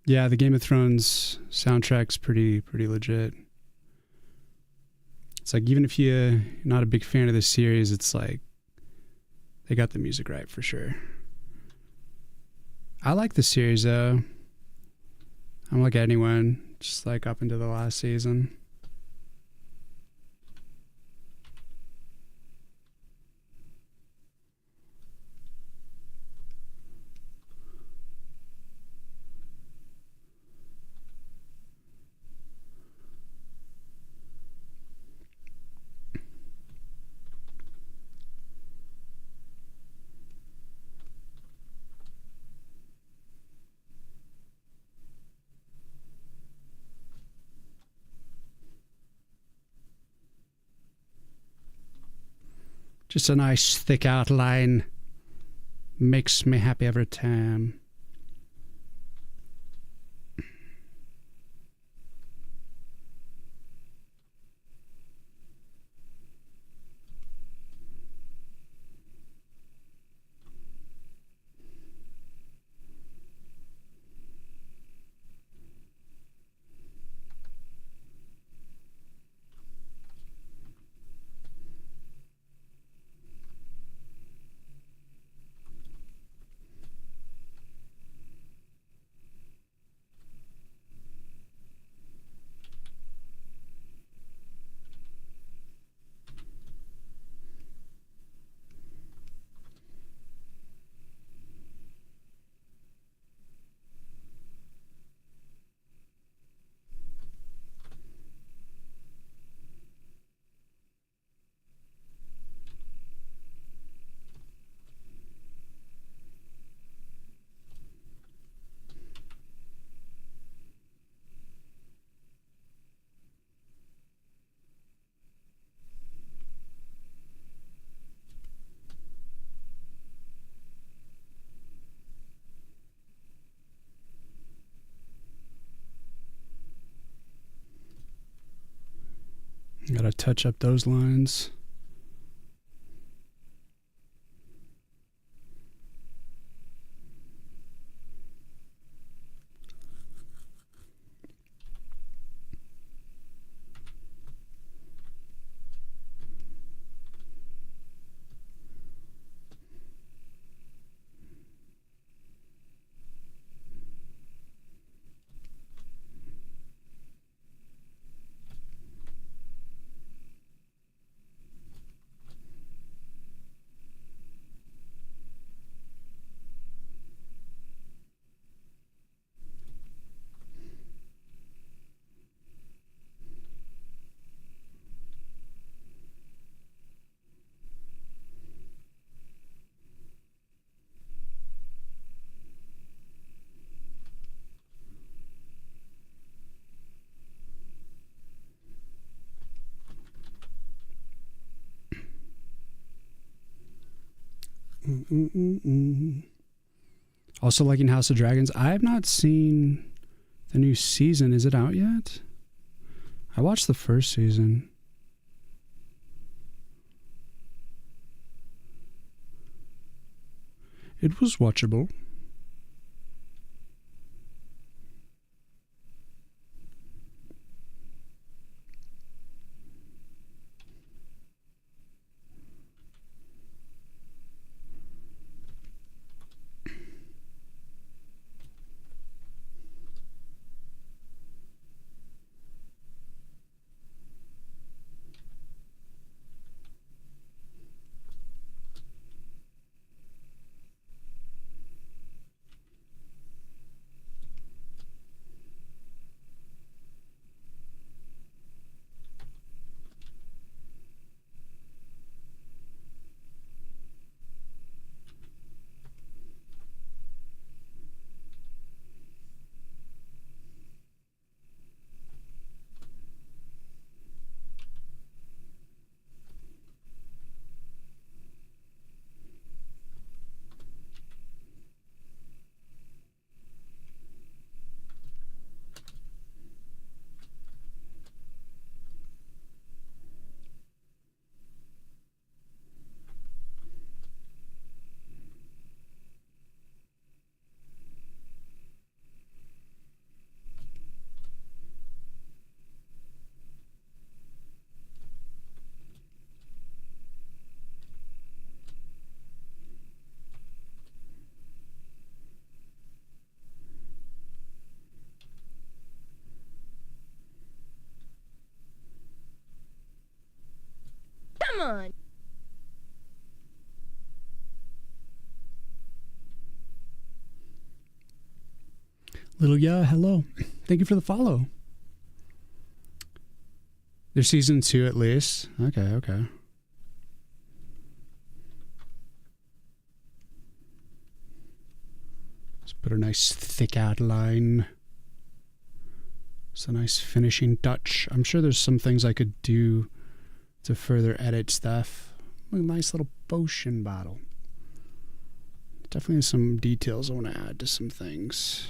Yeah, the Game of Thrones soundtrack's pretty legit. It's like, even if you're not a big fan of the series, it's like they got the music right for sure. I like the series though. I'm like anyone, just like up into the last season. Just a nice thick outline. Makes me happy every time. Gotta touch up those lines. Also liking House of Dragons. I have not seen the new season. Is it out yet? I watched the first season. It was watchable. Come on. Little yeah, hello. Thank you for the follow. There's season 2 at least. Okay. Let's put a nice thick outline. It's a nice finishing touch. I'm sure there's some things I could do to further edit stuff. A nice little potion bottle. Definitely some details I want to add to some things.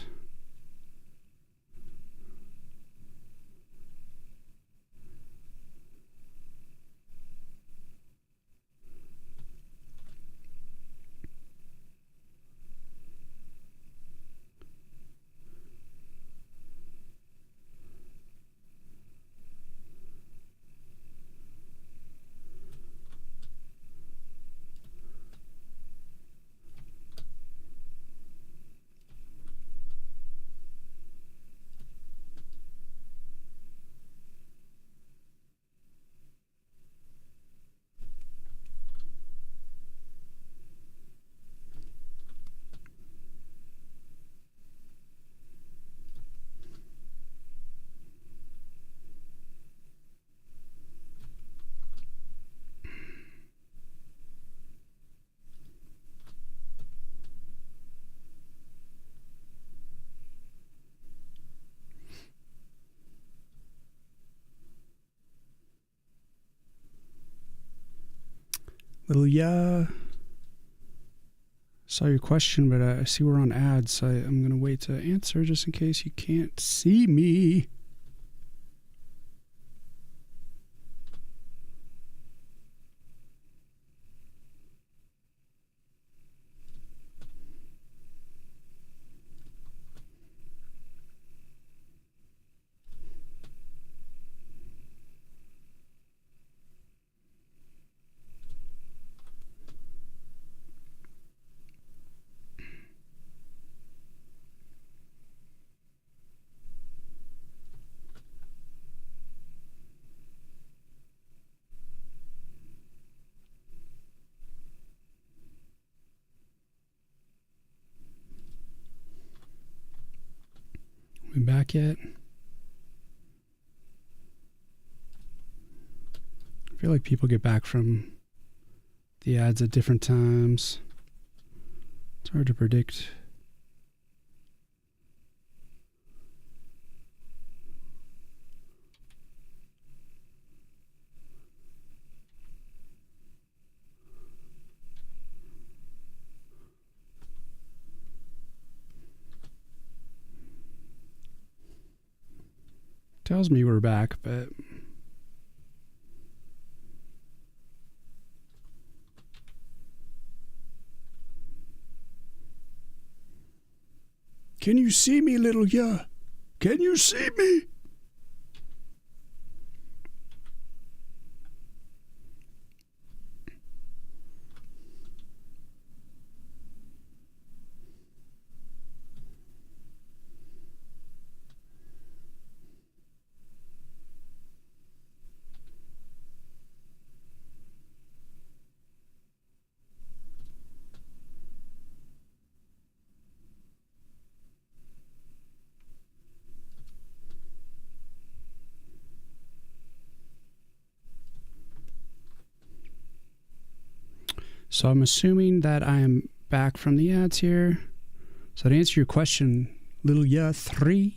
Little yeah. Saw your question, but I see we're on ads, so I'm going to wait to answer just in case you can't see me. come back yet? I feel like people get back from the ads at different times. It's hard to predict. Tells me we're back, but can you see me, little ya? Can you see me? So I'm assuming that I am back from the ads here. So to answer your question, little ya 3,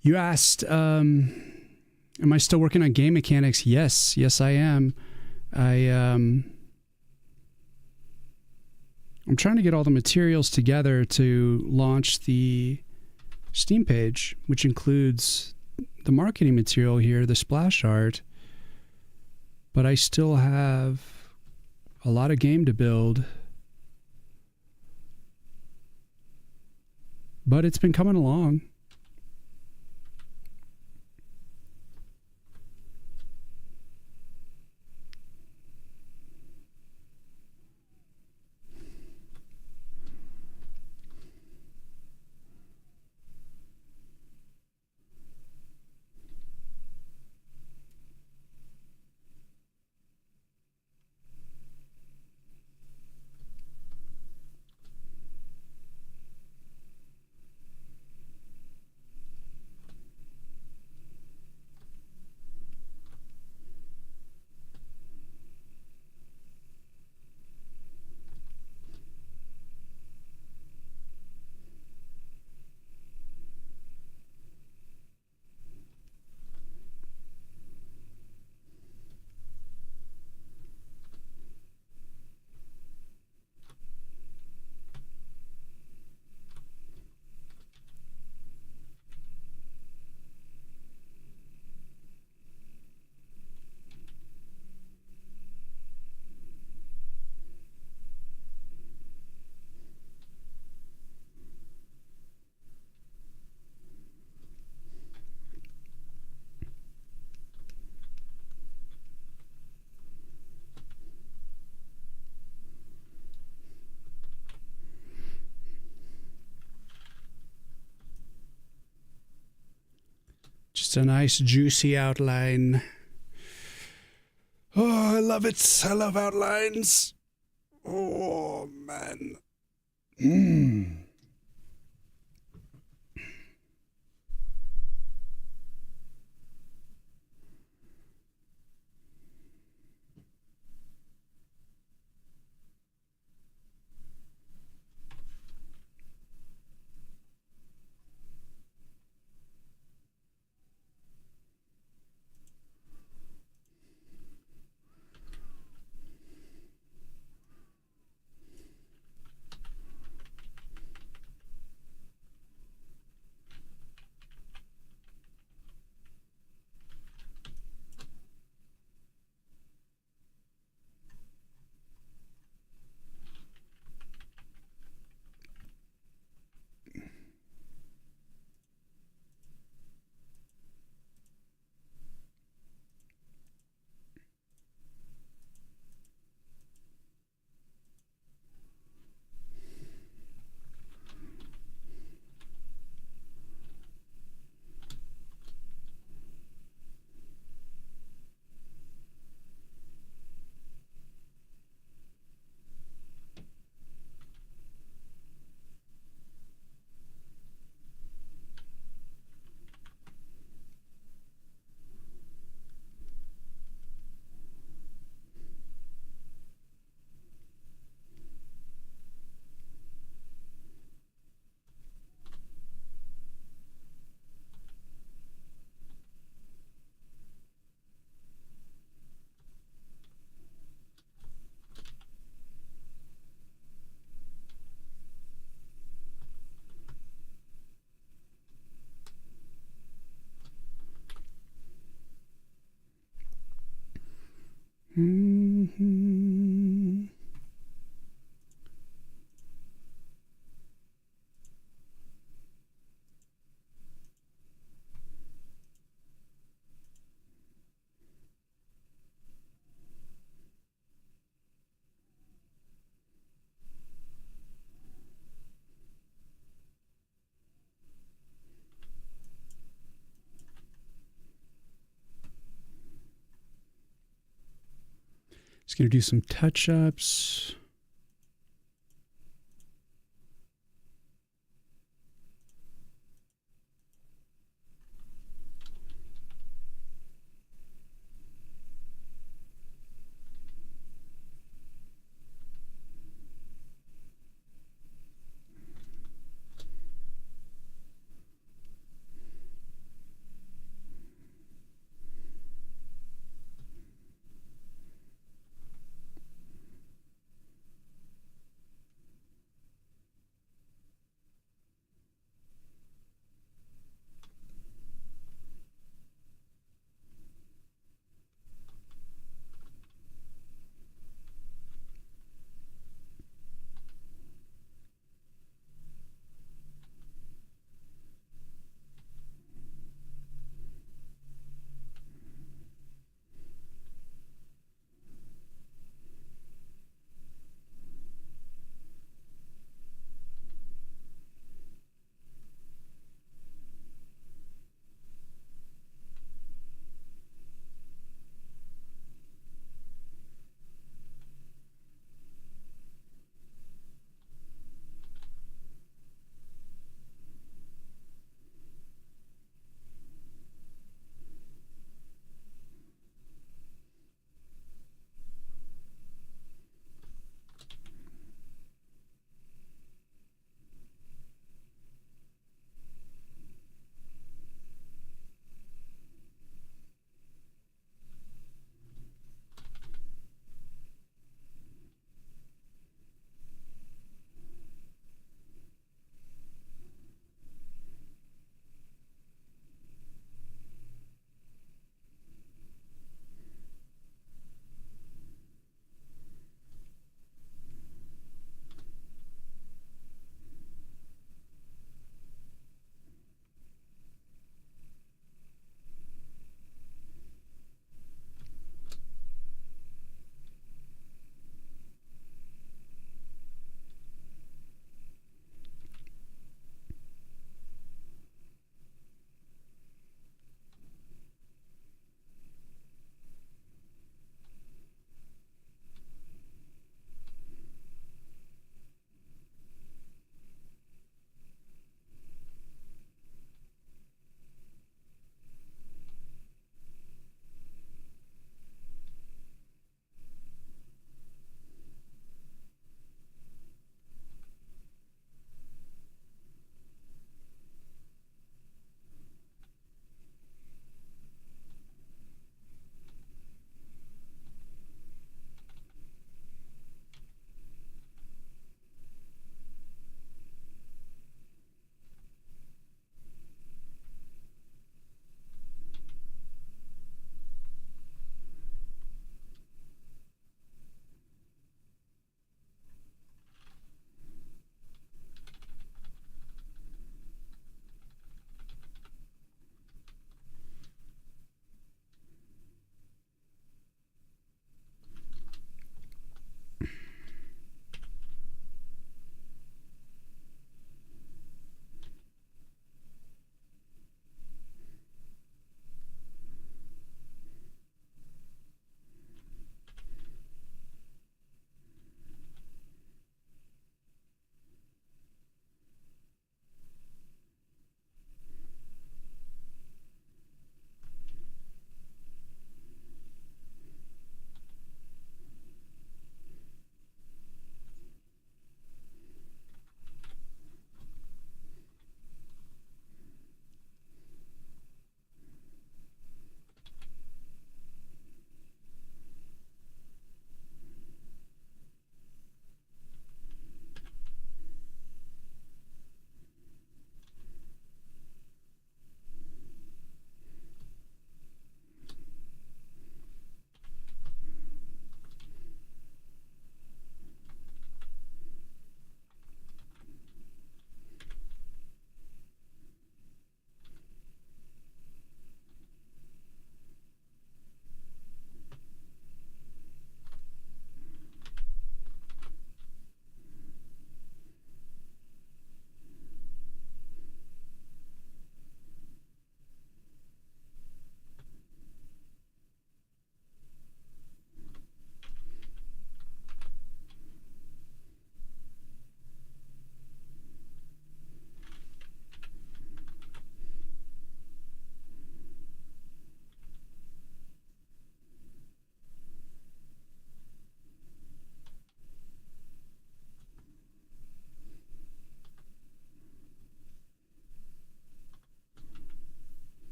you asked, am I still working on game mechanics? Yes, I am. I'm trying to get all the materials together to launch the Steam page, which includes the marketing material here, the splash art. But I still have a lot of game to build. But it's been coming along. Just a nice juicy outline. Oh, I love it. I love outlines. Oh, man. Just going to do some touch-ups.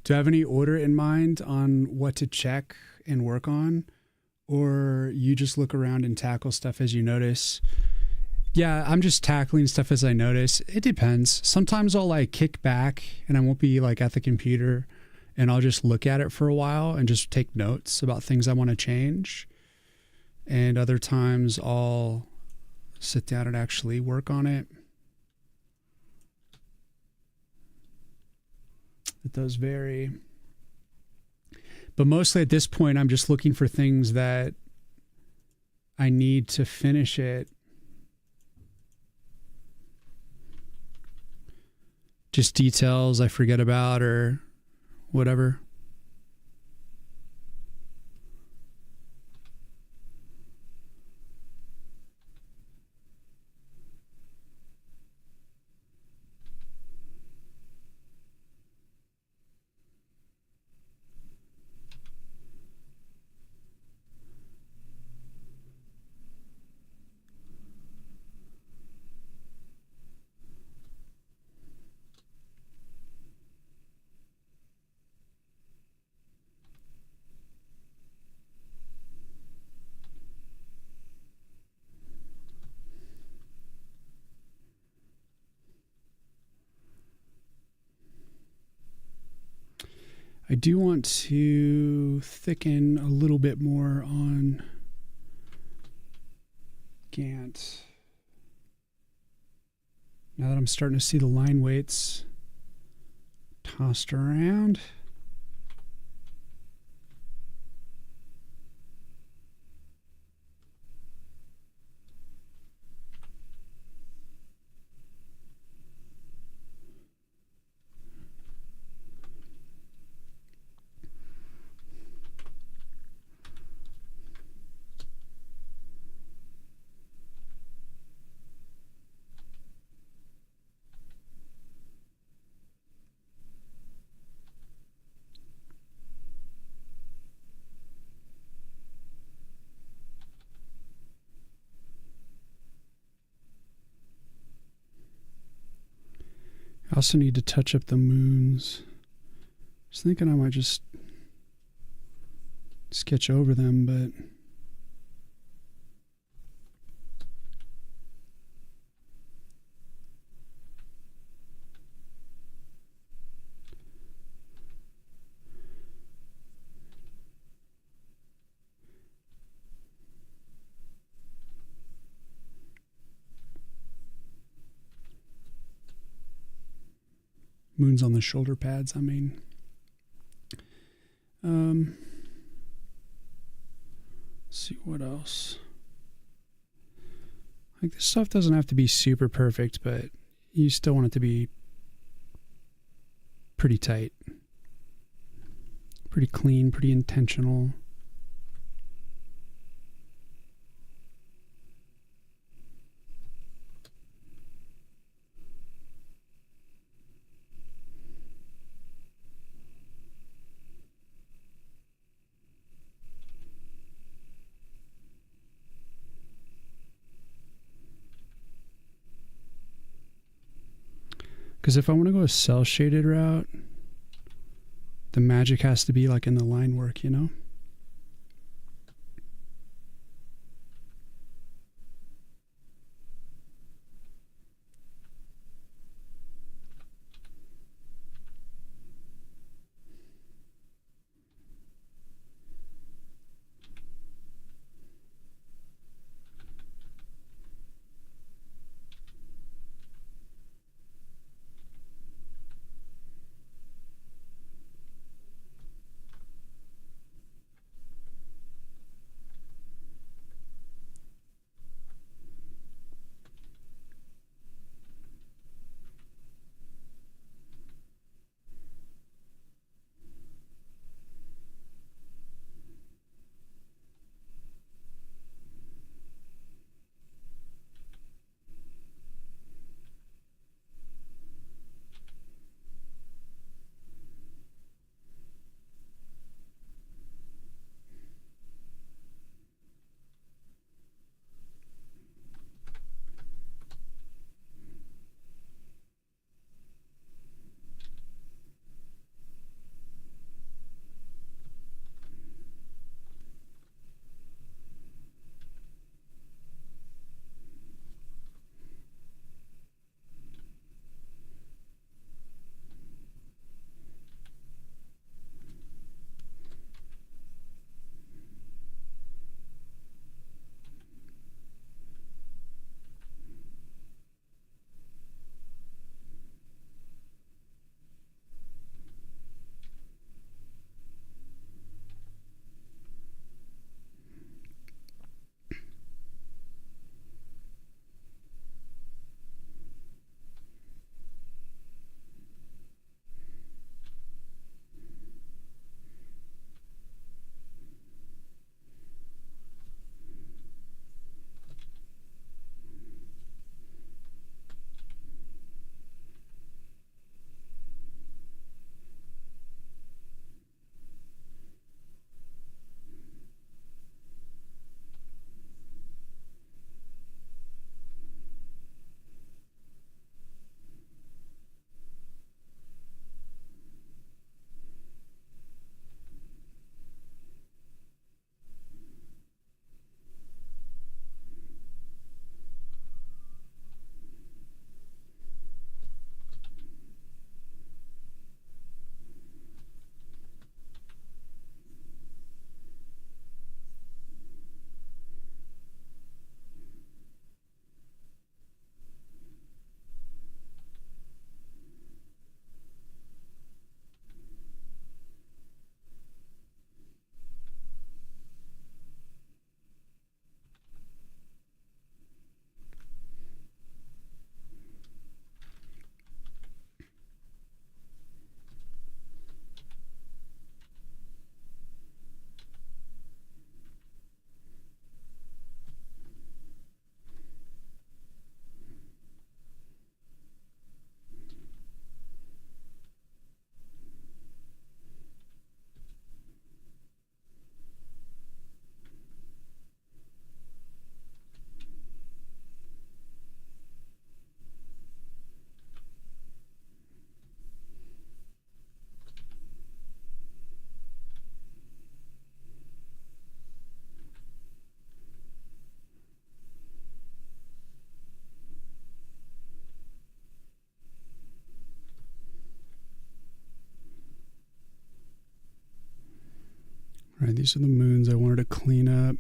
Do you have any order in mind on what to check and work on? Or you just look around and tackle stuff as you notice? Yeah, I'm just tackling stuff as I notice. It depends. Sometimes I'll like kick back and I won't be like at the computer and I'll just look at it for a while and just take notes about things I want to change. And other times I'll sit down and actually work on it. It does vary. But mostly at this point, I'm just looking for things that I need to finish it. Just details I forget about or whatever. I do want to thicken a little bit more on Gantt. Now that I'm starting to see the line weights tossed around. I also need to touch up the moons. I was thinking I might just sketch over them, but moons on the shoulder pads, I mean. Let's see what else. Like, this stuff doesn't have to be super perfect, but you still want it to be pretty tight, pretty clean, pretty intentional. Because if I want to go a cell shaded route, the magic has to be like in the line work, you know? All right, these are the moons I wanted to clean up.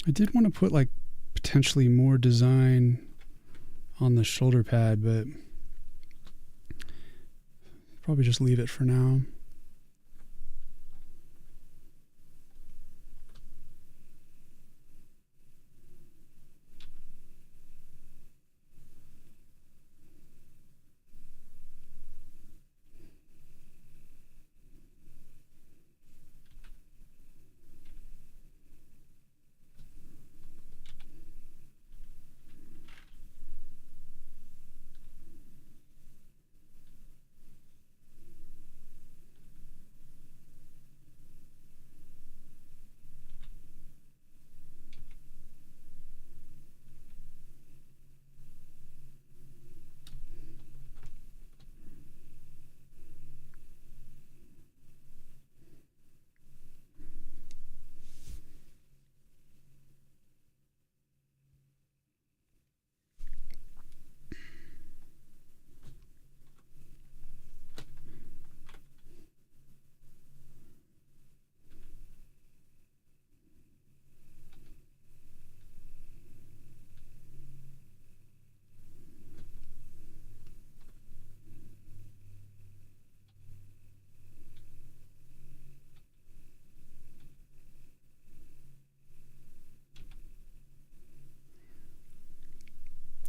I did want to put like potentially more design on the shoulder pad, but probably just leave it for now.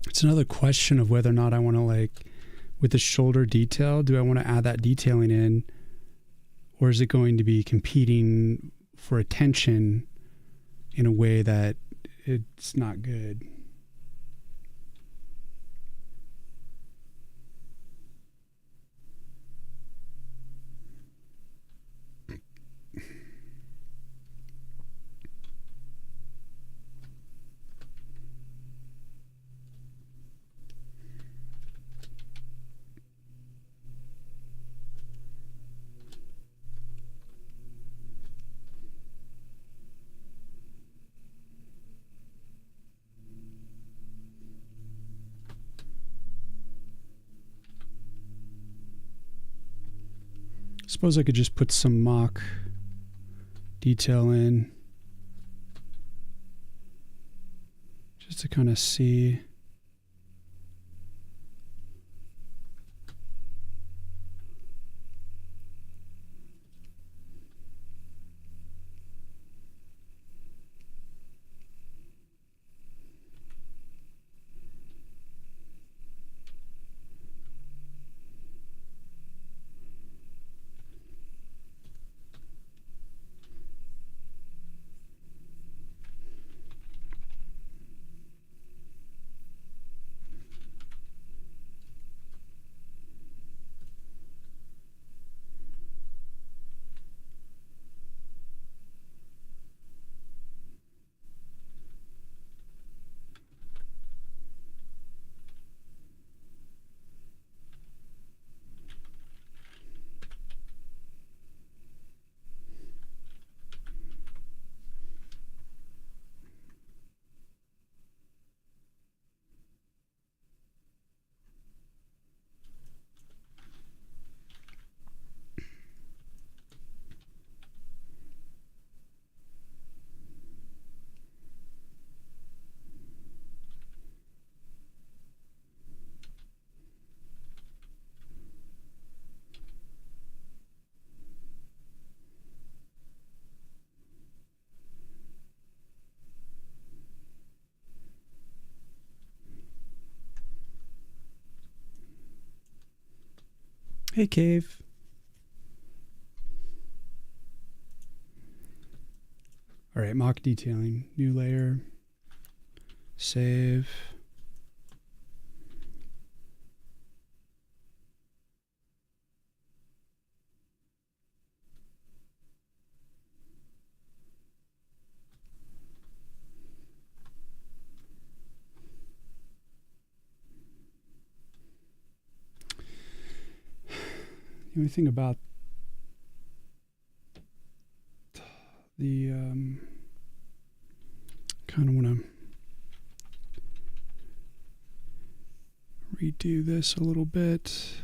It's another question of whether or not I want to, like, with the shoulder detail, do I want to add that detailing in, or is it going to be competing for attention in a way that it's not good? Suppose I could just put some mock detail in just to kind of see. Hey, Cave. All right, mock detailing, new layer, save. The only thing about the kind of want to redo this a little bit.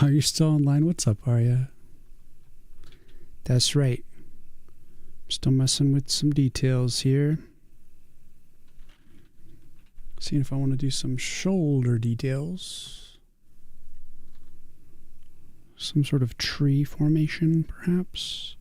Are you still online? What's up, Arya? That's right. Still messing with some details here. Seeing if I want to do some shoulder details. Some sort of tree formation, perhaps.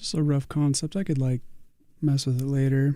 It's a rough concept. I could like mess with it later.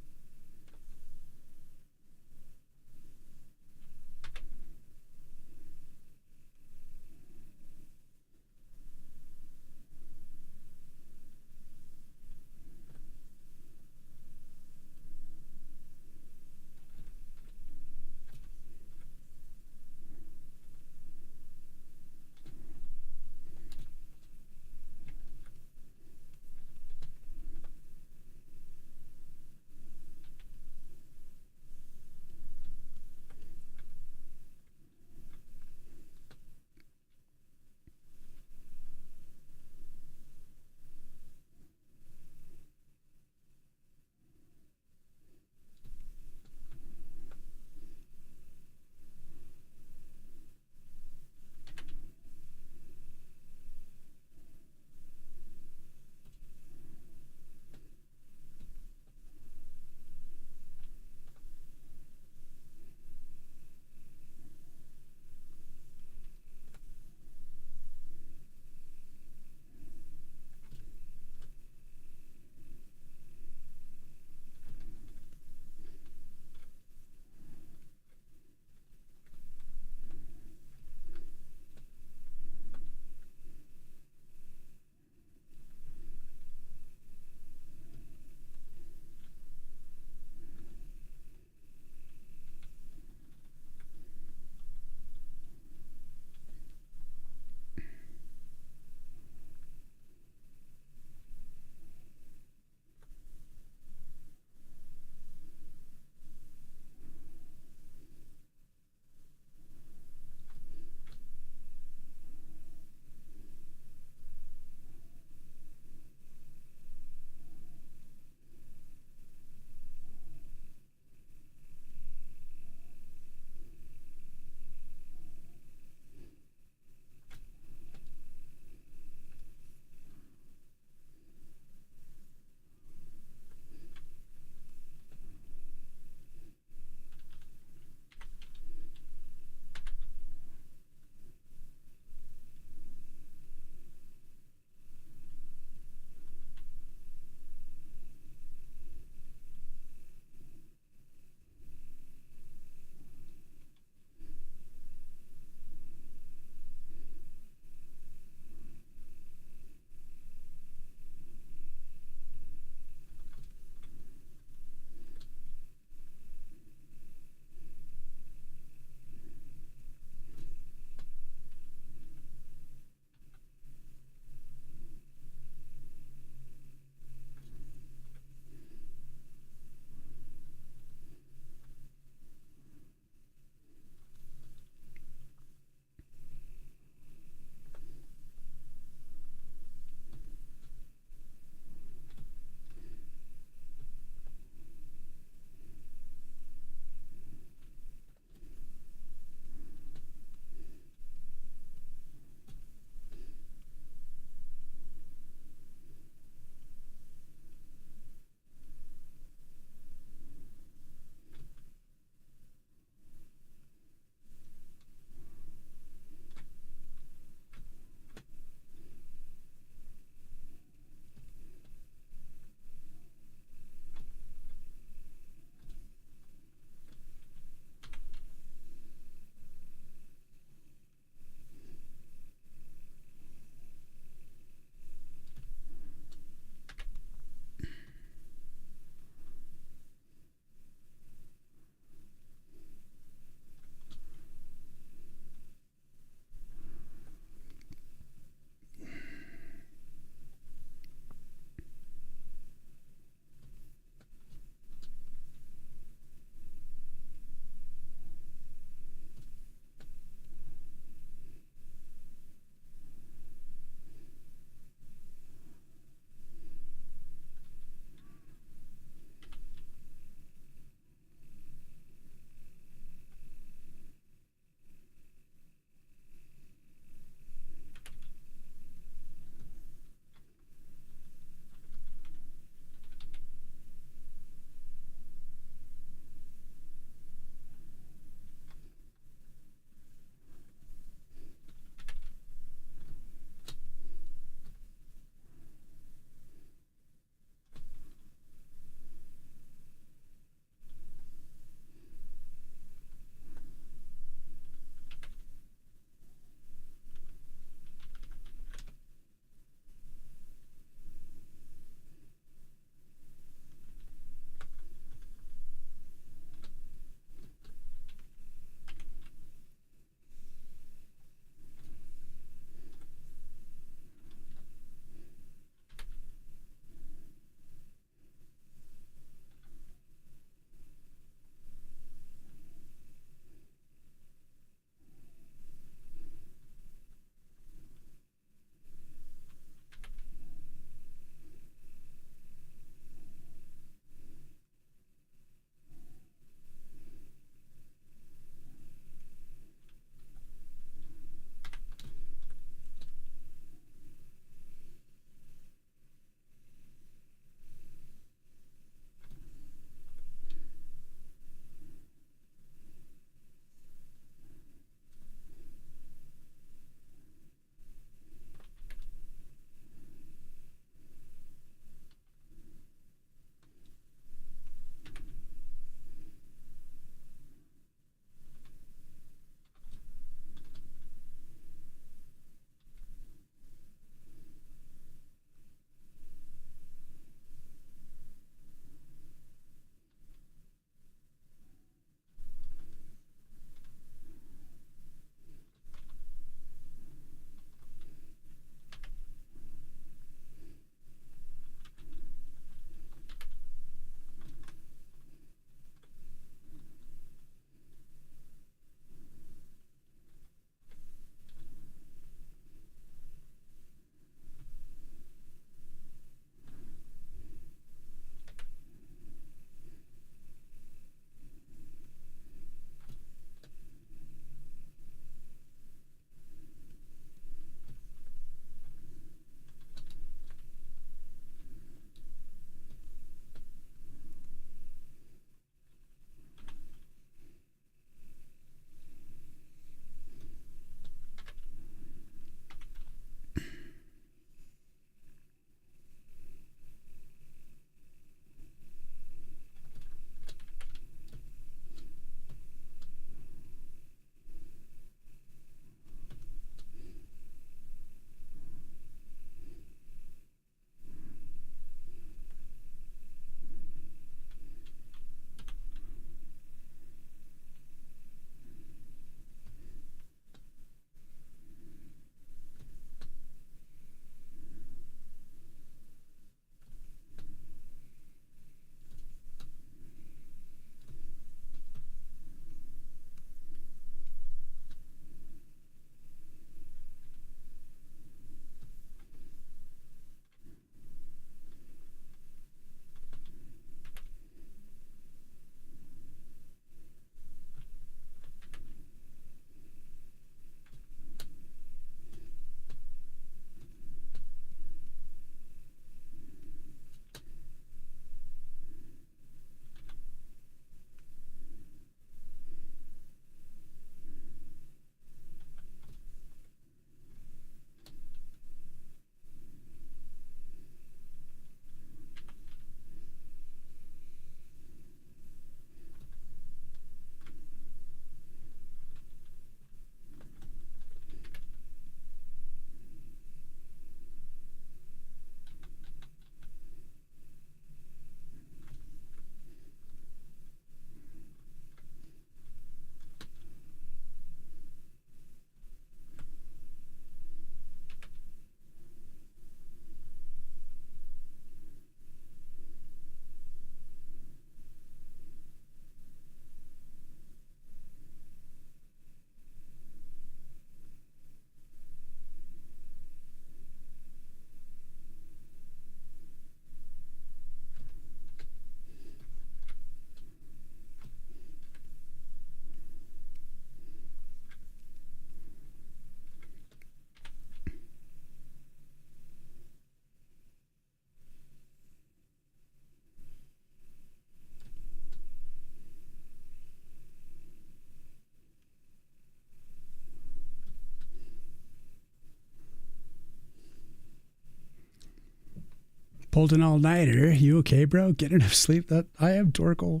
Pulled an all-nighter. You okay, bro? Get enough sleep? That I am, Torkel.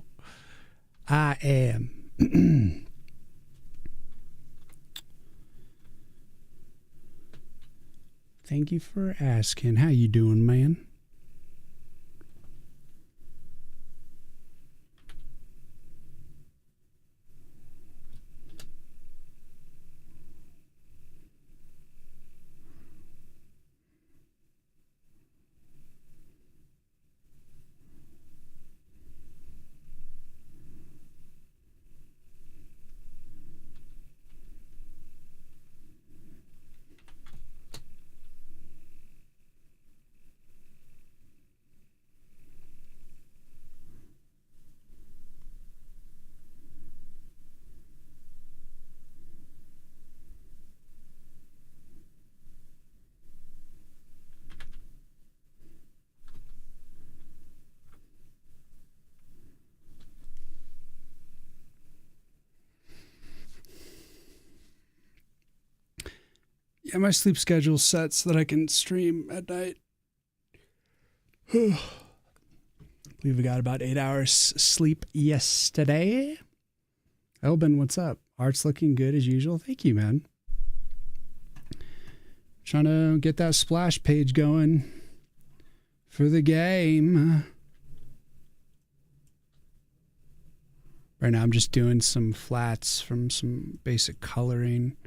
I am. Thank you for asking. How you doing, man? Yeah, my sleep schedule set so that I can stream at night. I believe we got about 8 hours sleep yesterday. Elbin, what's up? Art's looking good as usual. Thank you, man. Trying to get that splash page going for the game. Right now I'm just doing some flats from some basic coloring.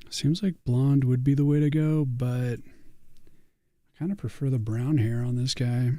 Seems like blonde would be the way to go, but I kind of prefer the brown hair on this guy.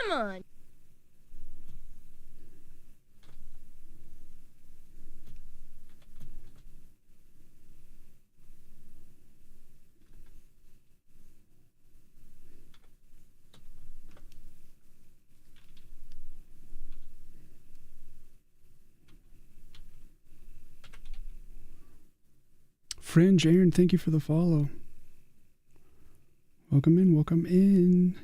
Come on. Fringe Aaron, thank you for the follow. Welcome in, welcome in.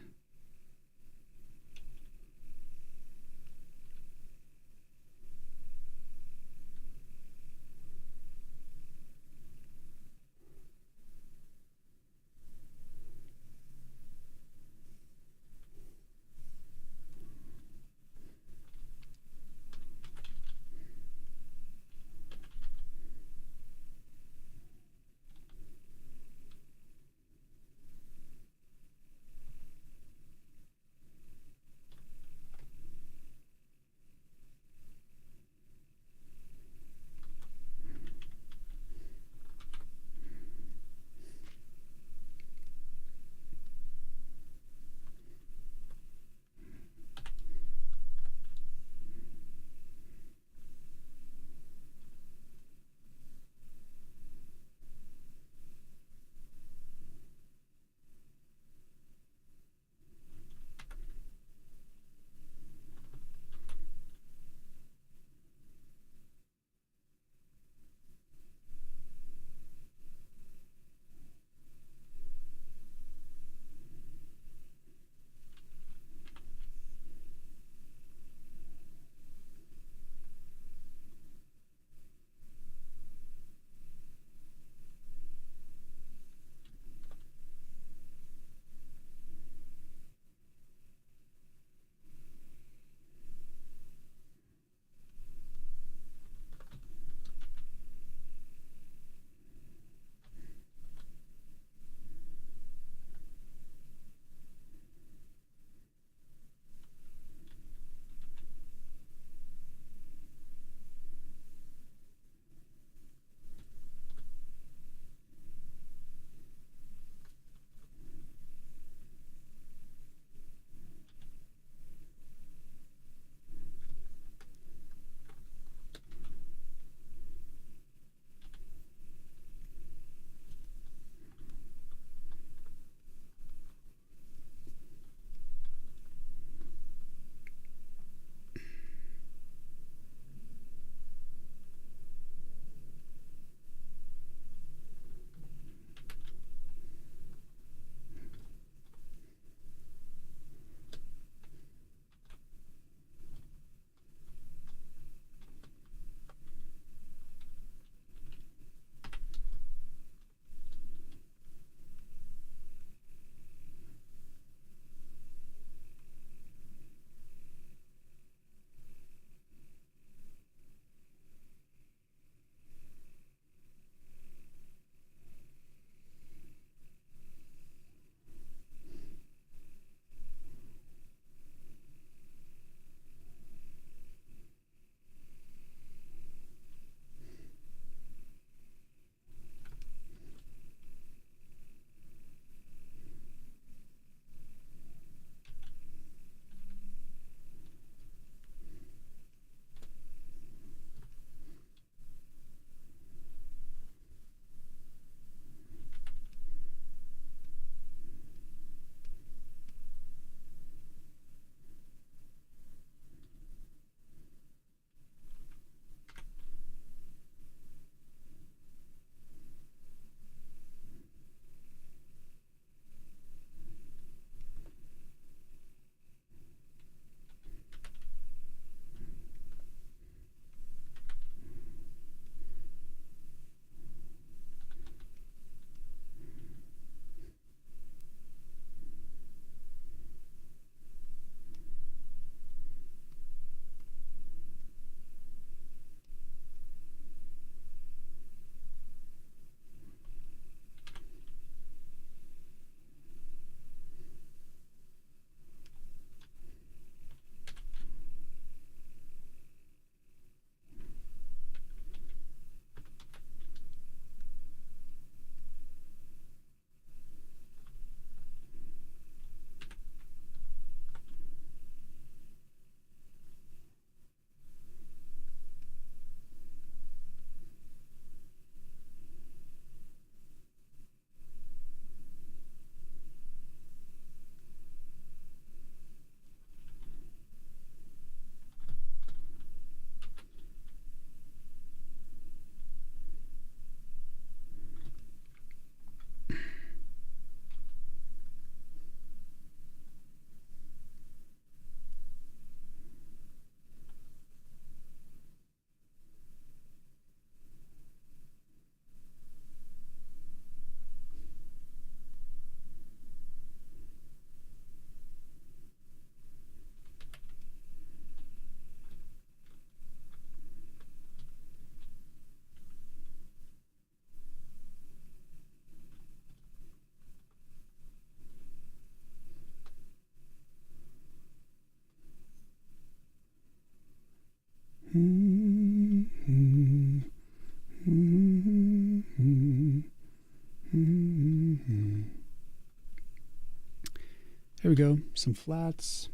There we go. Some flats.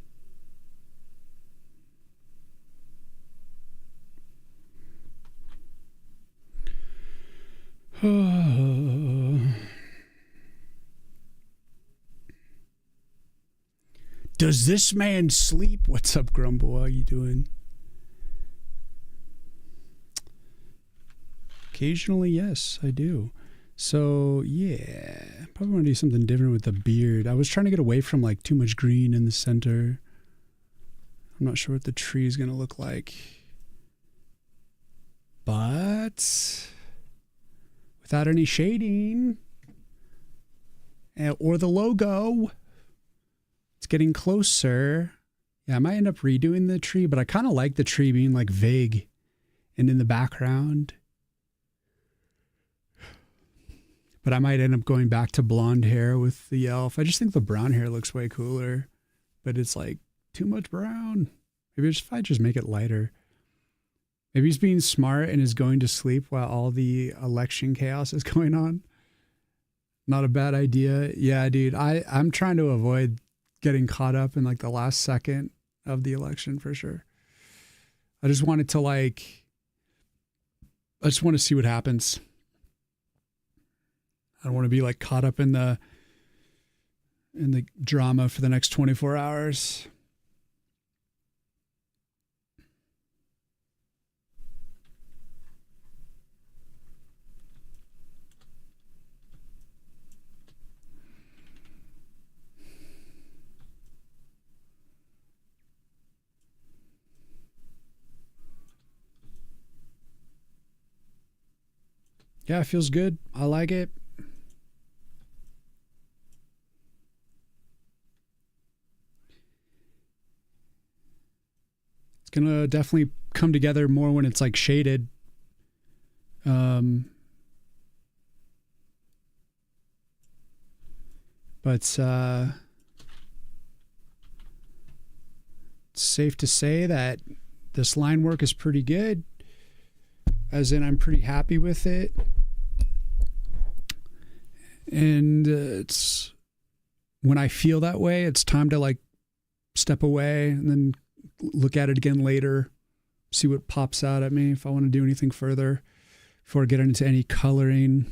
Does this man sleep? What's up, Grumble? How you doing? Occasionally, yes, I do. So, yeah. Probably want to do something different with the beard. I was trying to get away from like too much green in the center. I'm not sure what the tree is going to look like. But without any shading or the logo, it's getting closer. Yeah, I might end up redoing the tree, but I kind of like the tree being like vague and in the background. But I might end up going back to blonde hair with the elf. I just think the brown hair looks way cooler, but it's like too much brown. Maybe if I just make it lighter. Maybe he's being smart and is going to sleep while all the election chaos is going on. Not a bad idea. Yeah, dude, I'm trying to avoid getting caught up in like the last second of the election for sure. I just want to see what happens. I don't want to be like caught up in the drama for the next 24 hours. Yeah, it feels good. I like it. It's going to definitely come together more when it's like shaded. But it's safe to say that this line work is pretty good. As in, I'm pretty happy with it. And it's when I feel that way, it's time to like step away and then look at it again later, see what pops out at me if I want to do anything further before I get into any coloring.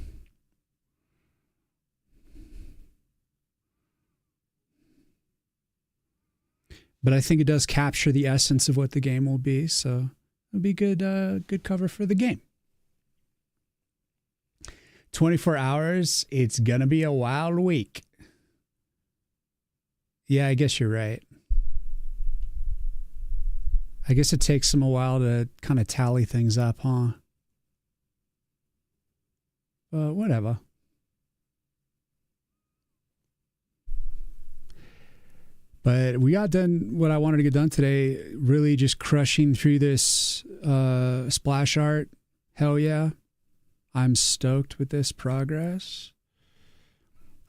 But I think it does capture the essence of what the game will be, so it'll be good cover for the game. 24 hours, it's gonna be a wild week. Yeah, I guess you're right. I guess it takes them a while to kind of tally things up, huh? But whatever. But we got done what I wanted to get done today, really just crushing through this splash art. Hell yeah. I'm stoked with this progress.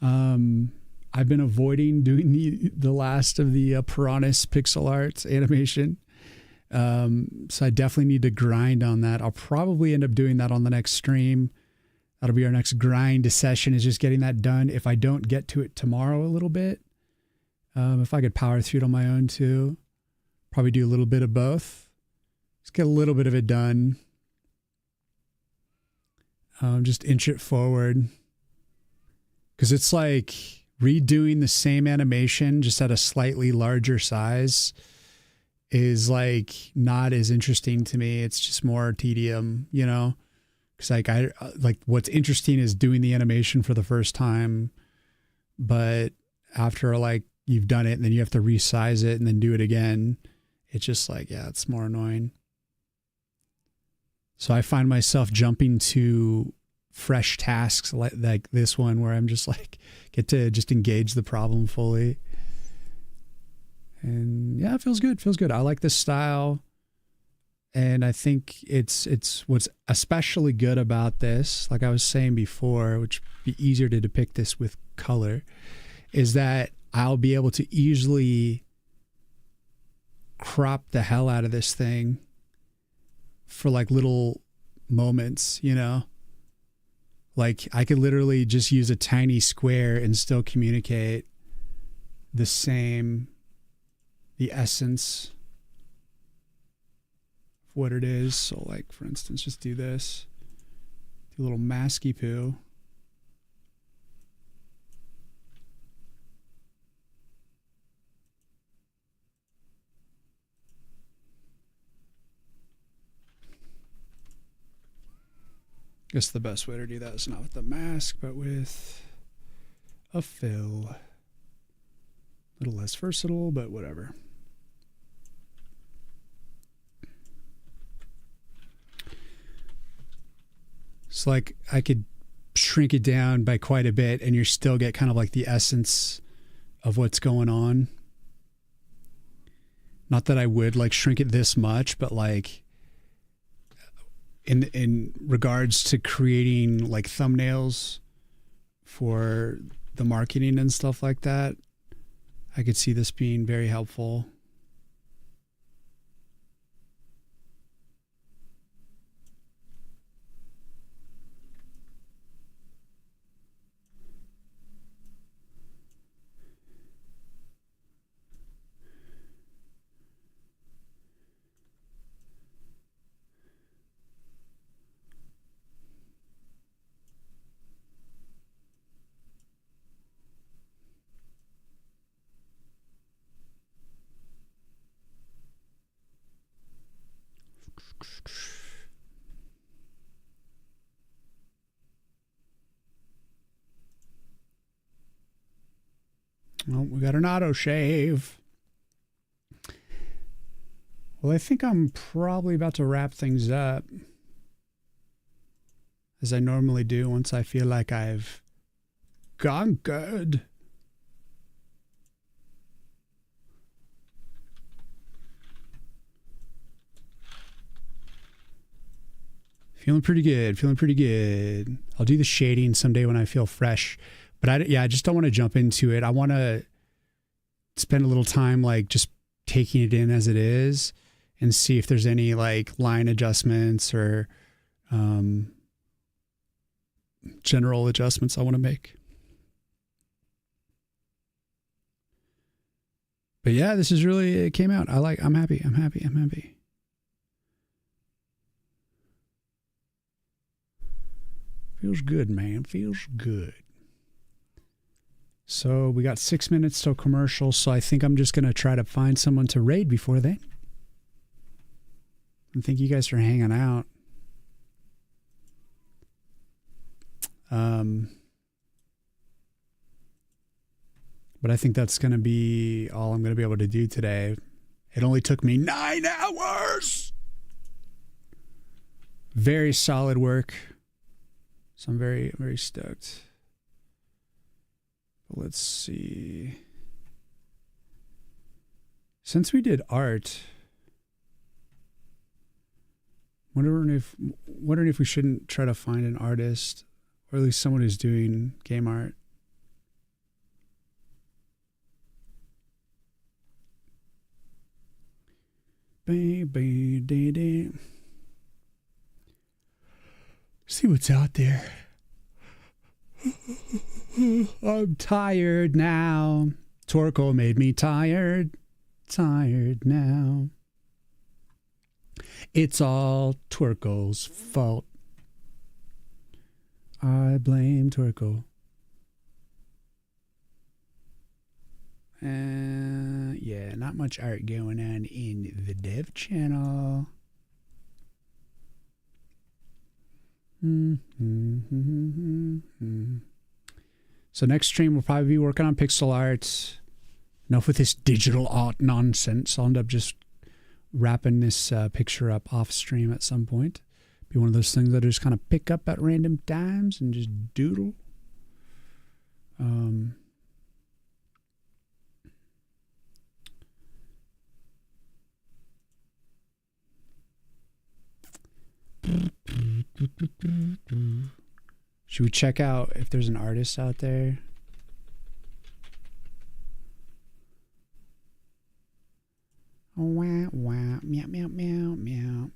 I've been avoiding doing the last of the Piranhas pixel art animation. So I definitely need to grind on that. I'll probably end up doing that on the next stream. That'll be our next grind session, is just getting that done. If I don't get to it tomorrow a little bit, if I could power through it on my own too, probably do a little bit of both. Just get a little bit of it done. Just inch it forward. Because it's like redoing the same animation just at a slightly larger size is like not as interesting to me. It's just more tedium, you know? Because like what's interesting is doing the animation for the first time, but after like you've done it and then you have to resize it and then do it again, it's just like, yeah, it's more annoying. So I find myself jumping to fresh tasks like this one where I'm just like, get to just engage the problem fully. And yeah, it feels good. Feels good. I like this style. And I think it's what's especially good about this, like I was saying before, which would be easier to depict this with color, is that I'll be able to easily crop the hell out of this thing for like little moments, you know? Like I could literally just use a tiny square and still communicate the essence of what it is. So like, for instance, just do this, do a little masky poo. I guess the best way to do that is not with the mask, but with a fill. A little less versatile, but whatever. It's like I could shrink it down by quite a bit and you still get kind of like the essence of what's going on. Not that I would like shrink it this much, but like in regards to creating like thumbnails for the marketing and stuff like that, I could see this being very helpful. Well, we got an auto shave. Well, I think I'm probably about to wrap things up, as I normally do once I feel like I've conquered. Feeling pretty good. Feeling pretty good. I'll do the shading someday when I feel fresh. But I just don't want to jump into it. I want to spend a little time like just taking it in as it is and see if there's any like line adjustments or general adjustments I want to make. But yeah, this is really, it came out. I'm happy. I'm happy. Feels good, man. Feels good. So we got 6 minutes till commercial. So I think I'm just going to try to find someone to raid before then. I think you guys are hanging out. But I think that's going to be all I'm going to be able to do today. It only took me 9 hours. Very solid work. So I'm very, very stoked. Let's see. Since we did art, wondering if we shouldn't try to find an artist, or at least someone who's doing game art. See what's out there. I'm tired now. Torko made me tired. Tired now. It's all Torko's fault. I blame Torko. Yeah, not much art going on in the dev channel. So next stream we'll probably be working on pixel art. Enough with this digital art nonsense. I'll end up just wrapping this picture up off stream at some point. Be one of those things that I just kind of pick up at random times and just doodle. Should we check out if there's an artist out there? Wah, wah, meow, meow, meow, meow.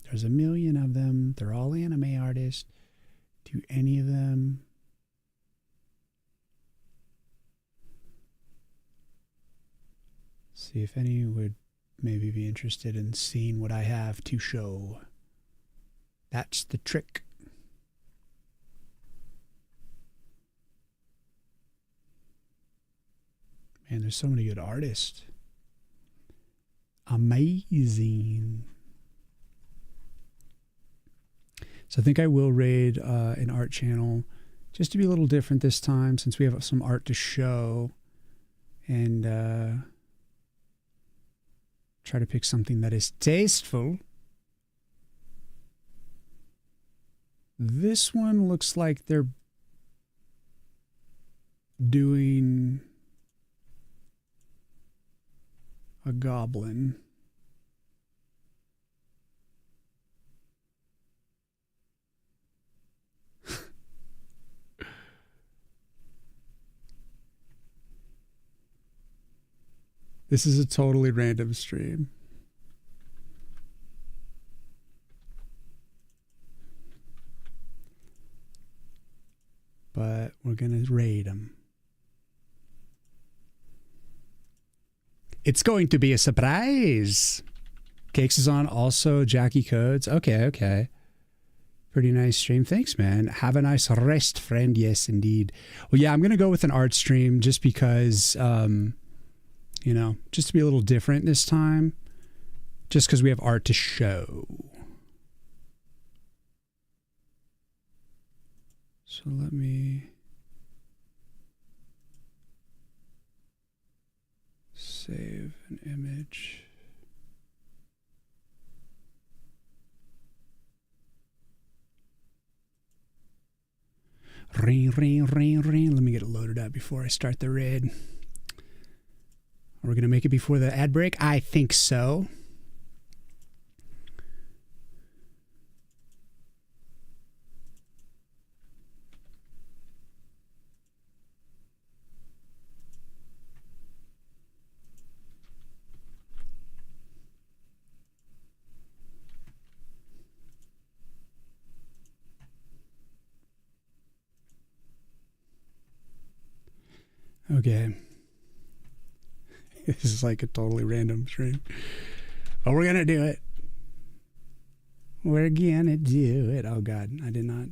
There's a million of them. They're all anime artists. Do any of them? See if any would maybe be interested in seeing what I have to show. That's the trick. Man, there's so many good artists. Amazing. So I think I will raid an art channel just to be a little different this time since we have some art to show. And try to pick something that is tasteful. This one looks like they're doing a goblin. This is a totally random stream. But we're going to raid them. It's going to be a surprise. Cakes is on also. Jackie Codes. Okay. Pretty nice stream. Thanks, man. Have a nice rest, friend. Yes, indeed. Well, yeah, I'm going to go with an art stream just because... you know, just to be a little different this time, just because we have art to show. So let me save an image. Ring. Let me get it loaded up before I start the raid. We're going to make it before the ad break? I think so. Okay. This is like a totally random stream. But we're going to do it. We're going to do it. Oh, God. I did not.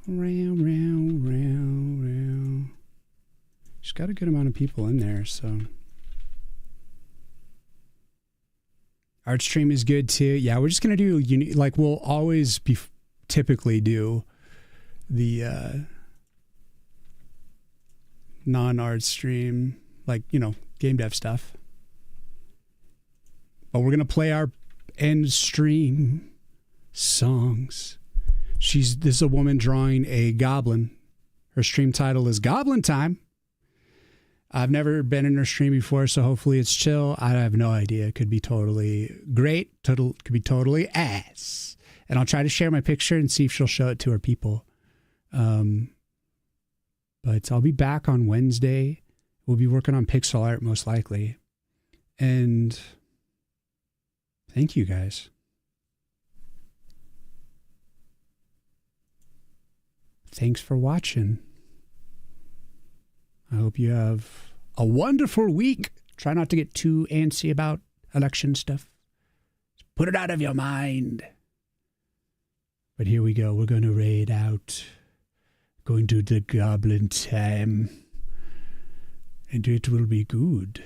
Round. She's got a good amount of people in there, so. Art stream is good, too. Yeah, we're just going to do, like, we'll always typically do the, non-art stream, like, you know, game dev stuff. But we're going to play our end stream songs. This is a woman drawing a goblin. Her stream title is Goblin Time. I've never been in her stream before, so hopefully it's chill. I have no idea. It could be totally great. Could be totally ass. And I'll try to share my picture and see if she'll show it to her people. But I'll be back on Wednesday. We'll be working on pixel art most likely. And thank you guys. Thanks for watching. I hope you have a wonderful week. Try not to get too antsy about election stuff. Just put it out of your mind. But here we go. We're going to raid out. Going to the Goblin Time. And it will be good.